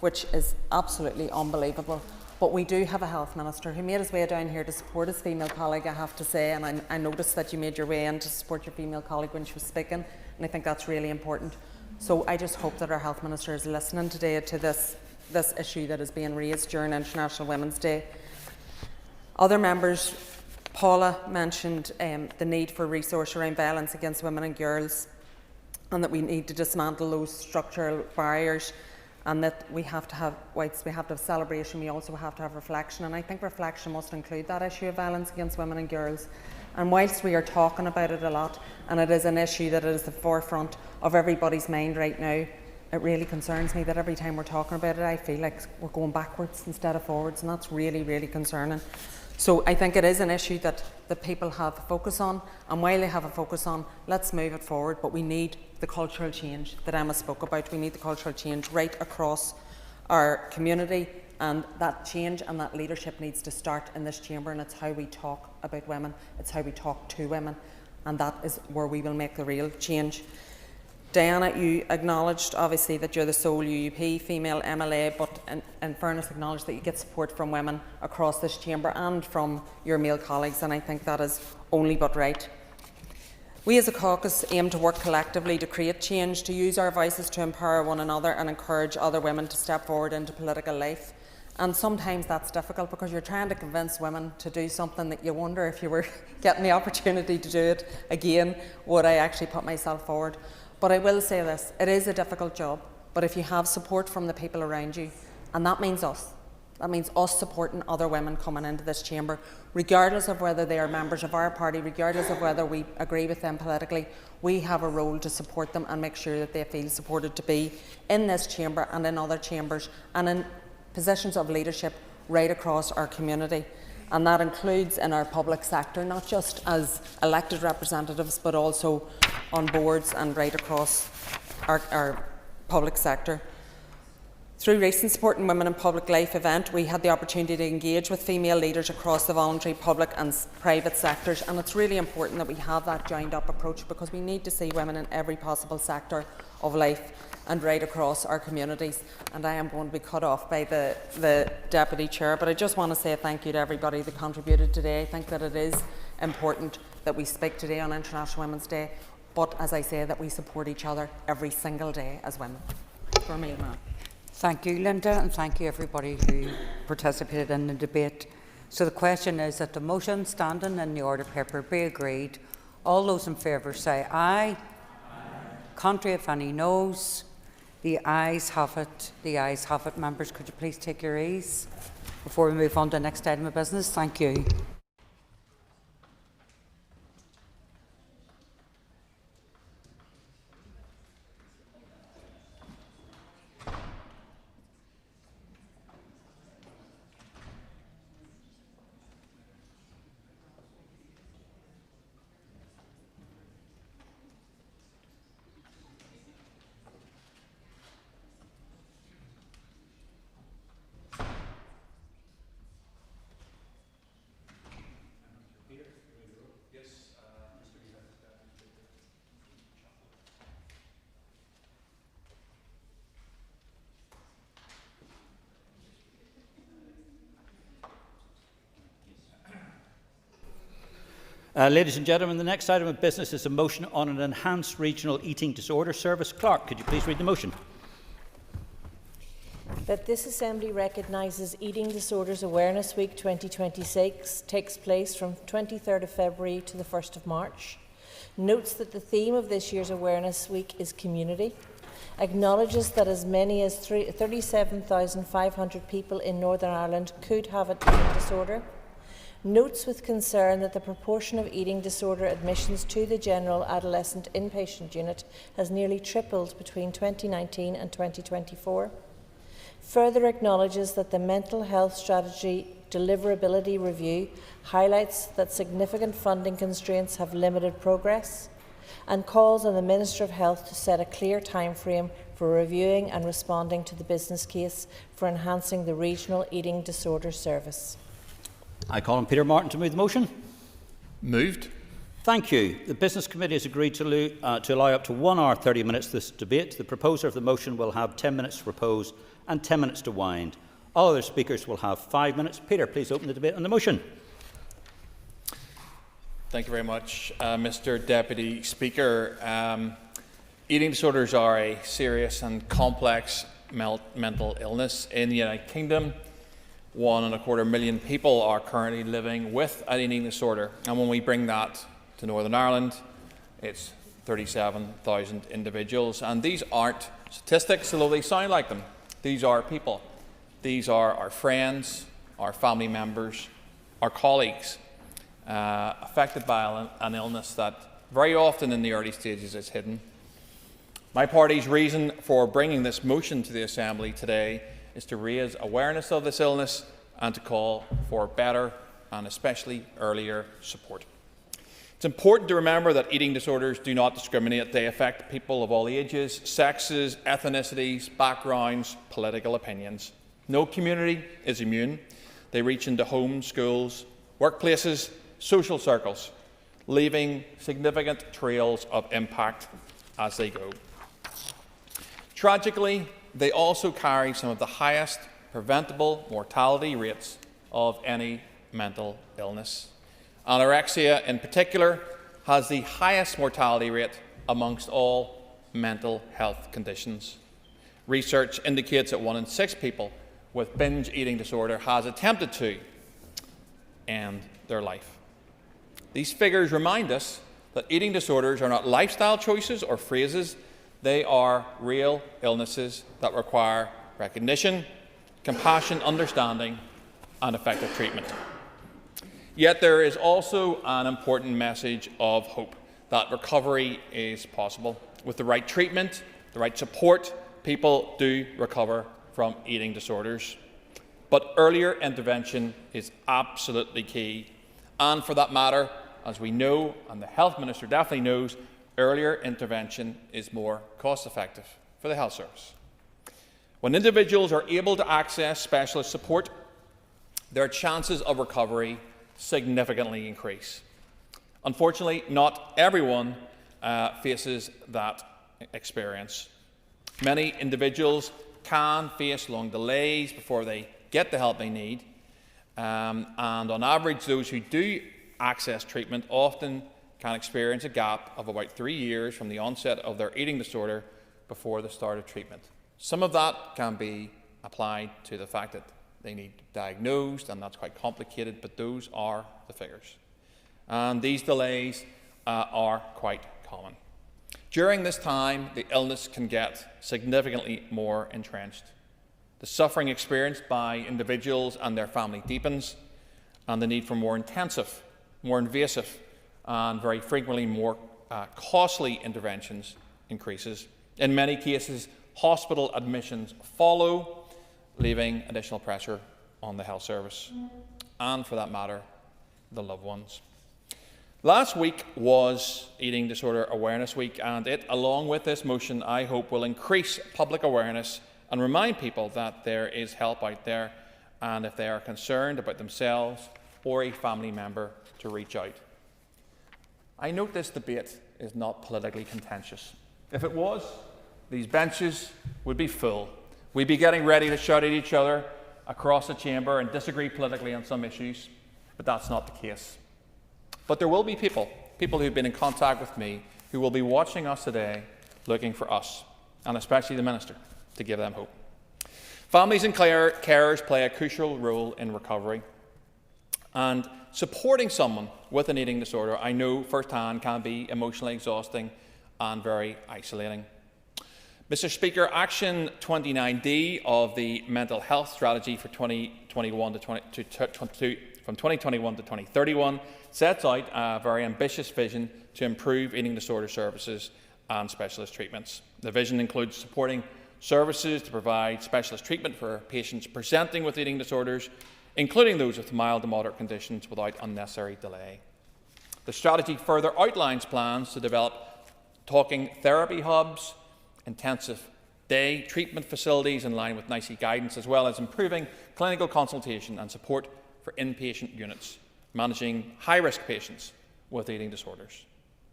which is absolutely unbelievable. But we do have a health minister who made his way down here to support his female colleague, I have to say, and I noticed that you made your way in to support your female colleague when she was speaking, and I think that's really important. So I just hope that our health minister is listening today to this issue that is being raised during International Women's Day. Other members, Paula mentioned the need for resource around violence against women and girls, and that we need to dismantle those structural barriers, and that whilst we have to have celebration, we also have to have reflection. And I think reflection must include that issue of violence against women and girls. And whilst we are talking about it a lot, and it is an issue that is the forefront of everybody's mind right now, it really concerns me that every time we're talking about it, I feel like we're going backwards instead of forwards, and that's really, really concerning. So I think it is an issue that the people have a focus on, and while they have a focus on, let's move it forward. But we need the cultural change that Emma spoke about. We need the cultural change right across our community, and that change and that leadership needs to start in this chamber, and it's how we talk about women, it's how we talk to women, and that is where we will make the real change. Diana, you acknowledged obviously that you're the sole UUP female MLA, but in fairness acknowledged that you get support from women across this chamber and from your male colleagues, and I think that is only but right. We as a caucus aim to work collectively to create change, to use our voices to empower one another and encourage other women to step forward into political life. And sometimes that's difficult because you're trying to convince women to do something that you wonder, if you were getting the opportunity to do it again, would I actually put myself forward? But I will say this, it is a difficult job, but if you have support from the people around you, and that means us supporting other women coming into this chamber, regardless of whether they are members of our party, regardless of whether we agree with them politically, we have a role to support them and make sure that they feel supported to be in this chamber and in other chambers and in positions of leadership right across our community. And that includes in our public sector, not just as elected representatives, but also on boards and right across our public sector. Through recent Supporting Women in Public Life event, we had the opportunity to engage with female leaders across the voluntary, public and private sectors, and it's really important that we have that joined up approach, because we need to see women in every possible sector of life and right across our communities. And I am going to be cut off by the Deputy Chair, but I just want to say thank you to everybody that contributed today. I think that it is important that we speak today on International Women's Day, but as I say, that we support each other every single day as women. For me, ma'am. Thank you, Linda, and thank you everybody who participated in the debate. So the question is that the motion standing in the order paper be agreed. All those in favour say aye. Aye. Contrary if any noes. The ayes have it. The ayes have it. Members, could you please take your ease before we move on to the next item of business? Thank you. Ladies and gentlemen, the next item of business is a motion on an enhanced regional eating disorder service. Clerk, could you please read the motion? That this Assembly recognises Eating Disorders Awareness Week 2026 takes place from 23rd of February to the 1st of March. Notes that the theme of this year's Awareness Week is community. Acknowledges that as many as 37,500 people in Northern Ireland could have an eating disorder. notes with concern that the proportion of eating disorder admissions to the general adolescent inpatient unit has nearly tripled between 2019 and 2024. Further acknowledges that the Mental Health Strategy Deliverability Review highlights that significant funding constraints have limited progress, and calls on the Minister of Health to set a clear timeframe for reviewing and responding to the business case for enhancing the regional eating disorder service. I call on Peter Martin to move the motion. Moved. Thank you. The Business Committee has agreed to allow up to 1 hour 30 minutes this debate. The proposer of the motion will have 10 minutes to propose and 10 minutes to wind. All other speakers will have 5 minutes. Peter, please open the debate on the motion. Thank you very much, Mr. Deputy Speaker. Eating disorders are a serious and complex mental illness. In the United Kingdom, 1.25 million people are currently living with an eating disorder. And when we bring that to Northern Ireland, it's 37,000 individuals. And these aren't statistics, although they sound like them. These are people. These are our friends, our family members, our colleagues, affected by an illness that very often in the early stages is hidden. My party's reason for bringing this motion to the Assembly today is to raise awareness of this illness and to call for better and especially earlier support. It's important to remember that eating disorders do not discriminate. They affect people of all ages, sexes, ethnicities, backgrounds, political opinions. No community is immune. They reach into homes, schools, workplaces, social circles, leaving significant trails of impact as they go. Tragically, they also carry some of the highest preventable mortality rates of any mental illness. Anorexia, in particular, has the highest mortality rate amongst all mental health conditions. Research indicates that 1 in 6 people with binge eating disorder has attempted to end their life. These figures remind us that eating disorders are not lifestyle choices or phrases. They are real illnesses that require recognition, compassion, understanding, and effective treatment. Yet there is also an important message of hope that recovery is possible. With the right treatment, the right support, people do recover from eating disorders. But earlier intervention is absolutely key. And for that matter, as we know, and the Health Minister definitely knows, earlier intervention is more cost-effective for the health service. When individuals are able to access specialist support, their chances of recovery significantly increase. Unfortunately, not everyone faces that experience. Many individuals can face long delays before they get the help they need, and on average, those who do access treatment often can experience a gap of about 3 years from the onset of their eating disorder before the start of treatment. Some of that can be applied to the fact that they need diagnosed, and that's quite complicated, but those are the figures. And these delays are quite common. During this time, the illness can get significantly more entrenched. The suffering experienced by individuals and their family deepens, and the need for more intensive, more invasive, and very frequently more costly interventions increases. In many cases, hospital admissions follow, leaving additional pressure on the health service, and for that matter, the loved ones. Last week was Eating Disorder Awareness Week, and it, along with this motion, I hope will increase public awareness and remind people that there is help out there, and if they are concerned about themselves or a family member, to reach out. I note this debate is not politically contentious. If it was, these benches would be full. We'd be getting ready to shout at each other across the chamber and disagree politically on some issues, but that's not the case. But there will be people who've been in contact with me, who will be watching us today, looking for us, and especially the Minister, to give them hope. Families and carers play a crucial role in recovery, and supporting someone with an eating disorder, I know firsthand, can be emotionally exhausting and very isolating. Mr. Speaker, Action 29D of the Mental Health Strategy for 2021 from 2021 to 2031 sets out a very ambitious vision to improve eating disorder services and specialist treatments. The vision includes supporting services to provide specialist treatment for patients presenting with eating disorders, including those with mild to moderate conditions, without unnecessary delay. The strategy further outlines plans to develop talking therapy hubs, intensive day treatment facilities in line with NICE guidance, as well as improving clinical consultation and support for inpatient units, managing high-risk patients with eating disorders.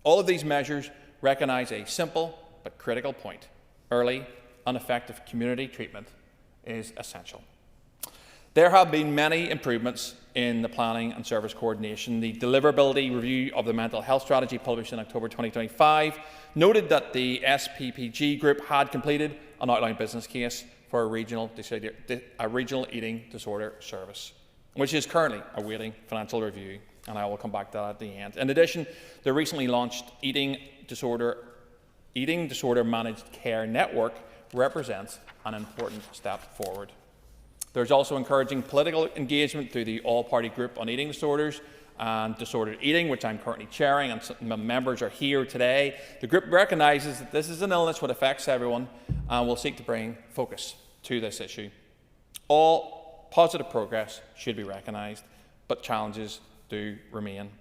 All of these measures recognise a simple but critical point. Early and effective community treatment is essential. There have been many improvements in the planning and service coordination. The deliverability review of the mental health strategy, published in October 2025, noted that the SPPG group had completed an outline business case for a regional eating disorder service, which is currently awaiting financial review, and I will come back to that at the end. In addition, the recently launched Eating Disorder Managed Care Network represents an important step forward. There's also encouraging political engagement through the All-Party Group on Eating Disorders and Disordered Eating, which I'm currently chairing, and some members are here today. The group recognises that this is an illness that affects everyone and will seek to bring focus to this issue. All positive progress should be recognised, but challenges do remain.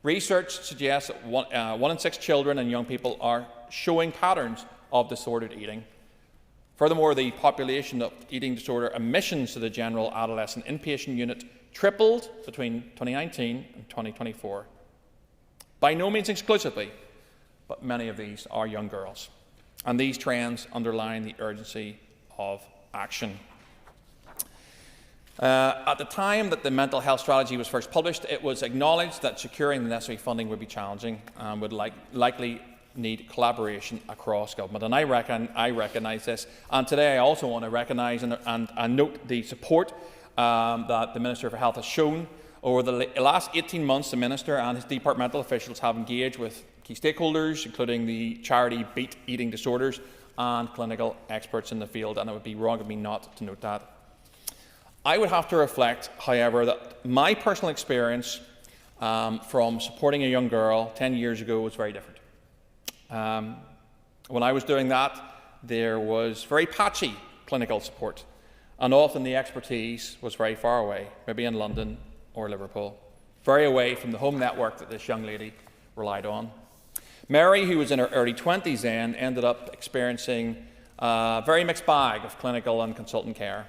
Research suggests that 1 in 6 children and young people are showing patterns of disordered eating. Furthermore, the population of eating disorder admissions to the general adolescent inpatient unit tripled between 2019 and 2024. By no means exclusively, but many of these are young girls. And these trends underline the urgency of action. At the time that the mental health strategy was first published, it was acknowledged that securing the necessary funding would be challenging and would likely need collaboration across government. And I recognise this. And today I also want to recognise and note the support that the Minister for Health has shown. Over the last 18 months, the Minister and his departmental officials have engaged with key stakeholders, including the charity Beat Eating Disorders and clinical experts in the field, and it would be wrong of me not to note that. I would have to reflect, however, that my personal experience from supporting a young girl 10 years ago was very different. When I was doing that, there was very patchy clinical support, and often the expertise was very far away, maybe in London or Liverpool, very away from the home network that this young lady relied on. Mary, who was in her early 20s then, ended up experiencing a very mixed bag of clinical and consultant care.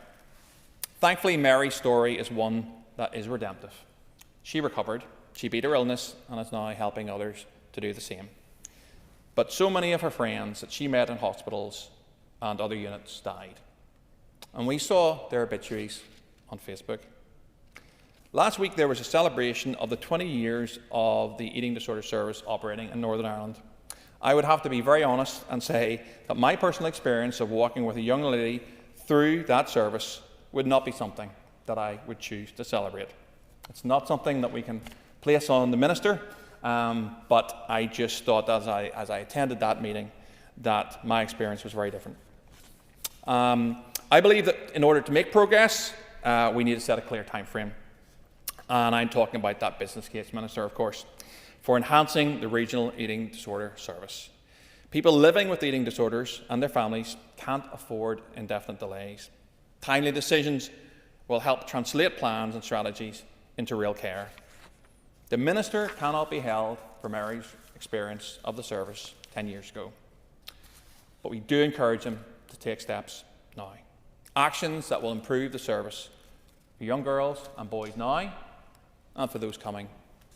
Thankfully, Mary's story is one that is redemptive. She recovered, she beat her illness, and is now helping others to do the same. But so many of her friends that she met in hospitals and other units died. And we saw their obituaries on Facebook. Last week there was a celebration of the 20 years of the Eating Disorder Service operating in Northern Ireland. I would have to be very honest and say that my personal experience of walking with a young lady through that service would not be something that I would choose to celebrate. It's not something that we can place on the Minister. But I just thought as I attended that meeting that my experience was very different. I believe that in order to make progress, we need to set a clear time frame. And I'm talking about that business case, Minister, of course, for enhancing the regional eating disorder service. People living with eating disorders and their families can't afford indefinite delays. Timely decisions will help translate plans and strategies into real care. The Minister cannot be held for Mary's experience of the service 10 years ago, but we do encourage him to take steps now. Actions that will improve the service for young girls and boys now and for those coming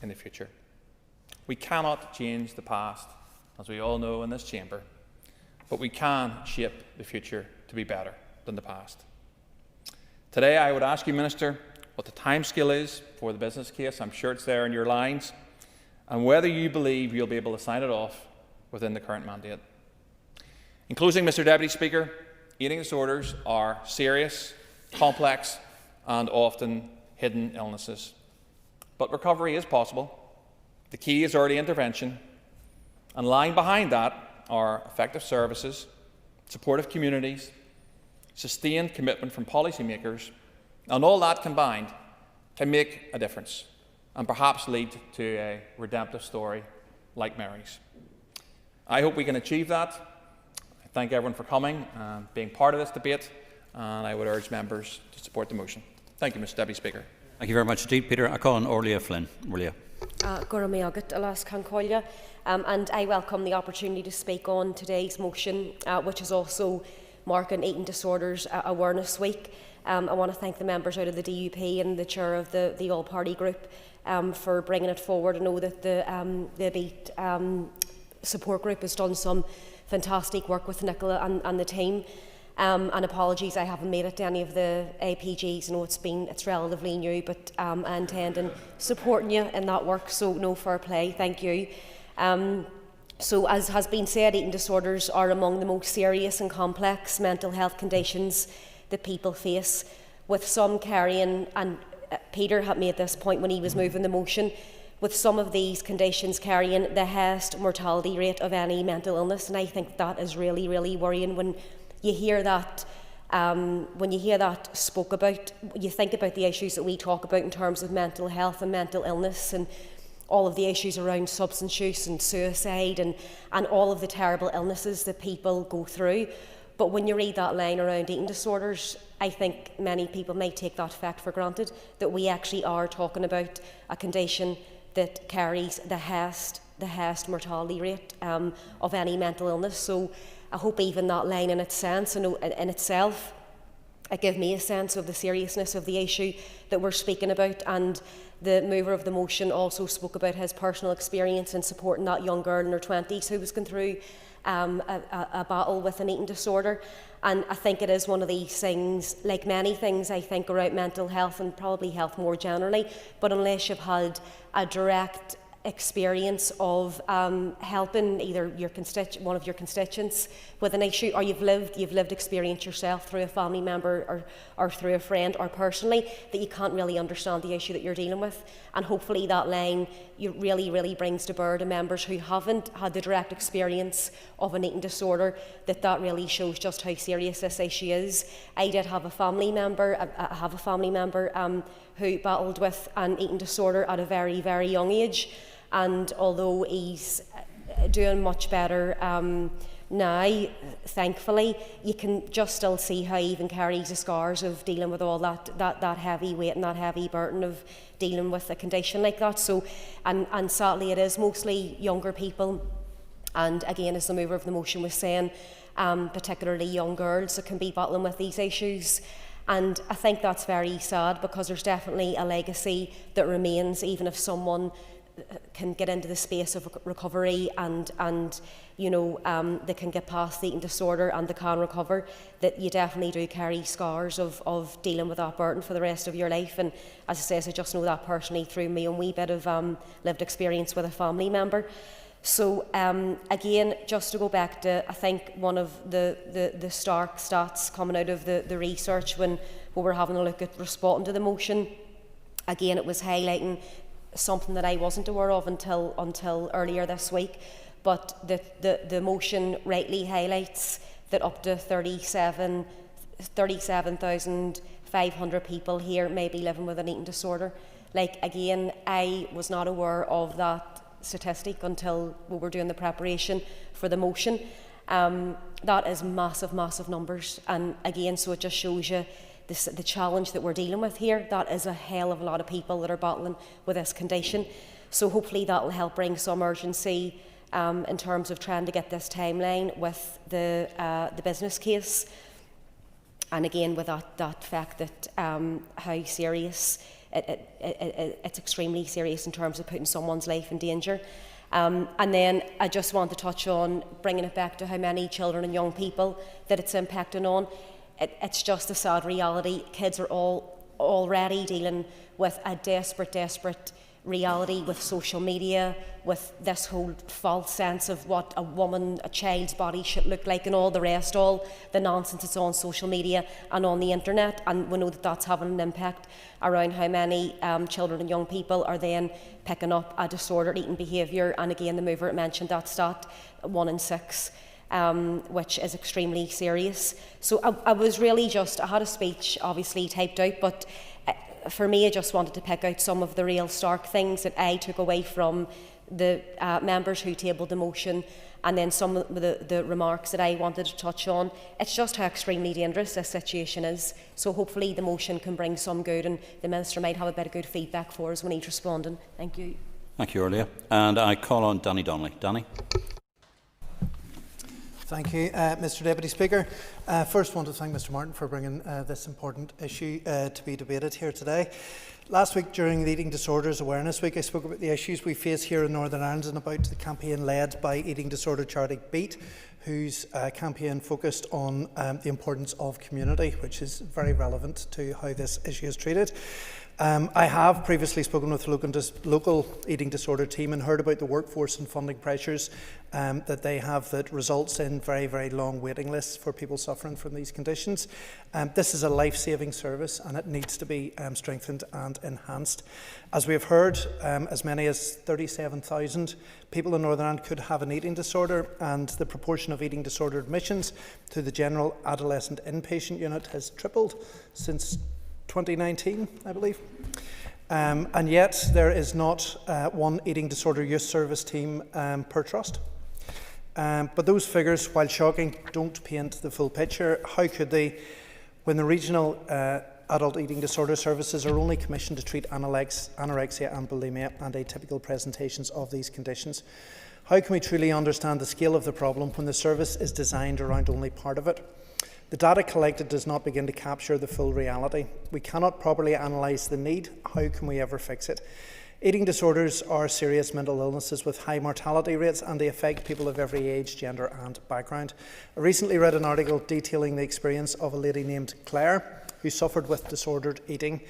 in the future. We cannot change the past, as we all know in this chamber, but we can shape the future to be better than the past. Today I would ask you, Minister, what the timescale is for the business case. I'm sure it's there in your lines, and whether you believe you'll be able to sign it off within the current mandate. In closing, Mr. Deputy Speaker, eating disorders are serious, complex, and often hidden illnesses. But recovery is possible. The key is early intervention, and lying behind that are effective services, supportive communities, sustained commitment from policymakers, and all that combined can make a difference and perhaps lead to a redemptive story like Mary's. I hope we can achieve that. I thank everyone for coming and being part of this debate, and I would urge members to support the motion. Thank you, Mr Deputy Speaker. Thank you very much indeed, Peter. I call on Orlia Flynn. Orlia. And I welcome the opportunity to speak on today's motion, which is also marking Eating Disorders Awareness Week. I want to thank the members out of the DUP and the chair of the all-party group for bringing it forward. I know that the BEAT support group has done some fantastic work with Nicola and the team. And apologies, I haven't made it to any of the APGs. I know it's relatively new, but I intend on supporting you in that work. So no, fair play. Thank you. So as has been said, eating disorders are among the most serious and complex mental health conditions that people face, with some carrying, and Peter had made this point when he was moving the motion, with some of these conditions carrying the highest mortality rate of any mental illness. And I think that is really, really worrying when you hear that. When you hear that spoke about, you think about the issues that we talk about in terms of mental health and mental illness, and all of the issues around substance use and suicide, and all of the terrible illnesses that people go through. But when you read that line around eating disorders, I think many people may take that fact for granted, that we actually are talking about a condition that carries the highest mortality rate of any mental illness. So I hope even that line in itself, it gives me a sense of the seriousness of the issue that we're speaking about. And the mover of the motion also spoke about his personal experience in supporting that young girl in her 20s who was going through a battle with an eating disorder. And I think it is one of these things, like many things I think around mental health and probably health more generally, but unless you've had a direct experience of helping either one of your constituents with an issue, or you've lived experience yourself through a family member or through a friend or personally, that you can't really understand the issue that you're dealing with. And hopefully that line really, really brings to bear to members who haven't had the direct experience of an eating disorder, that really shows just how serious this issue is. I did have a family member, who battled with an eating disorder at a very, very young age. And although he's doing much better now, thankfully, you can just still see how he even carries the scars of dealing with all that heavy weight and that heavy burden of dealing with a condition like that. So, and sadly, it is mostly younger people. And again, as the mover of the motion was saying, particularly young girls that can be battling with these issues. And I think that's very sad, because there's definitely a legacy that remains, even if someone can get into the space of recovery and they can get past the eating disorder and they can recover, that you definitely do carry scars of dealing with that burden for the rest of your life. And as I say, I just know that personally through my own wee bit of lived experience with a family member. So again, just to go back to, I think, one of the stark stats coming out of the research when we were having a look at responding to the motion, again, it was highlighting something that I wasn't aware of until earlier this week, but the motion rightly highlights that up to 37,500 people here may be living with an eating disorder. Like, again, I was not aware of that statistic until we were doing the preparation for the motion. That is massive, massive numbers. And again, so it just shows you the challenge that we're dealing with here. That is a hell of a lot of people that are battling with this condition. So hopefully that will help bring some urgency in terms of trying to get this timeline with the business case. And again, with that fact that how serious, it's extremely serious in terms of putting someone's life in danger. And then I just want to touch on bringing it back to how many children and young people that it's impacting on. It's just a sad reality. Kids are already dealing with a desperate reality with social media, with this whole false sense of what a child's body should look like, and all the rest, all the nonsense that's on social media and on the internet. And we know that that's having an impact around how many children and young people are then picking up a disordered eating behaviour. And again, the mover mentioned that stat, 1 in 6. which is extremely serious. So I was really I had a speech obviously typed out, but for me I just wanted to pick out some of the real stark things that I took away from the members who tabled the motion, and then some of the remarks that I wanted to touch on. It's just how extremely dangerous this situation is. So hopefully the motion can bring some good, and the Minister might have a bit of good feedback for us when he's responding. Thank you. Thank you, Orlia. And I call on Danny Donnelly. Danny. Thank you, Mr Deputy Speaker. First, I want to thank Mr Martin for bringing this important issue to be debated here today. Last week, during the Eating Disorders Awareness Week, I spoke about the issues we face here in Northern Ireland and about the campaign led by Eating Disorder charity Beat, whose campaign focused on the importance of community, which is very relevant to how this issue is treated. I have previously spoken with the local eating disorder team and heard about the workforce and funding pressures that they have that results in very, very long waiting lists for people suffering from these conditions. This is a life-saving service and it needs to be strengthened and enhanced. As we have heard, as many as 37,000 people in Northern Ireland could have an eating disorder, and the proportion of eating disorder admissions to the general adolescent inpatient unit has tripled since 2019, I believe. And yet there is not one eating disorder youth service team per trust. But those figures, while shocking, don't paint the full picture. How could they, when the regional adult eating disorder services are only commissioned to treat anorexia and bulimia and atypical presentations of these conditions? How can we truly understand the scale of the problem when the service is designed around only part of it? The data collected does not begin to capture the full reality. We cannot properly analyse the need. How can we ever fix it? Eating disorders are serious mental illnesses with high mortality rates, and they affect people of every age, gender and background. I recently read an article detailing the experience of a lady named Claire who suffered with disordered eating,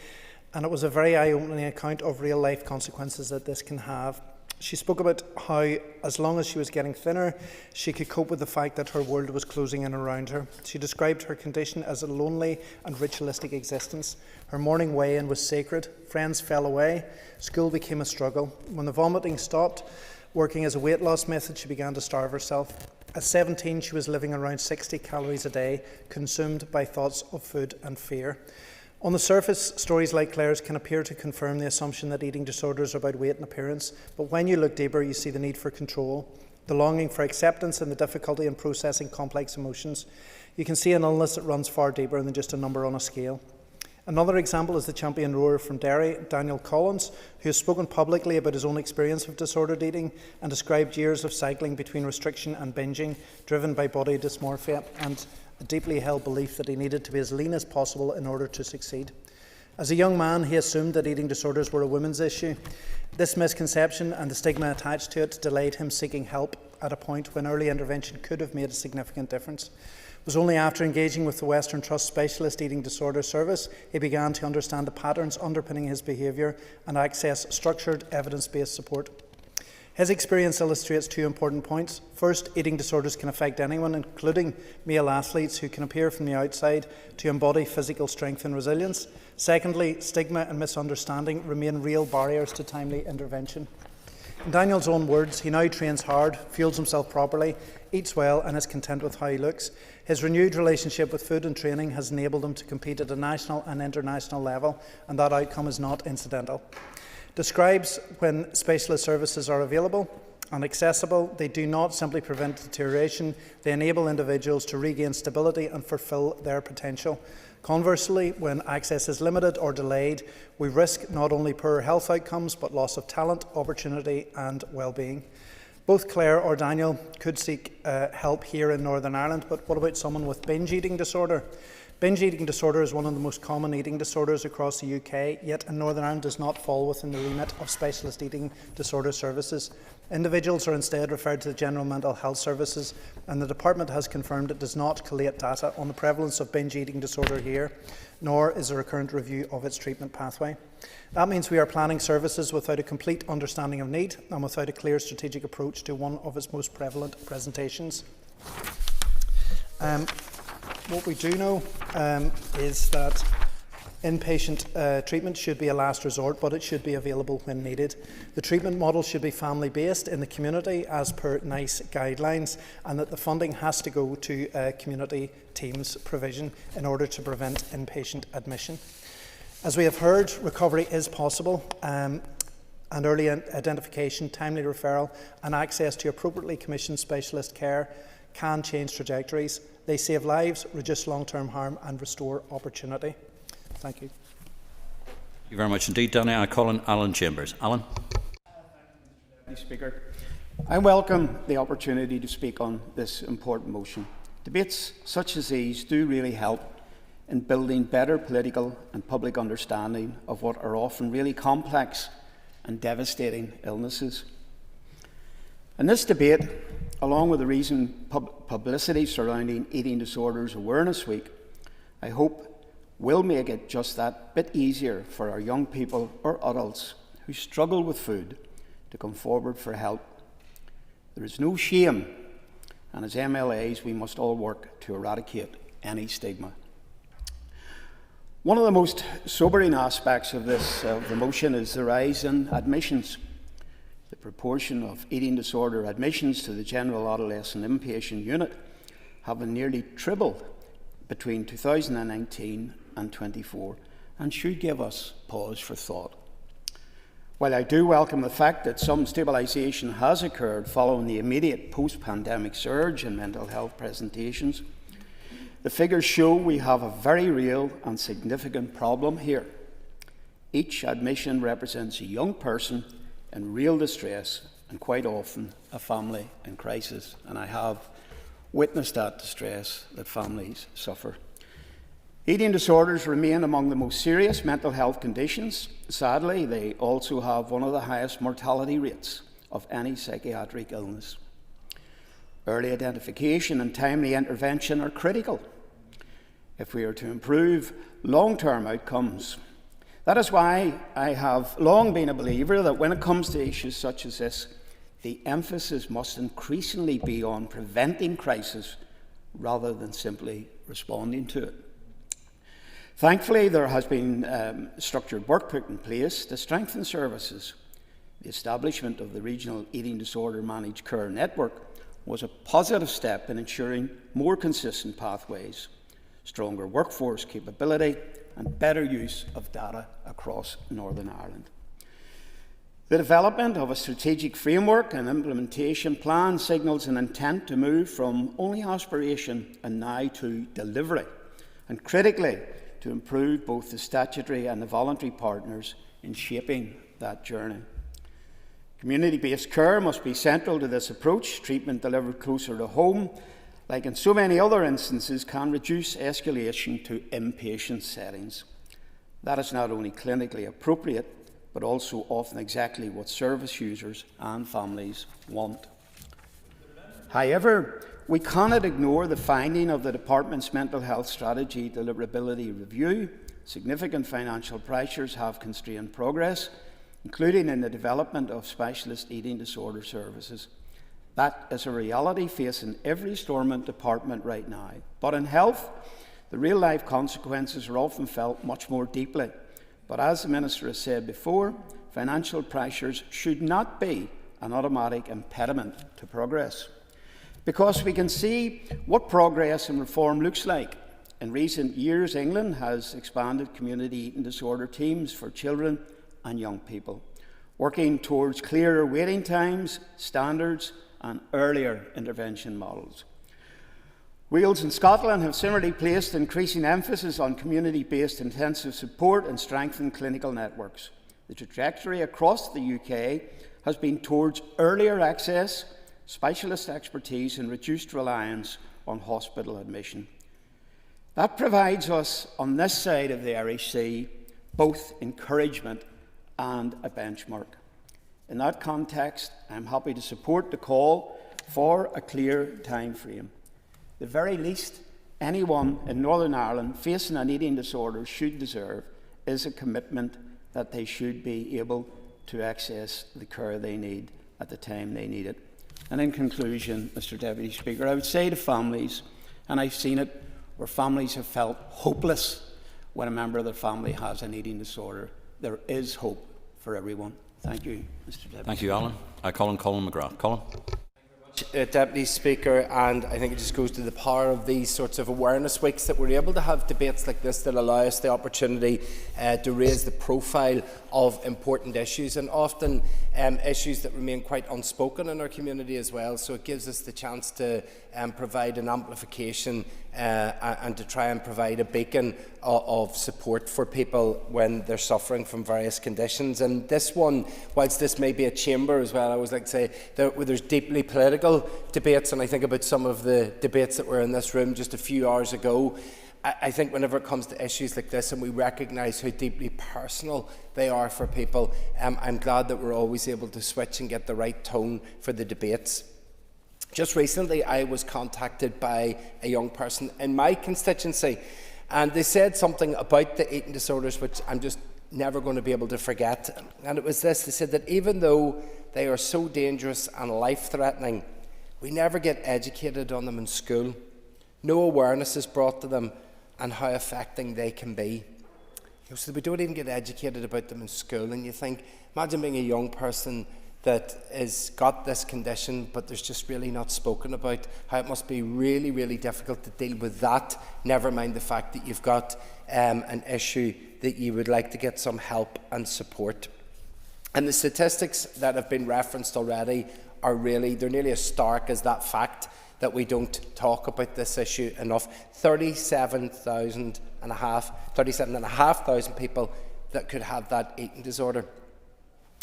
and it was a very eye-opening account of real-life consequences that this can have. She spoke about how, as long as she was getting thinner, she could cope with the fact that her world was closing in around her. She described her condition as a lonely and ritualistic existence. Her morning weigh-in was sacred. Friends fell away. School became a struggle. When the vomiting stopped working as a weight loss method, she began to starve herself. At 17, she was living around 60 calories a day, consumed by thoughts of food and fear. On the surface, stories like Claire's can appear to confirm the assumption that eating disorders are about weight and appearance, but when you look deeper, you see the need for control, the longing for acceptance and the difficulty in processing complex emotions. You can see an illness that runs far deeper than just a number on a scale. Another example is the champion rower from Derry, Daniel Collins, who has spoken publicly about his own experience of disordered eating and described years of cycling between restriction and binging, driven by body dysmorphia and a deeply held belief that he needed to be as lean as possible in order to succeed. As a young man, he assumed that eating disorders were a women's issue. This misconception and the stigma attached to it delayed him seeking help at a point when early intervention could have made a significant difference. It was only after engaging with the Western Trust Specialist Eating Disorder Service he began to understand the patterns underpinning his behaviour and access structured, evidence-based support. His experience illustrates two important points. First, eating disorders can affect anyone, including male athletes who can appear from the outside to embody physical strength and resilience. Secondly, stigma and misunderstanding remain real barriers to timely intervention. In Daniel's own words, he now trains hard, fuels himself properly, eats well and is content with how he looks. His renewed relationship with food and training has enabled him to compete at a national and international level, and that outcome is not incidental. Describes when specialist services are available and accessible, they do not simply prevent deterioration, they enable individuals to regain stability and fulfil their potential. Conversely, when access is limited or delayed, we risk not only poor health outcomes but loss of talent, opportunity and well-being. Both Claire or Daniel could seek help here in Northern Ireland, but what about someone with binge eating disorder? Binge eating disorder is one of the most common eating disorders across the UK, yet in Northern Ireland does not fall within the remit of specialist eating disorder services. Individuals are instead referred to the General Mental Health Services, and the Department has confirmed it does not collate data on the prevalence of binge eating disorder here, nor is there a current review of its treatment pathway. That means we are planning services without a complete understanding of need and without a clear strategic approach to one of its most prevalent presentations. What we do know is that Inpatient treatment should be a last resort, but it should be available when needed. The treatment model should be family-based in the community as per NICE guidelines, and that the funding has to go to community teams provision in order to prevent inpatient admission. As we have heard, recovery is possible, and early identification, timely referral and access to appropriately commissioned specialist care can change trajectories. They save lives, reduce long-term harm and restore opportunity. Thank you. Thank you very much indeed, Danny. I call on Alan Chambers. Alan. Mr. Speaker, I welcome the opportunity to speak on this important motion. Debates such as these do really help in building better political and public understanding of what are often really complex and devastating illnesses. And this debate, along with the recent publicity surrounding Eating Disorders Awareness Week, I hope will make it just that bit easier for our young people or adults who struggle with food to come forward for help. There is no shame, and as MLAs we must all work to eradicate any stigma. One of the most sobering aspects of the motion is the rise in admissions. The proportion of eating disorder admissions to the general adolescent inpatient unit have nearly tripled between 2019 and 24, and should give us pause for thought. While I do welcome the fact that some stabilisation has occurred following the immediate post-pandemic surge in mental health presentations, the figures show we have a very real and significant problem here. Each admission represents a young person in real distress and quite often a family in crisis, and I have witnessed that distress that families suffer. Eating disorders remain among the most serious mental health conditions. Sadly, they also have one of the highest mortality rates of any psychiatric illness. Early identification and timely intervention are critical if we are to improve long-term outcomes. That is why I have long been a believer that when it comes to issues such as this, the emphasis must increasingly be on preventing crisis rather than simply responding to it. Thankfully, there has been structured work put in place to strengthen services. The establishment of the Regional Eating Disorder Managed Care Network was a positive step in ensuring more consistent pathways, stronger workforce capability and better use of data across Northern Ireland. The development of a strategic framework and implementation plan signals an intent to move from only aspiration and now to delivery, and critically to improve both the statutory and the voluntary partners in shaping that journey. Community-based care must be central to this approach. Treatment delivered closer to home, like in so many other instances, can reduce escalation to inpatient settings. That is not only clinically appropriate, but also often exactly what service users and families want. However, we cannot ignore the finding of the Department's Mental Health Strategy Deliverability Review. Significant financial pressures have constrained progress, including in the development of specialist eating disorder services. That is a reality facing every Stormont department right now. But in health, the real-life consequences are often felt much more deeply. But as the Minister has said before, financial pressures should not be an automatic impediment to progress. Because we can see what progress and reform looks like. In recent years, England has expanded community eating disorder teams for children and young people, working towards clearer waiting times, standards and earlier intervention models. Wales and Scotland have similarly placed increasing emphasis on community-based intensive support and strengthened clinical networks. The trajectory across the UK has been towards earlier access, specialist expertise and reduced reliance on hospital admission. That provides us, on this side of the Irish Sea, both encouragement and a benchmark. In that context, I am happy to support the call for a clear time frame. The very least anyone in Northern Ireland facing an eating disorder should deserve is a commitment that they should be able to access the care they need at the time they need it. And in conclusion, Mr. Deputy Speaker, I would say to families, and I've seen it where families have felt hopeless when a member of their family has an eating disorder. There is hope for everyone. Thank you, Mr. Deputy. Thank you, Alan. I call on Colin McGrath. Colin. Deputy Speaker, and I think it just goes to the power of these sorts of awareness weeks that we're able to have debates like this that allow us the opportunity to raise the profile of important issues, and often issues that remain quite unspoken in our community as well. So it gives us the chance to provide an amplification and to try and provide a beacon of support for people when they're suffering from various conditions. And this one, whilst this may be a chamber as well, I always like to say that there's deeply political debates, and I think about some of the debates that were in this room just a few hours ago. I think whenever it comes to issues like this and we recognise how deeply personal they are for people, I'm glad that we're always able to switch and get the right tone for the debates. Just recently I was contacted by a young person in my constituency, and they said something about the eating disorders which I'm just never going to be able to forget. And it was this: they said that even though they are so dangerous and life-threatening, we never get educated on them in school. No awareness is brought to them and how affecting they can be. So we don't even get educated about them in school. And you think, imagine being a young person that has got this condition, but there's just really not spoken about, how it must be really, really difficult to deal with that, never mind the fact that you've got an issue that you would like to get some help and support. And the statistics that have been referenced already are really, they're nearly as stark as that fact that we don't talk about this issue enough. 37,500 people that could have that eating disorder.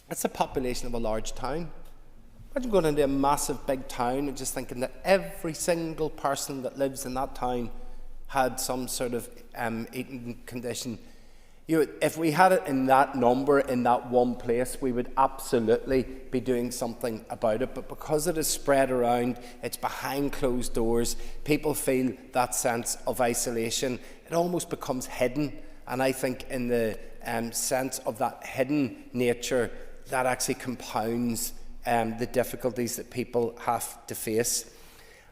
That's the population of a large town. Imagine going into a massive big town and just thinking that every single person that lives in that town had some sort of eating condition. You know, if we had it in that number, in that one place, we would absolutely be doing something about it. But because it is spread around, it's behind closed doors, people feel that sense of isolation. It almost becomes hidden. And I think in the sense of that hidden nature, that actually compounds the difficulties that people have to face.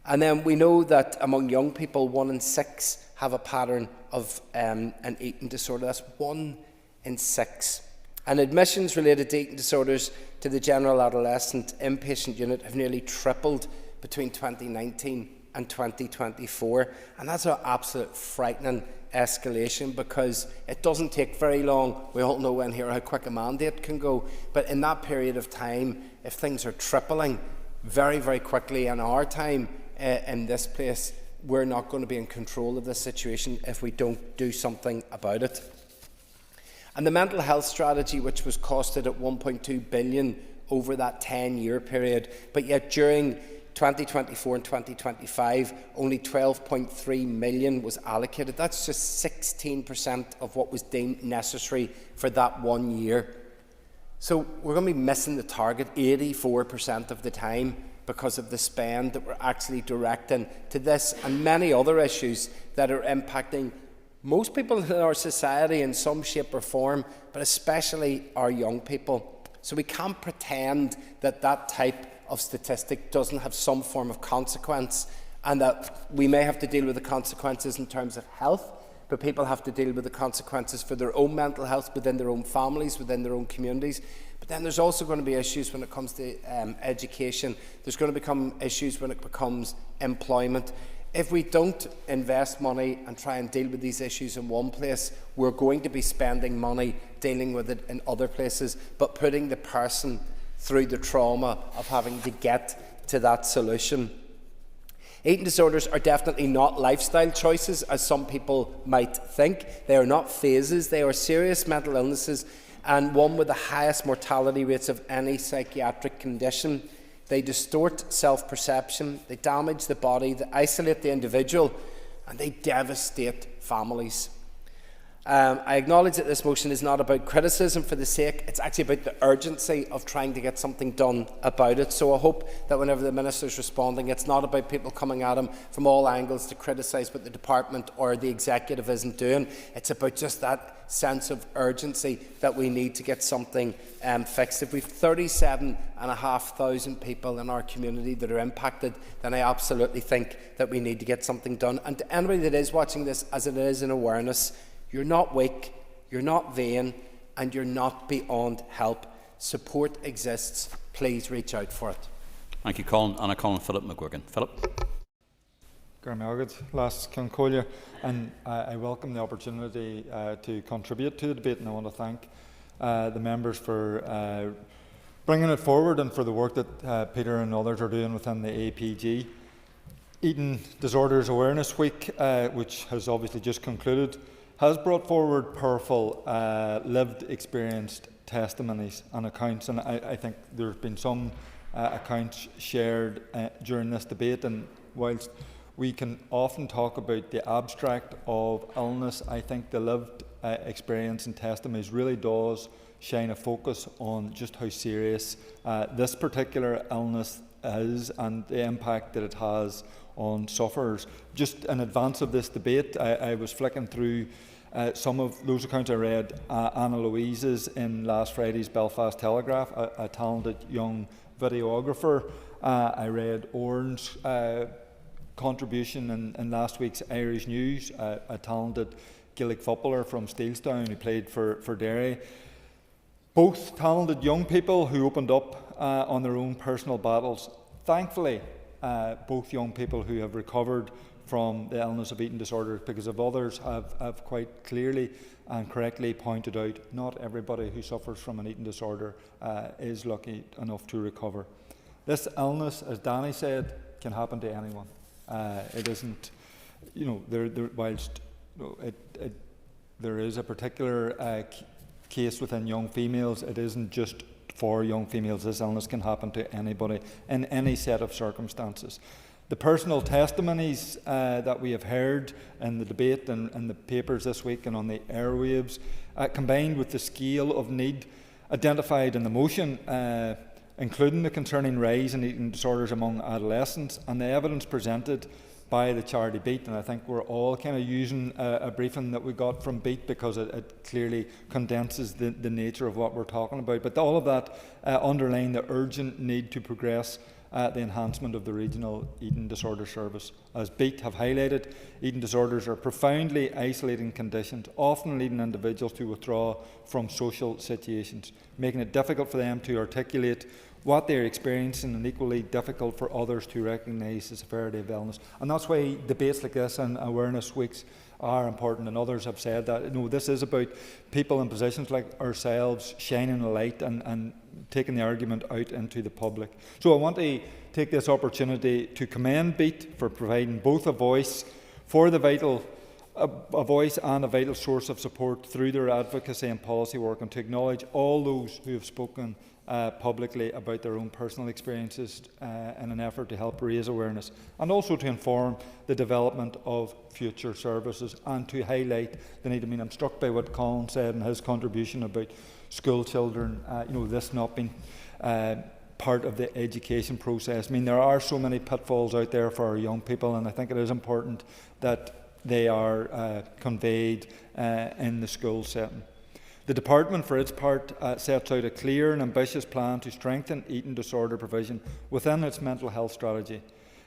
And then we know that among young people, 1 in 6 have a pattern of an eating disorder. That's 1 in 6. And admissions related to eating disorders to the general adolescent inpatient unit have nearly tripled between 2019 and 2024. And that's an absolute frightening escalation, because it doesn't take very long. We all know in here how quick a mandate can go. But in that period of time, if things are tripling very, very quickly in our time in this place, we're not going to be in control of this situation if we don't do something about it. And the mental health strategy, which was costed at 1.2 billion over that 10-year period, but yet during 2024 and 2025, only 12.3 million was allocated. That's just 16% of what was deemed necessary for that 1 year. So we're going to be missing the target 84% of the time because of the spend that we're actually directing to this and many other issues that are impacting most people in our society in some shape or form, but especially our young people. So we can't pretend that that type of statistic doesn't have some form of consequence, and that we may have to deal with the consequences in terms of health, but people have to deal with the consequences for their own mental health within their own families, within their own communities. But then there's also going to be issues when it comes to education. There's going to become issues when it becomes employment. If we don't invest money and try and deal with these issues in one place, we're going to be spending money dealing with it in other places, but putting the person through the trauma of having to get to that solution. Eating disorders are definitely not lifestyle choices, as some people might think. They are not phases. They are serious mental illnesses, and one with the highest mortality rates of any psychiatric condition. They distort self-perception, they damage the body, they isolate the individual, and they devastate families. I acknowledge that this motion is not about criticism for the sake, it's actually about the urgency of trying to get something done about it. So I hope that whenever the Minister's responding, it's not about people coming at him from all angles to criticise what the Department or the Executive isn't doing. It's about just that sense of urgency that we need to get something fixed. If we've 37,500 people in our community that are impacted, then I absolutely think that we need to get something done. And to anybody that is watching this, as it is an awareness, You're not weak, you're not vain, and you're not beyond help. Support exists. Please reach out for it. Thank you, Colin. And I call on Philip McGuigan. Philip. And I welcome the opportunity to contribute to the debate, and I want to thank the members for bringing it forward and for the work that Peter and others are doing within the APG. Eating Disorders Awareness Week, which has obviously just concluded, has brought forward powerful lived experienced testimonies and accounts, and I think there have been some accounts shared during this debate, and whilst we can often talk about the abstract of illness, I think the lived experience and testimonies really does shine a focus on just how serious this particular illness is and the impact that it has on sufferers. Just in advance of this debate, I was flicking through some of those accounts. I read Anna Louise's in last Friday's Belfast Telegraph, a talented young videographer. I read Oren's contribution in last week's Irish News, a talented Gaelic footballer from Steelstown who played for Derry. Both talented young people who opened up on their own personal battles. Thankfully, both young people who have recovered from the illness of eating disorder, because of others have quite clearly and correctly pointed out not everybody who suffers from an eating disorder is lucky enough to recover. This illness, as Danny said, can happen to anyone. It isn't, whilst there is a particular case within young females, it isn't just for young females. This illness can happen to anybody in any set of circumstances. The personal testimonies that we have heard in the debate and in the papers this week and on the airwaves, combined with the scale of need identified in the motion, including the concerning rise in eating disorders among adolescents and the evidence presented by the charity Beat, and I think we're all kind of using a briefing that we got from Beat because it clearly condenses the nature of what we're talking about. But all of that underline the urgent need to progress the enhancement of the regional eating disorder service. As Beat have highlighted, eating disorders are profoundly isolating conditions, often leading individuals to withdraw from social situations, making it difficult for them to articulate what they're experiencing and equally difficult for others to recognise the severity of illness. And that's why debates like this and awareness weeks are important, and others have said that. This is about people in positions like ourselves shining a light and taking the argument out into the public. So I want to take this opportunity to commend Beat for providing both a voice for the vital a voice and a vital source of support through their advocacy and policy work, and to acknowledge all those who have spoken publicly about their own personal experiences in an effort to help raise awareness, and also to inform the development of future services and to highlight the need. I'm struck by what Colin said in his contribution about school children, this not being part of the education process. There are so many pitfalls out there for our young people, and I think it is important that they are conveyed in the school setting. The Department, for its part, sets out a clear and ambitious plan to strengthen eating disorder provision within its mental health strategy.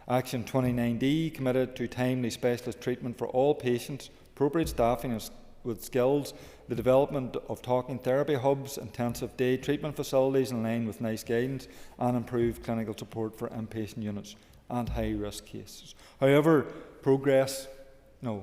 Action 29D committed to timely specialist treatment for all patients, appropriate staffing with skills, the development of talking therapy hubs, intensive day treatment facilities in line with NICE guidance, and improved clinical support for inpatient units and high-risk cases. However, progress.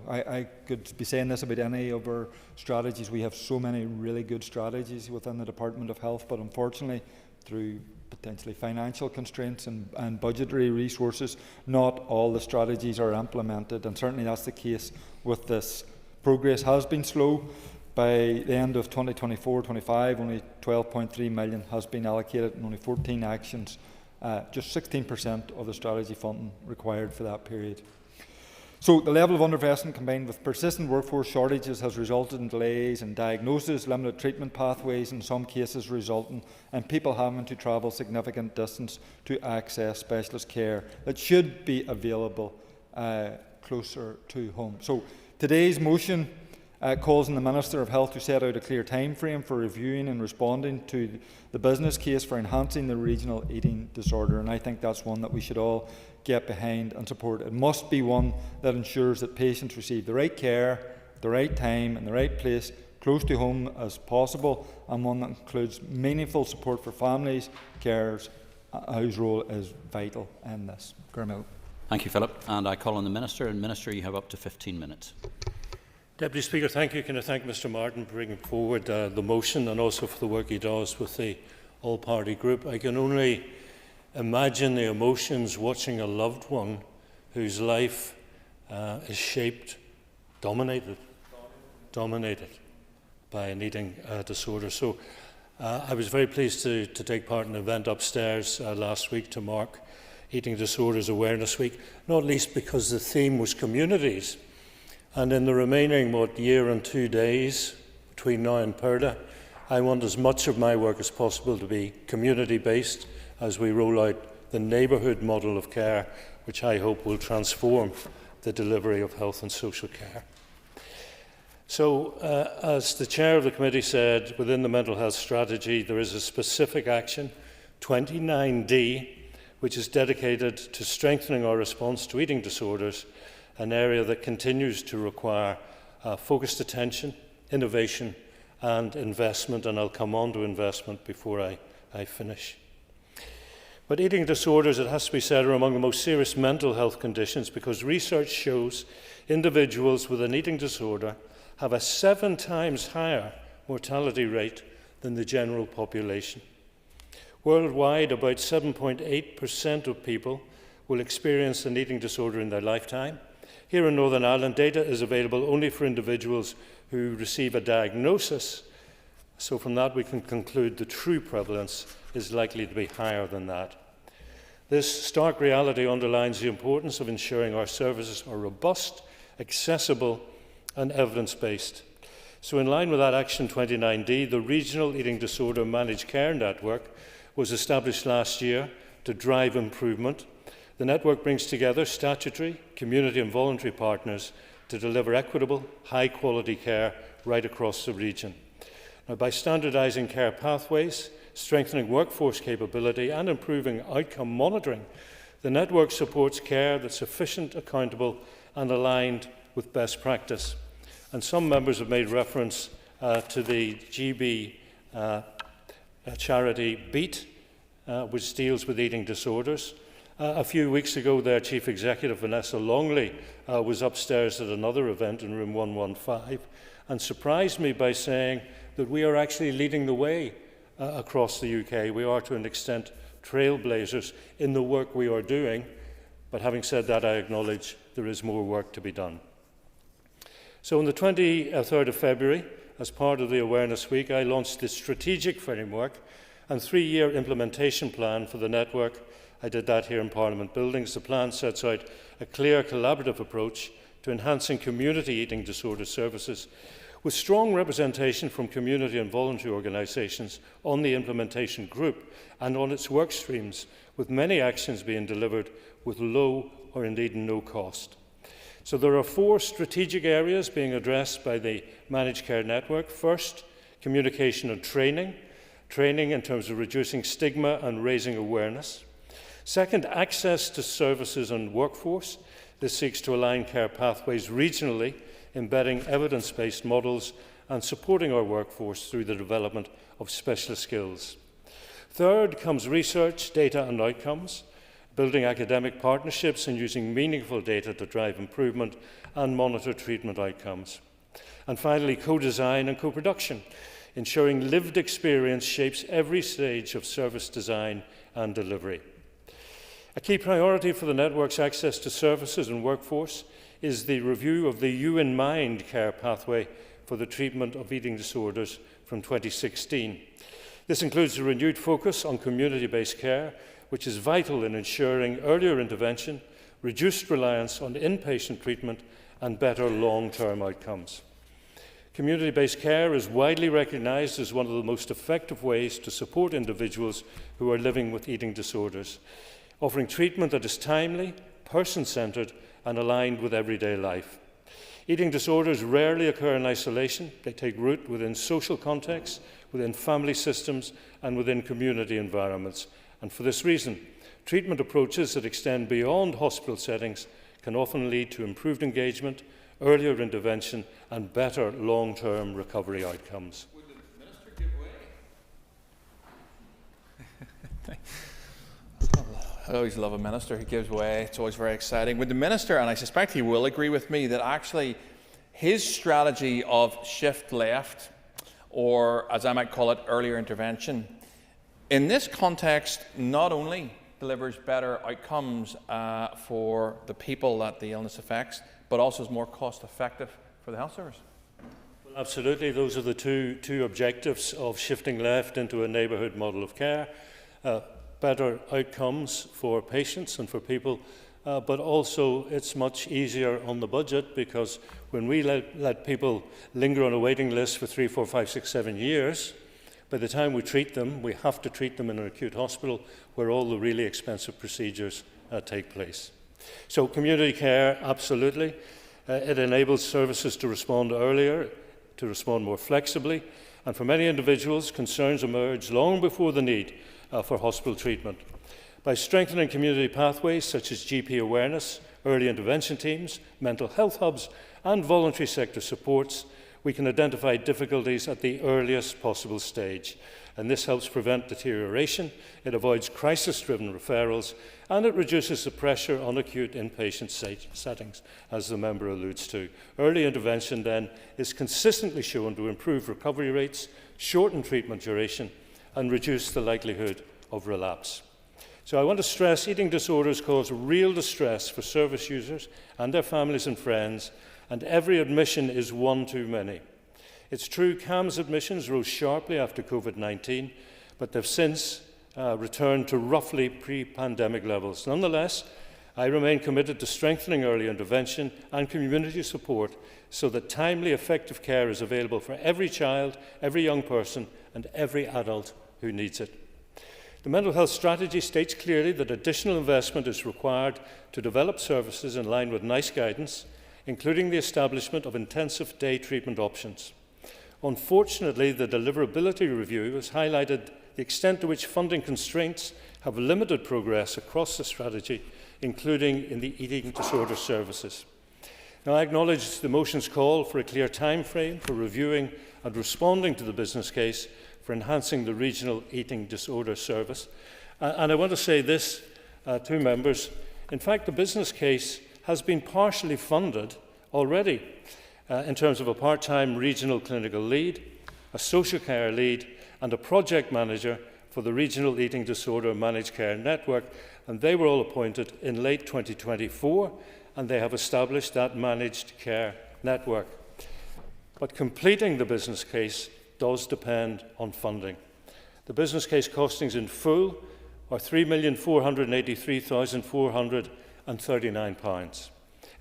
I could be saying this about any of our strategies. We have so many really good strategies within the Department of Health, but unfortunately, through potentially financial constraints and budgetary resources, not all the strategies are implemented, and certainly that's the case with this. Progress has been slow. By the end of 2024-25, only 12.3 million has been allocated and only 14 actions, just 16% of the strategy funding required for that period. So the level of underinvestment combined with persistent workforce shortages has resulted in delays in diagnosis, limited treatment pathways, in some cases resulting in people having to travel significant distance to access specialist care that should be available closer to home. So today's motion calls on the Minister of Health to set out a clear time frame for reviewing and responding to the business case for enhancing the regional eating disorder, and I think that's one that we should all get behind and support. It must be one that ensures that patients receive the right care the right time and the right place, close to home as possible, and one that includes meaningful support for families, carers, whose role is vital in this. Thank you, Philip. And I call on the Minister. And Minister, you have up to 15 minutes. Deputy Speaker, thank you. Can I thank Mr Martin for bringing forward the motion and also for the work he does with the all-party group. I can only imagine the emotions watching a loved one whose life is shaped, dominated by an eating disorder. So I was very pleased to take part in an event upstairs last week to mark Eating Disorders Awareness Week, not least because the theme was communities. And in the remaining, year and 2 days between now and Purda, I want as much of my work as possible to be community-based as we roll out the neighbourhood model of care, which I hope will transform the delivery of health and social care. So, as the Chair of the Committee said, within the mental health strategy there is a specific action, 29D, which is dedicated to strengthening our response to eating disorders, an area that continues to require focused attention, innovation and investment, and I'll come on to investment before I finish. But eating disorders, it has to be said, are among the most serious mental health conditions because research shows individuals with an eating disorder have a 7 times higher mortality rate than the general population. Worldwide, about 7.8% of people will experience an eating disorder in their lifetime. Here in Northern Ireland, data is available only for individuals who receive a diagnosis, so from that we can conclude the true prevalence is likely to be higher than that. This stark reality underlines the importance of ensuring our services are robust, accessible and evidence-based. So in line with that Action 29D, the Regional Eating Disorder Managed Care Network was established last year to drive improvement. The network brings together statutory, community and voluntary partners to deliver equitable, high-quality care right across the region. Now, by standardising care pathways, strengthening workforce capability and improving outcome monitoring, the network supports care that's efficient, accountable and aligned with best practice. And some members have made reference to the GB charity BEAT, which deals with eating disorders. A few weeks ago, their Chief Executive, Vanessa Longley, was upstairs at another event in room 115 and surprised me by saying that we are actually leading the way across the UK. We are, to an extent, trailblazers in the work we are doing, but having said that, I acknowledge there is more work to be done. So on the 23rd of February, as part of the Awareness Week, I launched the strategic framework and 3-year implementation plan for the network. I did that here in Parliament Buildings. The plan sets out a clear collaborative approach to enhancing community eating disorder services with strong representation from community and voluntary organisations on the implementation group and on its work streams, with many actions being delivered with low or indeed no cost. So there are 4 strategic areas being addressed by the Managed Care Network. First, communication and training in terms of reducing stigma and raising awareness. Second, access to services and workforce. This seeks to align care pathways regionally, embedding evidence-based models and supporting our workforce through the development of specialist skills. Third comes research, data and outcomes, building academic partnerships and using meaningful data to drive improvement and monitor treatment outcomes. And finally, co-design and co-production, ensuring lived experience shapes every stage of service design and delivery. A key priority for the network's access to services and workforce is the review of the You in Mind care pathway for the treatment of eating disorders from 2016. This includes a renewed focus on community-based care, which is vital in ensuring earlier intervention, reduced reliance on inpatient treatment and better long-term outcomes. Community-based care is widely recognised as one of the most effective ways to support individuals who are living with eating disorders, offering treatment that is timely, person-centred and aligned with everyday life. Eating disorders rarely occur in isolation. They take root within social contexts, within family systems and within community environments. And for this reason, treatment approaches that extend beyond hospital settings can often lead to improved engagement, earlier intervention and better long-term recovery outcomes. Would the Minister give way? I always love a Minister who gives way. It's always very exciting. Would the Minister, and I suspect he will agree with me, that actually his strategy of shift left, or as I might call it, earlier intervention, in this context not only delivers better outcomes for the people that the illness affects, but also is more cost effective for the health service? Well, absolutely. Those are the two objectives of shifting left into a neighbourhood model of care. Better outcomes for patients and for people, but also it's much easier on the budget, because when we let people linger on a waiting list for 3, 4, 5, 6, 7 years, by the time we treat them, we have to treat them in an acute hospital where all the really expensive procedures take place. So community care, absolutely. It enables services to respond earlier, to respond more flexibly, and for many individuals, concerns emerge long before the need for hospital treatment. By strengthening community pathways such as GP awareness, early intervention teams, mental health hubs, and voluntary sector supports, we can identify difficulties at the earliest possible stage. And this helps prevent deterioration, it avoids crisis-driven referrals, and it reduces the pressure on acute inpatient settings, as the member alludes to. Early intervention, then, is consistently shown to improve recovery rates, shorten treatment duration, and reduce the likelihood of relapse. So I want to stress eating disorders cause real distress for service users and their families and friends, and every admission is one too many. It's true CAMHS admissions rose sharply after COVID-19, but they've since returned to roughly pre-pandemic levels. Nonetheless, I remain committed to strengthening early intervention and community support so that timely, effective care is available for every child, every young person, and every adult who needs it. The mental health strategy states clearly that additional investment is required to develop services in line with NICE guidance, including the establishment of intensive day treatment options. Unfortunately, the deliverability review has highlighted the extent to which funding constraints have limited progress across the strategy, including in the eating disorder services. Now, I acknowledge the motion's call for a clear time frame for reviewing and responding to the business case for enhancing the regional eating disorder service. And I want to say this to members. In fact, the business case has been partially funded already in terms of a part-time regional clinical lead, a social care lead, and a project manager for the Regional Eating Disorder Managed Care Network. And they were all appointed in late 2024, and they have established that managed care network. But completing the business case does depend on funding. The business case costings in full are £3,483,439.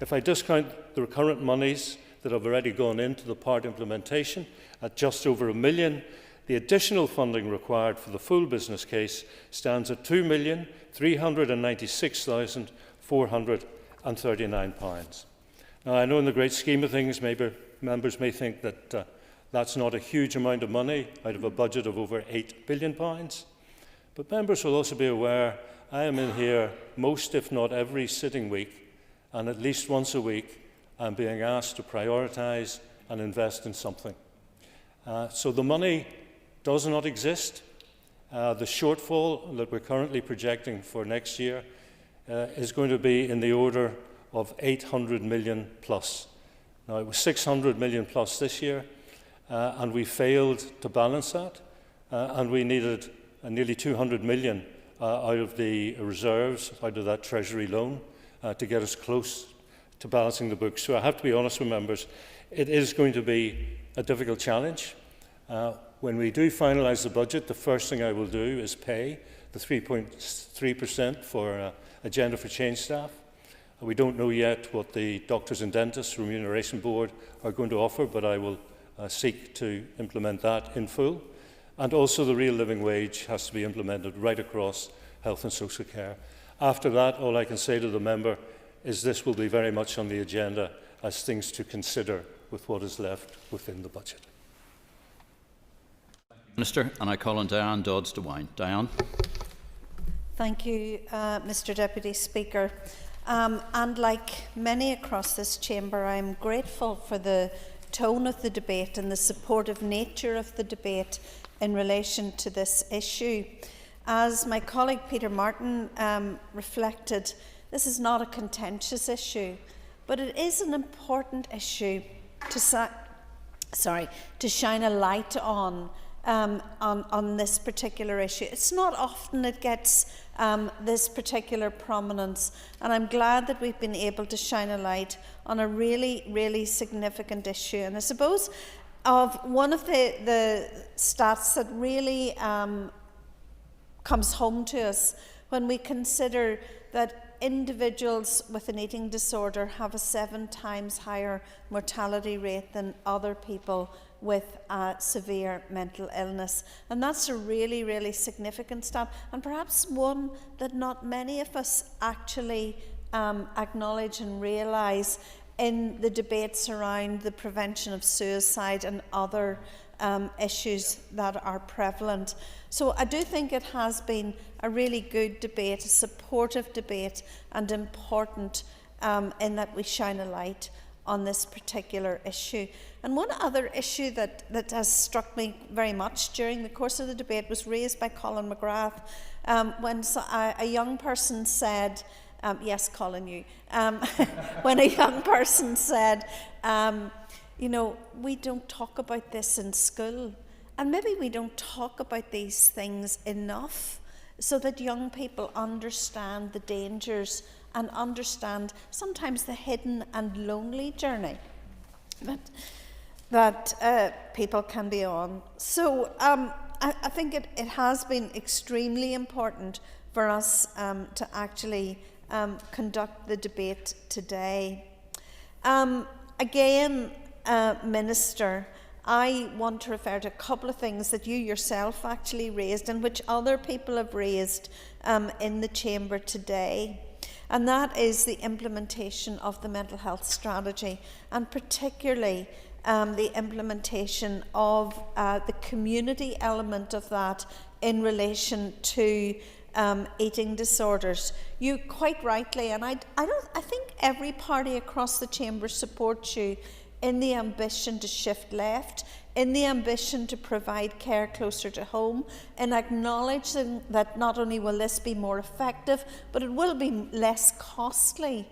If I discount the current monies that have already gone into the part implementation at just over £1 million, the additional funding required for the full business case stands at £2,396,439. Now, I know in the great scheme of things, maybe members may think that that's not a huge amount of money out of a budget of over £8 billion. But members will also be aware I am in here most, if not every, sitting week, and at least once a week I'm being asked to prioritise and invest in something. So the money does not exist. The shortfall that we're currently projecting for next year is going to be in the order of 800 million plus. Now, it was 600 million plus this year, and we failed to balance that, and we needed nearly 200 million out of the reserves, out of that Treasury loan, to get us close to balancing the books. So I have to be honest with members, it is going to be a difficult challenge. When we do finalise the budget, the first thing I will do is pay the 3.3% for Agenda for Change staff. We don't know yet what the Doctors and Dentists Remuneration Board are going to offer, but I will seek to implement that in full. And also the real living wage has to be implemented right across health and social care. After that, all I can say to the member is this will be very much on the agenda as things to consider with what is left within the budget. Minister, and I call on Diane Dodds de Wine. Diane. Thank you, Mr Deputy Speaker. And like many across this chamber, I'm grateful for the tone of the debate and the supportive nature of the debate in relation to this issue. As my colleague Peter Martin reflected, this is not a contentious issue, but it is an important issue to shine a light on this particular issue. It's not often it gets this particular prominence, and I'm glad that we've been able to shine a light on a really, really significant issue. And I suppose of one of the stats that really comes home to us when we consider that individuals with an eating disorder have a 7 times higher mortality rate than other people with severe mental illness. And that's a really, really significant stat, and perhaps one that not many of us actually acknowledge and realise in the debates around the prevention of suicide and other issues that are prevalent. So I do think it has been a really good debate, a supportive debate, and important in that we shine a light on this particular issue. And one other issue that has struck me very much during the course of the debate was raised by Colin McGrath when a young person said, yes, Colin, you, when a young person said, you know, we don't talk about this in school, and maybe we don't talk about these things enough so that young people understand the dangers and understand sometimes the hidden and lonely journey that people can be on. So I think it has been extremely important for us to actually conduct the debate today. Again, Minister, I want to refer to a couple of things that you yourself actually raised and which other people have raised in the chamber today. And that is the implementation of the mental health strategy, and particularly the implementation of the community element of that in relation to eating disorders. You quite rightly, and I think every party across the chamber supports you in the ambition to shift left, in the ambition to provide care closer to home, in acknowledging that not only will this be more effective, but it will be less costly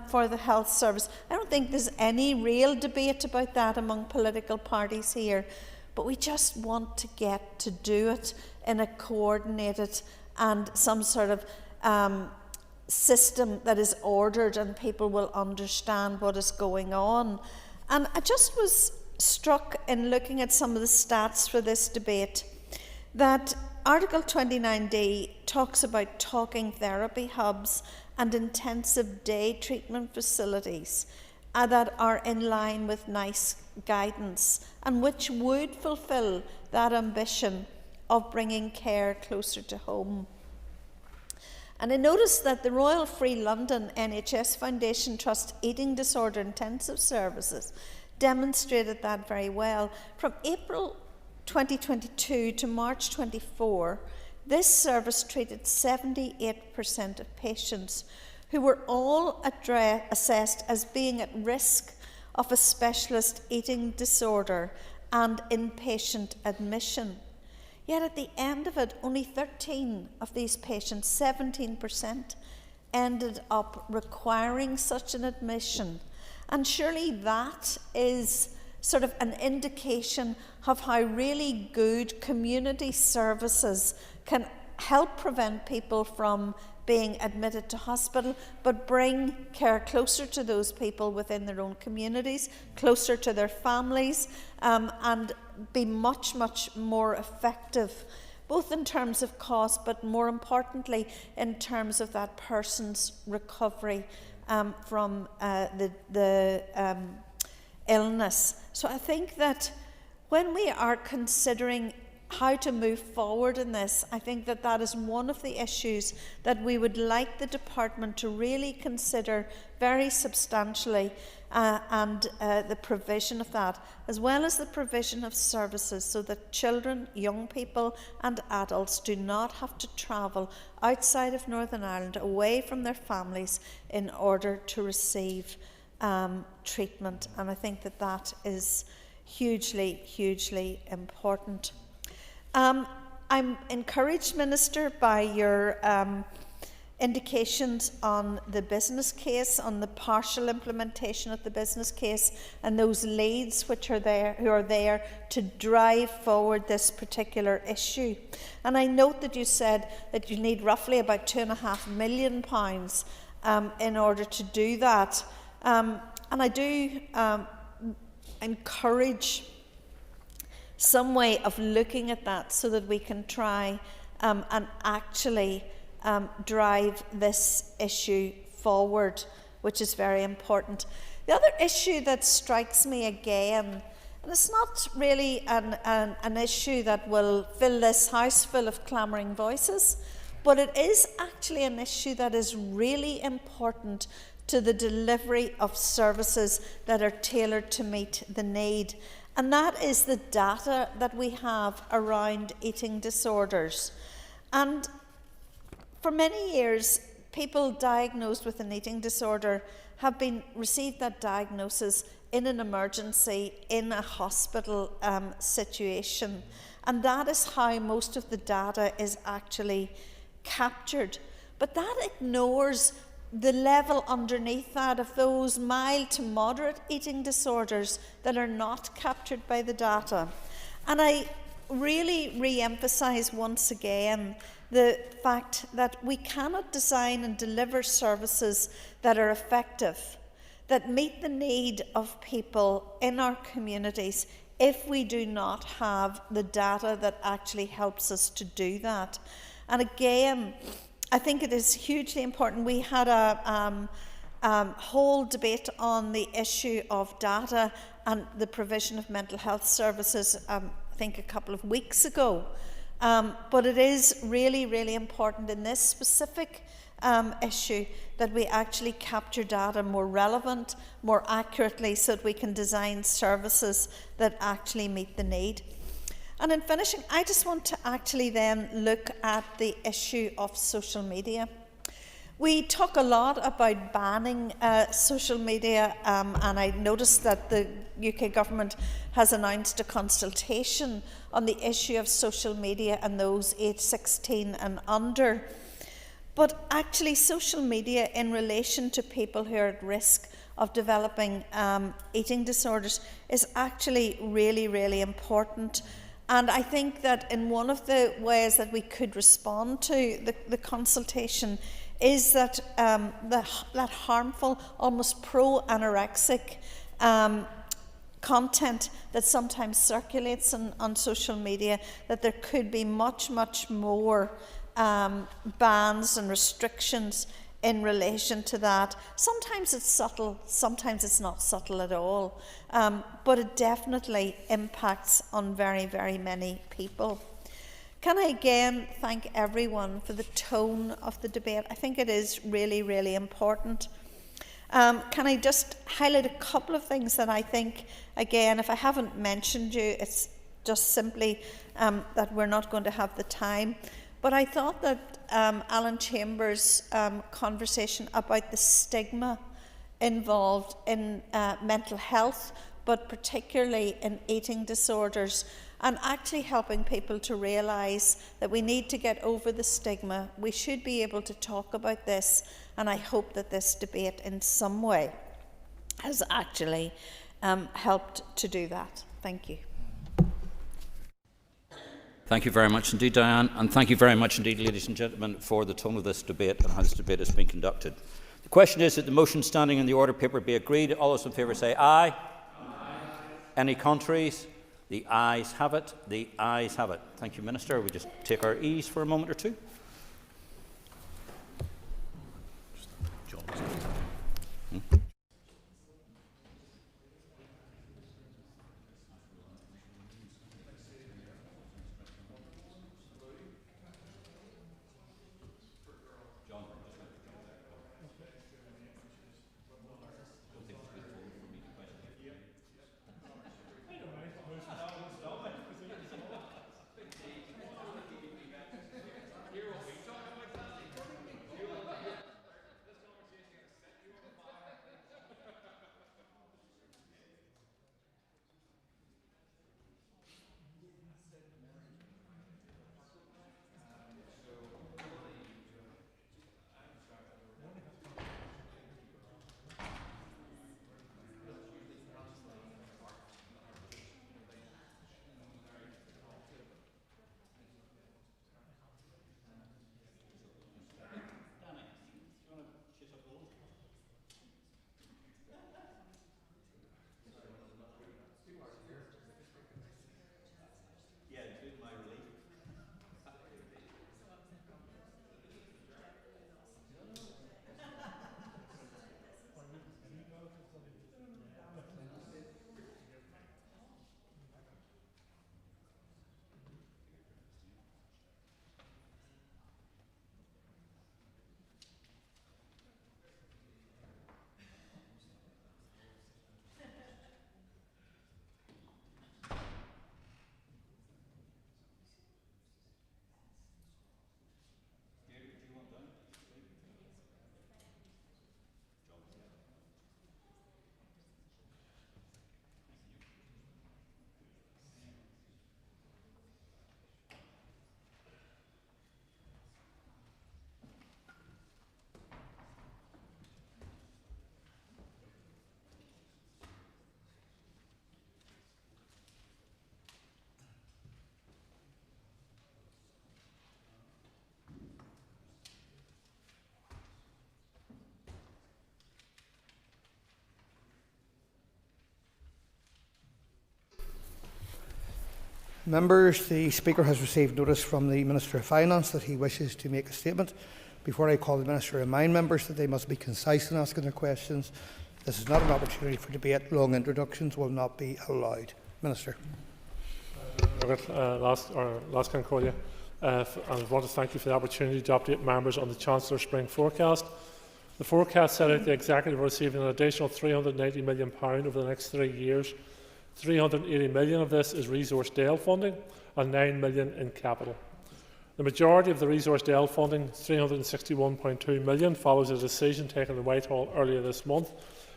for the health service. I don't think there's any real debate about that among political parties here, but we just want to get to do it in a coordinated and some sort of system that is ordered and people will understand what is going on. And I just was struck in looking at some of the stats for this debate that Article 29D talks about talking therapy hubs and intensive day treatment facilities that are in line with NICE guidance and which would fulfil that ambition of bringing care closer to home. And I noticed that the Royal Free London NHS Foundation Trust Eating Disorder Intensive Services demonstrated that very well. From April 2022 to March 24, this service treated 78% of patients who were all assessed as being at risk of a specialist eating disorder and inpatient admission. Yet at the end of it, only 13 of these patients, 17%, ended up requiring such an admission. And surely that is sort of an indication of how really good community services can help prevent people from being admitted to hospital, but bring care closer to those people within their own communities, closer to their families, and be much, much more effective, both in terms of cost, but more importantly, in terms of that person's recovery from the illness. So I think that when we are considering how to move forward in this, I think that that is one of the issues that we would like the department to really consider very substantially. and the provision of that, as well as the provision of services so that children, young people and adults do not have to travel outside of Northern Ireland, away from their families, in order to receive treatment. And I think that that is hugely, hugely important. I'm encouraged, Minister, by your indications on the business case, on the partial implementation of the business case, and those leads which are there, who are there to drive forward this particular issue. And I note that you said that you need roughly about £2.5 million in order to do that. And I do encourage some way of looking at that so that we can try and actually drive this issue forward, which is very important. The other issue that strikes me again, and it's not really an issue that will fill this house full of clamouring voices, but it is actually an issue that is really important to the delivery of services that are tailored to meet the need. And that is the data that we have around eating disorders. And for many years, people diagnosed with an eating disorder have received that diagnosis in an emergency, in a hospital situation. And that is how most of the data is actually captured. But that ignores the level underneath that of those mild to moderate eating disorders that are not captured by the data. And I really re-emphasise once again the fact that we cannot design and deliver services that are effective, that meet the need of people in our communities, if we do not have the data that actually helps us to do that. And again, I think it is hugely important. We had a whole debate on the issue of data and the provision of mental health services, I think a couple of weeks ago. But it is really, really important in this specific issue that we actually capture data more relevant, more accurately, so that we can design services that actually meet the need. And in finishing, I just want to actually then look at the issue of social media. We talk a lot about banning social media, and I noticed that the UK government has announced a consultation on the issue of social media and those aged 16 and under. But actually, social media in relation to people who are at risk of developing eating disorders is actually really, really important. And I think that in one of the ways that we could respond to the consultation is that that harmful, almost pro-anorexic content that sometimes circulates on social media, that there could be much, much more bans and restrictions in relation to that. Sometimes it's subtle, sometimes it's not subtle at all, but it definitely impacts on very, very many people. Can I again thank everyone for the tone of the debate? I think it is really, really important. Can I just highlight a couple of things that I think, again, if I haven't mentioned you, it's just simply that we're not going to have the time. But I thought that Alan Chambers' conversation about the stigma involved in mental health, but particularly in eating disorders, and actually helping people to realise that we need to get over the stigma. We should be able to talk about this, and I hope that this debate in some way has actually helped to do that. Thank you. Thank you very much indeed, Diane, and thank you very much indeed, ladies and gentlemen, for the tone of this debate and how this debate has been conducted. The question is that the motion standing in the order paper be agreed. All those in favour say aye. Aye. Any contraries? The ayes have it. The ayes have it. Thank you, Minister. We just take our ease for a moment or two. Members, the Speaker has received notice from the Minister of Finance that he wishes to make a statement. Before I call the Minister, remind members that they must be concise in asking their questions. This is not an opportunity for debate. Long introductions will not be allowed. Minister. Last Concordia, and I want to thank you for the opportunity to update members on the Chancellor's spring forecast. The forecast set out the Executive receiving an additional £380 million over the next 3 years. £380 million of this is Resource Dale funding and £9 million in capital. The majority of the Resource Dale funding, £361.2 million, follows a decision taken in Whitehall earlier this month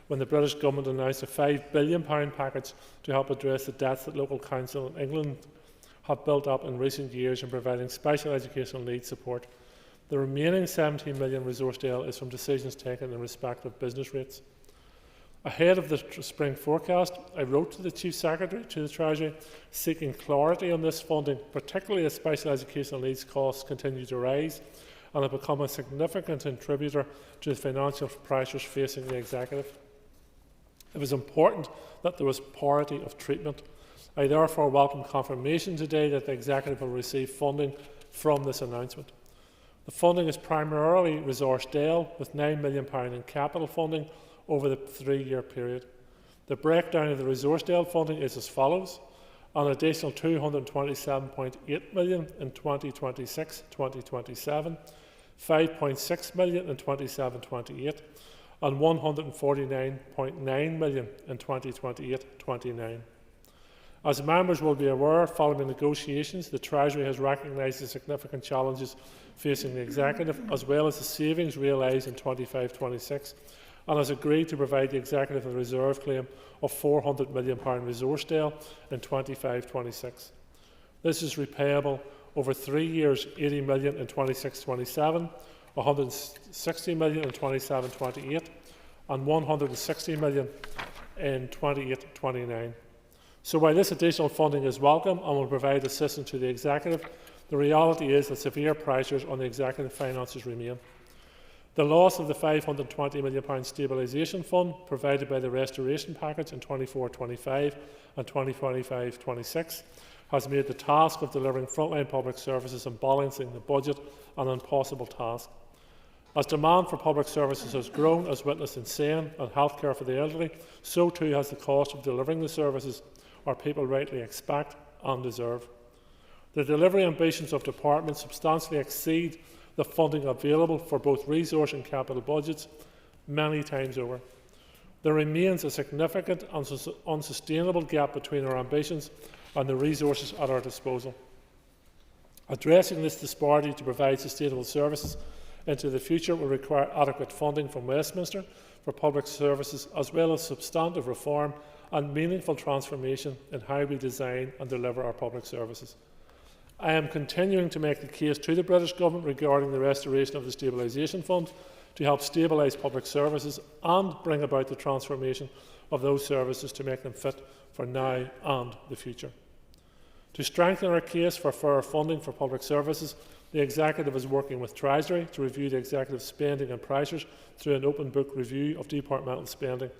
when the British Government announced a £5 billion package to help address the debts that local councils in England have built up in recent years in providing special educational needs support. The remaining £17 million Resource Dale is from decisions taken in respect of business rates. Ahead of the spring forecast, I wrote to the Chief Secretary to the Treasury seeking clarity on this funding, particularly as special educational needs costs continue to rise and have become a significant contributor to the financial pressures facing the Executive. It was important that there was parity of treatment. I therefore welcome confirmation today that the Executive will receive funding from this announcement. The funding is primarily Resource Dale, with £9 million in capital funding over the 3-year period. The breakdown of the Resource Dale funding is as follows: an additional £227.8 million in 2026-2027, £5.6 million in 27-28, and £149.9 million in 2028-29. As members will be aware, following negotiations, the Treasury has recognised the significant challenges facing the Executive, as well as the savings realised in 25-26, and has agreed to provide the Executive a reserve claim of £400 million Resource Dale in 25-26. This is repayable over 3 years, £80 million in 26-27, £160 million in 27-28, and £160 million in 28-29. So while this additional funding is welcome and will provide assistance to the Executive, the reality is that severe pressures on the Executive finances remain. The loss of the £520 million stabilisation fund provided by the restoration package in 24-25 and 2025-26 has made the task of delivering frontline public services and balancing the budget an impossible task. As demand for public services has grown, as witnessed in SEN and healthcare for the elderly, so too has the cost of delivering the services our people rightly expect and deserve. The delivery ambitions of departments substantially exceed the funding available for both resource and capital budgets many times over. There remains a significant and unsustainable gap between our ambitions and the resources at our disposal. Addressing this disparity to provide sustainable services into the future will require adequate funding from Westminster for public services, as well as substantive reform and meaningful transformation in how we design and deliver our public services. I am continuing to make the case to the British Government regarding the restoration of the Stabilisation Fund to help stabilise public services and bring about the transformation of those services to make them fit for now and the future. To strengthen our case for fairer funding for public services, the Executive is working with Treasury to review the Executive spending and pressures through an open book review of departmental spending.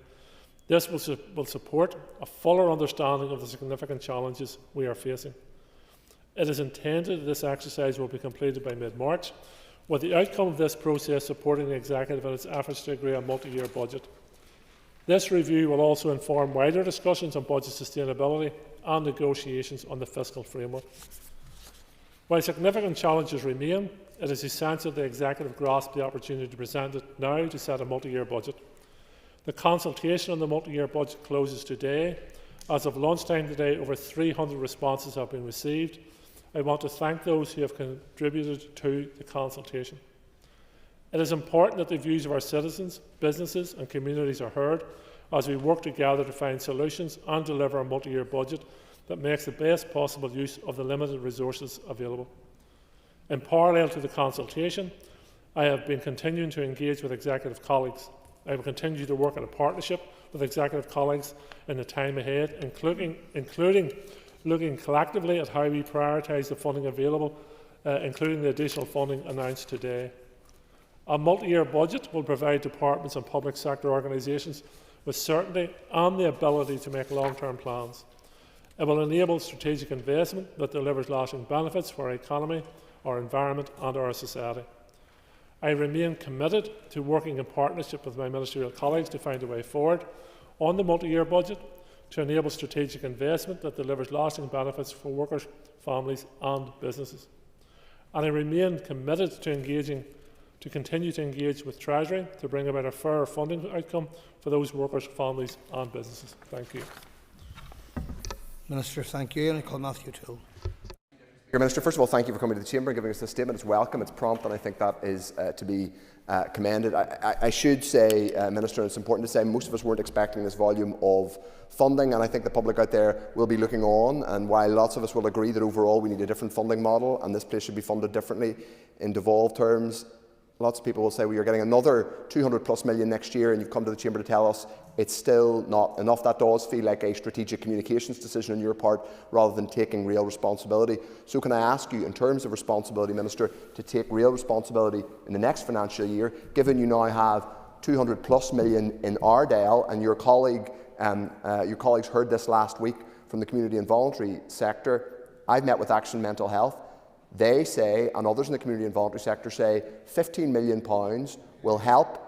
This will support a fuller understanding of the significant challenges we are facing. It is intended that this exercise will be completed by mid-March, with the outcome of this process supporting the Executive in its efforts to agree on a multi-year budget. This review will also inform wider discussions on budget sustainability and negotiations on the fiscal framework. While significant challenges remain, it is essential the Executive grasp the opportunity to present it now to set a multi-year budget. The consultation on the multi-year budget closes today. As of lunchtime today, over 300 responses have been received. I want to thank those who have contributed to the consultation. It is important that the views of our citizens, businesses and communities are heard as we work together to find solutions and deliver a multi-year budget that makes the best possible use of the limited resources available. In parallel to the consultation, I have been continuing to engage with Executive colleagues. I will continue to work in a partnership with Executive colleagues in the time ahead, including looking collectively at how we prioritise the funding available, including the additional funding announced today. A multi-year budget will provide departments and public sector organisations with certainty and the ability to make long-term plans. It will enable strategic investment that delivers lasting benefits for our economy, our environment and our society. I remain committed to working in partnership with my ministerial colleagues to find a way forward on the multi-year budget to enable strategic investment that delivers lasting benefits for workers, families and businesses. And I remain committed to continue to engage with Treasury to bring about a fairer funding outcome for those workers, families and businesses. Thank you. Minister, thank you. And I call Matthew Toole. Minister, first of all, thank you for coming to the Chamber and giving us this statement. It's welcome, it's prompt, and I think that is to be commended. I should say, Minister, and it's important to say, most of us weren't expecting this volume of funding, and I think the public out there will be looking on, and while lots of us will agree that overall we need a different funding model and this place should be funded differently in devolved terms, lots of people will say, well, you're getting another 200+ million next year, and you've come to the Chamber to tell us it's still not enough. That does feel like a strategic communications decision on your part rather than taking real responsibility. So can I ask you, in terms of responsibility, Minister, to take real responsibility in the next financial year, given you now have 200+ million in Ardale, and your colleagues heard this last week from the community and voluntary sector. I've met with Action Mental Health. They say, and others in the community and voluntary sector say, £15 million will help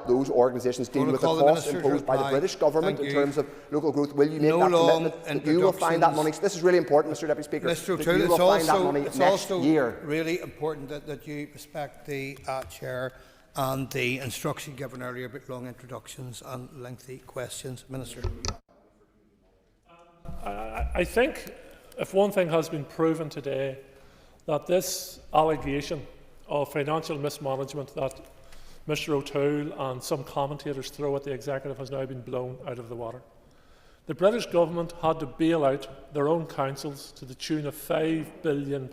those organisations deal with the costs imposed by the British government in terms of local growth. Will you make that commitment that you will find that money? This is really important, Mr Deputy Speaker. Mr That you will find that money next year. Really important that you respect the Chair and the instruction given earlier about long introductions and lengthy questions. Minister. I think if one thing has been proven today, that this allegation of financial mismanagement that Mr O'Toole and some commentators throw at the Executive has now been blown out of the water. The British government had to bail out their own councils to the tune of £5 billion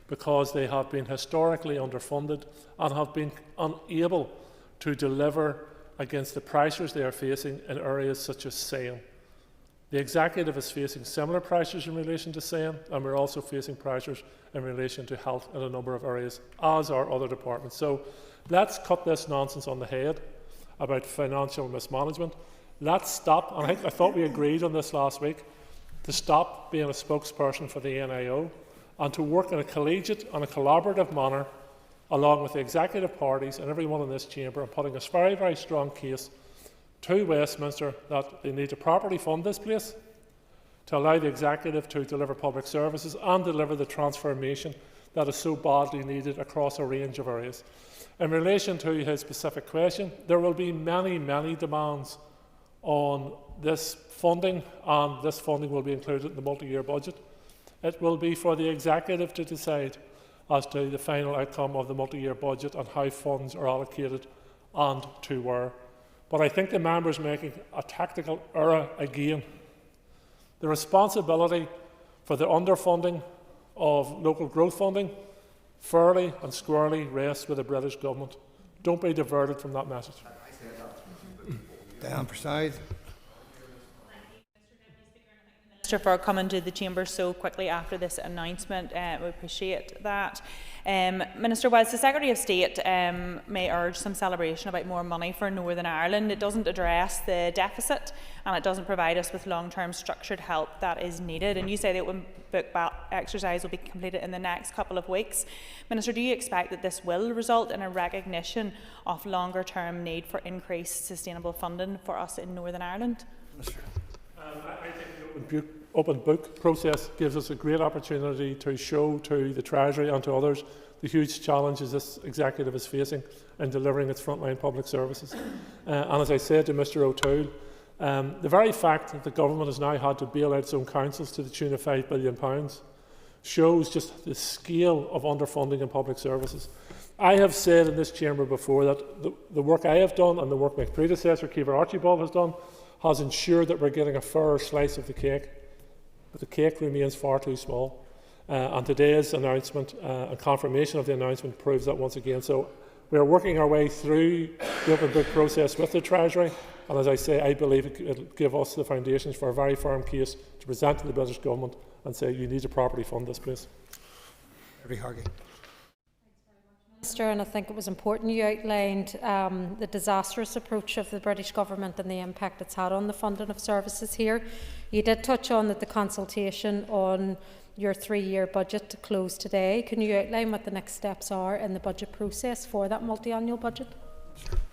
because they have been historically underfunded and have been unable to deliver against the pressures they are facing in areas such as SAME. The Executive is facing similar pressures in relation to SAME, and we're also facing pressures in relation to health in a number of areas, as are other departments. So let's cut this nonsense on the head about financial mismanagement. Let's stop, and I thought we agreed on this last week, to stop being a spokesperson for the NIO and to work in a collegiate and a collaborative manner along with the executive parties and everyone in this chamber and putting a very, very strong case to Westminster that they need to properly fund this place to allow the executive to deliver public services and deliver the transformation that is so badly needed across a range of areas. In relation to his specific question, there will be many, many demands on this funding, and this funding will be included in the multi-year budget. It will be for the executive to decide as to the final outcome of the multi-year budget and how funds are allocated and to where. But I think the member is making a tactical error again. The responsibility for the underfunding of local growth funding fairly and squarely rests with the British government. Don't be diverted from that message. Diane Preside. Minister for coming to the Chamber so quickly after this announcement. We appreciate that. Minister, whilst the Secretary of State may urge some celebration about more money for Northern Ireland, it doesn't address the deficit and it doesn't provide us with long-term structured help that is needed. And you say the open book exercise will be completed in the next couple of weeks. Minister, do you expect that this will result in a recognition of longer-term need for increased sustainable funding for us in Northern Ireland? Minister. I think the open book process gives us a great opportunity to show to the Treasury and to others the huge challenges this executive is facing in delivering its frontline public services. And as I said to Mr O'Toole, the very fact that the government has now had to bail out its own councils to the tune of £5 billion shows just the scale of underfunding in public services. I have said in this chamber before that the work I have done and the work my predecessor, Kiefer Archibald, has done has ensured that we're getting a fairer slice of the cake, but the cake remains far too small. And today's announcement and confirmation of the announcement proves that once again. So we are working our way through the open book process with the Treasury, and as I say, I believe it will give us the foundations for a very firm case to present to the British Government and say you need to properly fund this place. Hargy. Minister, and I think it was important you outlined the disastrous approach of the British Government and the impact it's had on the funding of services here. You did touch on that the consultation on your 3-year budget to close today. Can you outline what the next steps are in the budget process for that multi-annual budget?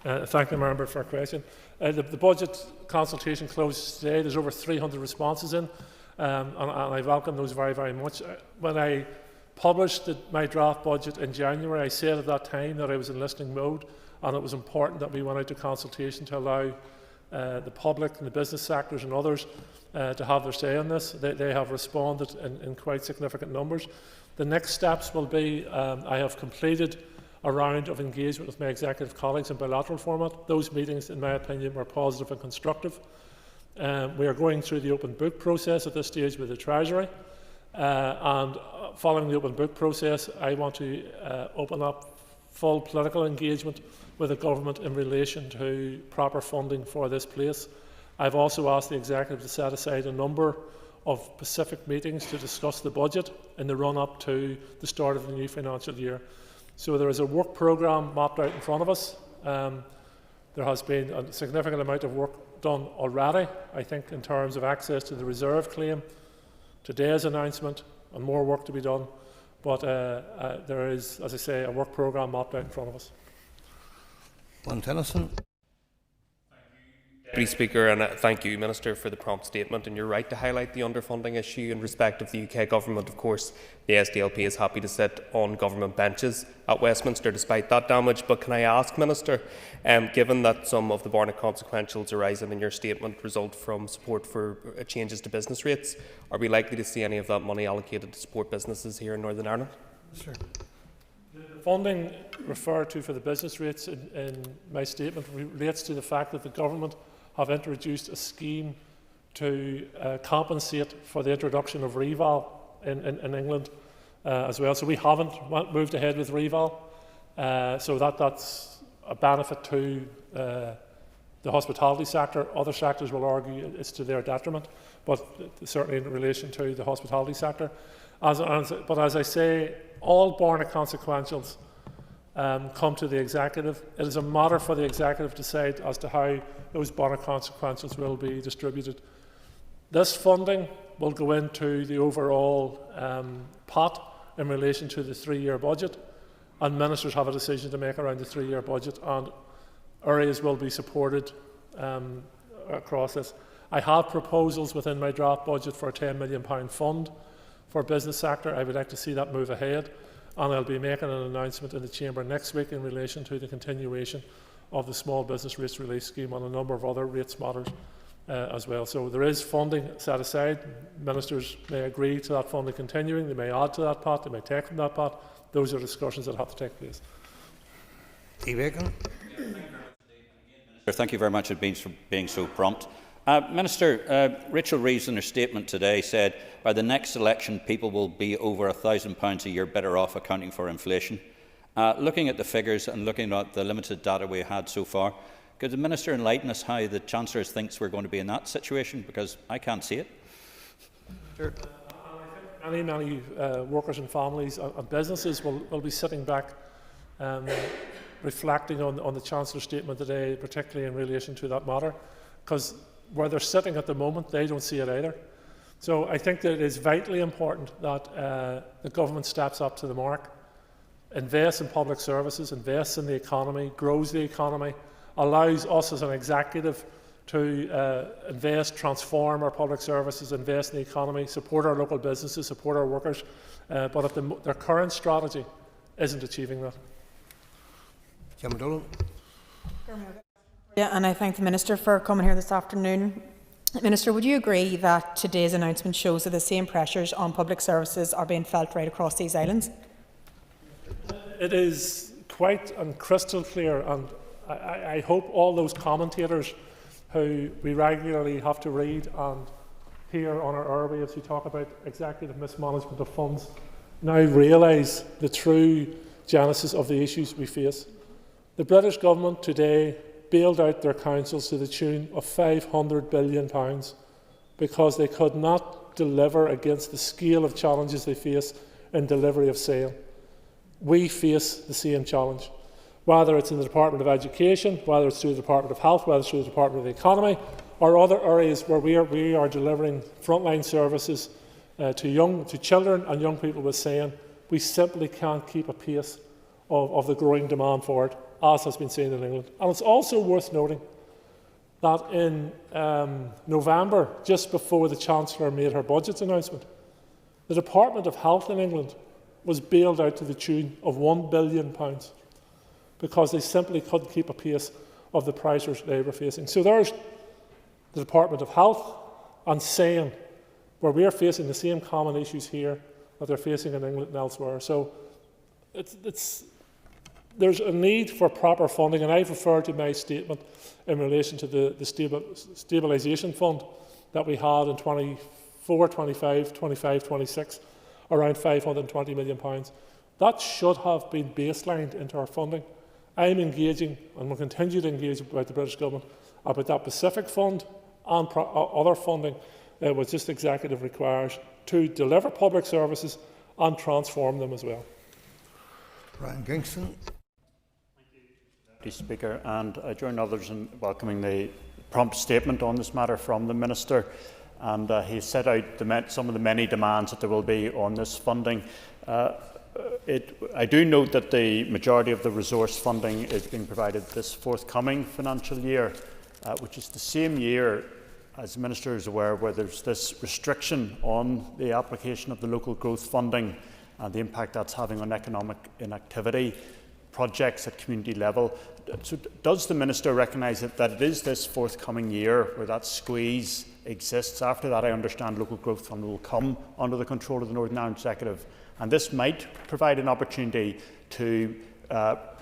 Thank the member for her question. The budget consultation closes today. There's over 300 responses in, and I welcome those very, very much. When I published my draft budget in January, I said at that time that I was in listening mode, and it was important that we went out to consultation to allow the public and the business sectors and others to have their say on this. They have responded in quite significant numbers. The next steps will be, I have completed a round of engagement with my executive colleagues in bilateral format. Those meetings, in my opinion, were positive and constructive. We are going through the open book process at this stage with the Treasury, and following the open book process, I want to open up full political engagement with the government in relation to proper funding for this place. I've also asked the executive to set aside a number of specific meetings to discuss the budget in the run-up to the start of the new financial year. So there is a work programme mapped out in front of us. There has been a significant amount of work done already, I think, in terms of access to the reserve claim, today's announcement, and more work to be done. But there is, as I say, a work programme mapped out in front of us. Tennyson. Deputy Speaker, and thank you, Minister, for the prompt statement. And you're right to highlight the underfunding issue in respect of the UK Government. Of course, the SDLP is happy to sit on government benches at Westminster despite that damage. But can I ask, Minister, given that some of the Barnett consequentials arising in your statement result from support for changes to business rates, are we likely to see any of that money allocated to support businesses here in Northern Ireland? Sure. The funding referred to for the business rates in my statement relates to the fact that the government have introduced a scheme to compensate for the introduction of reval in England as well. So we haven't moved ahead with reval, so that's a benefit to the hospitality sector. Other sectors will argue it's to their detriment, but certainly in relation to the hospitality sector. But as I say, all Barnett consequentials come to the executive. It is a matter for the executive to decide as to how those Barnett consequentials will be distributed. This funding will go into the overall pot in relation to the 3-year budget, and ministers have a decision to make around the 3-year budget, and areas will be supported across this. I have proposals within my draft budget for a £10 million fund for business sector. I would like to see that move ahead, and I'll be making an announcement in the Chamber next week in relation to the continuation of the Small Business Rates Relief Scheme and a number of other rates matters as well. So there is funding set aside. Ministers may agree to that funding continuing, they may add to that pot, they may take from that pot. Those are discussions that have to take place. Thank you very much for being so prompt. Minister, Rachel Reeves in her statement today said by the next election people will be over £1,000 a year better off accounting for inflation. Looking at the figures and looking at the limited data we had so far, could the Minister enlighten us how the Chancellor thinks we're going to be in that situation? Because I can't see it. Sure. Many workers and families and businesses will be sitting back reflecting on the Chancellor's statement today, particularly in relation to that matter, because where they're sitting at the moment, they don't see it either. So I think that it is vitally important that the government steps up to the mark, invests in public services, invests in the economy, grows the economy, allows us as an executive to invest, transform our public services, invest in the economy, support our local businesses, support our workers. But if their current strategy isn't achieving that. Yeah, and I thank the Minister for coming here this afternoon. Minister, would you agree that today's announcement shows that the same pressures on public services are being felt right across these islands? It is quite and crystal clear, and I hope all those commentators who we regularly have to read and hear on our airwaves who talk about executive mismanagement of funds now realise the true genesis of the issues we face. The British government today bailed out their councils to the tune of £500 billion because they could not deliver against the scale of challenges they face in delivery of sale. we face the same challenge. Whether it's in the Department of Education, whether it's through the Department of Health, whether it's through the Department of the Economy, or other areas where we are delivering frontline services to children and young people with SEN, we simply can't keep a pace of the growing demand for it, as has been seen in England. And it's also worth noting that in November, just before the Chancellor made her budget announcement, the Department of Health in England was bailed out to the tune of £1 billion because they simply couldn't keep a pace of the pressures they were facing. So there's the Department of Health and SEN, where we are facing the same common issues here that they're facing in England and elsewhere. So there's a need for proper funding, and I've referred to my statement in relation to the stabilisation fund that we had in 24, 25, 25, 26, around £520 million. That should have been baselined into our funding. I'm engaging, and will continue to engage with the British Government about that Pacific Fund and other funding which this executive requires to deliver public services and transform them as well. Brian Kingston. Deputy Speaker, and I join others in welcoming the prompt statement on this matter from the Minister. And he set out some of the many demands that there will be on this funding. I do note that the majority of the resource funding is being provided this forthcoming financial year, which is the same year, as the Minister is aware, where there's this restriction on the application of the local growth funding and the impact that's having on economic inactivity projects at community level. So does the Minister recognise that it is this forthcoming year where that squeeze exists? After that, I understand local growth fund will come under the control of the Northern Ireland Executive, and this might provide an opportunity to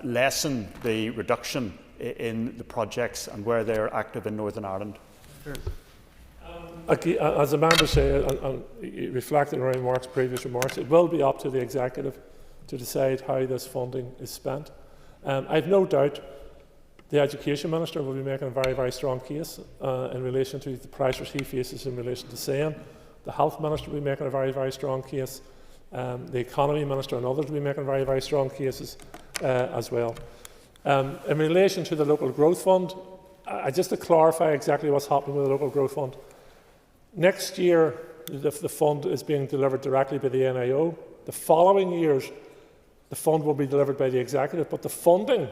lessen the reduction in the projects and where they're active in Northern Ireland. Sure. As the member said, and reflecting on Mark's previous remarks, it will be up to the Executive to decide how this funding is spent. I have no doubt the Education Minister will be making a very, very strong case in relation to the pressures he faces in relation to SEN. The Health Minister will be making a very, very strong case. The Economy Minister and others will be making very, very strong cases as well. In relation to the Local Growth Fund, just to clarify exactly what's happening with the Local Growth Fund, next year the fund is being delivered directly by the NIO. The following years the fund will be delivered by the Executive, but the funding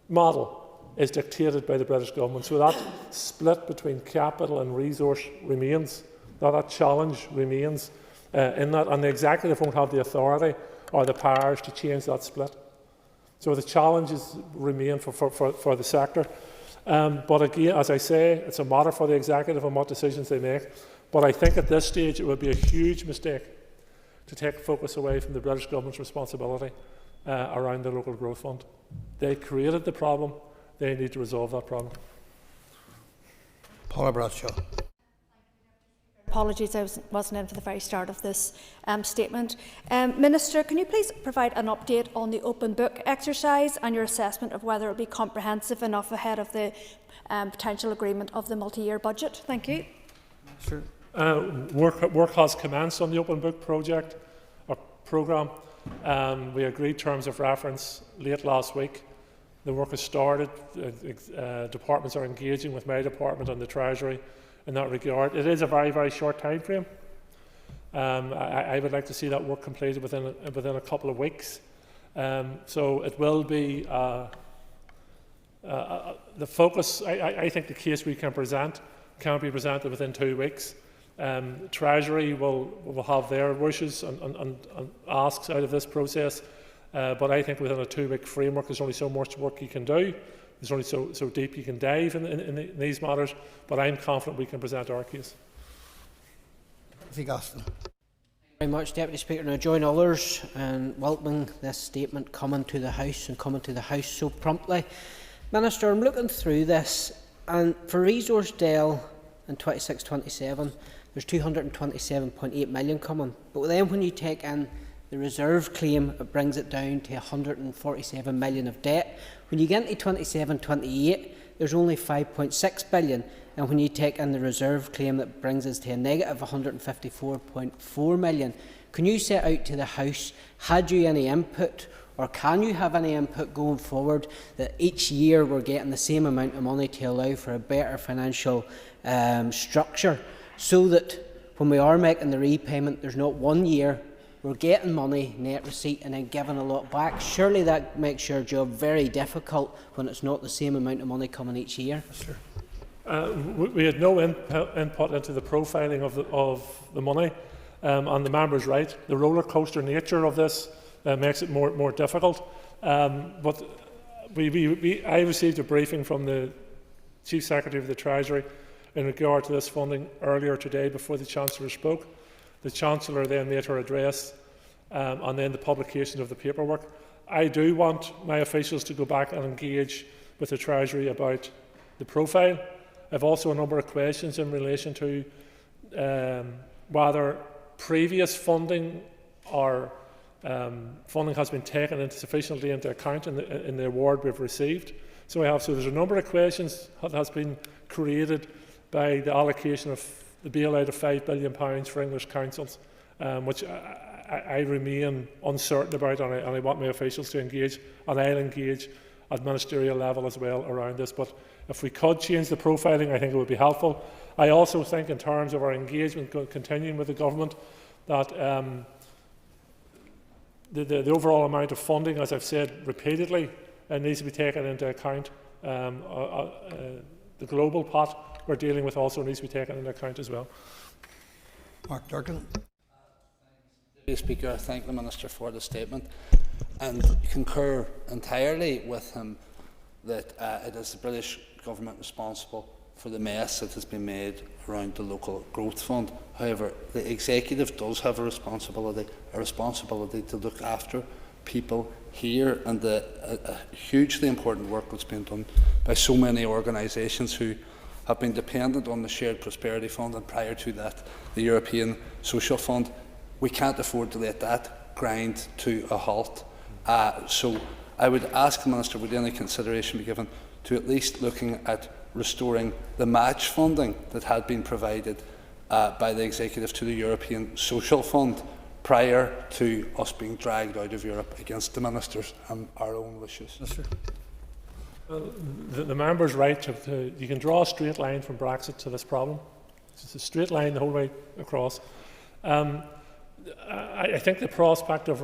model is dictated by the British Government. So that split between capital and resource remains, that challenge remains in that, and the Executive won't have the authority or the powers to change that split. So the challenges remain for the sector. But again, as I say, it's a matter for the Executive and what decisions they make. But I think at this stage it would be a huge mistake to take focus away from the British Government's responsibility around the Local Growth Fund. They created the problem. They need to resolve that problem. Paula Bradshaw. Apologies, I wasn't in for the very start of this statement. Minister, can you please provide an update on the open book exercise and your assessment of whether it will be comprehensive enough ahead of the potential agreement of the multi-year budget? Thank you. Sure. Work has commenced on the open book project or programme. We agreed terms of reference late last week. The work has started. Departments are engaging with my department and the Treasury in that regard. It is a very, very short time frame. I would like to see that work completed within a couple of weeks. So it will be the focus. I think the case we can present can be presented within 2 weeks. Treasury will have their wishes and asks out of this process, but I think within a 2-week framework there's only so much work you can do. There's only so deep you can dive in these matters, but I'm confident we can present our case. Thank you very much, Deputy Speaker, and I join others in welcoming this statement coming to the House and coming to the House so promptly. Minister, I'm looking through this, and for Resource Dale in 26-27, there's 227.8 million coming, but then when you take in the reserve claim, it brings it down to 147 million of debt. When you get into 27-28, there's only 5.6 billion, and when you take in the reserve claim, that brings us to a negative 154.4 million. Can you set out to the House, had you any input, or can you have any input going forward, that each year we're getting the same amount of money to allow for a better financial structure, so that when we are making the repayment, there's not 1 year we're getting money, net receipt, and then giving a lot back? Surely that makes your job very difficult when it's not the same amount of money coming each year. We had no input into the profiling of the money, and the member's right. The roller coaster nature of this makes it more difficult. But I received a briefing from the Chief Secretary of the Treasury in regard to this funding earlier today before the Chancellor spoke. The Chancellor then made her address, and then the publication of the paperwork. I do want my officials to go back and engage with the Treasury about the profile. I have also a number of questions in relation to whether previous funding or funding has been taken sufficiently into account in the award we've received. So there's a number of questions that has been created by the allocation of the bailout of £5 billion for English councils, which I remain uncertain about, and I want my officials to engage, and I'll engage at ministerial level as well around this. But if we could change the profiling, I think it would be helpful. I also think, in terms of our engagement continuing with the government, that the overall amount of funding, as I've said repeatedly, needs to be taken into account. The global pot we're dealing with also needs to be taken into account as well. Mark Durkin. Speaker, I thank the Minister for the statement and concur entirely with him that it is the British Government responsible for the mess that has been made around the local growth fund. However, the Executive does have a responsibility to look after people here, and the hugely important work that's been done by so many organisations who have been dependent on the Shared Prosperity Fund, and prior to that the European Social Fund. We can't afford to let that grind to a halt. So I would ask the Minister, would any consideration be given to at least looking at restoring the match funding that had been provided by the Executive to the European Social Fund prior to us being dragged out of Europe against the Ministers and our own wishes. The member's right you can draw a straight line from Brexit to this problem. It's a straight line the whole way across. I think the prospect of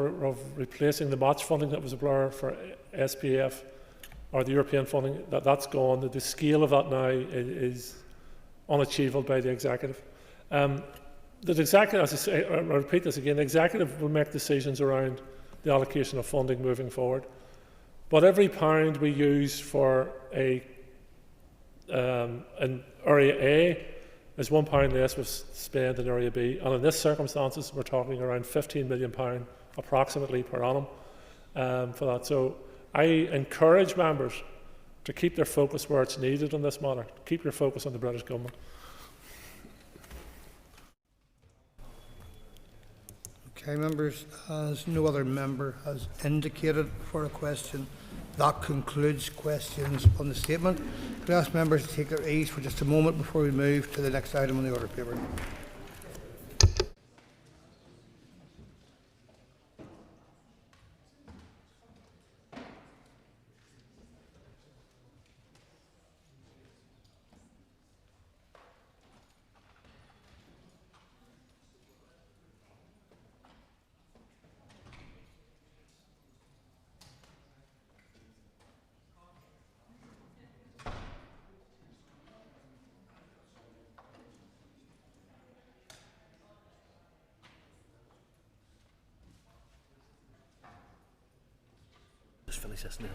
replacing the match funding that was a blur for SPF or the European funding, that's gone. The scale of that now is unachievable by the Executive. The Executive, as I say, I repeat this again, the Executive will make decisions around the allocation of funding moving forward. But every pound we use for an Area A is £1 less we spend in Area B, and in this circumstances we're talking around £15 million approximately per annum for that. So I encourage members to keep their focus where it's needed on this matter. Keep your focus on the British Government. Okay, members, as no other member has indicated for a question, that concludes questions on the statement. Could I ask members to take their ease for just a moment before we move to the next item on the order paper? Just finish this now.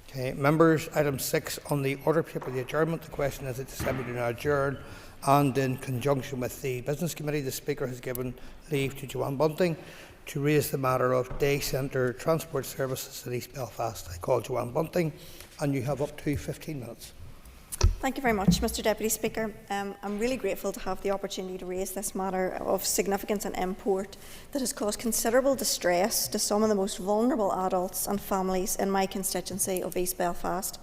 Okay, members, item 6 on the order paper, the adjournment. The question is, it's Assembly to now adjourn, and in conjunction with the Business Committee, the Speaker has given leave to Joanne Bunting to raise the matter of day centre transport services in East Belfast. I call Joanne Bunting, and you have up to 15 minutes. Thank you very much, Mr Deputy Speaker. I'm really grateful to have the opportunity to raise this matter of significance and import that has caused considerable distress to some of the most vulnerable adults and families in my constituency of East Belfast,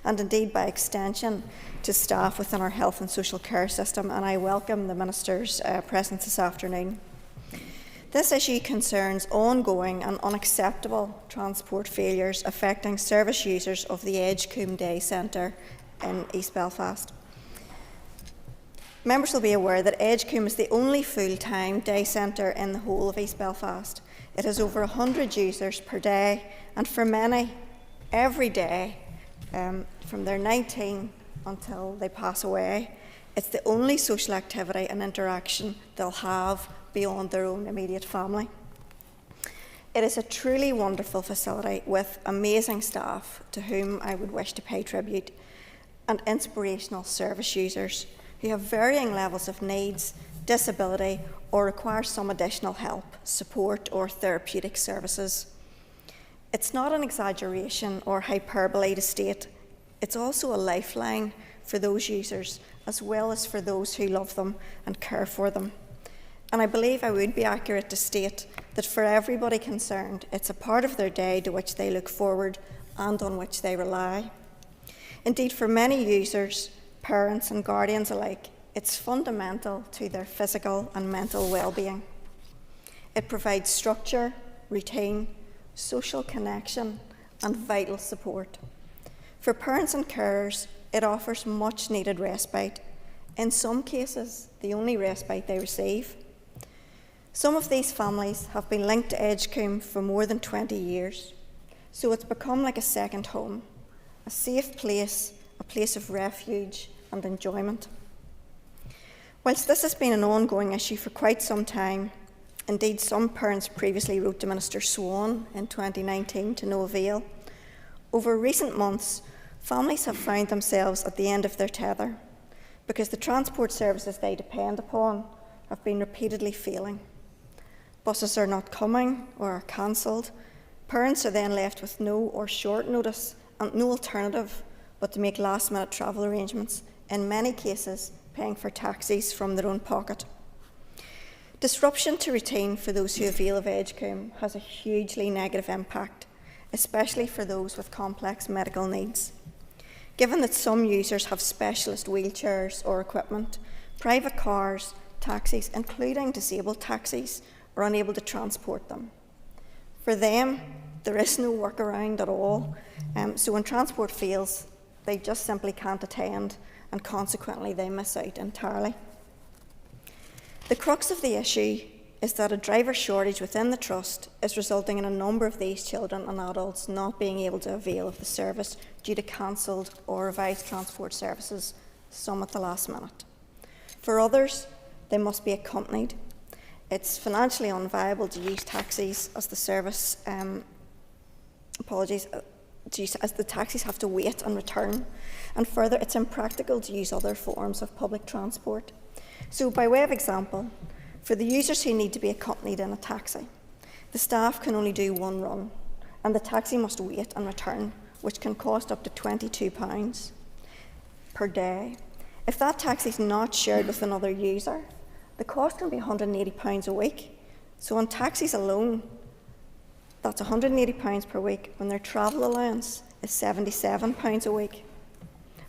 and indeed by extension to staff within our health and social care system, and I welcome the Minister's presence this afternoon. This issue concerns ongoing and unacceptable transport failures affecting service users of the Edgecombe Day Centre in East Belfast. Members will be aware that Edgecombe is the only full-time day centre in the whole of East Belfast. It has over 100 users per day, and for many, every day, from their 19 until they pass away, it's the only social activity and interaction they'll have beyond their own immediate family. It is a truly wonderful facility with amazing staff to whom I would wish to pay tribute, and inspirational service users who have varying levels of needs, disability, or require some additional help, support, or therapeutic services. It's not an exaggeration or hyperbole to state it's also a lifeline for those users as well as for those who love them and care for them. And I believe I would be accurate to state that for everybody concerned, it's a part of their day to which they look forward and on which they rely. Indeed, for many users, parents and guardians alike, it's fundamental to their physical and mental well-being. It provides structure, routine, social connection, and vital support. For parents and carers, it offers much needed respite, in some cases, the only respite they receive. Some of these families have been linked to Edgecombe for more than 20 years, so it's become like a second home, a safe place, a place of refuge and enjoyment. Whilst this has been an ongoing issue for quite some time, indeed some parents previously wrote to Minister Swan in 2019 to no avail, over recent months families have found themselves at the end of their tether because the transport services they depend upon have been repeatedly failing. Buses are not coming or are cancelled. Parents are then left with no or short notice and no alternative but to make last-minute travel arrangements, in many cases paying for taxis from their own pocket. Disruption to routine for those who avail of Edgecombe has a hugely negative impact, especially for those with complex medical needs. Given that some users have specialist wheelchairs or equipment, private cars, taxis, including disabled taxis, are unable to transport them. For them, there is no workaround at all, so when transport fails, they just simply can't attend, and consequently they miss out entirely. The crux of the issue is that a driver shortage within the Trust is resulting in a number of these children and adults not being able to avail of the service due to cancelled or revised transport services, some at the last minute. For others, they must be accompanied. It's financially unviable to use taxis as the service, as the taxis have to wait and return, and further it's impractical to use other forms of public transport. So by way of example, for the users who need to be accompanied in a taxi, the staff can only do one run and the taxi must wait and return, which can cost up to £22 per day. If that taxi is not shared with another user, the cost can be £180 a week. So on taxis alone, that's £180 per week when their travel allowance is £77 a week.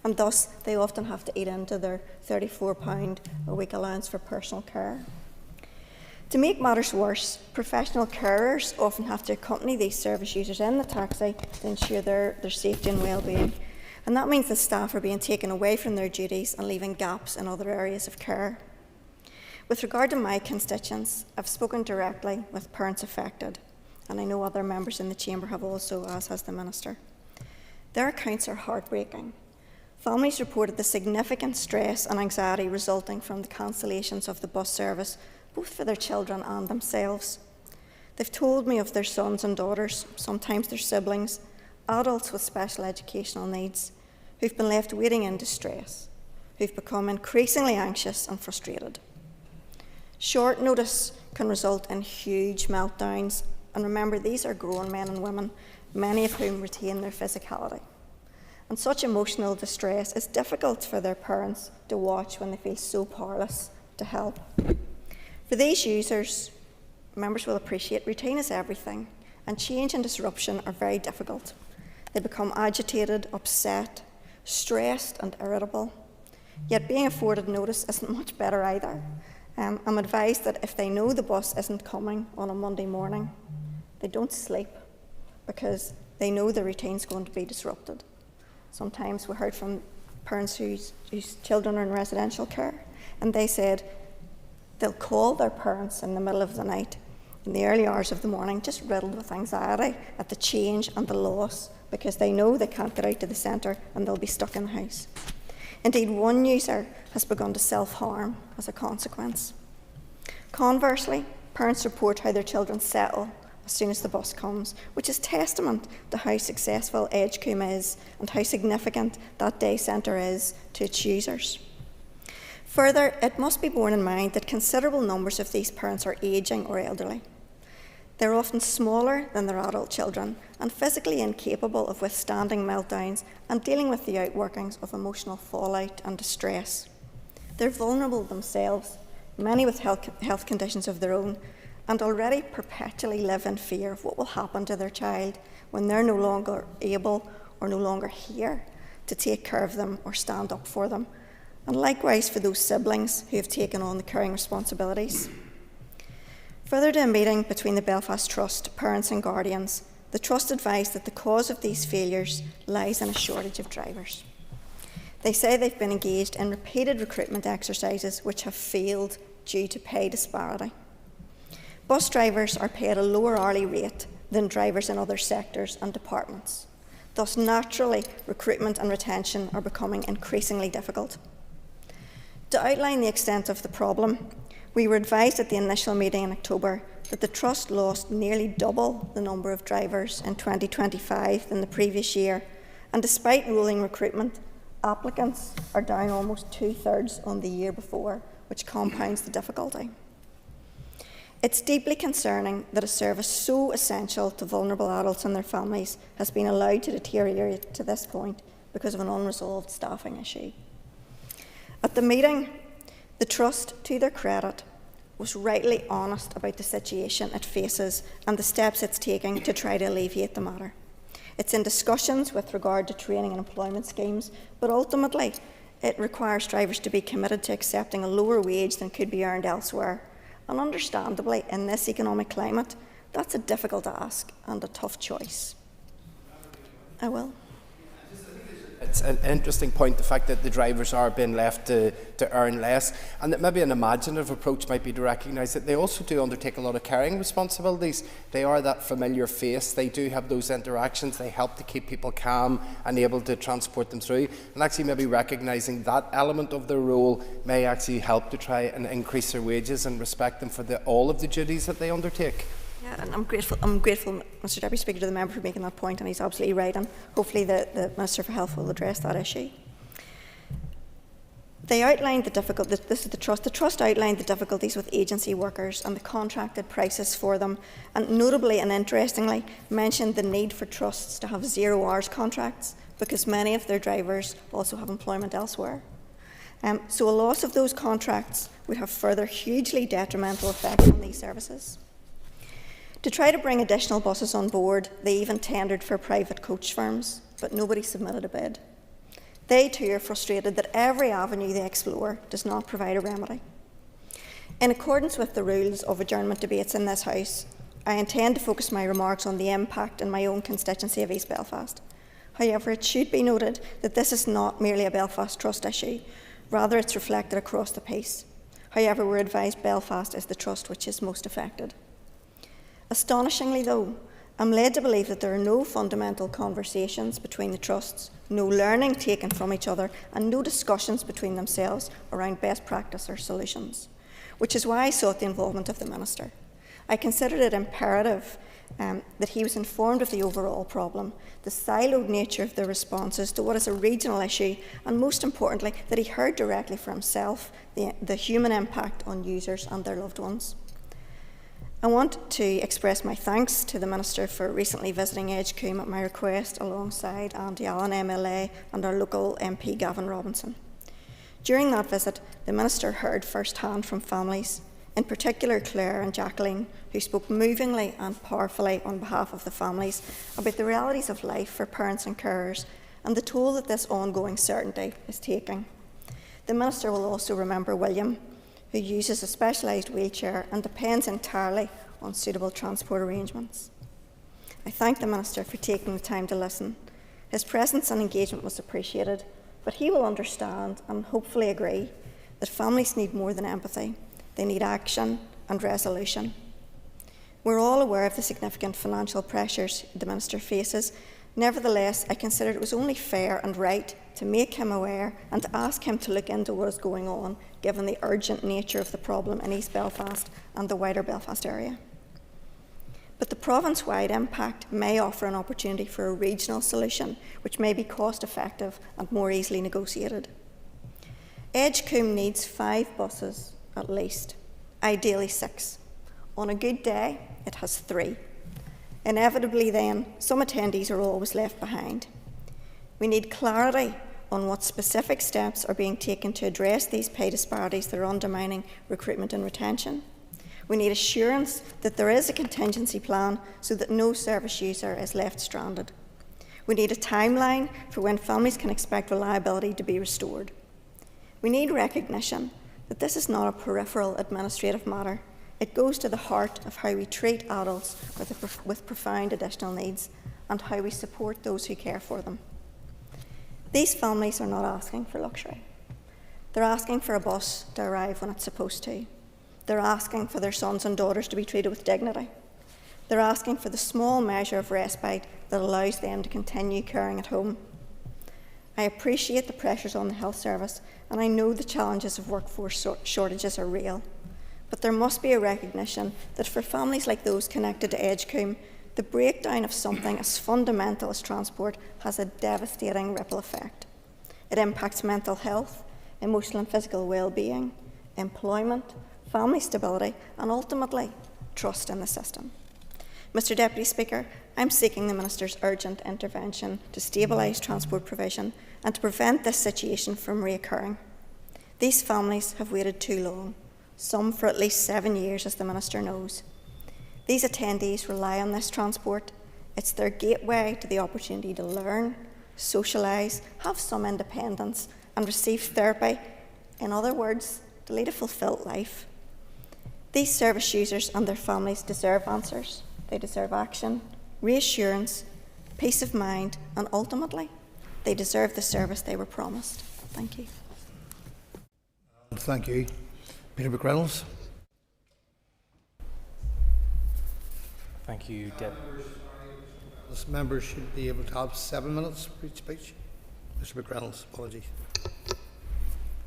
And thus, they often have to eat into their £34 a week allowance for personal care. To make matters worse, professional carers often have to accompany these service users in the taxi to ensure their safety and well-being. And that means the staff are being taken away from their duties and leaving gaps in other areas of care. With regard to my constituents, I've spoken directly with parents affected, and I know other members in the Chamber have also, as has the Minister. Their accounts are heartbreaking. Families reported the significant stress and anxiety resulting from the cancellations of the bus service, both for their children and themselves. They've told me of their sons and daughters, sometimes their siblings, adults with special educational needs, who've been left waiting in distress, who've become increasingly anxious and frustrated. Short notice can result in huge meltdowns, and remember, these are grown men and women, many of whom retain their physicality. and such emotional distress is difficult for their parents to watch when they feel so powerless to help. For these users, members will appreciate routine is everything, and change and disruption are very difficult. They become agitated, upset, stressed and irritable. Yet being afforded notice isn't much better either. I'm advised that if they know the bus isn't coming on a Monday morning, they don't sleep because they know the routine's going to be disrupted. Sometimes we heard from parents whose children are in residential care, and they said they'll call their parents in the middle of the night, in the early hours of the morning, just riddled with anxiety at the change and the loss, because they know they can't get out to the centre and they'll be stuck in the house. Indeed, one user has begun to self-harm as a consequence. Conversely, parents report how their children settle as soon as the bus comes, which is testament to how successful Edgecoombe is and how significant that day centre is to its users. Further, it must be borne in mind that considerable numbers of these parents are ageing or elderly. They're often smaller than their adult children and physically incapable of withstanding meltdowns and dealing with the outworkings of emotional fallout and distress. They're vulnerable themselves, many with health conditions of their own, and already perpetually live in fear of what will happen to their child when they're no longer able or no longer here to take care of them or stand up for them, and likewise for those siblings who have taken on the caring responsibilities. Further to a meeting between the Belfast Trust, parents and guardians, the Trust advised that the cause of these failures lies in a shortage of drivers. They say they've been engaged in repeated recruitment exercises which have failed due to pay disparity. Bus drivers are paid a lower hourly rate than drivers in other sectors and departments. Thus, naturally, recruitment and retention are becoming increasingly difficult. To outline the extent of the problem, we were advised at the initial meeting in October that the Trust lost nearly double the number of drivers in 2025 than the previous year, and despite rolling recruitment, applicants are down almost 2/3 on the year before, which compounds the difficulty. It's deeply concerning that a service so essential to vulnerable adults and their families has been allowed to deteriorate to this point because of an unresolved staffing issue. At the meeting, the Trust, to their credit, was rightly honest about the situation it faces and the steps it's taking to try to alleviate the matter. It's in discussions with regard to training and employment schemes, but ultimately it requires drivers to be committed to accepting a lower wage than could be earned elsewhere. And understandably, in this economic climate, that's a difficult ask and a tough choice. I will. It's an interesting point, the fact that the drivers are being left to earn less, and that maybe an imaginative approach might be to recognise that they also do undertake a lot of caring responsibilities. They are that familiar face, they do have those interactions, they help to keep people calm and able to transport them through, and actually maybe recognising that element of their role may actually help to try and increase their wages and respect them for all of the duties that they undertake. Yeah, and I'm grateful, Mr Deputy Speaker, to the member for making that point, and he's absolutely right, and hopefully the Minister for Health will address that issue. They outlined the difficulties, this is the Trust outlined the difficulties with agency workers and the contracted prices for them, and notably and interestingly mentioned the need for trusts to have 0 hours contracts because many of their drivers also have employment elsewhere. So a loss of those contracts would have further hugely detrimental effects on these services. To try to bring additional buses on board, they even tendered for private coach firms, but nobody submitted a bid. They too are frustrated that every avenue they explore does not provide a remedy. In accordance with the rules of adjournment debates in this House, I intend to focus my remarks on the impact in my own constituency of East Belfast. However, it should be noted that this is not merely a Belfast Trust issue, rather it's reflected across the piece. However, we're advised Belfast is the Trust which is most affected. Astonishingly, though, I'm led to believe that there are no fundamental conversations between the trusts, no learning taken from each other, and no discussions between themselves around best practice or solutions, which is why I sought the involvement of the Minister. I considered it imperative that he was informed of the overall problem, the siloed nature of the responses to what is a regional issue, and most importantly, that he heard directly for himself the human impact on users and their loved ones. I want to express my thanks to the Minister for recently visiting Edgecombe at my request alongside Andy Allen MLA and our local MP Gavin Robinson. During that visit, the Minister heard firsthand from families, in particular Claire and Jacqueline, who spoke movingly and powerfully on behalf of the families about the realities of life for parents and carers and the toll that this ongoing certainty is taking. The Minister will also remember William, who uses a specialised wheelchair and depends entirely on suitable transport arrangements. I thank the Minister for taking the time to listen. His presence and engagement was appreciated, but he will understand and hopefully agree that families need more than empathy. They need action and resolution. We're all aware of the significant financial pressures the Minister faces. Nevertheless, I considered it was only fair and right to make him aware and to ask him to look into what is going on, given the urgent nature of the problem in East Belfast and the wider Belfast area. But the province-wide impact may offer an opportunity for a regional solution, which may be cost-effective and more easily negotiated. Edgecombe needs 5 buses at least, ideally 6. On a good day, it has 3. Inevitably then, some attendees are always left behind. We need clarity on what specific steps are being taken to address these pay disparities that are undermining recruitment and retention. We need assurance that there is a contingency plan so that no service user is left stranded. We need a timeline for when families can expect reliability to be restored. We need recognition that this is not a peripheral administrative matter. It goes to the heart of how we treat adults with profound additional needs and how we support those who care for them. These families are not asking for luxury. They're asking for a bus to arrive when it's supposed to. They're asking for their sons and daughters to be treated with dignity. They're asking for the small measure of respite that allows them to continue caring at home. I appreciate the pressures on the health service, and I know the challenges of workforce shortages are real. But there must be a recognition that for families like those connected to Edgecombe, the breakdown of something as fundamental as transport has a devastating ripple effect. It impacts mental health, emotional and physical well-being, employment, family stability, and ultimately, trust in the system. Mr Deputy Speaker, I'm seeking the Minister's urgent intervention to stabilise transport provision and to prevent this situation from reoccurring. These families have waited too long, some for at least 7 years, as the Minister knows. These attendees rely on this transport. It's their gateway to the opportunity to learn, socialise, have some independence, and receive therapy. In other words, to lead a fulfilled life. These service users and their families deserve answers. They deserve action, reassurance, peace of mind, and ultimately, they deserve the service they were promised. Thank you. Thank you. Peter McReynolds. Thank you, Deb. Members should be able to have 7 minutes for each speech. Mr McReynolds, apologies.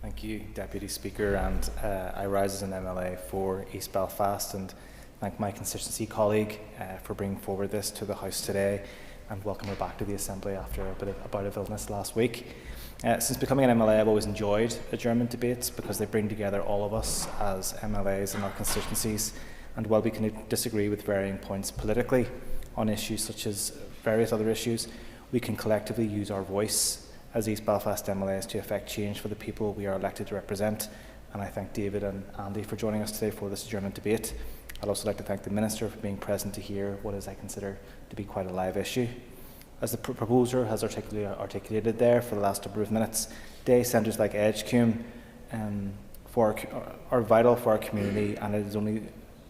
Thank you, Deputy Speaker, and I rise as an MLA for East Belfast and thank my constituency colleague for bringing forward this to the House today and welcome her back to the Assembly after a bout of illness last week. Since becoming an MLA, I've always enjoyed adjournment debates because they bring together all of us as MLAs in our constituencies, and while we can disagree with varying points politically on issues such as various other issues, we can collectively use our voice as East Belfast MLAs to effect change for the people we are elected to represent. And I thank David and Andy for joining us today for this adjournment debate. I'd also like to thank the Minister for being present to hear what is, I consider, to be quite a live issue. As the proposer has articulated there for the last number of minutes, day centres like Edgecombe are vital for our community, and it is the only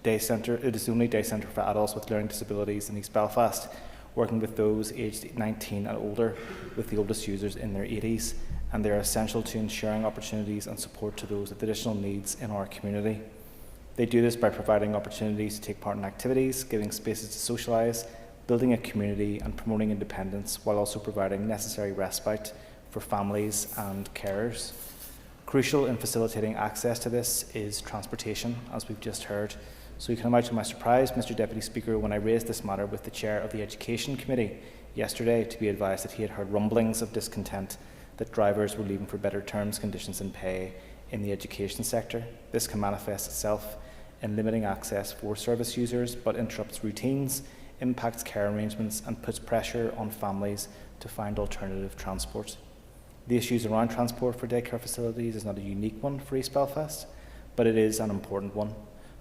day centre for adults with learning disabilities in East Belfast, working with those aged 19 and older, with the oldest users in their 80s, and they are essential to ensuring opportunities and support to those with additional needs in our community. They do this by providing opportunities to take part in activities, giving spaces to socialise, building a community and promoting independence, while also providing necessary respite for families and carers. Crucial in facilitating access to this is transportation, as we've just heard. So you can imagine my surprise, Mr Deputy Speaker, when I raised this matter with the Chair of the Education Committee yesterday to be advised that he had heard rumblings of discontent that drivers were leaving for better terms, conditions and pay in the education sector. This can manifest itself in limiting access for service users, but interrupts routines, impacts care arrangements and puts pressure on families to find alternative transport. The issues around transport for daycare facilities is not a unique one for East Belfast, but it is an important one.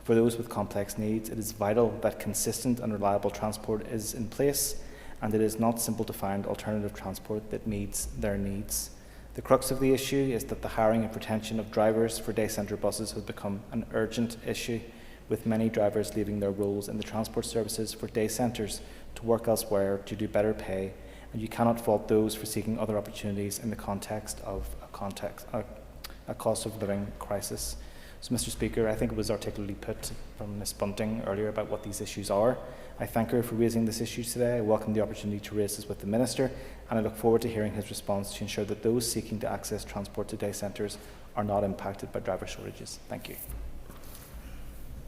For those with complex needs, it is vital that consistent and reliable transport is in place, and it is not simple to find alternative transport that meets their needs. The crux of the issue is that the hiring and retention of drivers for day centre buses has become an urgent issue, with many drivers leaving their roles in the transport services for day centres to work elsewhere to do better pay, and you cannot fault those for seeking other opportunities in the context of a cost of living crisis. So, Mr. Speaker, I think it was articulately put from Ms Bunting earlier about what these issues are. I thank her for raising this issue today. I welcome the opportunity to raise this with the Minister, and I look forward to hearing his response to ensure that those seeking to access transport to day centres are not impacted by driver shortages. Thank you.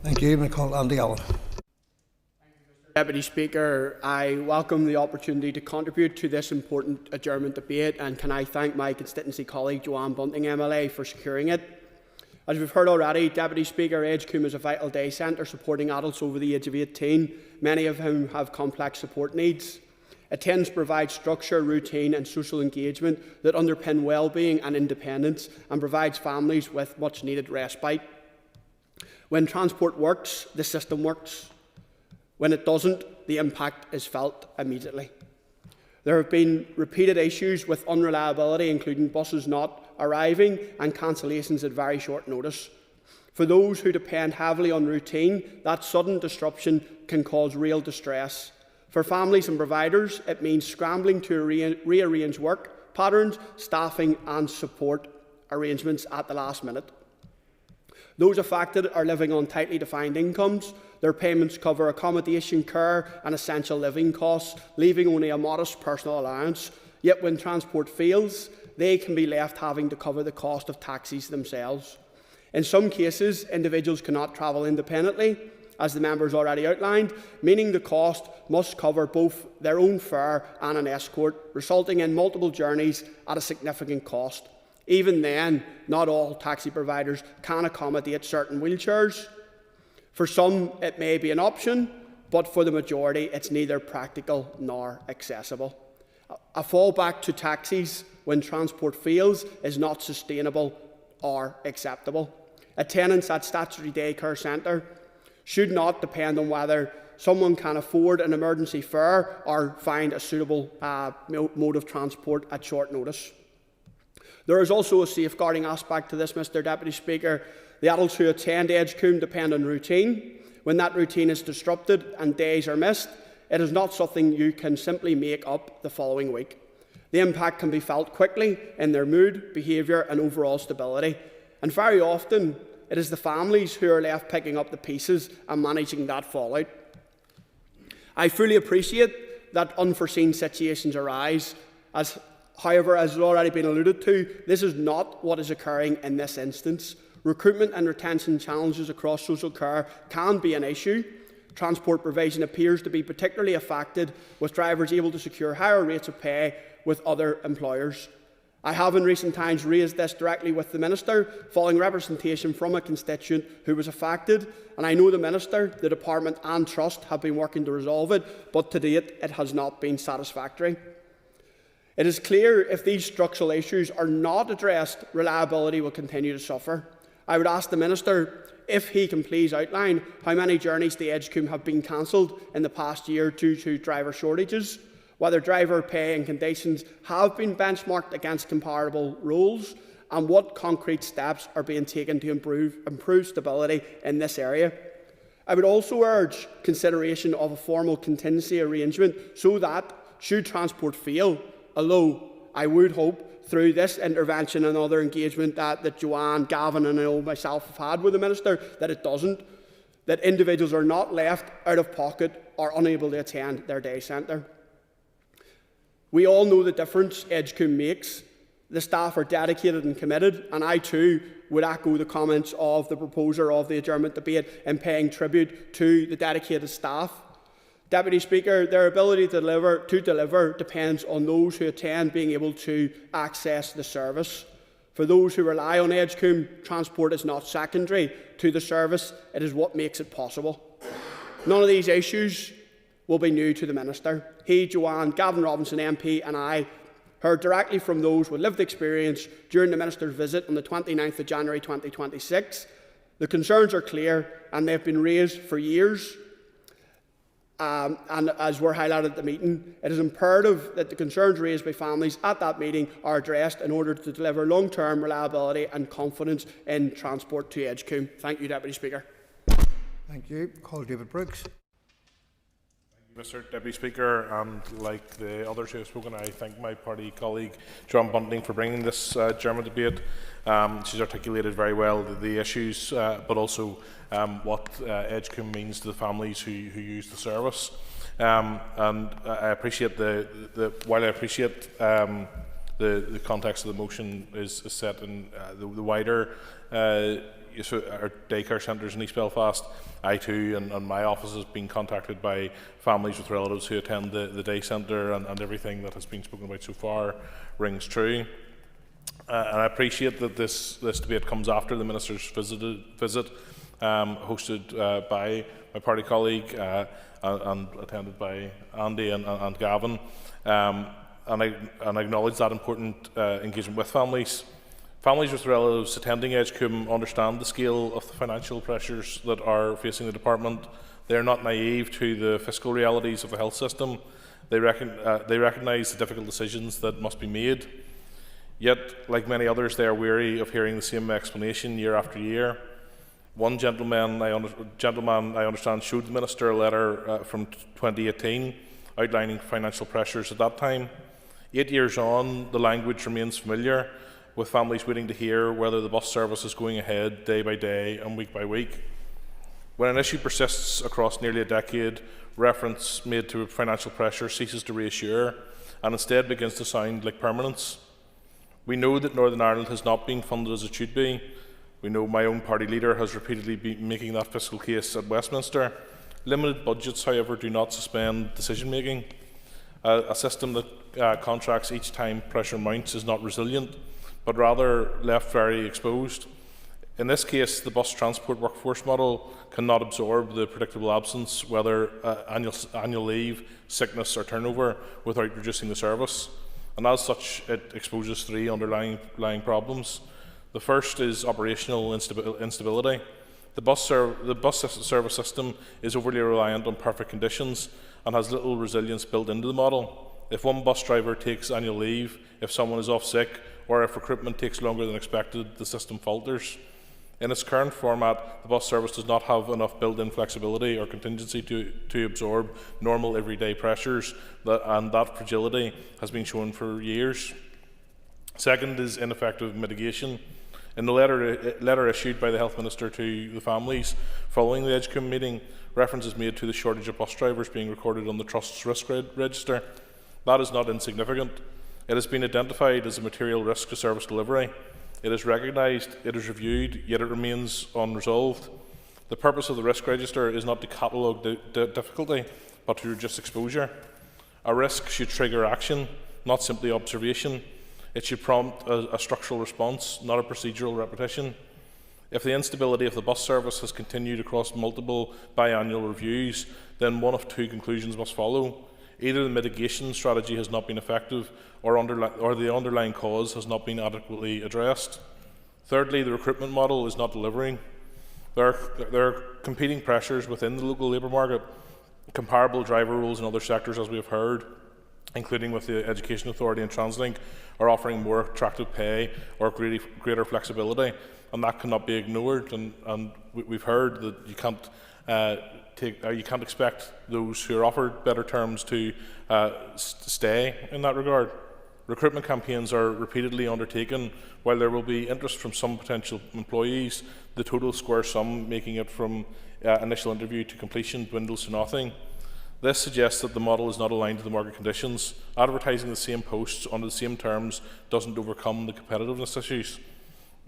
Thank you. I call Andy Allen. Deputy Speaker, I welcome the opportunity to contribute to this important adjournment debate, and can I thank my constituency colleague Joanne Bunting MLA for securing it. As we've heard already, Deputy Speaker, Edgecombe is a vital day centre supporting adults over the age of 18, many of whom have complex support needs. It tends to provide structure, routine and social engagement that underpin well-being and independence, and provides families with much needed respite. When transport works, the system works. When it doesn't, the impact is felt immediately. There have been repeated issues with unreliability, including buses not arriving and cancellations at very short notice. For those who depend heavily on routine, that sudden disruption can cause real distress. For families and providers, it means scrambling to rearrange work patterns, staffing and support arrangements at the last minute. Those affected are living on tightly defined incomes. Their payments cover accommodation, care and essential living costs, leaving only a modest personal allowance. Yet when transport fails, they can be left having to cover the cost of taxis themselves. In some cases, individuals cannot travel independently, as the members already outlined, meaning the cost must cover both their own fare and an escort, resulting in multiple journeys at a significant cost. Even then, not all taxi providers can accommodate certain wheelchairs. For some, it may be an option, but for the majority, it's neither practical nor accessible. A fallback to taxis when transport fails is not sustainable or acceptable. Attendance at statutory daycare centre should not depend on whether someone can afford an emergency fare or find a suitable mode of transport at short notice. There is also a safeguarding aspect to this, Mr Deputy Speaker. The adults who attend Edgecombe depend on routine. When that routine is disrupted and days are missed, it is not something you can simply make up the following week. The impact can be felt quickly in their mood, behaviour and overall stability. And very often, it is the families who are left picking up the pieces and managing that fallout. I fully appreciate that unforeseen situations arise. However, as has already been alluded to, this is not what is occurring in this instance. Recruitment and retention challenges across social care can be an issue. Transport provision appears to be particularly affected, with drivers able to secure higher rates of pay with other employers. I have in recent times raised this directly with the Minister, following representation from a constituent who was affected, and I know the Minister, the Department and Trust have been working to resolve it, but to date it has not been satisfactory. It is clear if these structural issues are not addressed, reliability will continue to suffer. I would ask the Minister if he can please outline how many journeys to Edgecombe have been cancelled in the past year due to driver shortages, whether driver pay and conditions have been benchmarked against comparable roles, and what concrete steps are being taken to improve stability in this area. I would also urge consideration of a formal contingency arrangement so that, should transport fail, although I would hope through this intervention and other engagement that Joanne, Gavin and I know myself have had with the Minister, that it doesn't, that individuals are not left out of pocket or unable to attend their day centre. We all know the difference Edgecombe makes. The staff are dedicated and committed, and I too would echo the comments of the proposer of the adjournment debate in paying tribute to the dedicated staff. Deputy Speaker, their ability to deliver depends on those who attend being able to access the service. For those who rely on Edgecombe, transport is not secondary to the service, it is what makes it possible. None of these issues will be new to the Minister. He, Joanne, Gavin Robinson MP and I heard directly from those with lived experience during the Minister's visit on the 29th of January 2026. The concerns are clear and they have been raised for years. And as were highlighted at the meeting, it is imperative that the concerns raised by families at that meeting are addressed in order to deliver long-term reliability and confidence in transport to Edgecombe. Thank you, Deputy Speaker. Thank you. Call David Brooks. Mr Deputy Speaker, and like the others who have spoken, I thank my party colleague Joanne Bunting for bringing this Adjournment debate. She's articulated very well the issues, but also what Edgecombe means to the families who use the service. And I appreciate while I appreciate the context of the motion is set in the wider our daycare centres in East Belfast. I too and my office has been contacted by families with relatives who attend the day centre, and everything that has been spoken about so far rings true. And I appreciate that this debate comes after the Minister's visit hosted by my party colleague and attended by Andy and Gavin, and I acknowledge that important engagement with families. Families with relatives attending Edgecombe understand the scale of the financial pressures that are facing the department. They are not naive to the fiscal realities of the health system. They recognise the difficult decisions that must be made. Yet, like many others, they are weary of hearing the same explanation year after year. One gentleman I understand showed the Minister a letter from 2018 outlining financial pressures at that time. 8 years on, the language remains familiar, with families waiting to hear whether the bus service is going ahead day by day and week by week. When an issue persists across nearly a decade, reference made to financial pressure ceases to reassure and instead begins to sound like permanence. We know that Northern Ireland has not been funded as it should be. We know my own party leader has repeatedly been making that fiscal case at Westminster. Limited budgets, however, do not suspend decision-making. A system that contracts each time pressure mounts is not resilient, but rather left very exposed. In this case, the bus transport workforce model cannot absorb the predictable absence, whether annual leave, sickness or turnover, without reducing the service. And as such, it exposes three underlying problems. The first is operational instability. The bus service system is overly reliant on perfect conditions and has little resilience built into the model. If one bus driver takes annual leave, if someone is off sick, or if recruitment takes longer than expected, the system falters. In its current format, the bus service does not have enough built-in flexibility or contingency to absorb normal everyday pressures, and that fragility has been shown for years. Second is ineffective mitigation. In the letter issued by the Health Minister to the families following the Edgecombe meeting, reference is made to the shortage of bus drivers being recorded on the Trust's risk register. That is not insignificant. It has been identified as a material risk to service delivery. It is recognised, it is reviewed, yet it remains unresolved. The purpose of the risk register is not to catalogue difficulty, but to reduce exposure. A risk should trigger action, not simply observation. It should prompt a structural response, not a procedural repetition. If the instability of the bus service has continued across multiple biannual reviews, then one of two conclusions must follow. Either the mitigation strategy has not been effective, or the underlying cause has not been adequately addressed. Thirdly, the recruitment model is not delivering. There are competing pressures within the local labour market. Comparable driver roles in other sectors, as we have heard, including with the Education Authority and TransLink, are offering more attractive pay or greater flexibility, and that cannot be ignored. And we've heard that you can't expect those who are offered better terms to stay in that regard. Recruitment campaigns are repeatedly undertaken. While there will be interest from some potential employees, the total square sum making it from initial interview to completion dwindles to nothing. This suggests that the model is not aligned to the market conditions. Advertising the same posts under the same terms doesn't overcome the competitiveness issues.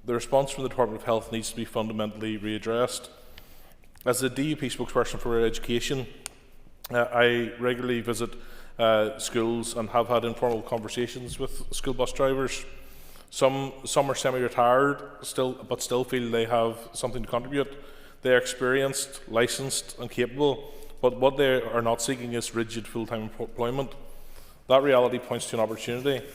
The response from the Department of Health needs to be fundamentally readdressed. As the DUP spokesperson for education, I regularly visit schools and have had informal conversations with school bus drivers. Some are semi-retired, but still feel they have something to contribute. They are experienced, licensed and capable, but what they are not seeking is rigid full-time employment. That reality points to an opportunity.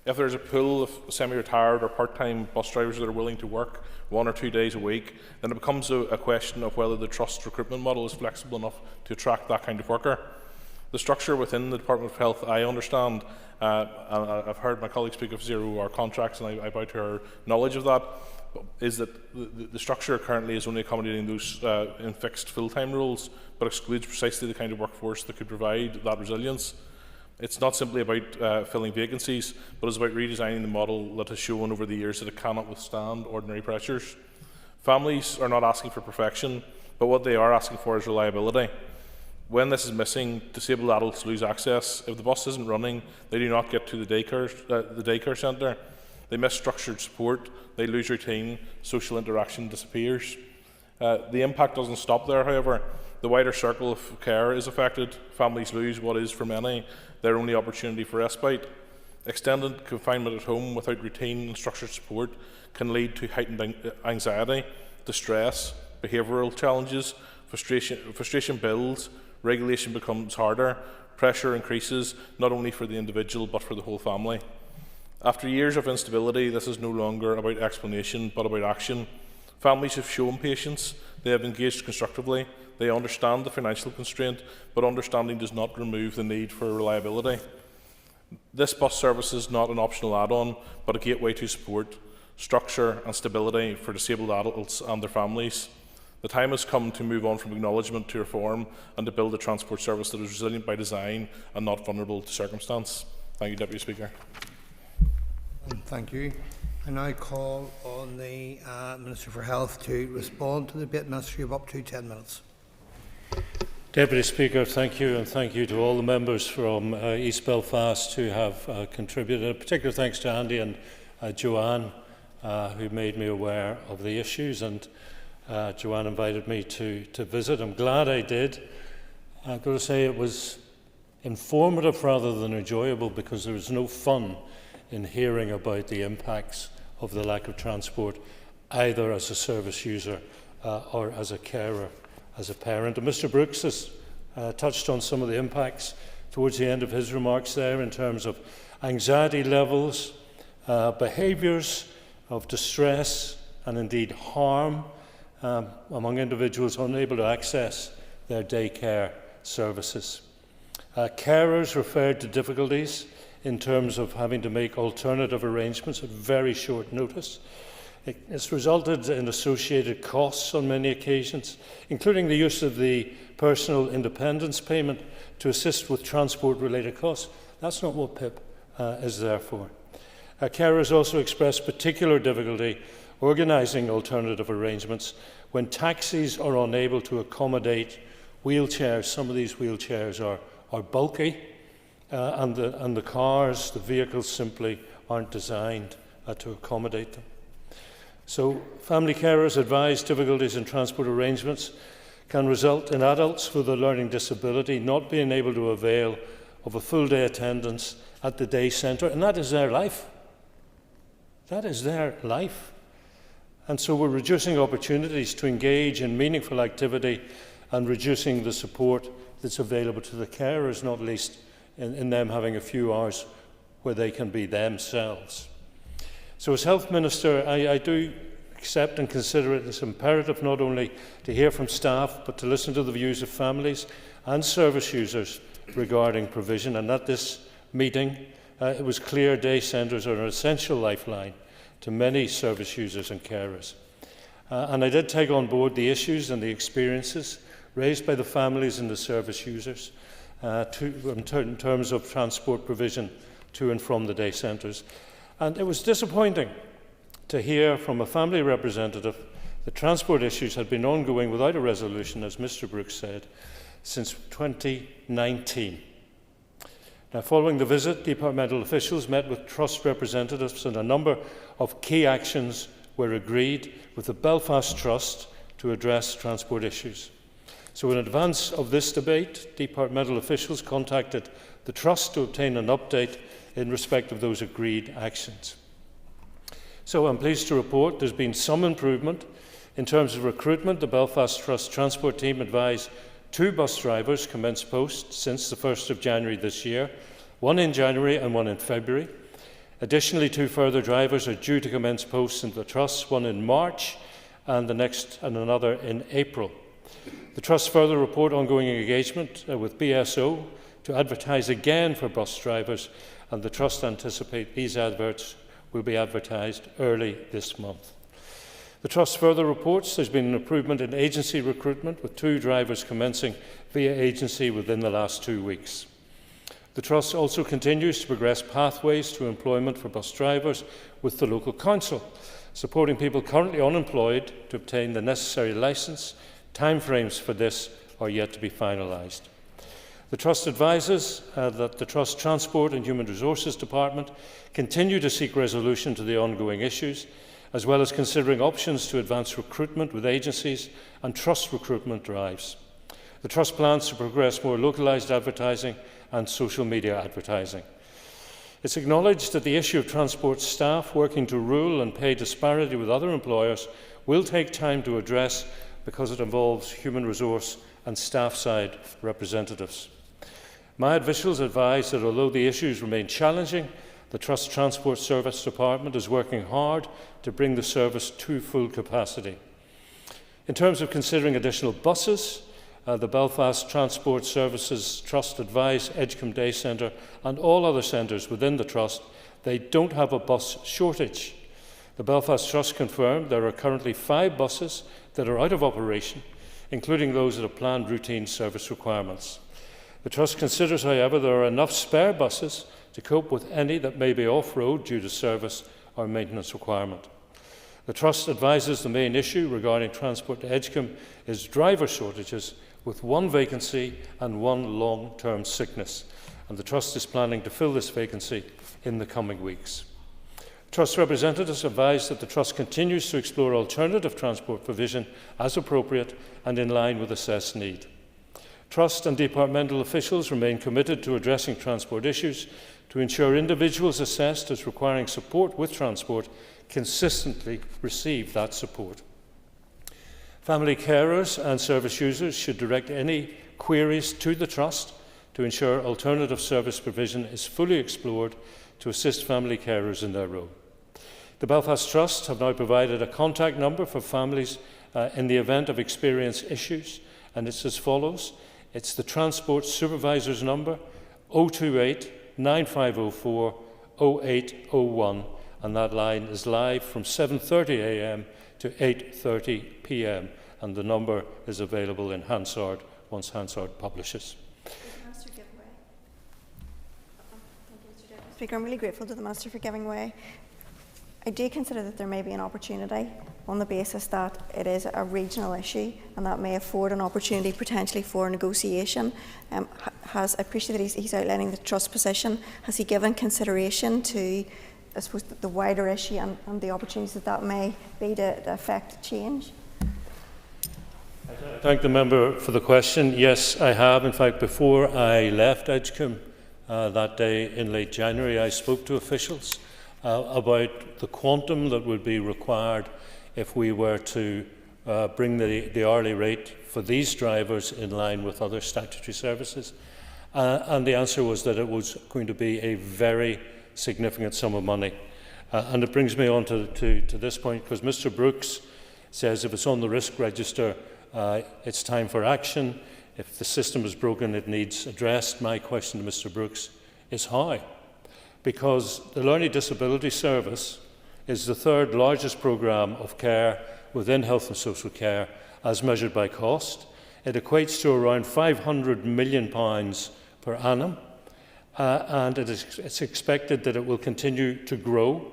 If there is a pool of semi-retired or part-time bus drivers that are willing to work 1 or 2 days a week, then it becomes a question of whether the trust recruitment model is flexible enough to attract that kind of worker. The structure within the Department of Health, I understand, and I've heard my colleague speak of zero-hour contracts, and I bow to her knowledge of that, is that the structure currently is only accommodating those in fixed full-time roles, but excludes precisely the kind of workforce that could provide that resilience. It's not simply about filling vacancies, but it's about redesigning the model that has shown over the years that it cannot withstand ordinary pressures. Families are not asking for perfection, but what they are asking for is reliability. When this is missing, disabled adults lose access. If the bus isn't running, they do not get to the daycare centre. They miss structured support, they lose routine, social interaction disappears. The impact doesn't stop there, however. The wider circle of care is affected. Families lose what is, for many, their only opportunity for respite. Extended confinement at home without routine and structured support can lead to heightened anxiety, distress, behavioural challenges, frustration builds, regulation becomes harder, pressure increases, not only for the individual but for the whole family. After years of instability, this is no longer about explanation but about action. Families have shown patience, they have engaged constructively, they understand the financial constraint, but understanding does not remove the need for reliability. This bus service is not an optional add-on, but a gateway to support, structure and stability for disabled adults and their families. The time has come to move on from acknowledgement to reform and to build a transport service that is resilient by design and not vulnerable to circumstance. Thank you, Deputy Speaker. Thank you. I now call on the Minister for Health to respond to the debate. Minister, you have up to 10 minutes. Deputy Speaker, thank you, and thank you to all the members from East Belfast who have contributed. A particular thanks to Andy and Joanne, who made me aware of the issues, and Joanne invited me to visit. I'm glad I did. I've got to say it was informative rather than enjoyable, because there was no fun in hearing about the impacts of the lack of transport, either as a service user or as a carer, as a parent. And Mr Brooks has touched on some of the impacts towards the end of his remarks there in terms of anxiety levels, behaviours of distress and indeed harm among individuals unable to access their daycare services. Carers referred to difficulties in terms of having to make alternative arrangements at very short notice. It's resulted in associated costs on many occasions, including the use of the personal independence payment to assist with transport-related costs. That's not what PIP is there for. Carers also expressed particular difficulty organising alternative arrangements when taxis are unable to accommodate wheelchairs. Some of these wheelchairs are bulky, and the cars, the vehicles simply aren't designed to accommodate them. So family carers advise difficulties in transport arrangements can result in adults with a learning disability not being able to avail of a full day attendance at the day centre, and that is their life. That is their life. And so we're reducing opportunities to engage in meaningful activity and reducing the support that's available to the carers, not least in them having a few hours where they can be themselves. So as Health Minister, I do accept and consider it as imperative not only to hear from staff, but to listen to the views of families and service users regarding provision. And at this meeting, it was clear day centres are an essential lifeline to many service users and carers. And I did take on board the issues and the experiences raised by the families and the service users in terms of transport provision to and from the day centres. And it was disappointing to hear from a family representative that transport issues had been ongoing without a resolution, as Mr Brooks said, since 2019. Now, following the visit, departmental officials met with trust representatives, and a number of key actions were agreed with the Belfast Trust to address transport issues. So in advance of this debate, departmental officials contacted the Trust to obtain an update in respect of those agreed actions. So I'm pleased to report there's been some improvement. In terms of recruitment, the Belfast Trust Transport Team advised 2 bus drivers commenced post since the 1st of January this year, one in January and one in February. Additionally, 2 further drivers are due to commence posts in the Trust, one in March and another in April. The Trust further report ongoing engagement with BSO to advertise again for bus drivers, and the Trust anticipate these adverts will be advertised early this month. The Trust further reports there's been an improvement in agency recruitment, with 2 drivers commencing via agency within the last 2 weeks. The Trust also continues to progress pathways to employment for bus drivers with the local council, supporting people currently unemployed to obtain the necessary licence. Timeframes for this are yet to be finalised. The Trust advises that the Trust Transport and Human Resources Department continue to seek resolution to the ongoing issues, as well as considering options to advance recruitment with agencies and Trust recruitment drives. The Trust plans to progress more localised advertising and social media advertising. It's acknowledged that the issue of transport staff working to rule and pay disparity with other employers will take time to address because it involves human resource and staff side representatives. My officials advise that although the issues remain challenging, the Trust Transport Service Department is working hard to bring the service to full capacity. In terms of considering additional buses, the Belfast Transport Services Trust advise Edgecombe Day Centre and all other centres within the Trust they don't have a bus shortage. The Belfast Trust confirmed there are currently 5 buses that are out of operation, including those that have planned routine service requirements. The Trust considers, however, there are enough spare buses to cope with any that may be off-road due to service or maintenance requirement. The Trust advises the main issue regarding transport to Edgecombe is driver shortages, with 1 vacancy and 1 long-term sickness, and the Trust is planning to fill this vacancy in the coming weeks. Trust representatives advise that the Trust continues to explore alternative transport provision as appropriate and in line with assessed need. Trust and departmental officials remain committed to addressing transport issues to ensure individuals assessed as requiring support with transport consistently receive that support. Family carers and service users should direct any queries to the Trust to ensure alternative service provision is fully explored to assist family carers in their role. The Belfast Trust have now provided a contact number for families in the event of experience issues, and it's as follows. It's the Transport Supervisor's number 028 9504 0801, and that line is live from 7:30 a.m. to 8:30 p.m, and the number is available in Hansard once Hansard publishes. Speaker, I'm really grateful to the Minister for giving way. I do consider that there may be an opportunity on the basis that it is a regional issue and that may afford an opportunity potentially for negotiation. I appreciate that he's outlining the Trust position. Has he given consideration to, I suppose, the wider issue and the opportunities that may be to affect change? I thank the member for the question. Yes, I have. In fact, before I left Edgecombe that day in late January, I spoke to officials about the quantum that would be required if we were to bring the hourly rate for these drivers in line with other statutory services. And the answer was that it was going to be a very significant sum of money. And it brings me on to this point, because Mr Brooks says if it's on the risk register, it's time for action. If the system is broken, it needs addressed. My question to Mr Brooks is how? Because the Learning Disability Service is the 3rd largest programme of care within health and social care as measured by cost. It equates to around £500 million per annum, and it's expected that it will continue to grow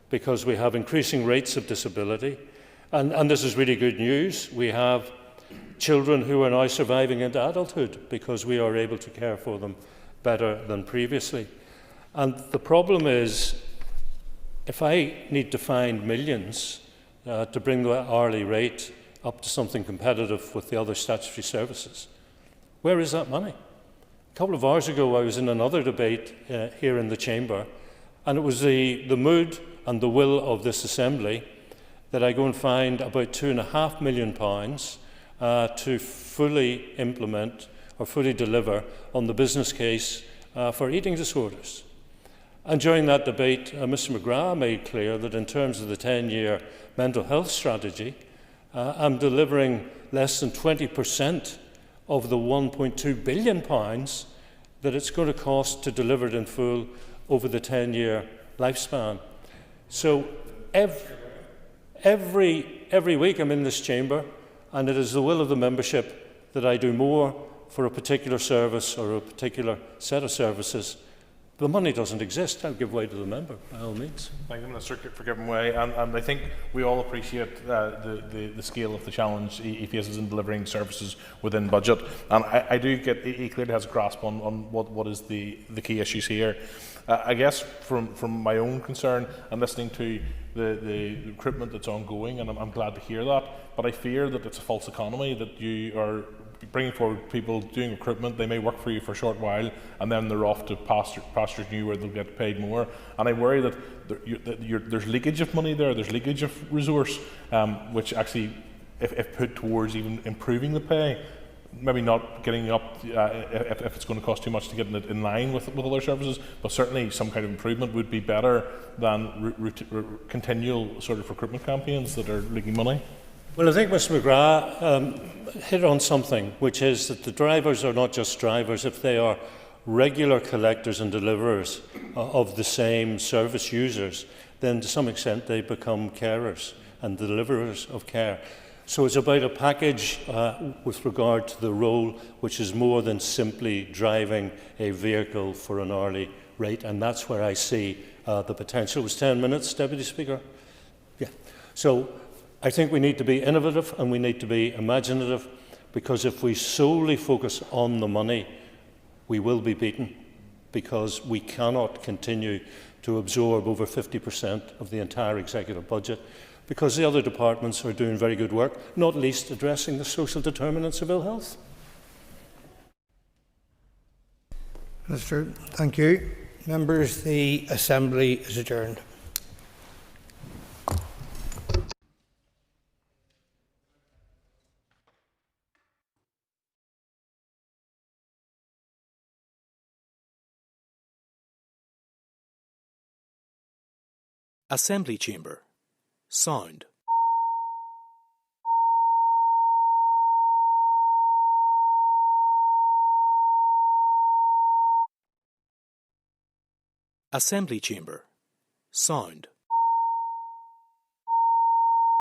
because we have increasing rates of disability. And this is really good news. We have children who are now surviving into adulthood because we are able to care for them better than previously. And the problem is, if I need to find millions to bring the hourly rate up to something competitive with the other statutory services, where is that money? A couple of hours ago, I was in another debate here in the chamber, and it was the mood and the will of this Assembly that I go and find about £2.5 million to fully implement or fully deliver on the business case for eating disorders. And during that debate, Mr McGrath made clear that in terms of the 10-year mental health strategy, I'm delivering less than 20% of the £1.2 billion that it's going to cost to deliver it in full over the 10-year lifespan. So every week I'm in this chamber, and it is the will of the membership that I do more for a particular service or a particular set of services. The money doesn't exist. I'll give way to the member, by all means. Thank you, Minister, for giving way. And I think we all appreciate the scale of the challenge he faces in delivering services within budget. And I do get he clearly has a grasp on what is the key issues here. I guess from my own concern and listening to the recruitment that's ongoing, and I'm glad to hear that, but I fear that it's a false economy, that you are bringing forward people doing recruitment. They may work for you for a short while, and then they're off to pastures new where they'll get paid more. And I worry that there's leakage of money there, there's leakage of resource, which actually, if put towards even improving the pay, maybe not getting up if it's going to cost too much to get it in line with other services, but certainly some kind of improvement would be better than continual sort of recruitment campaigns that are leaking money. Well, I think Mr McGrath hit on something, which is that the drivers are not just drivers. If they are regular collectors and deliverers of the same service users, then to some extent they become carers and deliverers of care. So it's about a package with regard to the role, which is more than simply driving a vehicle for an hourly rate, and that's where I see the potential. It was 10 minutes, Deputy Speaker? Yeah. So I think we need to be innovative and we need to be imaginative, because if we solely focus on the money, we will be beaten, because we cannot continue to absorb over 50% of the entire executive budget, because the other departments are doing very good work, not least addressing the social determinants of ill health. Minister, thank you. Members, the Assembly is adjourned. Assembly Chamber. Sound. Assembly Chamber. Sound.